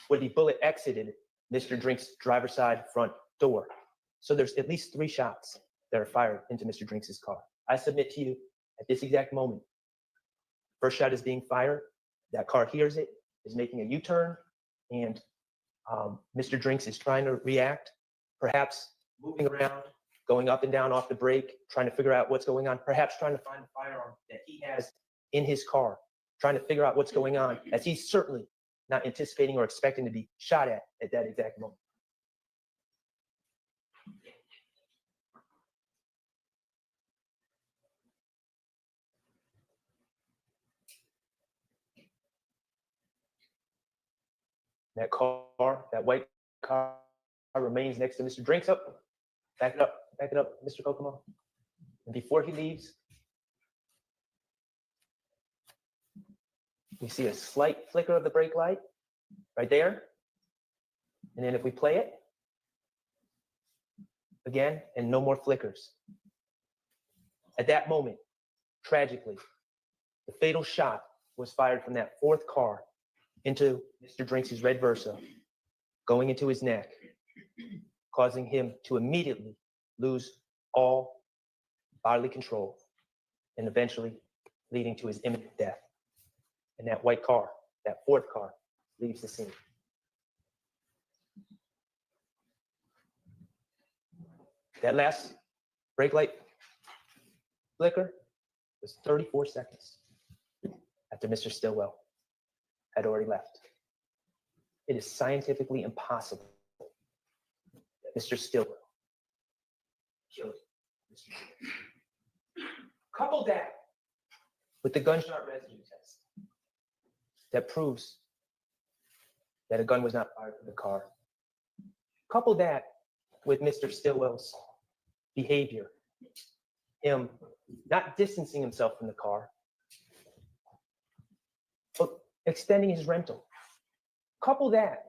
where the bullet exited Mr. Drinks' driver's side front door. So there's at least 3 shots that are fired into Mr. Drinks' car. I submit to you at this exact moment, first shot is being fired, that car hears it, is making a U-turn, and Mr. Drinks is trying to react, perhaps moving around, going up and down off the brake, trying to figure out what's going on, perhaps trying to find the firearm that he has in his car, trying to figure out what's going on, as he's certainly not anticipating or expecting to be shot at that exact moment. That car, that white car, remains next to Mr. Drinks. Up. Back it up, Mr. Kokomo. And before he leaves, we see a slight flicker of the brake light right there. And then if we play it again, and no more flickers. At that moment, tragically, the fatal shot was fired from that 4th car into Mr. Drinks' red Versa, going into his neck, causing him to immediately lose all bodily control and eventually leading to his imminent death. And that white car, that 4th car, leaves the scene. That last brake light flicker was 34 seconds after Mr. Stillwell had already left. It is scientifically impossible that Mr. Stillwell killed Mr. Drinks. Couple that with the gunshot residue test that proves that a gun was not fired from the car. Couple that with Mr. Stillwell's behavior, him not distancing himself from the car, but extending his rental. Couple that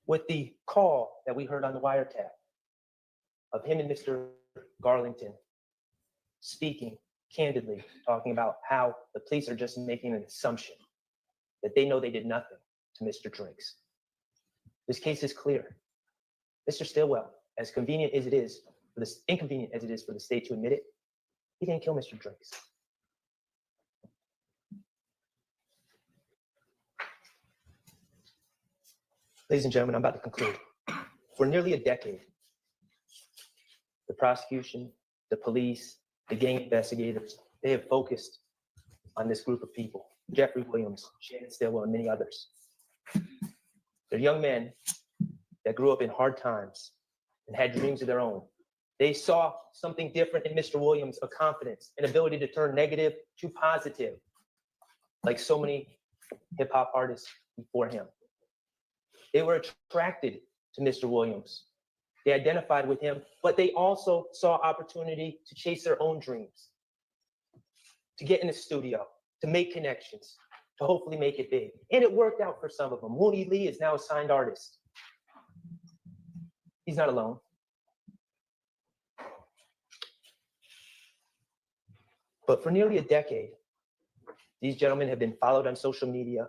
with the call that we heard on the wiretap of him and Mr. Garlington speaking candidly, talking about how the police are just making an assumption that they know they did nothing to Mr. Drinks. This case is clear. Mr. Stillwell, as convenient as it is, inconvenient as it is for the state to admit it, he didn't kill Mr. Drinks. Ladies and gentlemen, I'm about to conclude. For nearly a decade, the prosecution, the police, the gang investigators, they have focused on this group of people, Jeffrey Williams, Shannon Stillwell, and many others. They're young men that grew up in hard times and had dreams of their own. They saw something different in Mr. Williams, a confidence, an ability to turn negative to positive, like so many hip hop artists before him. They were attracted to Mr. Williams. They identified with him, but they also saw opportunity to chase their own dreams, to get in the studio, to make connections, to hopefully make it big. And it worked out for some of them. Mooney Lee is now a signed artist. He's not alone. But for nearly a decade, these gentlemen have been followed on social media.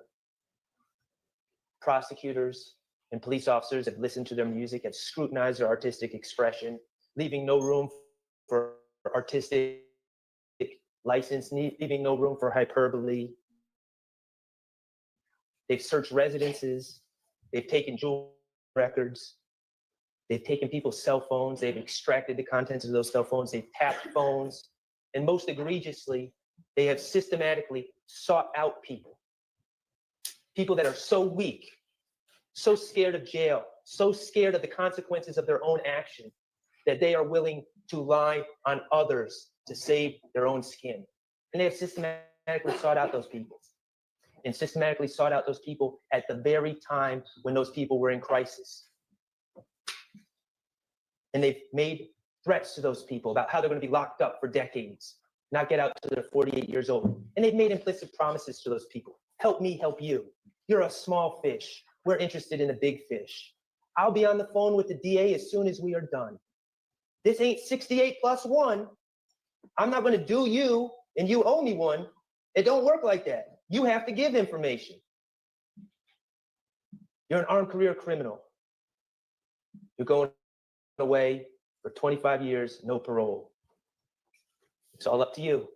Prosecutors and police officers have listened to their music, have scrutinized their artistic expression, leaving no room for artistic license, leaving no room for hyperbole. They've searched residences. They've taken jewel records. They've taken people's cell phones. They've extracted the contents of those cell phones. They've tapped phones. And most egregiously, they have systematically sought out people that are so weak, so scared of jail, so scared of the consequences of their own action, that they are willing to lie on others to save their own skin. And they have systematically sought out those people, and systematically sought out those people at the very time when those people were in crisis. And they've made threats to those people about how they're going to be locked up for decades, not get out till they're 48 years old. And they've made implicit promises to those people. Help me, help you. You're a small fish. We're interested in the big fish. I'll be on the phone with the DA as soon as we are done. This ain't 68 plus 1. I'm not going to do you and you owe me one. It don't work like that. You have to give information. You're an armed career criminal. You're going away for 25 years, no parole. It's all up to you.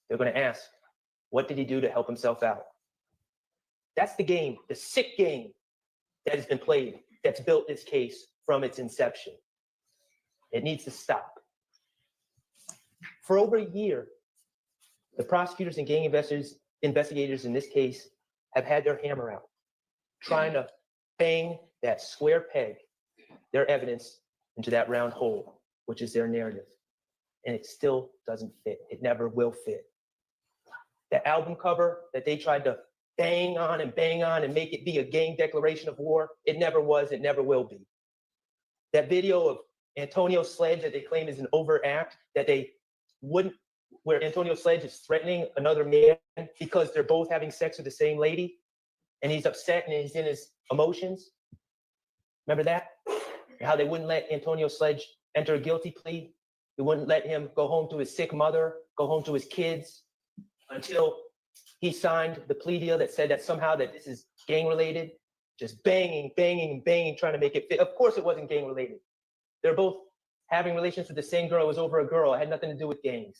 They're going to ask, what did he do to help himself out? That's the game, the sick game that has been played, that's built this case from its inception. It needs to stop. For over a year, the prosecutors and gang investigators in this case have had their hammer out, trying to bang that square peg, their evidence, into that round hole, which is their narrative. And it still doesn't fit. It never will fit. The album cover that they tried to bang on and make it be a gang declaration of war, it never was, it never will be. That video of Antonio Sledge that they claim is an overact, that they wouldn't, where Antonio Sledge is threatening another man because they're both having sex with the same lady, and he's upset and he's in his emotions. Remember that? How they wouldn't let Antonio Sledge enter a guilty plea. They wouldn't let him go home to his sick mother, go home to his kids, until he signed the plea deal that said that somehow that this is gang related, just banging, trying to make it fit. Of course it wasn't gang related. They're both having relations with the same girl. It was over a girl. It had nothing to do with gangs.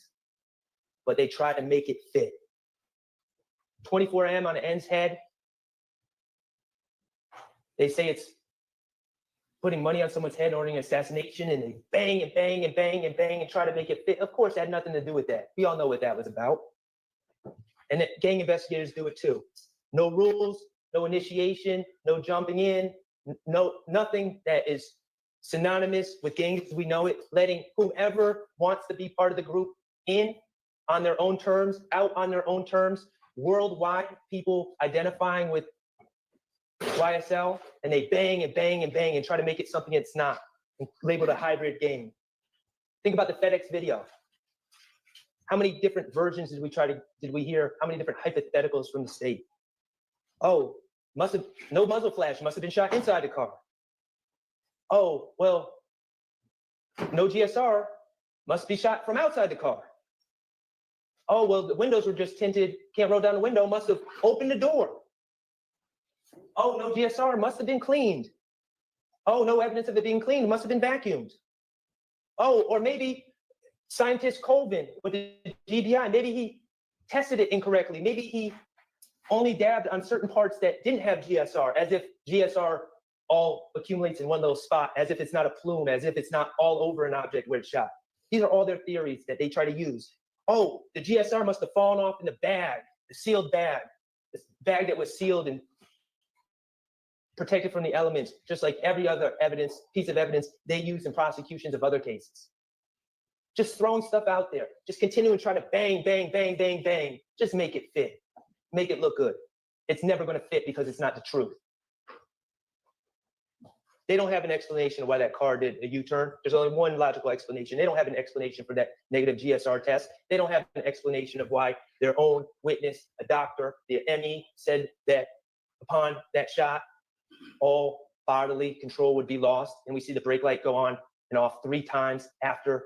But they tried to make it fit. 24M on the end's head. They say it's putting money on someone's head, ordering an assassination, and they bang and try to make it fit. Of course, it had nothing to do with that. We all know what that was about. And that gang investigators do it too. No rules, no initiation, no jumping in, nothing that is synonymous with gangs as we know it, letting whomever wants to be part of the group in on their own terms, out on their own terms, worldwide, people identifying with YSL, and they bang and try to make it something it's not, and label it a hybrid gang. Think about the FedEx video. How many different versions did we hear? How many different hypotheticals from the state? Oh, no muzzle flash, must have been shot inside the car. Oh, well, no GSR, must be shot from outside the car. Oh, well, the windows were just tinted, can't roll down the window, must have opened the door. Oh, no GSR, must have been cleaned. Oh, no evidence of it being cleaned, must have been vacuumed. Oh, or maybe scientist Colvin with the GBI, maybe he tested it incorrectly. Maybe he only dabbed on certain parts that didn't have GSR, as if GSR all accumulates in one little spot, as if it's not a plume, as if it's not all over an object where it's shot. These are all their theories that they try to use. Oh, the GSR must have fallen off in the bag, the sealed bag. bag that was sealed and protected from the elements, just like every other piece of evidence they use in prosecutions of other cases. Just throwing stuff out there, just continuing to try to bang, bang, bang, bang, bang. Just make it fit, make it look good. It's never going to fit because it's not the truth. They don't have an explanation of why that car did a U-turn. There's only one logical explanation. They don't have an explanation for that negative GSR test. They don't have an explanation of why their own witness, a doctor, the ME, said that upon that shot, all bodily control would be lost. And we see the brake light go on and off 3 times after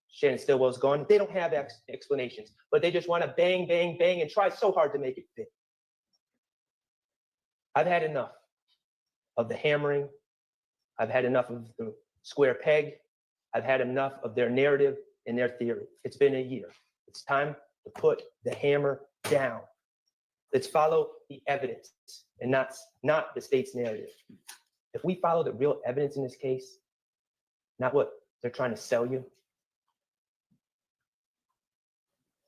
Shannon Stillwell's gone. They don't have explanations, but they just want to bang, bang, bang and try so hard to make it fit. I've had enough of the hammering. I've had enough of the square peg. I've had enough of their narrative and their theory. It's been a year. It's time to put the hammer down. Let's follow the evidence and not the state's narrative. If we follow the real evidence in this case, not what they're trying to sell you,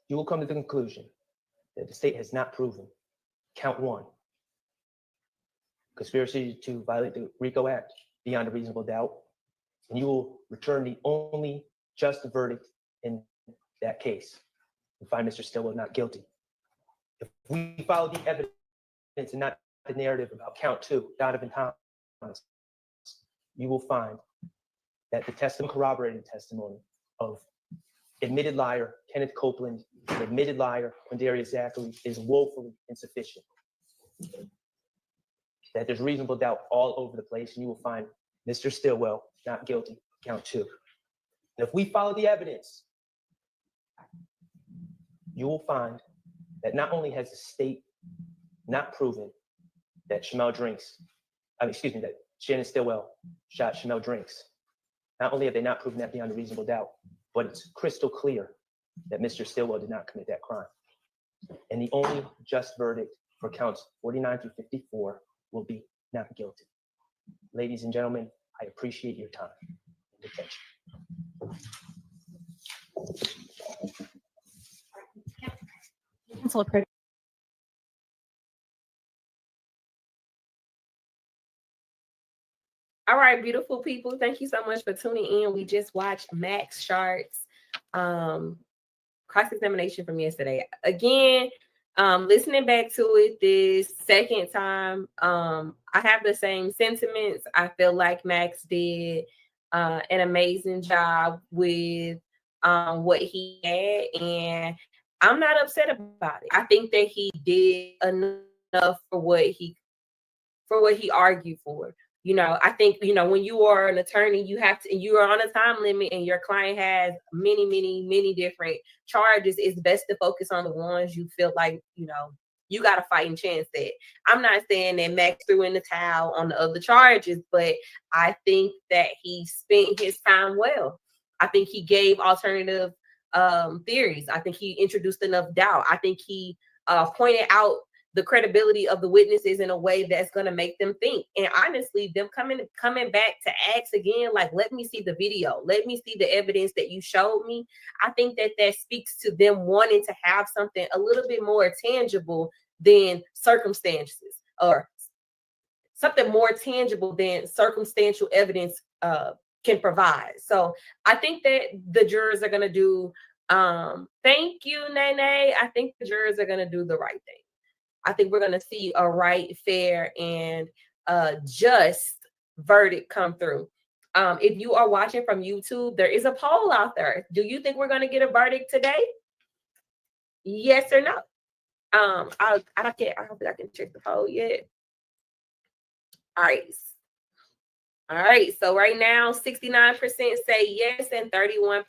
you will come to the conclusion that the state has not proven count 1, conspiracy to violate the RICO Act beyond a reasonable doubt, and you will return the only just verdict in that case and find Mr. Stillwell not guilty. If we follow the evidence and not the narrative about count 2, Donovan Thomas, you will find that the testimony, corroborated testimony of admitted liar Kenneth Copeland, and admitted liar Quindarius Zachary is woefully insufficient. That there's reasonable doubt all over the place, and you will find Mr. Stillwell not guilty, count 2. And if we follow the evidence, you will find that not only has the state not proven that that Shannon Stillwell shot Shamel Drinks. Not only have they not proven that beyond a reasonable doubt, but it's crystal clear that Mr. Stillwell did not commit that crime. And the only just verdict for counts 49 through 54 will be not guilty. Ladies and gentlemen, I appreciate your time and attention.
Councilor Priddy.
All right, beautiful people. Thank you so much for tuning in. We just watched Max Shart's cross-examination from yesterday. Again, listening back to it this second time, I have the same sentiments. I feel like Max did an amazing job with what he had, and I'm not upset about it. I think that he did enough for what he argued for. You know, I think, you know, when you are an attorney, you are on a time limit and your client has many different charges. It's best to focus on the ones you feel like, you know, you got a fighting chance at. I'm not saying that Max threw in the towel on the other charges, but I think that he spent his time well. I think he gave alternative theories. I think he introduced enough doubt. I think he pointed out the credibility of the witnesses in a way that's going to make them think. And honestly, them coming back to ask again, like, let me see the video. Let me see the evidence that you showed me. I think that speaks to them wanting to have something a little bit more tangible than circumstances, or something more tangible than circumstantial evidence can provide. So I think that the jurors are going to do, thank you, Nene. I think the jurors are going to do the right thing. I think we're going to see a right, fair, and just verdict come through. If you are watching from YouTube, there is a poll out there. Do you think we're going to get a verdict today? Yes or no? I don't think I can check the poll yet. All right. So right now, 69% say yes and 31%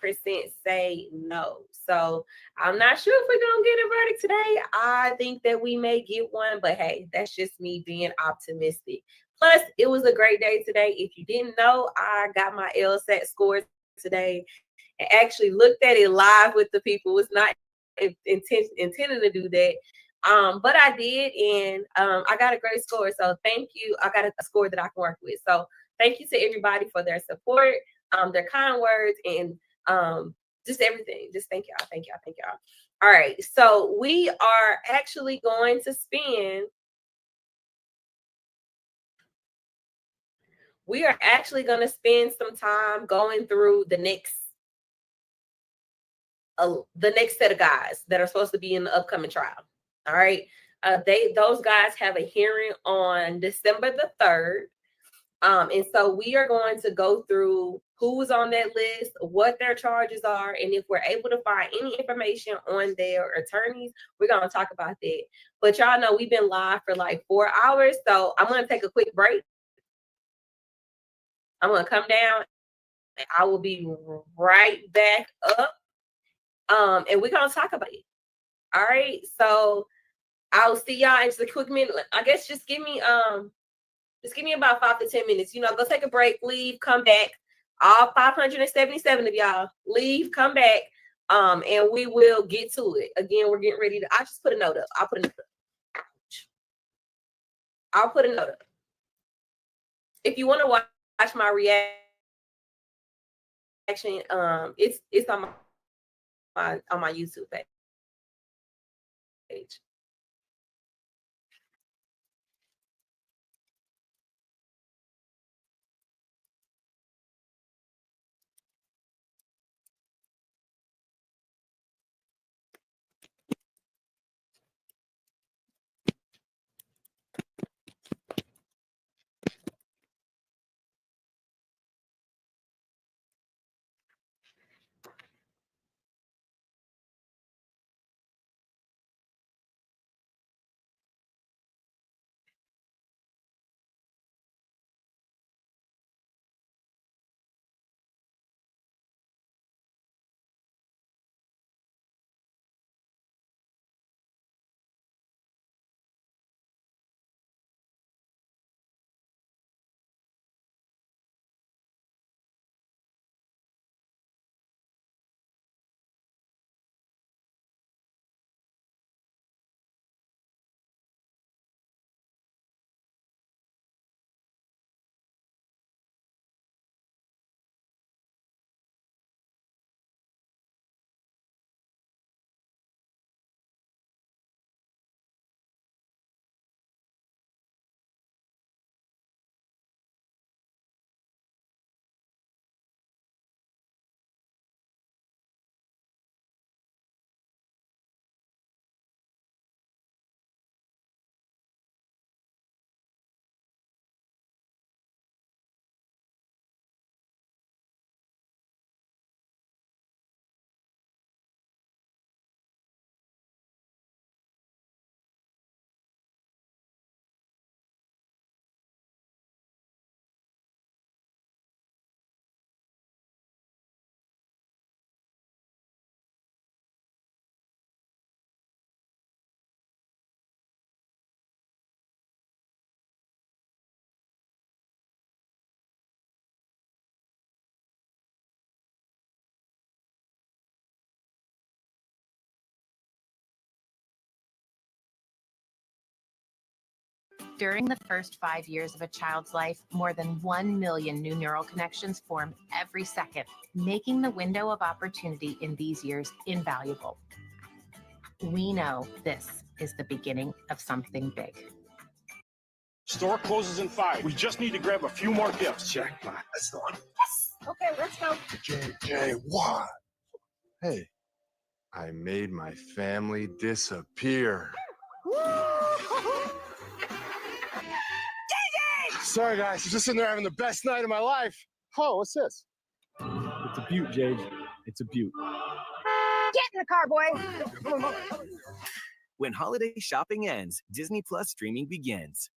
say no. So I'm not sure if we're going to get a verdict today. I think that we may get one, but hey, that's just me being optimistic. Plus, it was a great day today. If you didn't know, I got my LSAT scores today and actually looked at it live with the people. It's not intended to do that. But I did, and I got a great score. So thank you. I got a score that I can work with. So thank you to everybody for their support, their kind words, and just everything. Just thank y'all. All right. So we are actually going to spin we are actually going to spend some time going through the next set of guys that are supposed to be in the upcoming trial. All right. Those guys have a hearing on December the 3rd. And so we are going to go through who's on that list, what their charges are, and if we're able to find any information on their attorneys, we're going to talk about that. But y'all know we've been live for like 4 hours, so I'm going to take a quick break. I'm going to come down, and I will be right back up, and we're going to talk about it. All right, so I'll see y'all in just a quick minute. I guess just give me about 5 to 10 minutes. You know, go take a break, leave, come back. All 577 of y'all, leave, come back, and we will get to it. Again, we're getting ready to. I just put a note up. I'll put a note up. If you want to watch my reaction, it's on my YouTube page.
During the first 5 years of a child's life, more than 1 million new neural connections form every second, making the window of opportunity in these years invaluable. We know this is the beginning of something big.
Store closes in 5. We just need to grab a few more gifts. Jackpot. That's the one.
Yes. Okay, let's go.
JJ, what? Hey, I made my family disappear. Sorry, guys. I'm just sitting there having the best night of my life. Oh, what's this?
It's a beaut, Jage. It's a beaut.
Get in the car, boy.
When holiday shopping ends, Disney Plus streaming begins.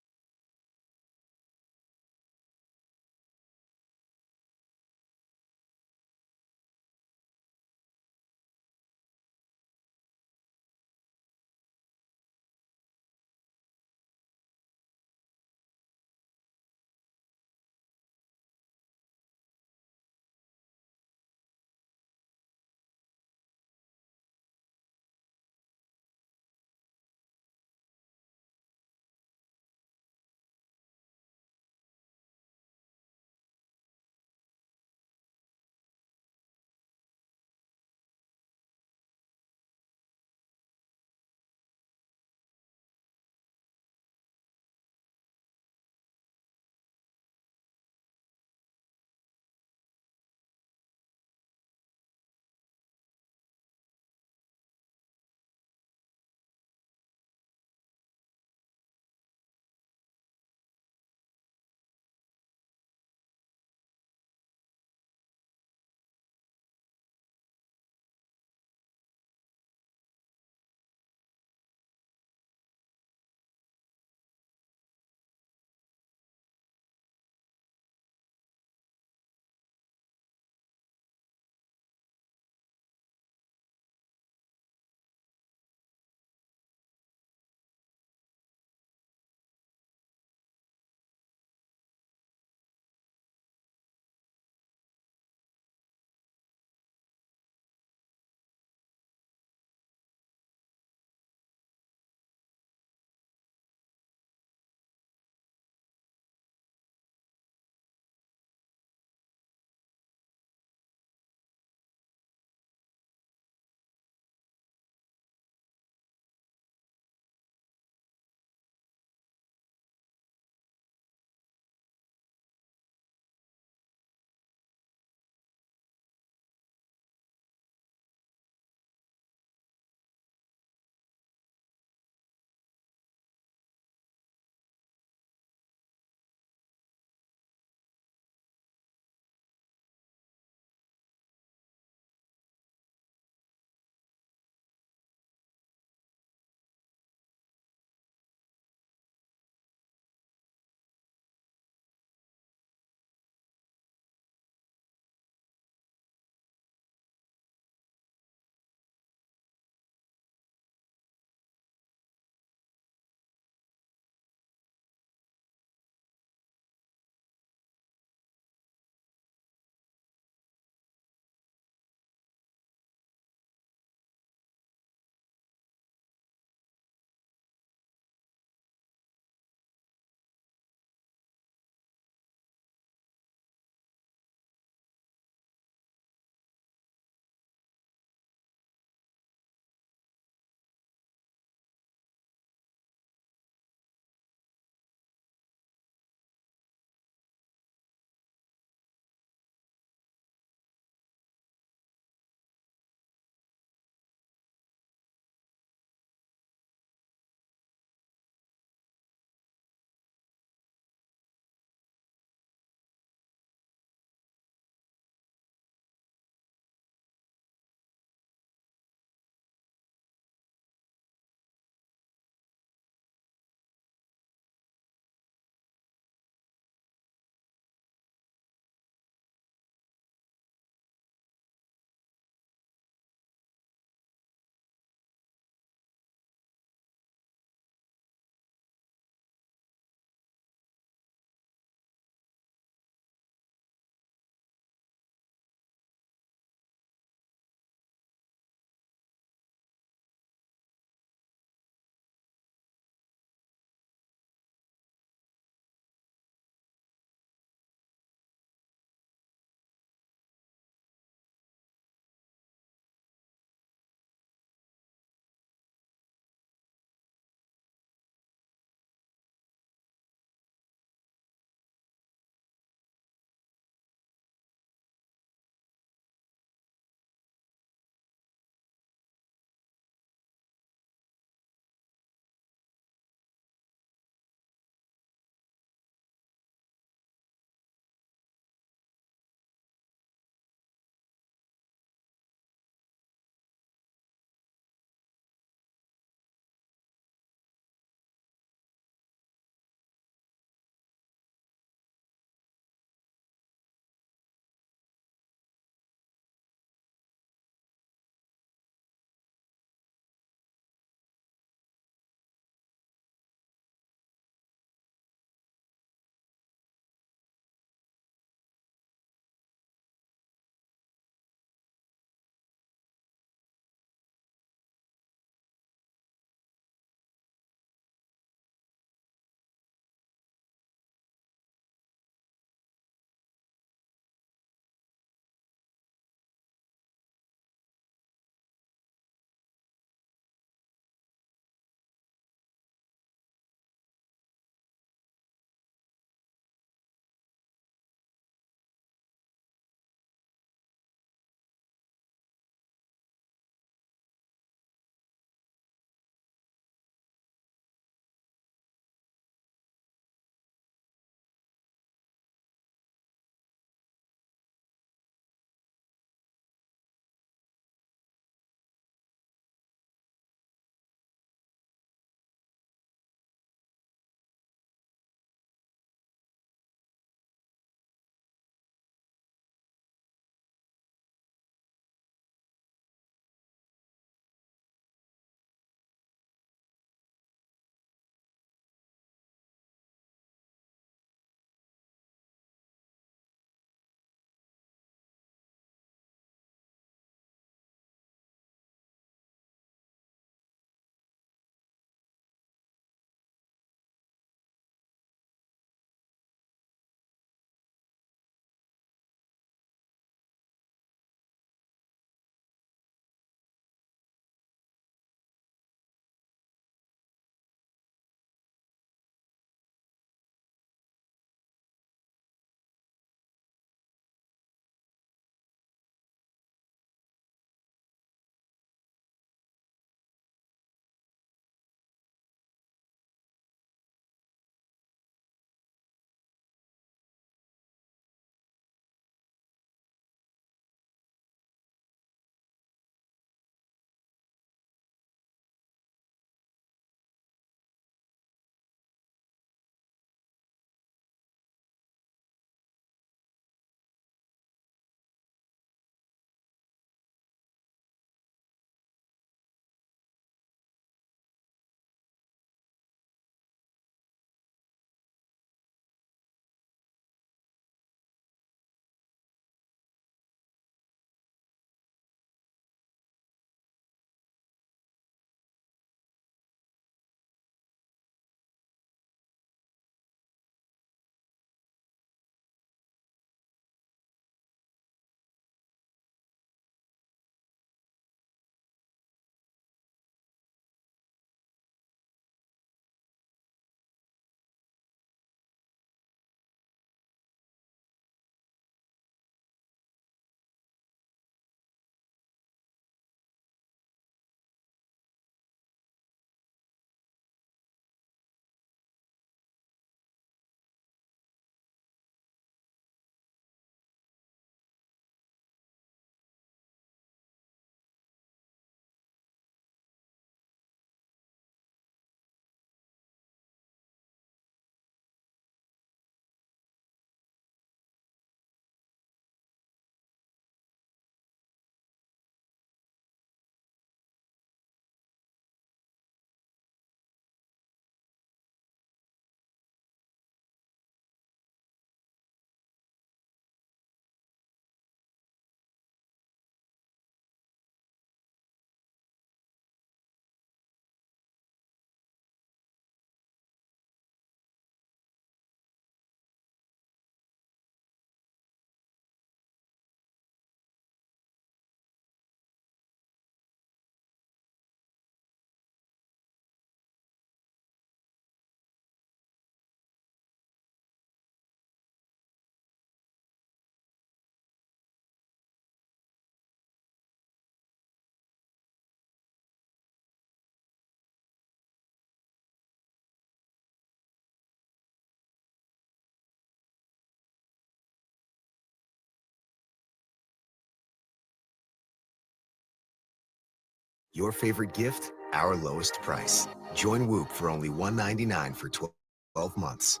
Your favorite gift, our lowest price. Join Whoop for only $1.99 for 12 months.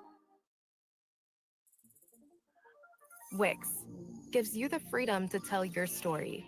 Wix gives you the freedom to tell your story.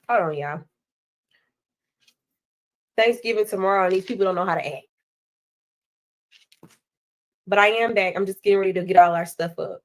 Hold on, y'all. Thanksgiving tomorrow, and these people don't know how to act. But I am back. I'm just getting ready to get all our stuff up.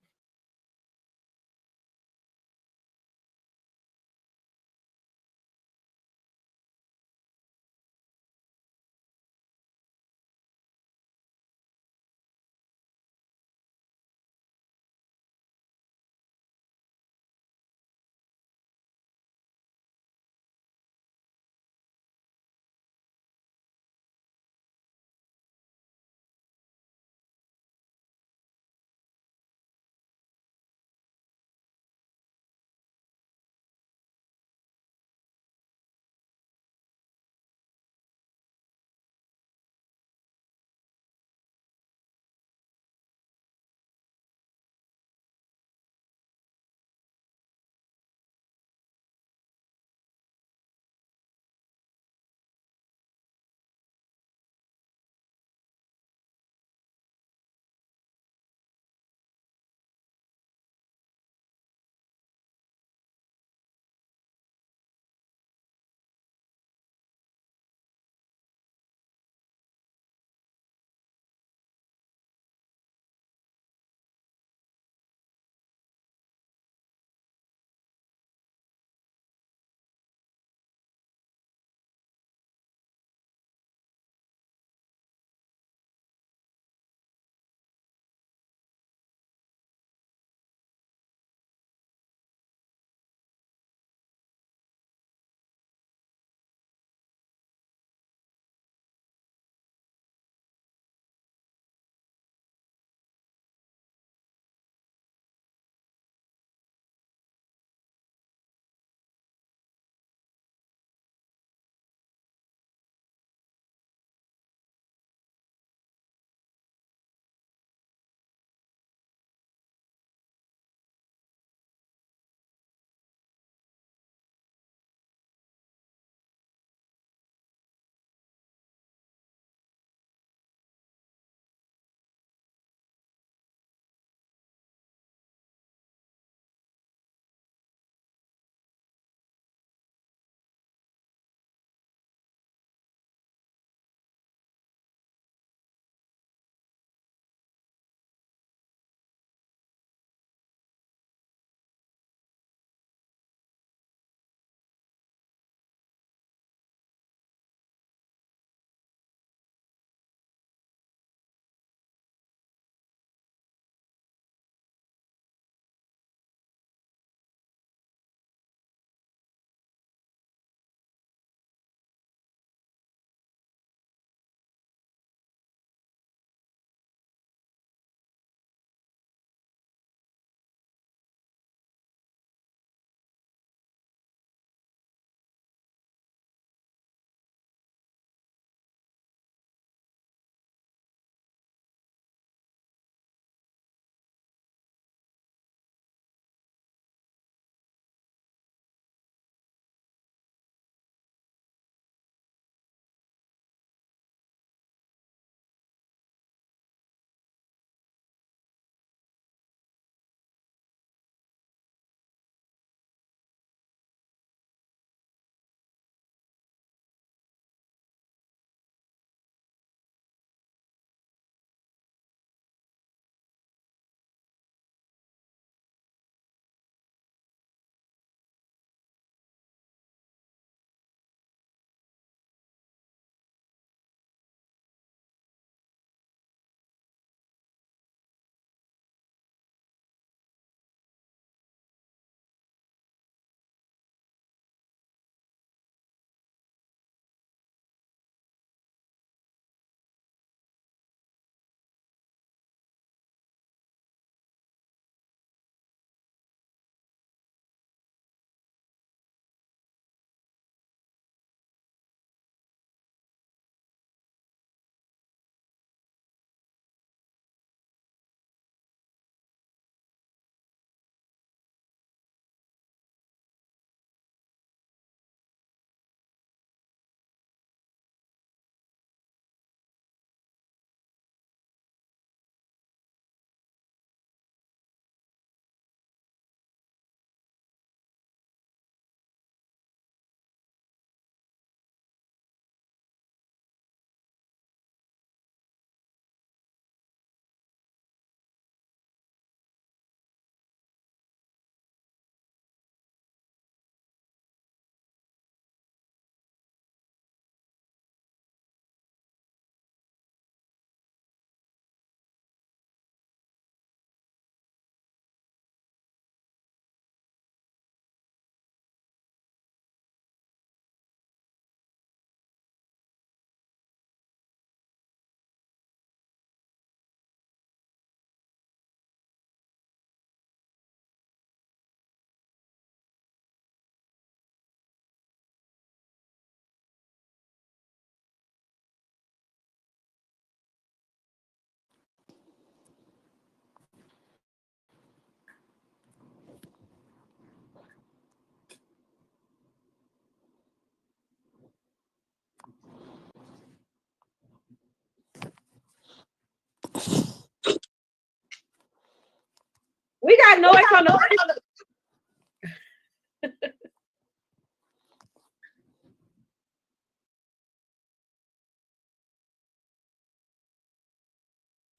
We got noise on the.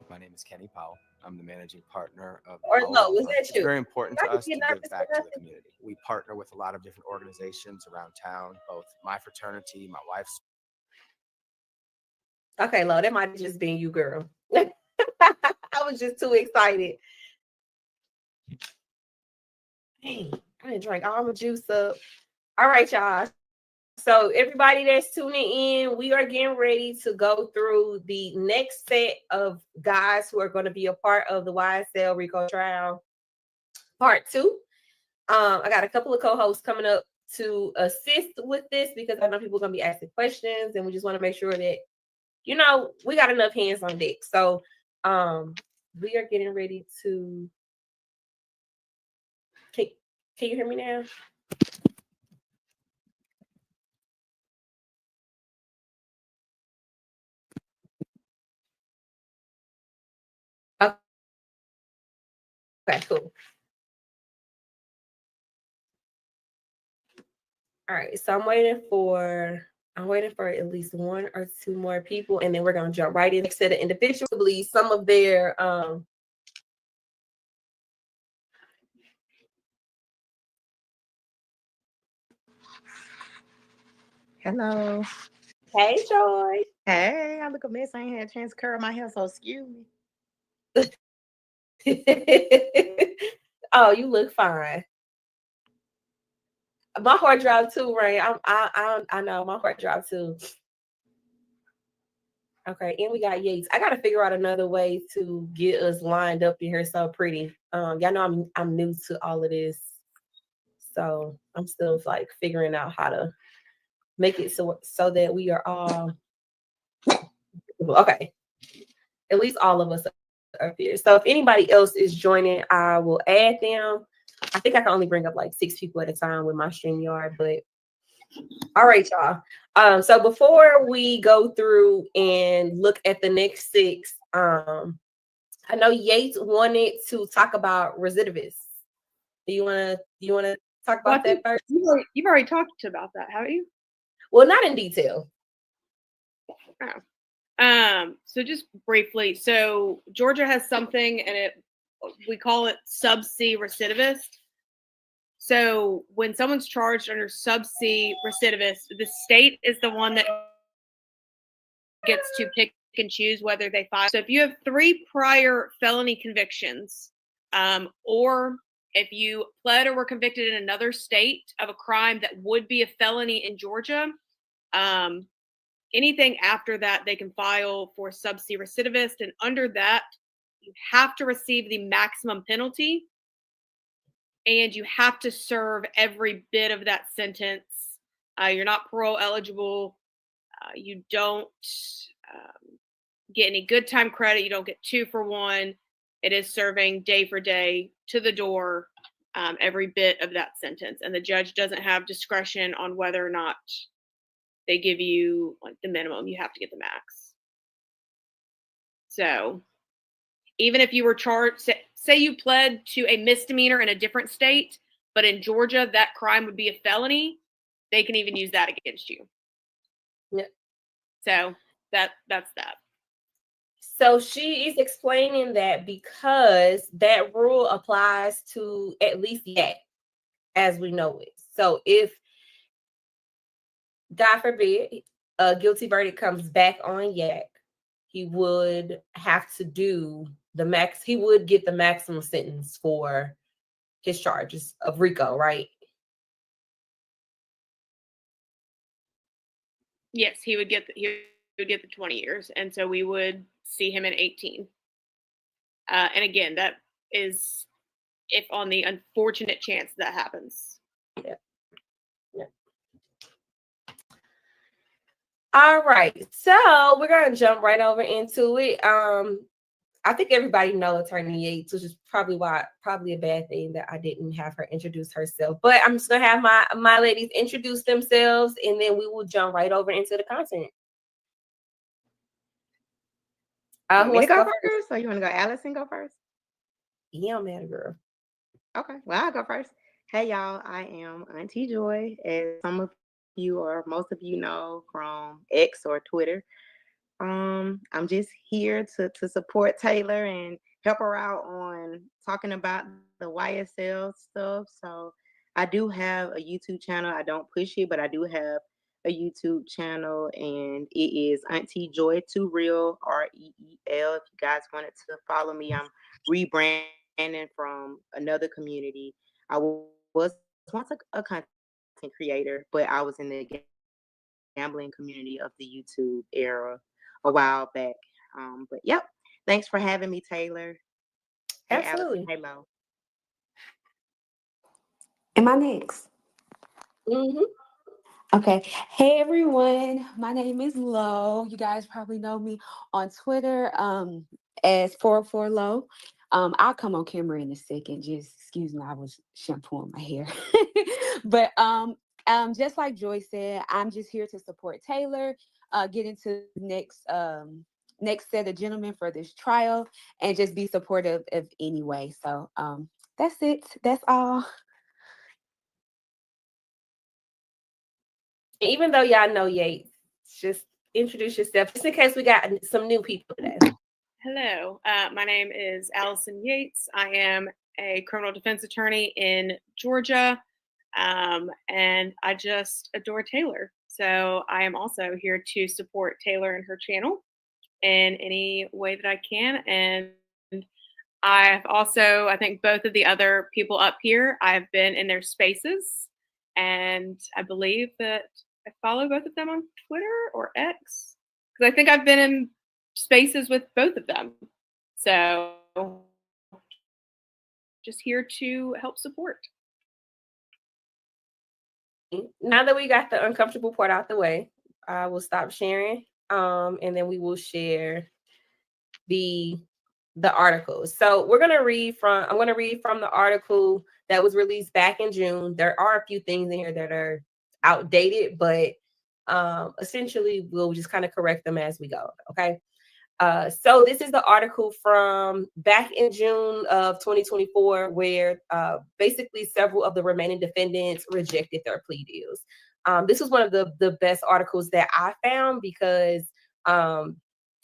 My name is Kenny Powell. I'm the managing partner of
Or
Powell
no,
Law
was
Firm.
that
It's
you?
very important to
I
us to
get
give
nervous
back
for
to the
nothing.
community. We partner with a lot of different organizations around town, both my fraternity, my wife's.
Okay, Lo, that might have just been you, girl. I was just too excited. Dang, I didn't drink all my juice up. All right, y'all. So everybody that's tuning in, we are getting ready to go through the next set of guys who are going to be a part of the YSL Rico trial part 2. I got a couple of co-hosts coming up to assist with this because I know people are going to be asking questions, and we just want to make sure that, you know, we got enough hands on deck. So we are getting ready to. Can you hear me now? Okay, cool. All right, so I'm waiting for at least 1 or 2 more people, and then we're gonna jump right in next to the individually some of their
Hello.
Hey, Joy.
Hey, I look a mess. I ain't had a chance to curl my hair, so excuse me.
Oh, you look fine. My heart dropped too, Ray. I know my heart dropped too. Okay, and we got Yates. I gotta figure out another way to get us lined up in here so pretty. Y'all know I'm new to all of this, so I'm still like figuring out how to make it so that we are all okay. At least all of us are here. So if anybody else is joining, I will add them. I think I can only bring up like 6 people at a time with my StreamYard, but all right, y'all. So before we go through and look at the next 6, I know Yates wanted to talk about recidivists. Do you wanna talk about that first?
You've already talked about that, haven't you?
Well, not in detail.
Oh. So just briefly, so Georgia has something, and we call it sub C recidivist. So when someone's charged under sub C recidivist, the state is the one that gets to pick and choose whether they file. So if you have 3 prior felony convictions, or if you pled or were convicted in another state of a crime that would be a felony in Georgia, anything after that, they can file for sub C recidivist. And under that, you have to receive the maximum penalty, and you have to serve every bit of that sentence. You're not parole eligible. You don't get any good time credit. You don't get 2 for 1. It is serving day for day to the door, every bit of that sentence. And the judge doesn't have discretion on whether or not they give you like the minimum. You have to get the max. So even if you were charged, say you pled to a misdemeanor in a different state, but in Georgia, that crime would be a felony, they can even use that against you.
Yeah.
So that's that.
So she is explaining that because that rule applies to at least Yak, as we know it. So if, God forbid, a guilty verdict comes back on Yak, he would have to do the max. He would get the maximum sentence for his charges of RICO, right?
Yes, he would get the 20 years, and so we would see him in 18. And again, that is if on the unfortunate chance that happens.
Yeah. Yeah. All right, so we're gonna jump right over into it. I think everybody knows Attorney Yates, which is probably a bad thing that I didn't have her introduce herself. But I'm just gonna have my ladies introduce themselves, and then we will jump right over into the content.
You want me to go first, or you want to go? Allison go first?
Yeah, man, girl.
Okay, well, I'll go first. Hey, y'all, I am Auntie Joy, as some of you or most of you know from X or Twitter. I'm just here to support Taylor and help her out on talking about the YSL stuff. So I do have a YouTube channel. I don't push it, but I do have a YouTube channel, and it is Auntie Joy 2 Real REEL. If you guys wanted to follow me, I'm rebranding from another community. I was once a content creator, but I was in the gambling community of the YouTube era a while back. But yep, thanks for having me, Taylor. Hey, Allison.
Absolutely.
Hey, Mo.
Am I next?
Mm-hmm.
Okay. Hey everyone. My name is Lo. You guys probably know me on Twitter as 404 Lo. I'll come on camera in a second. Just excuse me, I was shampooing my hair. But just like Joy said, I'm just here to support Taylor, get into the next set of gentlemen for this trial, and just be supportive of anyway. So that's it. That's all.
Even though y'all know Yates, just introduce yourself, just in case we got some new people today.
Hello, my name is Allison Yates. I am a criminal defense attorney in Georgia, and I just adore Taylor. So I am also here to support Taylor and her channel in any way that I can. And I've also, I think both of the other people up here, I've been in their spaces, and I believe that I follow both of them on Twitter or X, because I think I've been in spaces with both of them. So just here to help support.
Now that we got the uncomfortable part out the way, I will stop sharing, and then we will share the articles. So I'm going to read from the article that was released back in June. There are a few things in here that are outdated, but essentially we'll just kind of correct them as we go. Okay. So this is the article from back in June of 2024, where basically several of the remaining defendants rejected their plea deals. This was one of the best articles that I found, because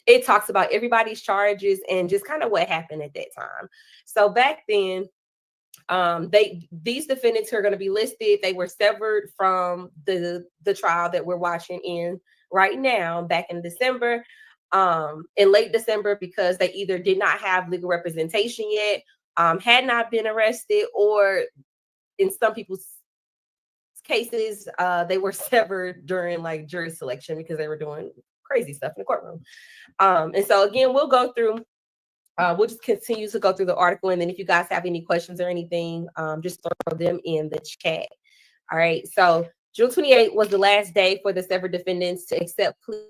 it talks about everybody's charges and just kind of what happened at that time. So back then, these defendants who are going to be listed, they were severed from the trial that we're watching in right now back in December, in late December, because they either did not have legal representation yet, had not been arrested, or in some people's cases, they were severed during like jury selection because they were doing crazy stuff in the courtroom. And so again, we'll go through, we'll just continue to go through the article. And then if you guys have any questions or anything, just throw them in the chat. All right. So June 28th was the last day for the severed defendants to accept plea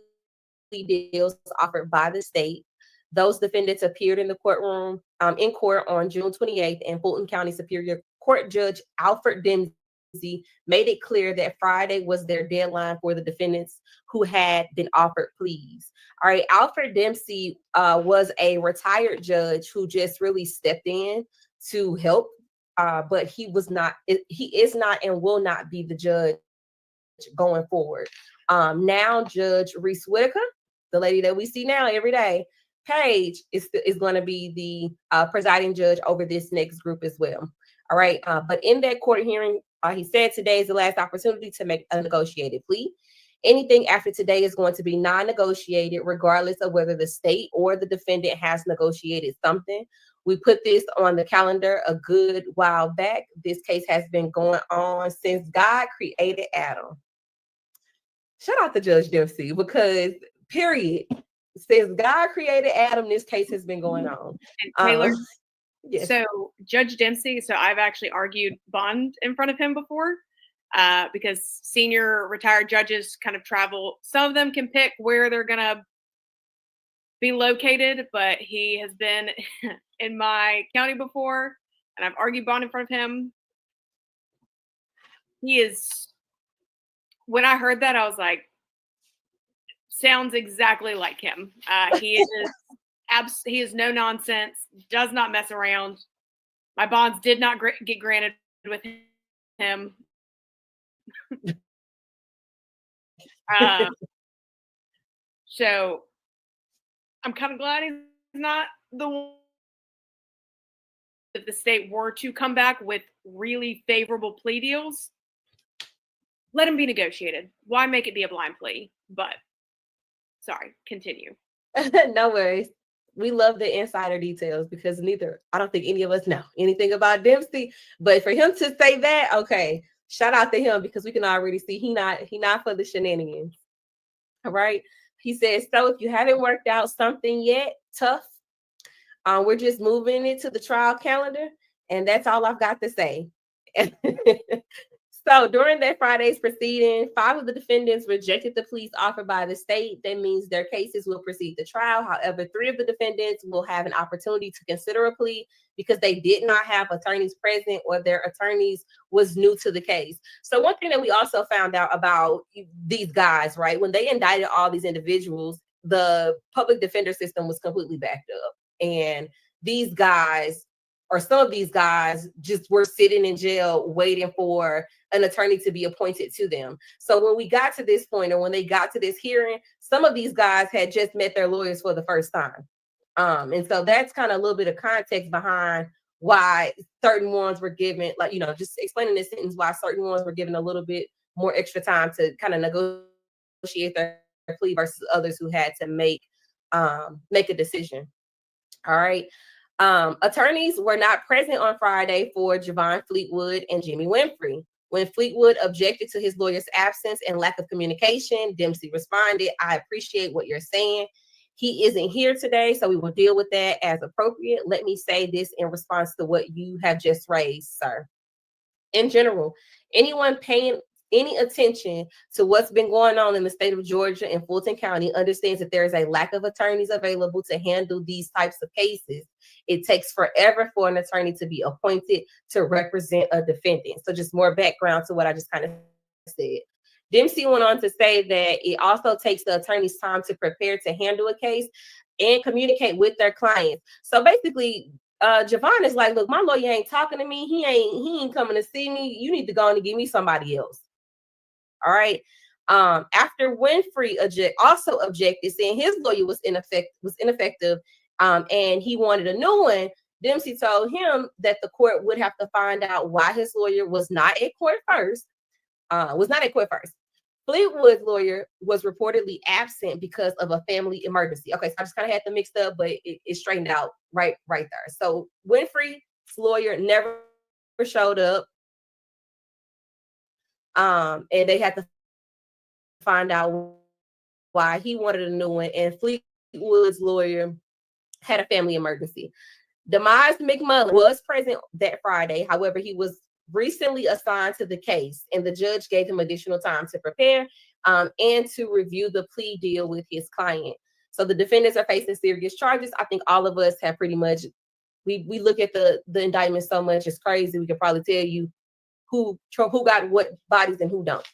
deals offered by the state. Those defendants appeared in the courtroom, in court on June 28th, and Fulton County Superior Court Judge Alfred Dempsey made it clear that Friday was their deadline for the defendants who had been offered pleas. All right, Alfred Dempsey was a retired judge who just really stepped in to help, but he is not and will not be the judge going forward. Now Judge Reese Whitaker, the lady that we see now every day, Paige, is going to be the presiding judge over this next group as well. All right, but in that court hearing, he said today is the last opportunity to make a negotiated plea. Anything after today is going to be non-negotiated, regardless of whether the state or the defendant has negotiated something. We put this on the calendar a good while back. This case has been going on since God created Adam. Shout out to Judge Dempsey, because period, since God created Adam, this case has been going on.
And Taylor,
yes.
So Judge Dempsey, so I've actually argued bond in front of him before, because senior retired judges kind of travel. Some of them can pick where they're going to be located, but he has been in my county before, and I've argued bond in front of him. He is, when I heard that, I was like, sounds exactly like him. He is no nonsense, does not mess around. My bonds did not get granted with him. So I'm kind of glad he's not the one. If the state were to come back with really favorable plea deals, let them be negotiated. Why make it be a blind plea? But sorry, continue.
No worries. We love the insider details because I don't think any of us know anything about Dempsey. But for him to say that, okay, shout out to him because we can already see he not for the shenanigans. All right. He says, so if you haven't worked out something yet, tough. We're just moving it to the trial calendar, and that's all I've got to say. So during that Friday's proceeding, 5 of the defendants rejected the pleas offered by the state. That means their cases will proceed to trial. However, 3 of the defendants will have an opportunity to consider a plea because they did not have attorneys present or their attorneys was new to the case. So one thing that we also found out about these guys, right, when they indicted all these individuals, the public defender system was completely backed up. And these guys, or some of these guys, just were sitting in jail waiting for an attorney to be appointed to them. So when we got to this point, or when they got to this hearing, some of these guys had just met their lawyers for the first time. And so that's kind of a little bit of context behind why certain ones were given, like, just explaining this sentence, why certain ones were given a little bit more extra time to kind of negotiate their plea versus others who had to make a decision. All right. Attorneys were not present on Friday for Javon Fleetwood and Jimmy Winfrey. When Fleetwood objected to his lawyer's absence and lack of communication, Dempsey responded, I appreciate what you're saying. He isn't here today, so we will deal with that as appropriate. Let me say this in response to what you have just raised, sir. In general, anyone paying any attention to what's been going on in the state of Georgia and Fulton County understands that there is a lack of attorneys available to handle these types of cases. It takes forever for an attorney to be appointed to represent a defendant. So just more background to what I just kind of said. Dempsey went on to say that it also takes the attorneys time to prepare to handle a case and communicate with their clients. So basically, Javon is like, look, my lawyer ain't talking to me. He ain't coming to see me. You need to go on and give me somebody else. All right. After Winfrey also objected, saying his lawyer was ineffective, and he wanted a new one, Dempsey told him that the court would have to find out why his lawyer was not at court first. Fleetwood's lawyer was reportedly absent because of a family emergency. Okay, so I just kind of had them mixed up, but it straightened out right there. So Winfrey's lawyer never showed up. And they had to find out why he wanted a new one. And Fleetwood's lawyer had a family emergency. Demise McMullen was present that Friday. However, he was recently assigned to the case, and the judge gave him additional time to prepare and to review the plea deal with his client. So the defendants are facing serious charges. I think all of us have pretty much, we look at the indictment so much, it's crazy. We could probably tell you who got what bodies and who don't.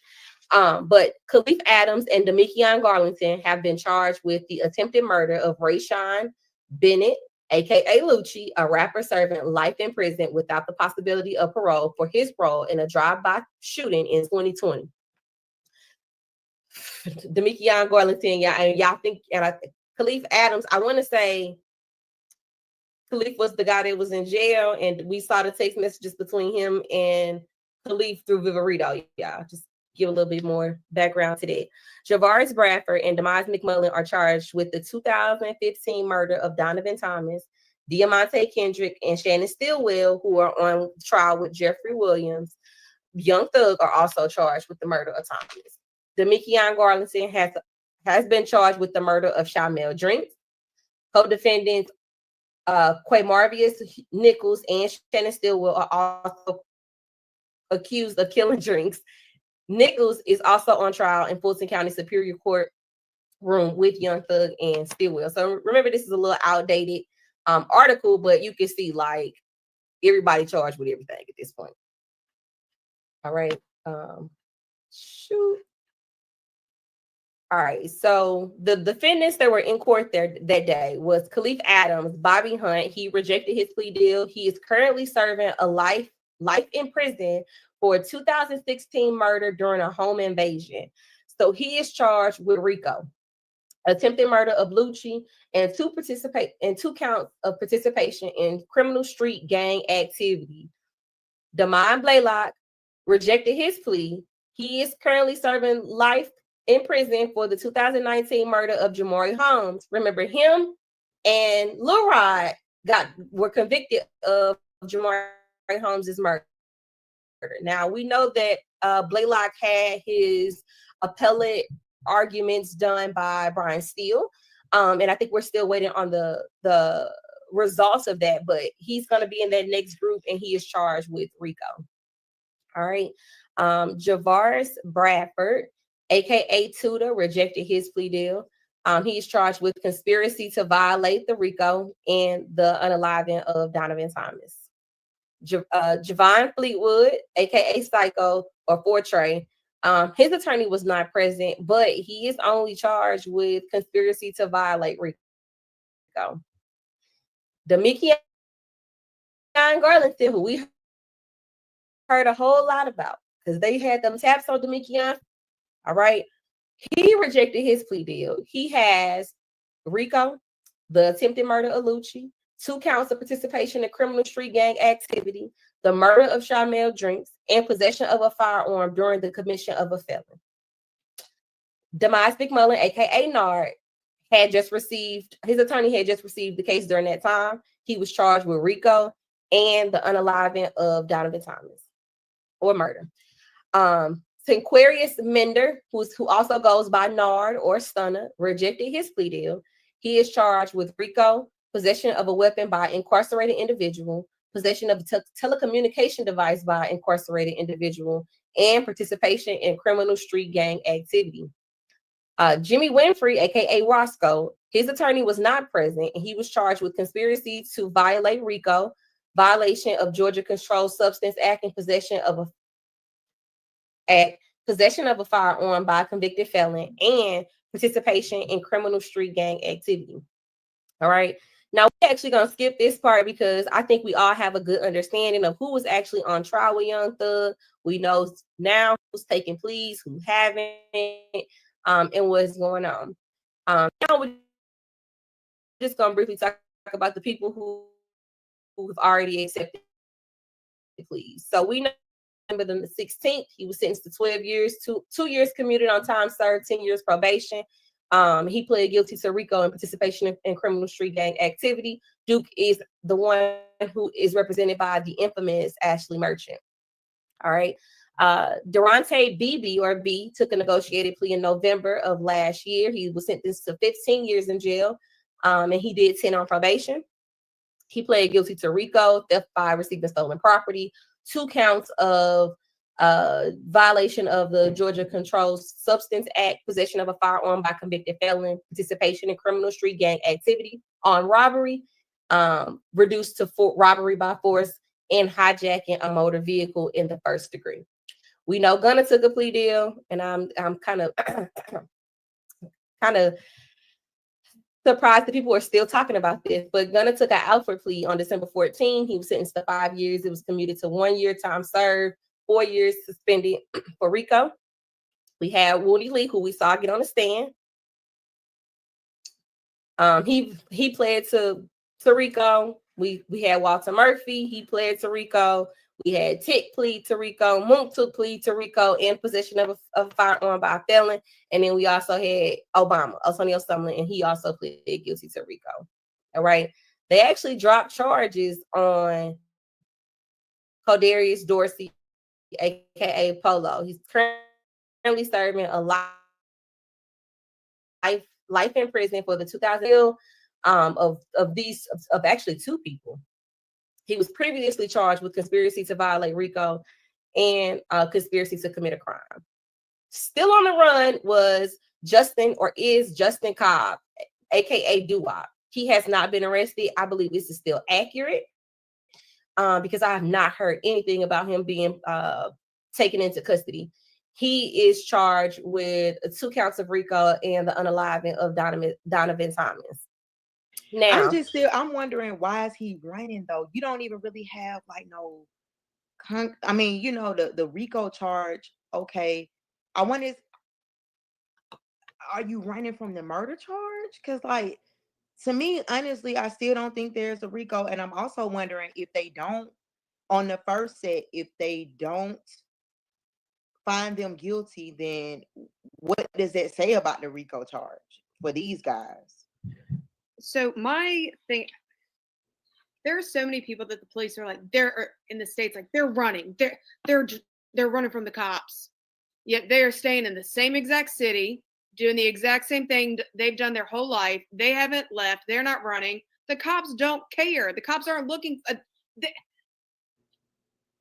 But Khalif Adams and Demikion Garlington have been charged with the attempted murder of Rayshawn Bennett, aka Lucci, a rapper serving life in prison without the possibility of parole for his role in a drive-by shooting in 2020. Demikion Garlington, Khalif Adams, I want to say Khalif was the guy that was in jail, and we saw the text messages between him and Khalif through Vivarito. Yeah, just give a little bit more background to that. Javaris Bradford and Demise McMullen are charged with the 2015 murder of Donovan Thomas, Diamante Kendrick, and Shannon Stillwell, who are on trial with Jeffrey Williams. Young Thug are also charged with the murder of Thomas. Demikion Garlington has been charged with the murder of Shamel Drinks. Co-defendants Quamarvius Nichols and Shannon Stillwell are also accused of killing Drinks. Nichols is also on trial in Fulton County Superior Court room with Young Thug and Stillwell. So remember, this is a little outdated article, but you can see like everybody charged with everything at this point. All right. All right. So the defendants that were in court there that day was Khalif Adams, Bobby Hunt. He rejected his plea deal. He is currently serving a life in prison for a 2016 murder during a home invasion. So he is charged with RICO, attempted murder of Lucci, and two counts of participation in criminal street gang activity. Damon Blaylock rejected his plea. He is currently serving life in prison for the 2019 murder of Jamari Holmes. Remember, him and Lil Rod were convicted of Jamari Holmes' murder. Now, we know that Blaylock had his appellate arguments done by Brian Steele. And I think we're still waiting on the results of that, but he's going to be in that next group, and he is charged with RICO. All right. Javaris Bradford, aka Tudor, rejected his plea deal. He is charged with conspiracy to violate the RICO and the unaliving of Donovan Thomas. Javon Fleetwood, aka Psycho or Fortray, his attorney was not present, but he is only charged with conspiracy to violate RICO. Damikian Garlington, who we heard a whole lot about because they had them taps on Damikian. All right. He rejected his plea deal. He has RICO, the attempted murder of Lucci, 2 counts of participation in criminal street gang activity, the murder of Shamel Drinks, and possession of a firearm during the commission of a felony. Demise McMullen, aka Nard, his attorney had just received the case during that time. He was charged with RICO and the unaliving of Donovan Thomas or murder. Sinquarius Mender, who also goes by Nard or Stunner, rejected his plea deal. He is charged with RICO, possession of a weapon by incarcerated individual, possession of a telecommunication device by incarcerated individual, and participation in criminal street gang activity. Jimmy Winfrey, aka Roscoe, his attorney was not present, and he was charged with conspiracy to violate RICO, violation of Georgia Controlled Substance Act, and possession of a firearm by a convicted felon, and participation in criminal street gang activity. All right. Now, we're actually going to skip this part because I think we all have a good understanding of who was actually on trial with Young Thug. We know now who's taking pleas, who haven't, and what's going on. Now we're just going to briefly talk about the people who have already accepted the pleas. So we know on the 16th, he was sentenced to 12 years, 2 years commuted on time served, 10 years probation. He pled guilty to RICO and participation in criminal street gang activity. Duke is the one who is represented by the infamous Ashley Merchant. All right. Durante Beebe, or B, took a negotiated plea in November of last year. He was sentenced to 15 years in jail, and he did 10 on probation. He pled guilty to RICO, theft by receiving stolen property, 2 counts of violation of the Georgia Controlled Substance Act, possession of a firearm by convicted felon, participation in criminal street gang activity, on robbery, reduced to robbery by force, and hijacking a motor vehicle in the first degree. We know Gunna took a plea deal, and I'm kind of surprised that people are still talking about this, but Gunna took an Alford plea on December 14. He was sentenced to 5 years. It was commuted to 1 year time served, 4 years suspended for RICO. We had Woody Lee, who we saw get on the stand. He pled to RICO. We had Walter Murphy. He pled to RICO. We had Tick plead to RICO. Mook took plea to RICO and possession of a firearm by a felon. And then we also had Obama, Antonio Sumlin, and he also pleaded guilty to RICO. All right. They actually dropped charges on Codarius Dorsey, aka Polo. He's currently serving a life in prison for the 2000 of actually 2 people. He was previously charged with conspiracy to violate RICO and conspiracy to commit a crime. Still on the run is Justin Cobb, aka Doo-Wop. He has not been arrested. I believe this is still accurate because I have not heard anything about him being taken into custody. he is charged with 2 counts of RICO and the unaliving of Donovan Thomas. Now,
I'm wondering, why is he running though? You don't even really have like no I mean, the RICO charge. Okay, I wonder, are you running from the murder charge? Because like, to me, honestly, I still don't think there's a RICO, and I'm also wondering if they don't, on the first set, if they don't find them guilty, then what does that say about the RICO charge for these guys?
So my thing, there are so many people that the police are like, they're in the States, like they're running, they're running from the cops, yet they are staying in the same exact city, doing the exact same thing they've done their whole life. They haven't left. They're not running. The cops don't care. The cops aren't looking.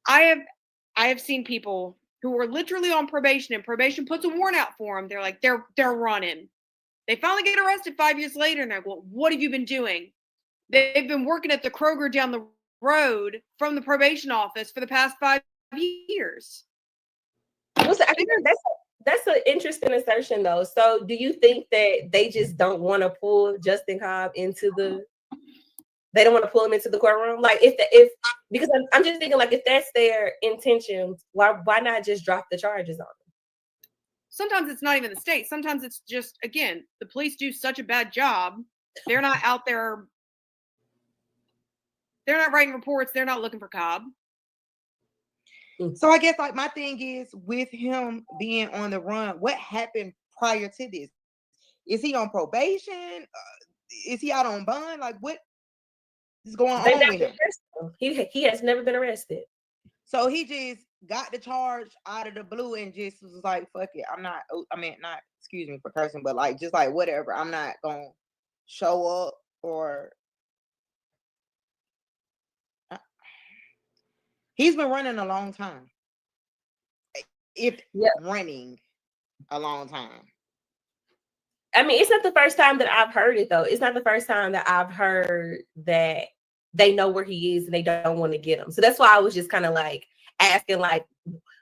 I have seen people who were literally on probation, and probation puts a warrant out for them. They're like, they're running. They finally get arrested 5 years later, and they're like, well, what have you been doing? They've been working at the Kroger down the road from the probation office for the past 5 years.
I think that's an interesting assertion, though. So, do you think that they just don't want to pull Justin Cobb into the? They don't want to pull him into the courtroom, like because I'm just thinking, like, if that's their intention, why not just drop the charges on them?
Sometimes it's not even the state. Sometimes it's just, again, the police do such a bad job. They're not out there. They're not writing reports. They're not looking for Cobb.
So I guess like my thing is, with him being on the run, what happened prior to this? Is he on probation? Is he out on bond? Like, what is going on with him?
He has never been arrested.
So he just got the charge out of the blue and just was like, fuck it. Excuse me for cursing, but like, just like, whatever. I'm not going to show up, or he's been running a long time. Running a long time.
I mean, it's not the first time that I've heard it, though. It's not the first time that I've heard that they know where he is and they don't want to get him. So that's why I was just kind of like asking, like,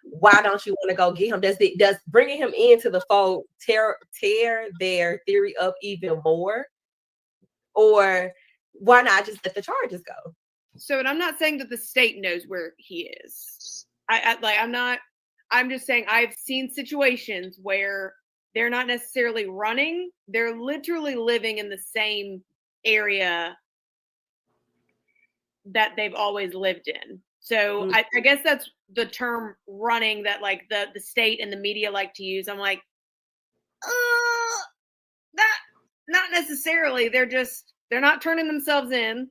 why don't you want to go get him? Does bringing him into the fold tear their theory up even more? Or why not just let the charges go?
So, and I'm not saying that the state knows where he is. I'm just saying I've seen situations where they're not necessarily running. They're literally living in the same area that they've always lived in. So I guess that's the term running that like the state and the media like to use. I'm like, not necessarily. They're not turning themselves in,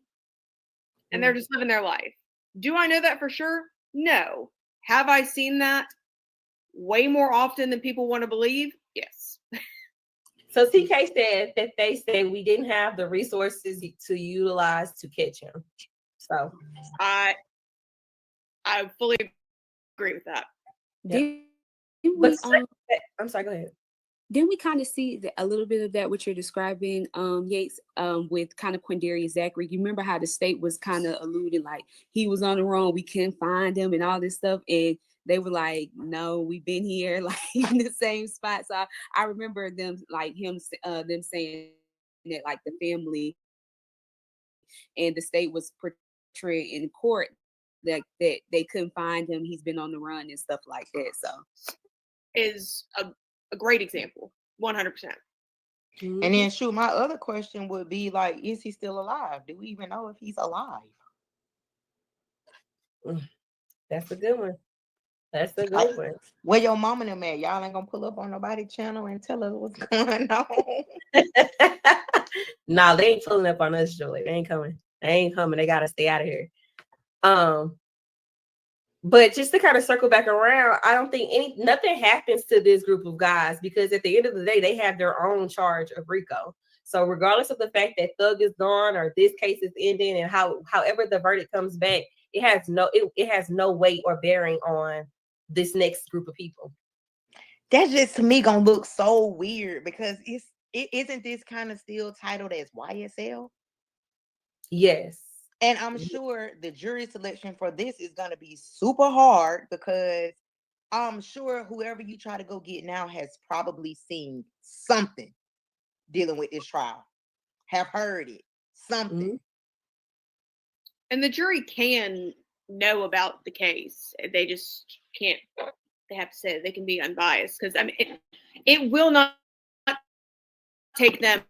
and they're just living their life. Do I know that for sure? No. Have I seen that way more often than people want to believe? Yes.
So TK said that they said we didn't have the resources to utilize to catch him. So
I fully agree with that.
I'm sorry, go ahead.
Then we kind of see a little bit of that, what you're describing, Yates, with kind of Quindarius Zachary. You remember how the state was kind of alluding, like he was on the run, we couldn't find him and all this stuff. And they were like, no, we've been here, like in the same spot. So I remember them, like them saying that like the family and the state was portrayed in court that they couldn't find him. He's been on the run and stuff like that. So
is a great example, 100%.
And then shoot, my other question would be like, is he still alive? Do we even know if he's alive?
That's a good one. That's a good one.
Where your mama and them at? Y'all ain't gonna pull up on nobody's channel and tell us what's going on.
Nah, they ain't pulling up on us, Joy. They ain't coming. They ain't coming. They gotta stay out of here. But just to kind of circle back around, I don't think nothing happens to this group of guys, because at the end of the day, they have their own charge of RICO. So regardless of the fact that Thug is gone or this case is ending, and however the verdict comes back, it has no weight or bearing on this next group of people.
That's just, to me, gonna look so weird, because isn't this kind of still titled as YSL?
Yes.
And I'm sure the jury selection for this is going to be super hard, because I'm sure whoever you try to go get now has probably seen something dealing with this trial, have heard it, something.
And the jury can know about the case. They just can't. They have to say they can be unbiased because I mean, it will not take them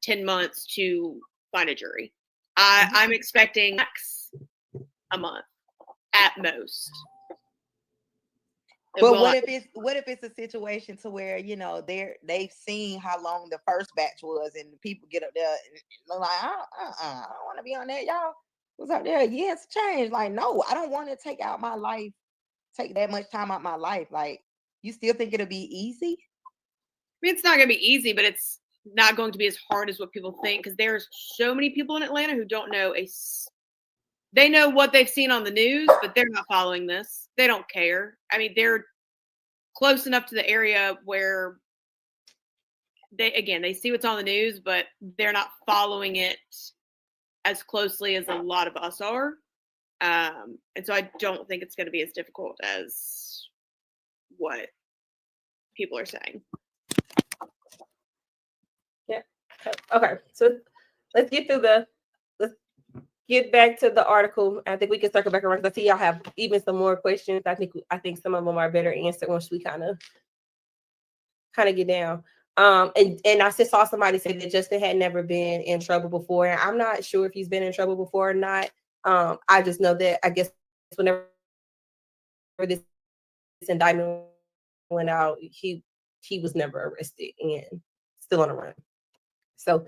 10 months to find a jury. I'm expecting max a month at most.
But what if it's a situation to where, you know, they've seen how long the first batch was and the people get up there and they're like, I don't want to be on that, y'all. What's up there? Yeah, it's changed. Like, no, I don't want to take that much time out my life. Like, you still think it'll be easy?
I mean, it's not going to be easy, but it's not going to be as hard as what people think because there's so many people in Atlanta who don't know they know what they've seen on the news, but they're not following this. They don't care. I mean, they're close enough to the area where they see what's on the news, but they're not following it as closely as a lot of us are. And so I don't think it's going to be as difficult as what people are saying.
Yeah. Okay. So let's get back to the article. I think we can circle back around because I see y'all have even some more questions. I think some of them are better answered once we kind of get down. And I saw somebody say that Justin had never been in trouble before. And I'm not sure if he's been in trouble before or not. I just know that I guess whenever this indictment went out, he was never arrested and still on the run. So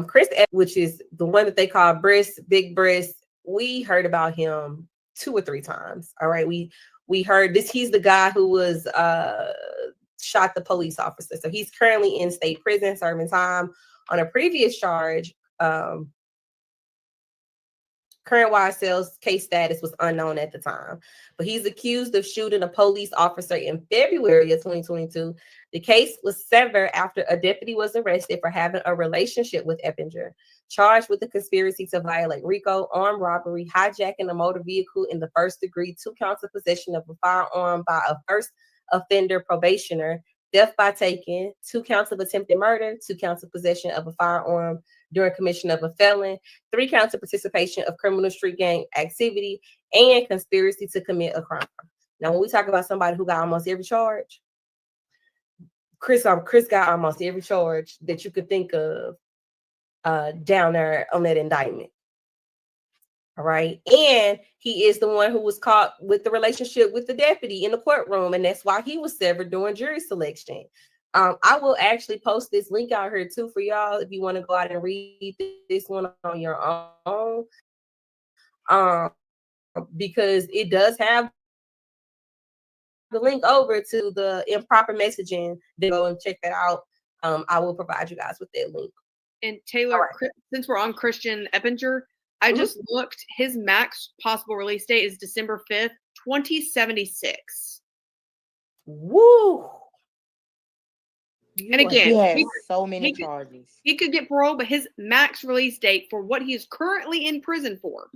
Chris, which is the one that they call Big Breast, we heard about him 2 or 3 times. All right. We heard this. He's the guy who was shot the police officer. So he's currently in state prison serving time on a previous charge. Current YSL's case status was unknown at the time, but he's accused of shooting a police officer in February of 2022. The case was severed after a deputy was arrested for having a relationship with Eppinger, charged with the conspiracy to violate RICO, armed robbery, hijacking a motor vehicle in the first degree, 2 counts of possession of a firearm by a first offender probationer, death by taking, 2 counts of attempted murder, 2 counts of possession of a firearm during commission of a felon, 3 counts of participation of criminal street gang activity, and conspiracy to commit a crime. Now, when we talk about somebody who got almost every charge, Chris got almost every charge that you could think of down there on that indictment. All right. And he is the one who was caught with the relationship with the deputy in the courtroom. And that's why he was severed during jury selection. I will actually post this link out here too for y'all if you want to go out and read this one on your own. Because it does have the link over to the improper messaging. Then go and check that out. I will provide you guys with that link.
And Taylor, since we're on Christian Eppinger, I just looked. His max possible release date is December 5th, 2076.
Woo!
And again,
he has so many charges.
He could get parole, but his max release date for what he is currently in prison for,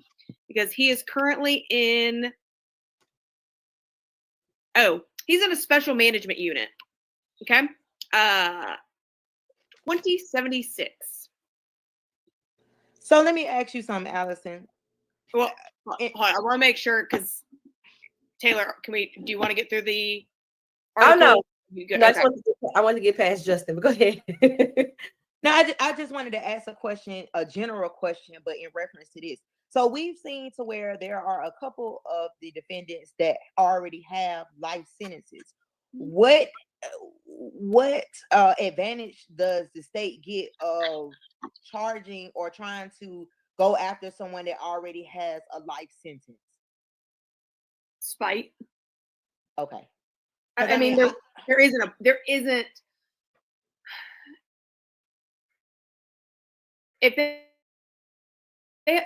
because he is currently in, he's in a special management unit. Okay. 2076.
So let me ask you something, Allison.
Well, hold on, I want to make sure because Taylor, do you want to get through the article?
Oh no, I want to get past Justin, but go ahead.
No, I just wanted to ask a general question, but in reference to this. So we've seen to where there are a couple of the defendants that already have life sentences. What advantage does the state get of charging or trying to go after someone that already has a life sentence?
Spite.
Okay.
I mean, there isn't.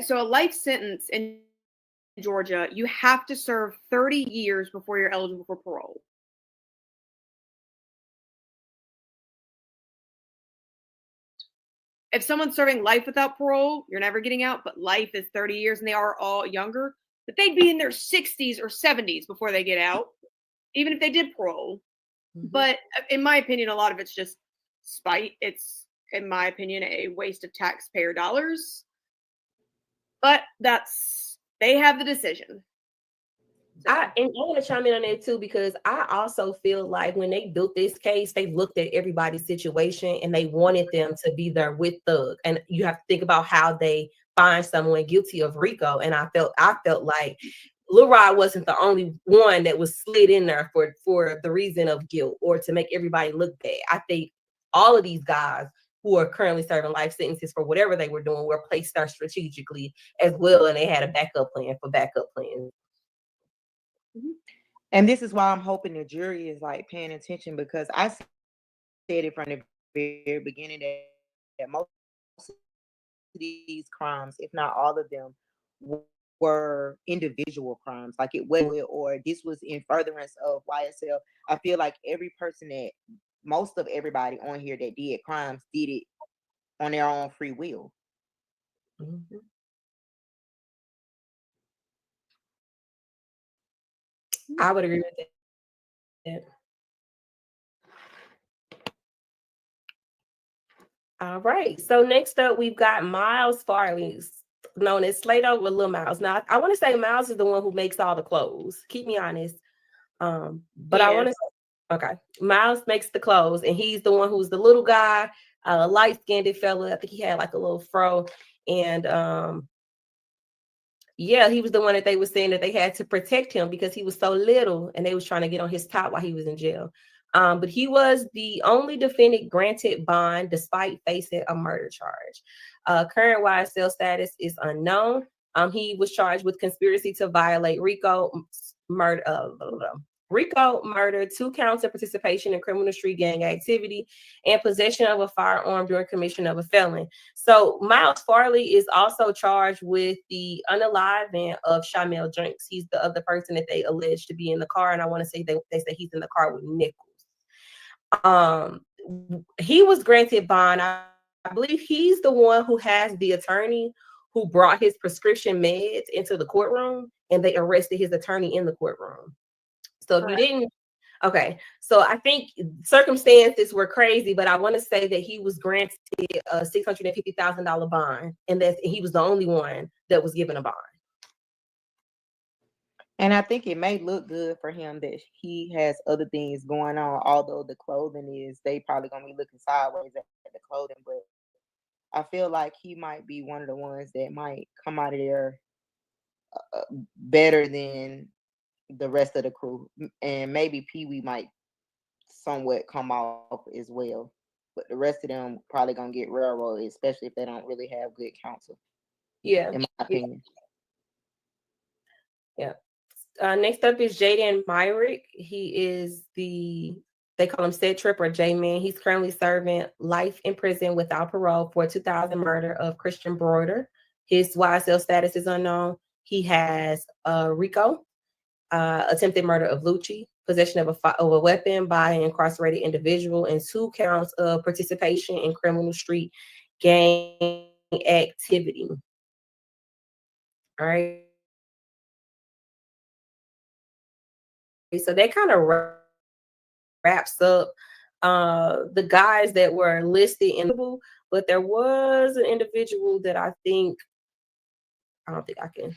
So a life sentence in Georgia, you have to serve 30 years before you're eligible for parole. If someone's serving life without parole, you're never getting out, but life is 30 years and they are all younger. that they'd be in their 60s or 70s before they get out, even if they did parole. But in my opinion, a lot of it's just spite. It's, in my opinion, a waste of taxpayer dollars. But they have the decision.
I want to chime in on that too, because I also feel like when they built this case, they looked at everybody's situation and they wanted them to be there with Thug. And you have to think about how they find someone guilty of RICO. And I felt like Lil Rod wasn't the only one that was slid in there for the reason of guilt or to make everybody look bad. I think all of these guys who are currently serving life sentences for whatever they were doing were placed there strategically as well, and they had a backup plan for backup plans.
And this is why I'm hoping the jury is like paying attention, because I said it from the very beginning that most of these crimes, if not all of them, were individual crimes. Like it was, or this was in furtherance of YSL. I feel like most of everybody on here that did crimes did it on their own free will.
Mm-hmm. I would agree with that. All right. So next up, we've got Miles Farley, known as Slato with Lil Miles. Now, I want to say Miles is the one who makes all the clothes. Keep me honest. But I want to say, okay, Miles makes the clothes, and he's the one who's the little guy, light-skinned fella. I think he had like a little fro, and yeah, he was the one that they were saying that they had to protect him because he was so little, and they was trying to get on his top while he was in jail. But he was the only defendant granted bond despite facing a murder charge. Current YSL status is unknown. He was charged with conspiracy to violate RICO murder, 2 counts of participation in criminal street gang activity, and possession of a firearm during commission of a felony. So Miles Farley is also charged with the unaliving of Shamel Drinks. He's the other person that they allege to be in the car, and I want to say they say he's in the car with Nichols. He was granted bond. I believe he's the one who has the attorney who brought his prescription meds into the courtroom, and they arrested his attorney in the courtroom. So if you didn't, okay. So I think circumstances were crazy, but I want to say that he was granted a $650,000 bond, and that he was the only one that was given a bond.
And I think it may look good for him that he has other things going on, although the clothing they probably gonna be looking sideways at the clothing. But I feel like he might be one of the ones that might come out of there better than the rest of the crew, and maybe Pee Wee might somewhat come off as well, but the rest of them probably gonna get railroaded, especially if they don't really have good counsel.
Yeah,
in my opinion.
Yeah. Next up is Jaden Myrick. He is they call him Set Trip or J-Man. He's currently serving life in prison without parole for 2000 murder of Christian Broider. His YSL status is unknown. He has RICO, attempted murder of Lucci, possession of a weapon by an incarcerated individual, and 2 counts of participation in criminal street gang activity. All right. So that kind of wraps up the guys that were listed in the book, but there was an individual that I don't think I can.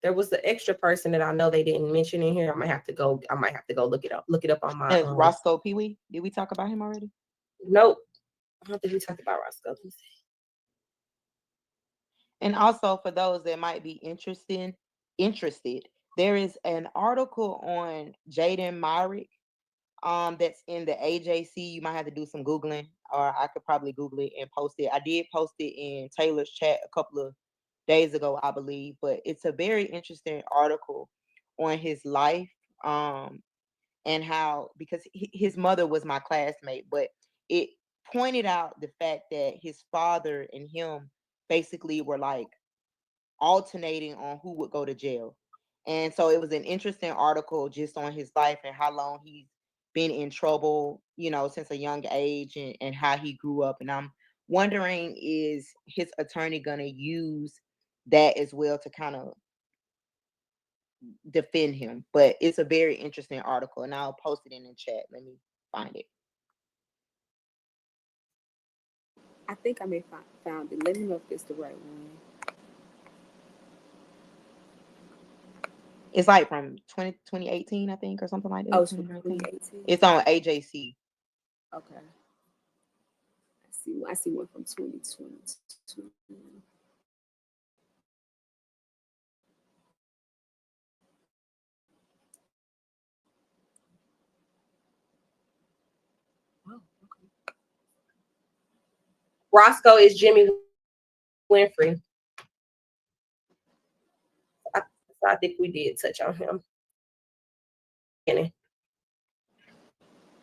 There was the extra person that I know they didn't mention in here. I might have to go look it up on my
Roscoe Pee Wee. Did we talk about him already?
Nope. I don't think we talked about Roscoe. Let me see.
And also for those that might be interested, there is an article on Jaden Myrick that's in the AJC. You might have to do some Googling, or I could probably Google it and post it. I did post it in Taylor's chat a couple of days ago, I believe, but it's a very interesting article on his life and how, because his mother was my classmate, but it pointed out the fact that his father and him basically were like alternating on who would go to jail. And so it was an interesting article just on his life and how long he's been in trouble, since a young age, and how he grew up. And I'm wondering, is his attorney going to use that as well to kind of defend him. But it's a very interesting article, and I'll post it in the chat. Let me find it.
I think I may found it. Let me know if it's the right one.
It's like from 2018, I think, or something like that.
Oh, it's from 2018.
It's on AJC.
Okay. I see one from 2022.
Roscoe is Jimmy Winfrey. I think we did touch on him.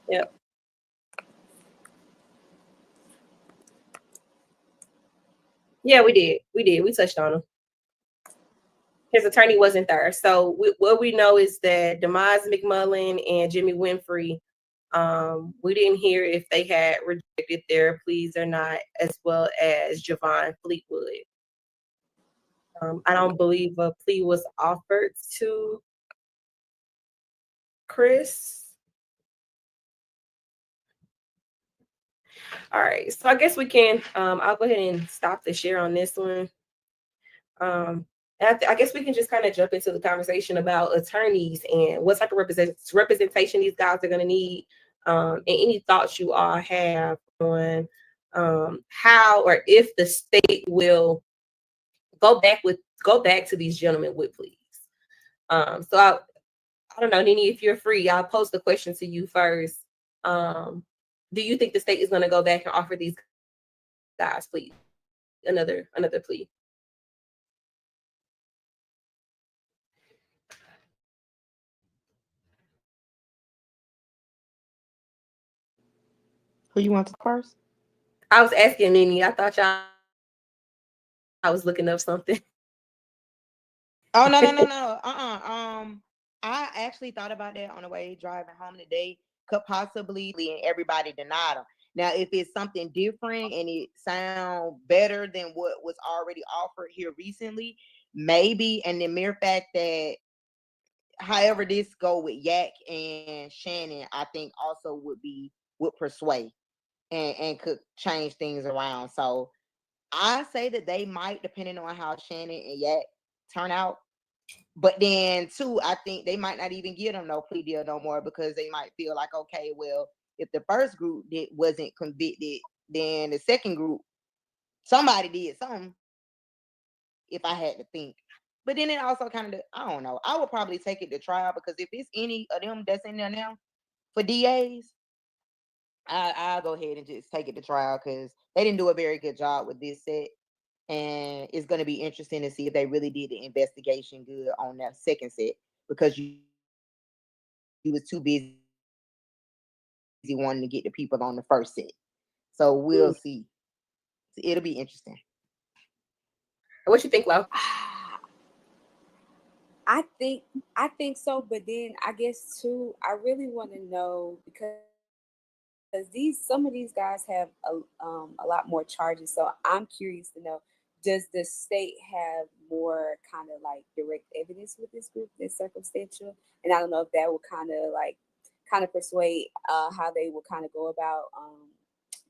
Yep. Yeah, we did. We touched on him. His attorney wasn't there. So what we know is that Demise McMullen and Jimmy Winfrey, we didn't hear if they had rejected their pleas or not, as well as Javon Fleetwood. I don't believe a plea was offered to Chris. All right, so I guess we can, I'll go ahead and stop the share on this one. I guess we can just kind of jump into the conversation about attorneys and what type of representation these guys are going to need, and any thoughts you all have on how or if the state will go back to these gentlemen with pleas. So I don't know, Nini, if you're free, I'll pose the question to you first. Do you think the state is going to go back and offer these guys pleas, another plea?
Who you want to first?
I was asking Nini. I thought I was looking up something.
Oh no. I actually thought about that on the way driving home today. Could possibly, and everybody denied them. Now, if it's something different and it sounds better than what was already offered here recently, maybe. And the mere fact that, however this go with Yak and Shannon, I think also would persuade and could change things around. So I say that they might, depending on how Shannon and Yak turn out. But then too, I think they might not even give them no plea deal no more, because they might feel like, okay, well, if the first group wasn't convicted, then the second group, somebody did something, if I had to think. But then it also kind of, I don't know, I would probably take it to trial, because if it's any of them that's in there now for DAs, I'll go ahead and just take it to trial, because they didn't do a very good job with this set. And it's going to be interesting to see if they really did the investigation good on that second set, because you was too busy wanting to get the people on the first set. So we'll see. It'll be interesting.
What you think, Lo?
I think so, but then I guess too, I really want to know, because some of these guys have a lot more charges. So I'm curious to know, does the state have more kind of like direct evidence with this group than circumstantial? And I don't know if that will kind of persuade how they will kind of go about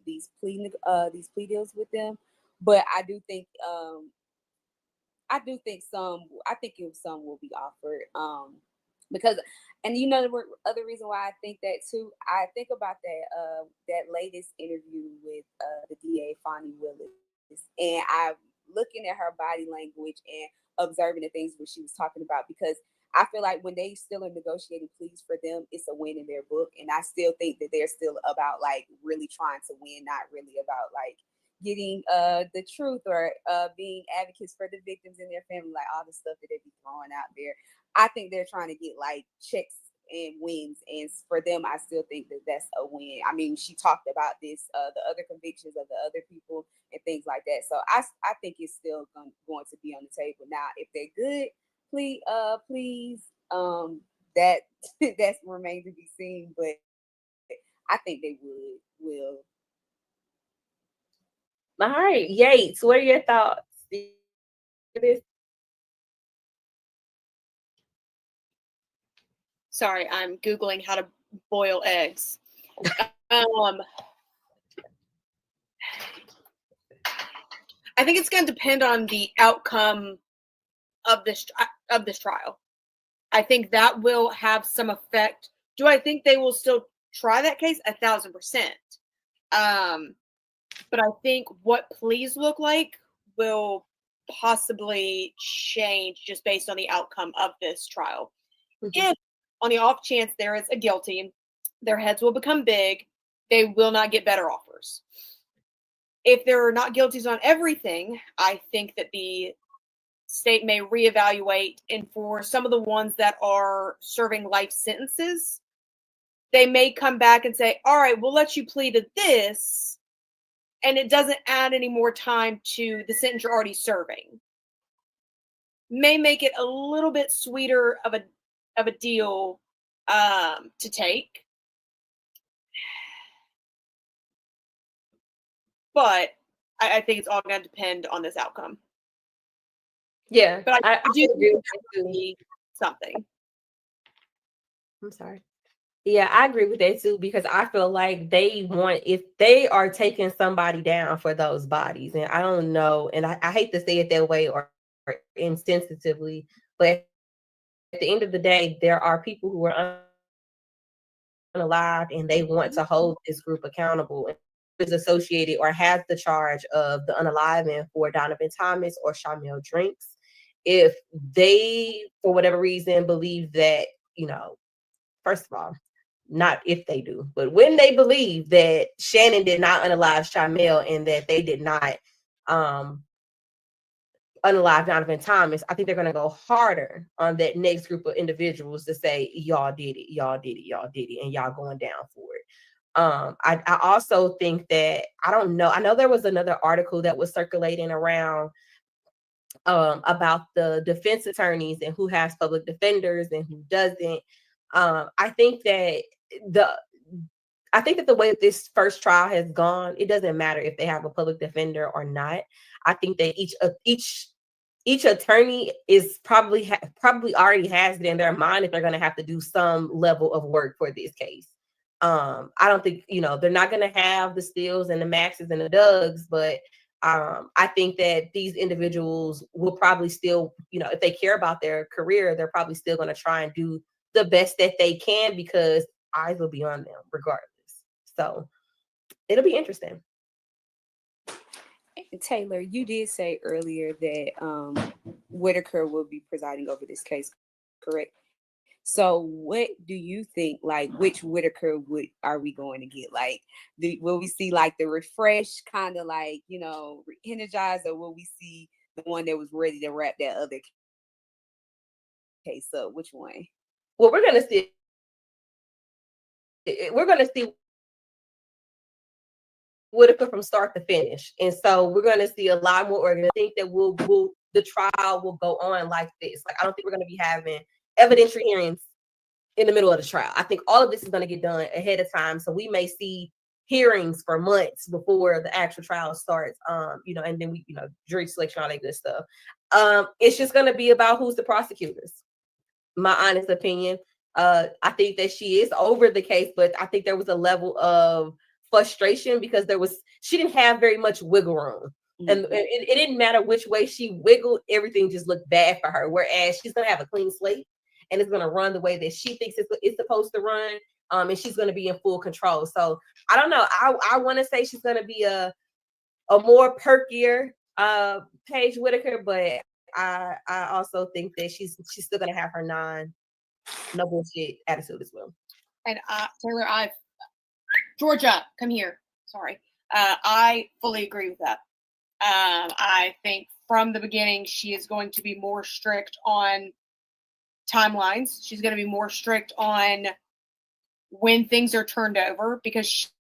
these plea deals with them. But I do think some will be offered, because, and you know, the other reason why I think that too, I think about that latest interview with the DA Fonnie Willis, and I'm looking at her body language and observing the things that she was talking about, because I feel like when they still are negotiating pleas for them, it's a win in their book, and I still think that they're still about like really trying to win, not really about like getting the truth or being advocates for the victims and their family, like all the stuff that they be throwing out there. I think they're trying to get like checks and wins, and for them, I still think that that's a win. I mean, she talked about this, the other convictions of the other people and things like that. So I think it's still going to be on the table. Now, if they're good, please, that that's remains to be seen. But I think they will.
All right, Yates, what are your thoughts?
Sorry, I'm Googling how to boil eggs. I think it's going to depend on the outcome of this trial. I think that will have some effect. Do I think they will still try that case? 1,000%. But I think what pleas look like will possibly change just based on the outcome of this trial. If on the off chance there is a guilty, their heads will become big. They will not get better offers. If there are not guilties on everything, I think that the state may reevaluate, and for some of the ones that are serving life sentences, they may come back and say, all right, we'll let you plead to this, and it doesn't add any more time to the sentence you're already serving. May make it a little bit sweeter of a deal to take. But I think it's all going to depend on this outcome.
Yeah,
but I do
agree
with something.
I'm sorry. Yeah, I agree with that too, because I feel like they want, if they are taking somebody down for those bodies, and I don't know, and I hate to say it that way or insensitively, but at the end of the day, there are people who are unalive and they want to hold this group accountable. Is associated or has the charge of the unaliving for Donovan Thomas or Shamel Drinks. If they, for whatever reason, believe that, first of all, not if they do, but when they believe that Shannon did not unalive Shamel and that they did not unalive Donovan Thomas, I think they're going to go harder on that next group of individuals to say, y'all did it, y'all did it, y'all did it, and y'all going down for it. I also think that, I don't know, I know there was another article that was circulating around about the defense attorneys and who has public defenders and who doesn't. I think that the way that this first trial has gone, it doesn't matter if they have a public defender or not. I think that each attorney is probably already has it in their mind if they're going to have to do some level of work for this case. I don't think, they're not going to have the Steels and the Maxes and the Dougs, but I think that these individuals will probably still, if they care about their career, they're probably still going to try and do the best that they can because eyes will be on them regardless. So it'll be interesting.
Taylor, you did say earlier that Whitaker will be presiding over this case, correct? So what do you think, like, which Whitaker are we going to get? Like, will we see like the refreshed kind of like, energized, or will we see the one that was ready to wrap that other case up? Which one?
Well, we're going to see Whitaker from start to finish. And so we're going to see a lot more organization. I think that the trial will go on like this. Like, I don't think we're going to be having evidentiary hearings in the middle of the trial. I think all of this is going to get done ahead of time. So we may see hearings for months before the actual trial starts, and then we, jury selection, all that good stuff. It's just going to be about who's the prosecutors. My honest opinion. I think that she is over the case, but I think there was a level of frustration because she didn't have very much wiggle room. And it didn't matter which way she wiggled, everything just looked bad for her. Whereas she's going to have a clean slate and it's going to run the way that she thinks it's supposed to run. And she's going to be in full control. So I don't know. I want to say she's going to be a more perkier Paige Whitaker, but I also think that she's still going to have her no bullshit attitude as well.
And Taylor, Georgia, come here. Sorry. I fully agree with that. I think from the beginning, she is going to be more strict on timelines. She's going to be more strict on when things are turned over because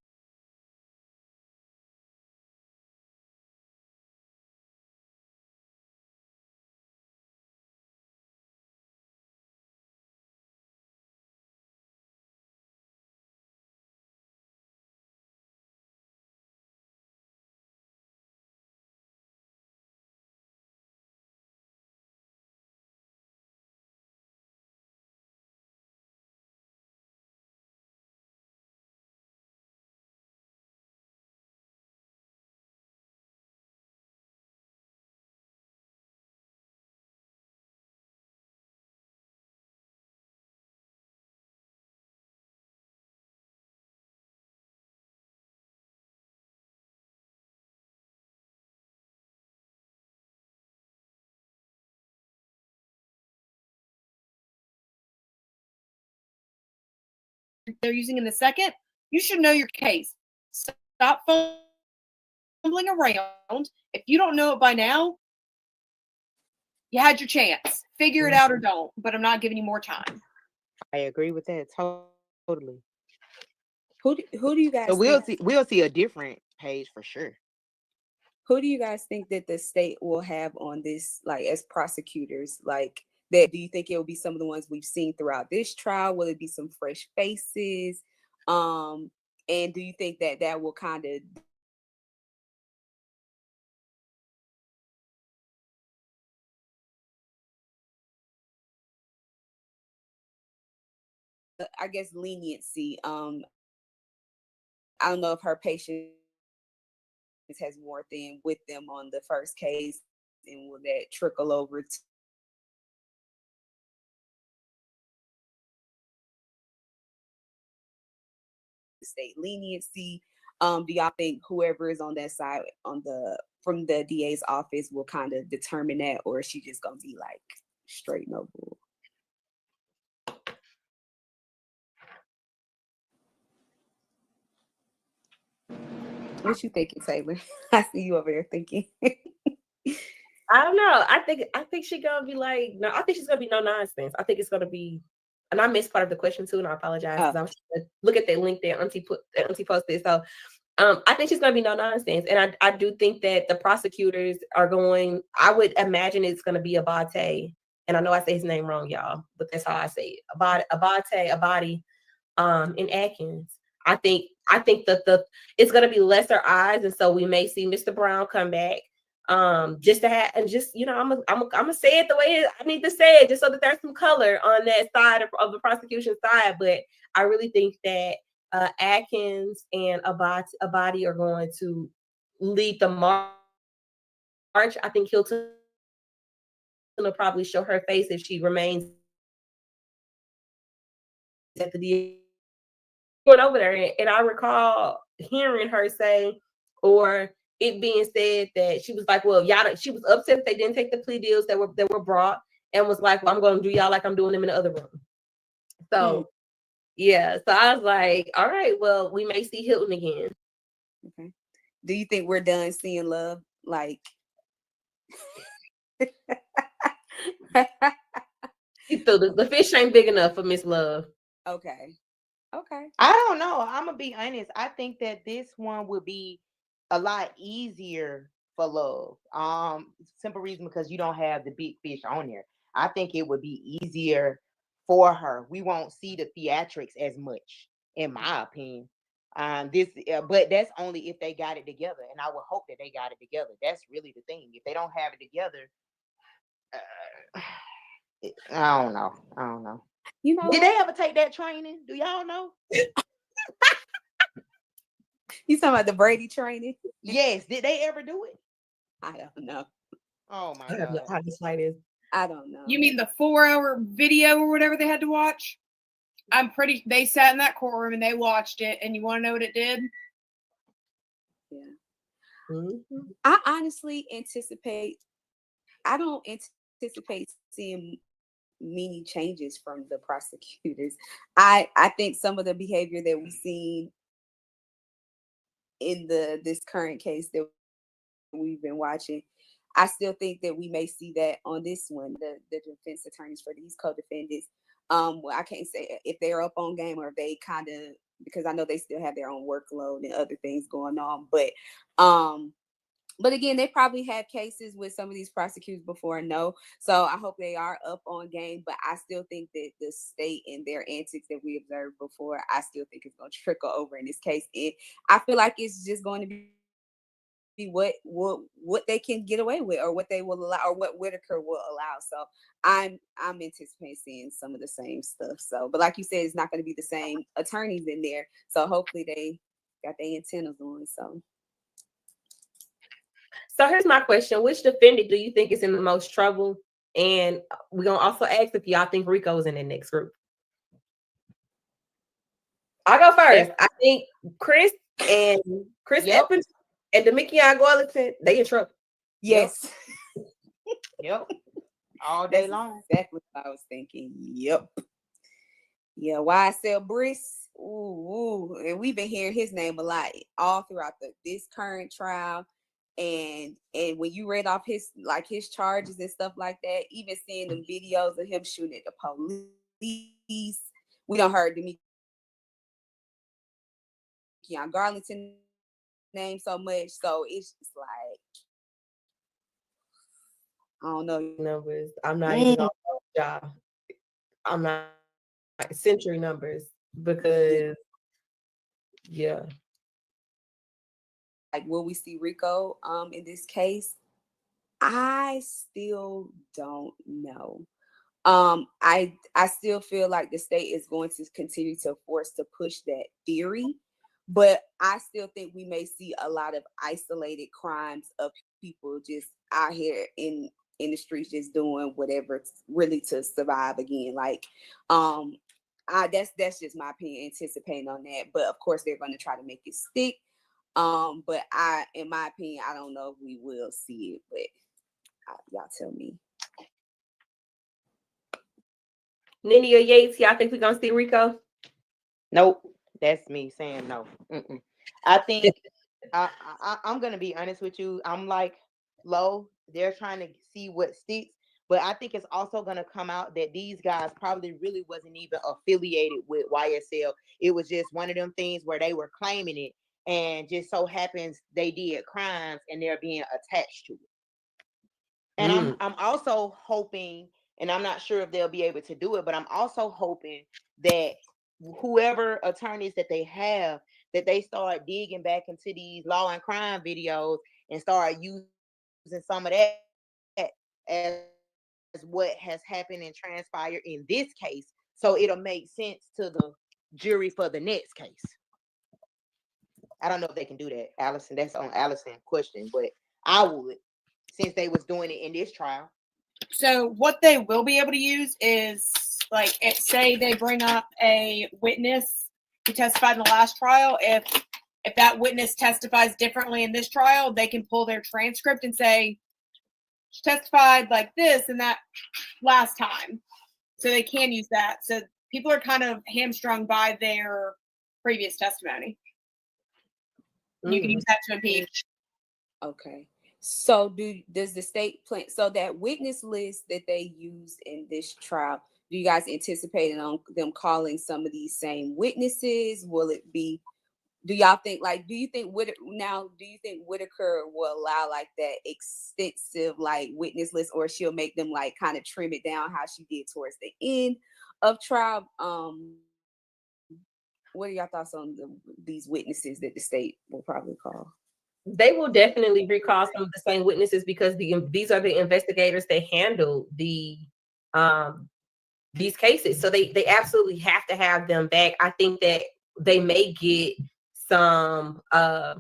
they're using in the second, you should know your case. Stop fumbling around. If you don't know it by now, you had your chance. Figure it out or don't, but I'm not giving you more time.
I agree with that totally.
Who do you guys
So we'll
think,
we'll see a different page for sure.
who do you guys think that the state will have on this, like as prosecutors? Like that, do you think it will be some of the ones we've seen throughout this trial? Will it be some fresh faces? And do you think that that will kind of I guess leniency? I don't know if her patience has more than with them on the first case, and will that trickle over to state leniency? Do y'all think whoever is on that side from the DA's office will kind of determine that, or is she just gonna be like straight no bull? What you thinking, Taylor? I see you over there thinking.
I don't know. I think she's gonna be like, no, I think she's gonna be no nonsense. I think it's gonna be, and I missed part of the question too, and I apologize because I was trying to look at that link that Auntie posted. So I think she's gonna be no nonsense. And I do think that the prosecutors are going, I would imagine it's gonna be Abate. And I know I say his name wrong, y'all, but that's how I say it. Abadi, in Atkins. I think that it's gonna be lesser eyes, and so we may see Mr. Brown come back. Just to have, and just, you know, I'm gonna say it the way I need to say it, just so that there's some color on that side of the prosecution side. But I really think that Atkins and Abadi are going to lead the march. I think Hilton will probably show her face if she remains at the DA. Went over there, and I recall hearing her say, or it being said, that she was like, well, y'all, she was upset that they didn't take the plea deals that were brought, and was like, well, I'm going to do y'all like I'm doing them in the other room. So yeah, so I was like, all right, well, we may see Hilton again.
Okay. Do you think we're done seeing Love? Like,
the fish ain't big enough for Miss Love.
Okay.
I don't know. I'm gonna be honest. I think that this one would be a lot easier for Love. Simple reason because you don't have the big fish on there. I think it would be easier for her. We won't see the theatrics as much, in my opinion. But that's only if they got it together, and I would hope that they got it together. That's really the thing. If they don't have it together, I don't know.
You know,
did they ever take that training? Do y'all know?
You talking about the Brady training?
Yes. Did they ever do it?
I don't know.
Oh my
God.
I don't know.
You mean the 4-hour video or whatever they had to watch? They sat in that courtroom and they watched it, and you want to know what it did?
Yeah. Mm-hmm. I honestly I don't anticipate seeing many changes from the prosecutors. I think some of the behavior that we've seen in this current case that we've been watching, I still think that we may see that on this one, the defense attorneys for these co-defendants. Well, I can't say if they're up on game or if they kind of, because I know they still have their own workload and other things going on. But again, they probably had cases with some of these prosecutors before, so I hope they are up on game. But I still think that the state and their antics that we observed before, I still think it's going to trickle over in this case. And I feel like it's just going to be what they can get away with, or what they will allow, or what Whitaker will allow. So I'm anticipating seeing some of the same stuff. So, but like you said, it's not going to be the same attorneys in there. So hopefully they got their antennas on.
So here's my question: which defendant do you think is in the most trouble? And we're gonna also ask if y'all think Rico's in the next group. I'll go first. I think Chris Evans and Demikion Gorlington, they in trouble.
Yes.
Yep. All day long.
Exactly what I was thinking. Yep. Yeah. YSL Briss, and we've been hearing his name a lot all throughout this current trial. And when you read off his charges and stuff like that, even seeing them videos of him shooting at the police, we don't heard the Keon Garlington name so much. So it's just like, I don't know.
Numbers. I'm not even gonna job. I'm not century numbers because yeah.
Like, will we see Rico in this case? I still don't know. I still feel like the state is going to continue to force to push that theory, but I still think we may see a lot of isolated crimes of people just out here in the streets just doing whatever really to survive again. Like, that's just my opinion, anticipating on that. But of course, they're going to try to make it stick. But in my opinion, I don't know if we will see it, but y'all tell me.
Nini or Yates, y'all think we're gonna see Rico?
Nope, that's me saying no. I think I'm gonna be honest with you. I'm like Lo. They're trying to see what sticks, but I think it's also gonna come out that these guys probably really wasn't even affiliated with YSL. It was just one of them things where they were claiming it, and just so happens they did crimes and they're being attached to it. And I'm also hoping, and I'm not sure if they'll be able to do it, but I'm also hoping that whoever attorneys that they have, that they start digging back into these law and crime videos and start using some of that as what has happened and transpired in this case, so it'll make sense to the jury for the next case. I don't know if they can do that, Allison. That's on Allison's question, but I would, since they was doing it in this trial.
So what they will be able to use is, like, say they bring up a witness who testified in the last trial. If that witness testifies differently in this trial, they can pull their transcript and say, she testified like this and that last time. So they can use that. So people are kind of hamstrung by their previous testimony. You can use that to impeach.
Okay. So does the state plan, so that witness list that they used in this trial, do you guys anticipate on them calling some of these same witnesses? Will it be, do y'all think, like, do you think Whitaker will allow like that extensive like witness list, or she'll make them like kind of trim it down how she did towards the end of trial? What are y'all thoughts on these witnesses that the state will probably call?
They will definitely recall some of the same witnesses because these are the investigators that handle these cases. So they absolutely have to have them back. I think that they may get some I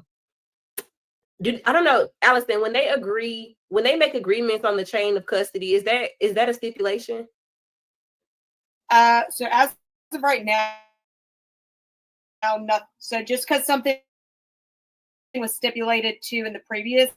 don't know, Allison, when they make agreements on the chain of custody, is that a stipulation?
So as of right now, nothing. So just because something was stipulated to in the previous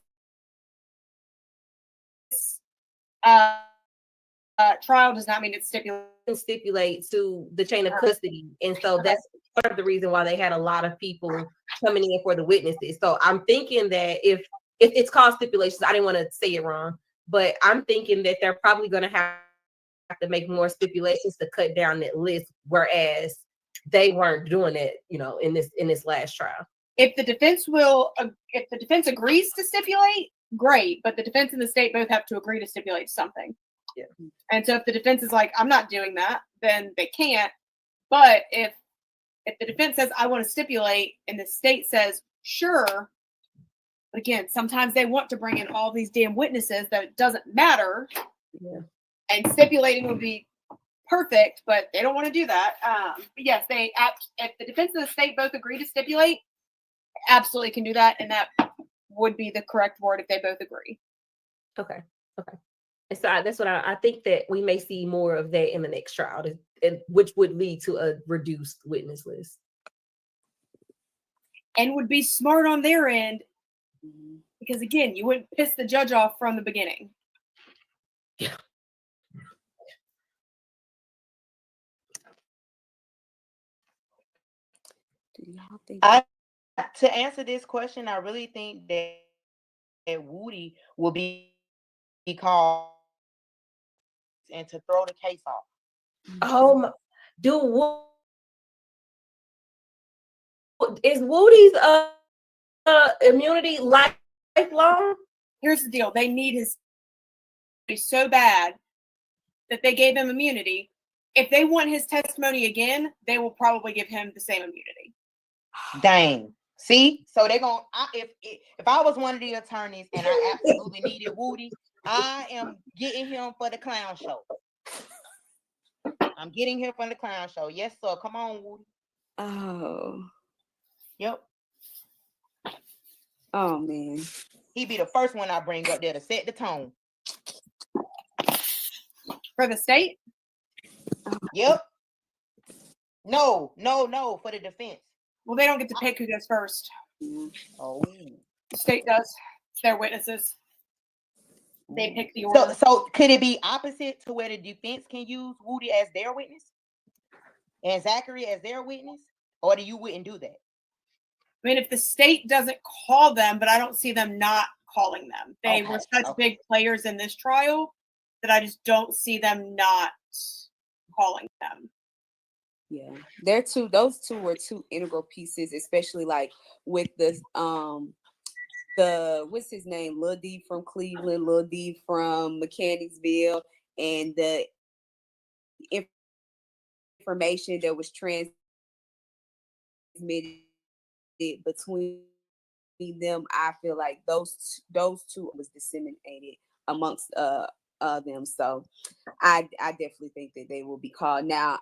trial does not mean it's
stipulate to the chain of custody. And so that's part of the reason why they had a lot of people coming in for the witnesses. So I'm thinking that if it's called stipulations, I didn't want to say it wrong, but I'm thinking that they're probably going to have to make more stipulations to cut down that list, whereas they weren't doing it, in this last trial.
If the defense agrees to stipulate, great, but the defense and the state both have to agree to stipulate something.
Yeah.
And so if the defense is like, I'm not doing that, then they can't. But if the defense says, I want to stipulate, and the state says, sure, but again, sometimes they want to bring in all these damn witnesses that it doesn't matter.
Yeah.
And stipulating would be perfect, but they don't want to do that. But yes, if the defense and the state both agree to stipulate, absolutely can do that, and that would be the correct word if they both agree.
Okay. And so that's what I think, that we may see more of that in the next trial, which would lead to a reduced witness list.
And would be smart on their end, because again, you wouldn't piss the judge off from the beginning.
Yeah.
To answer this question, I really think that Woody will be called and to throw the case off.
Is Woody's immunity lifelong?
Here's the deal: they need his so bad that they gave him immunity. If they want his testimony again, they will probably give him the same immunity.
Dang. See, so they're gonna. If I was one of the attorneys and I absolutely needed Woody, I am getting him for the clown show. I'm getting him for the clown show. Yes, sir. Come on, Woody.
Oh.
Yep.
Oh man.
He be the first one I bring up there to set the tone.
For the state?
Yep. No, for the defense.
Well, they don't get to pick who goes first.
Oh.
The state does. It's their witnesses. They pick the order.
So could it be opposite to where the defense can use Woody as their witness and Zachary as their witness? Or do you wouldn't do that?
I mean, if the state doesn't call them, but I don't see them not calling them. They were such big players in this trial that I just don't see them not calling them.
Yeah, those two were two integral pieces, especially like with the what's his name, Lil D from Cleveland, Lil D from Mechanicsville, and the information that was transmitted between them. I feel like those two was disseminated amongst them. So I definitely think that they will be called. Now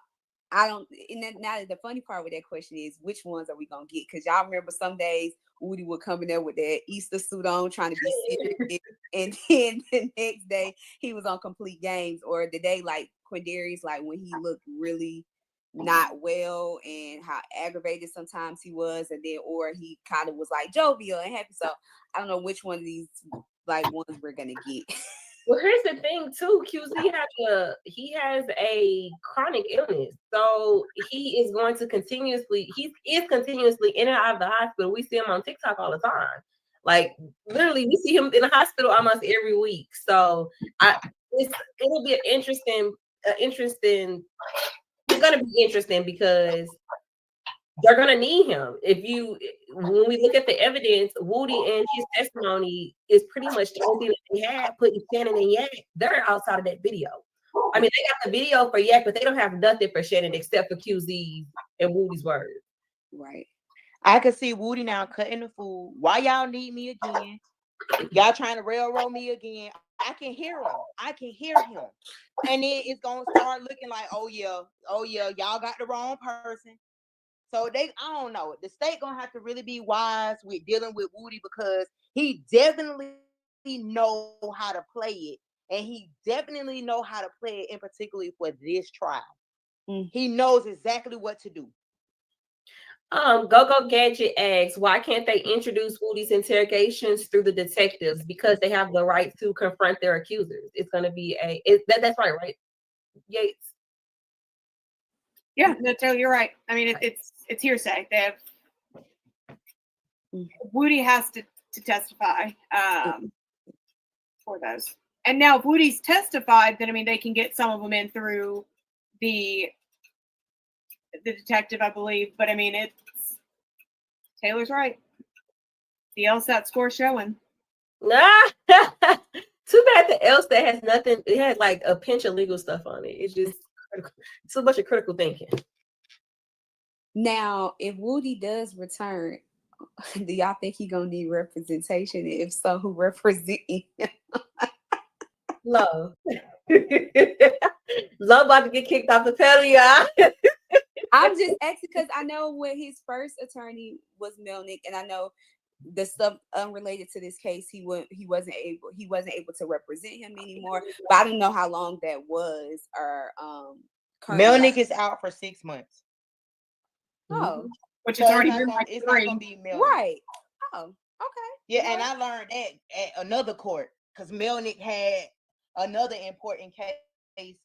the funny part with that question is which ones are we gonna get? Because y'all remember some days Woody would come in there with that Easter suit on trying to be serious, and then the next day he was on complete games, or the day like Quindarius, like when he looked really not well and how aggravated sometimes he was, and then or he kind of was like jovial and happy. So I don't know which one of these like ones we're gonna get.
Well, here's the thing too, QZ he has a chronic illness, so he is going to continuously in and out of the hospital. We see him on TikTok all the time. Like literally, we see him in the hospital almost every week. So it'll be interesting. It's gonna be interesting because they're gonna need him. When we look at the evidence, Woody and his testimony is pretty much the only thing that they had putting Shannon and Yak. They're outside of that video. I mean, they got the video for Yak, but they don't have nothing for Shannon except for QZ and Woody's word.
Right.
I could see Woody now cutting the food. Why y'all need me again? Y'all trying to railroad me again? I can hear him. And then it's gonna start looking like, oh yeah, y'all got the wrong person. So I don't know. The state gonna have to really be wise with dealing with Woody because he definitely know how to play it, and he definitely know how to play it in particularly for this trial. He knows exactly what to do.
Go Gadget asks, why can't they introduce Woody's interrogations through the detectives? Because they have the right to confront their accusers. It's gonna be that's right, Yates?
Yeah, no, Taylor, you're right. I mean, it's hearsay. They have Woody has to testify for those. And now if Woody's testified, then I mean they can get some of them in through the detective, I believe. But I mean, Taylor's right. The LSAT score showing.
Too bad the LSAT has nothing. It has like a pinch of legal stuff on it. It's just it's a bunch of critical thinking.
Now, if Woody does return, do y'all think he gonna need representation? And if so, who represent him?
Love. Love about to get kicked off the pedal, y'all.
I'm just asking because I know when his first attorney was Melnick, and I know the stuff unrelated to this case, he wasn't able to represent him anymore. But I don't know how long that was. Or
Melnick is out for 6 months.
Oh,
which is already
been like it's not gonna be Melnick.
Right. Oh, okay.
Yeah, and I learned that at another court because Melnick had another important case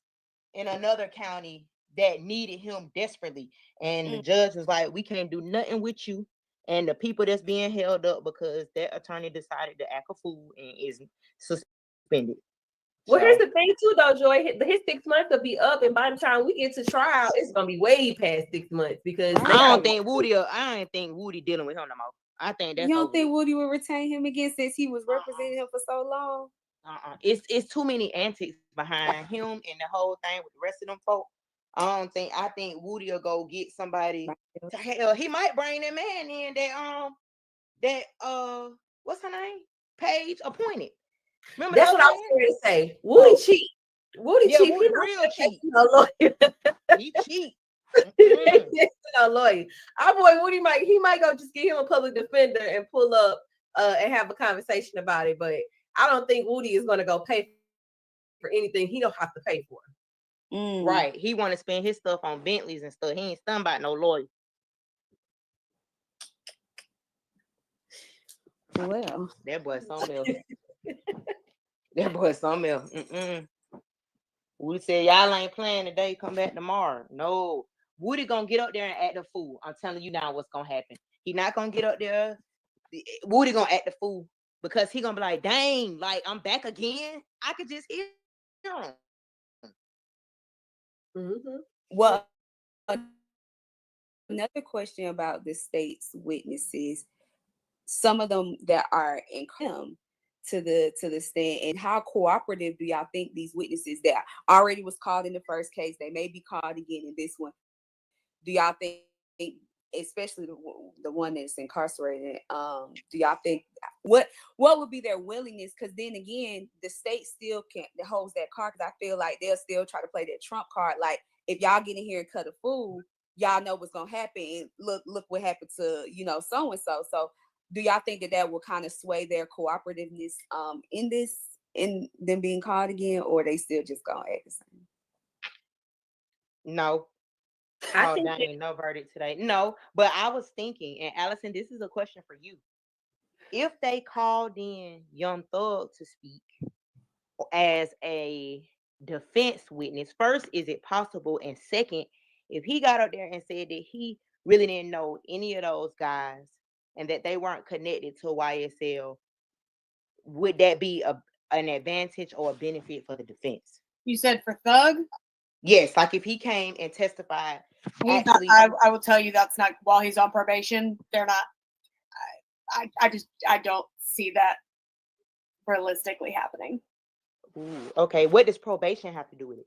in another county that needed him desperately. And the judge was like, we can't do nothing with you and the people that's being held up because that attorney decided to act a fool and is suspended.
Well, here's the thing too, though, Joy. His 6 months will be up, and by the time we get to trial, it's gonna be way past 6 months because
I don't think Woody dealing with him no more. I think that's
You don't
over
think
with.
Woody will retain him again since he was representing him for so long?
It's too many antics behind him and the whole thing with the rest of them folk. I think Woody will go get somebody. Hell, he might bring that man in that what's her name? Paige appointed. Remember
that's what I was going to say. Woody cheat. Woody cheat.
Woody real cheat.
No lawyer.
He cheat.
No lawyer. Our boy Woody might go just get him a public defender and pull up and have a conversation about it. But I don't think Woody is going to go pay for anything he don't have to pay for.
Right. He want to spend his stuff on Bentleys and stuff. He ain't stunned about no lawyer.
Well,
that boy something else. That boy something else. Woody said, y'all ain't playing today. Come back tomorrow. No. Woody gonna get up there and act a fool. I'm telling you now what's gonna happen. He not gonna get up there. Woody gonna act a fool because he gonna be like, dang, like I'm back again. I could just hear him.
Well, another question about the state's witnesses, some of them that are in him to the stand, and how cooperative do y'all think these witnesses that already was called in the first case, they may be called again in this one? Do y'all think, especially the one that's incarcerated, do y'all think what would be their willingness? Because then again, the state still holds that card, because I feel like they'll still try to play that Trump card. Like, if y'all get in here and cut a fool, y'all know what's gonna happen. And look what happened to so and so. So do y'all think that will kind of sway their cooperativeness in them being called again, or they still just gonna act the same?
No. I think ain't no verdict today. No, but I was thinking, and Allison, this is a question for you. If they called in Young Thug to speak as a defense witness, first, is it possible? And second, if he got up there and said that he really didn't know any of those guys and that they weren't connected to YSL, would that be an advantage or a benefit for the defense?
You said for Thug?
Yes, like if he came and testified.
Actually, I will tell you that's not, while he's on probation, they're not. I don't see that realistically happening.
Ooh, okay, what does probation have to do with it?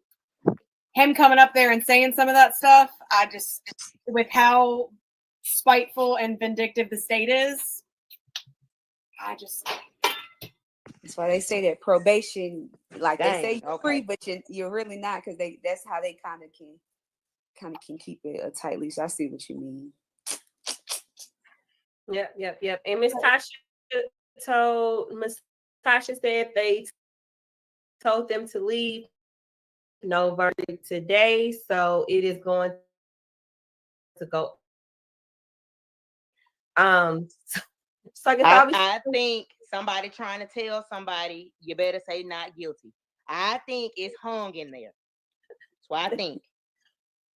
Him coming up there and saying some of that stuff, I just, with how spiteful and vindictive the state is,
That's why they say that probation, like they say you're
okay.
free, but you're really not, because that's how they kind of can keep it a tight leash. I see what you mean.
Yep. And Miss Tasha said they told them to leave. No verdict today, so it is going to go. So
I think somebody trying to tell somebody, you better say not guilty. I think it's hung in there. That's what I think.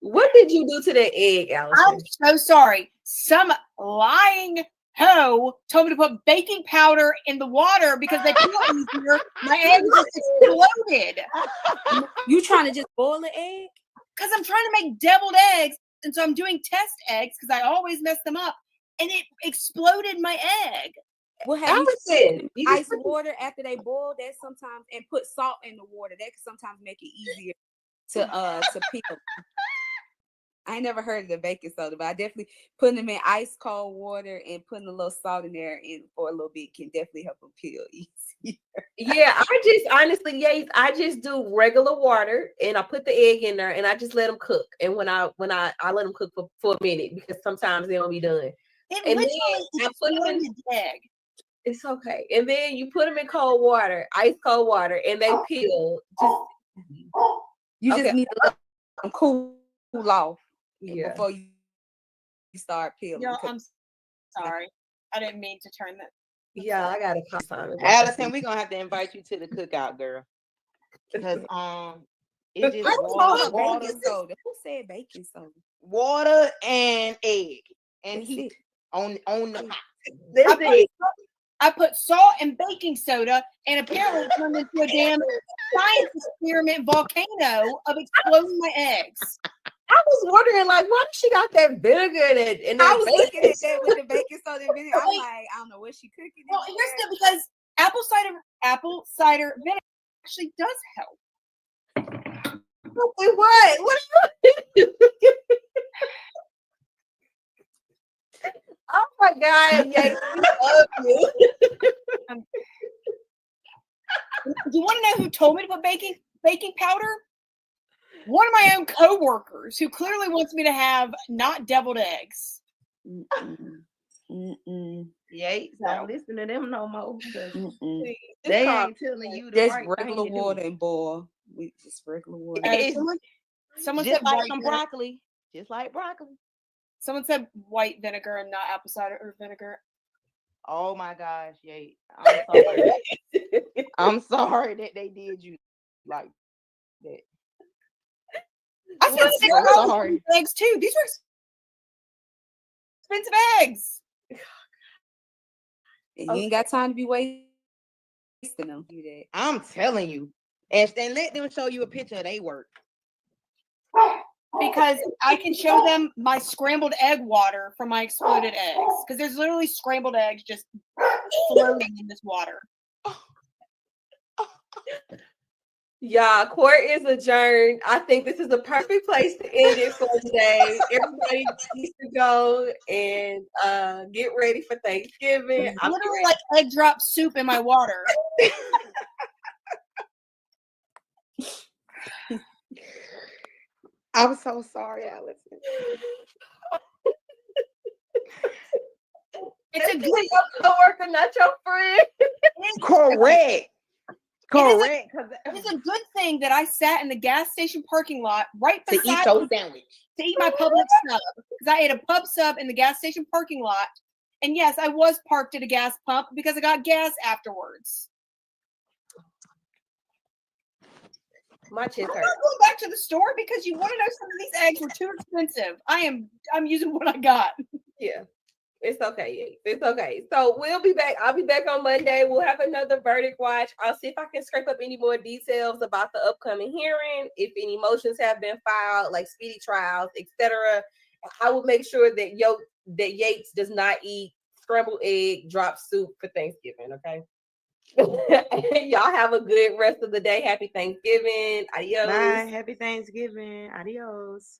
What did you do to that egg, Allison?
I'm so sorry. Some lying hoe told me to put baking powder in the water because they feel easier. My egg just exploded.
You trying to just boil the egg?
Because I'm trying to make deviled eggs, and so I'm doing test eggs because I always mess them up, and it exploded my egg.
Well, have you ice water after they boil that sometimes, and put salt in the water? That can sometimes make it easier to peel. I ain't never heard of the baking soda, but I definitely putting them in ice cold water and putting a little salt in there for a little bit can definitely help them peel easier.
Yeah, I just do regular water and I put the egg in there and I just let them cook. And when I let them cook for a minute, because sometimes they don't be done. And then I put them in the egg. It's okay. And then you put them in cold water, ice cold water, and they peel.
You just need to let them cool off before you start peeling.
Yo, I'm sorry. I didn't mean to turn that.
Yeah, I got a call.
Allison, we're gonna have to invite you to the cookout, girl. Because It's just
Who
water,
called baking soda? Who said baking soda?
water and egg and
That's
heat
it.
on the pot.
That's it.
I put salt and baking soda, and apparently it turned into a damn science experiment volcano of exploding my eggs.
I was wondering, like, why does she got that vinegar and that
I was looking
bacon
at that with the baking soda and vinegar. I'm like, I don't know what she cooking.
Well, here's the because apple cider vinegar actually does help.
Wait, what? What are you? Oh my God, Yates, we love you.
Do you want to know who told me to put baking powder? One of my own coworkers who clearly wants me to have not deviled eggs.
Yates, don't listen to them no more.
They
ain't telling you the
just
right
regular
thing to
water
do.
and boil. We just regular water.
Someone
just
said
like
white
some
vinegar.
broccoli. Just like broccoli.
Someone said white vinegar and not apple cider or vinegar.
Oh my gosh, Yates. I'm sorry. I'm sorry that they did you like that.
I said
I'm sorry.
eggs too. These were expensive eggs.
And you ain't got time to be wasting them. Do that.
I'm telling you. And let them show you a picture of their work.
Because I can show them my scrambled egg water from my exploded eggs. Because there's literally scrambled eggs just floating in this water.
Y'all, court is adjourned. I think this is a perfect place to end it for today. Everybody needs to go and get ready for Thanksgiving.
I'm literally like egg drop soup in my water.
I'm so sorry, Allison.
It's a good
your coworker, not your friend.
Correct. Correct.
It's a good thing that I sat in the gas station parking lot right
To
beside
eat your sandwich.
to eat my public sub. Because I ate a pub sub in the gas station parking lot. And yes, I was parked at a gas pump because I got gas afterwards.
My chest
I'm
hurt.
not going back to the store because you want to know some of these eggs were too expensive. I'm using what I got.
Yeah. It's okay. It's okay. So we'll be back. I'll be back on Monday. We'll have another verdict watch. I'll see if I can scrape up any more details about the upcoming hearing, if any motions have been filed, like speedy trials, etc. I will make sure that Yates does not eat scrambled egg drop soup for Thanksgiving. Okay. Y'all have a good rest of the day. Happy Thanksgiving. Adios.
Bye. Happy Thanksgiving. Adios.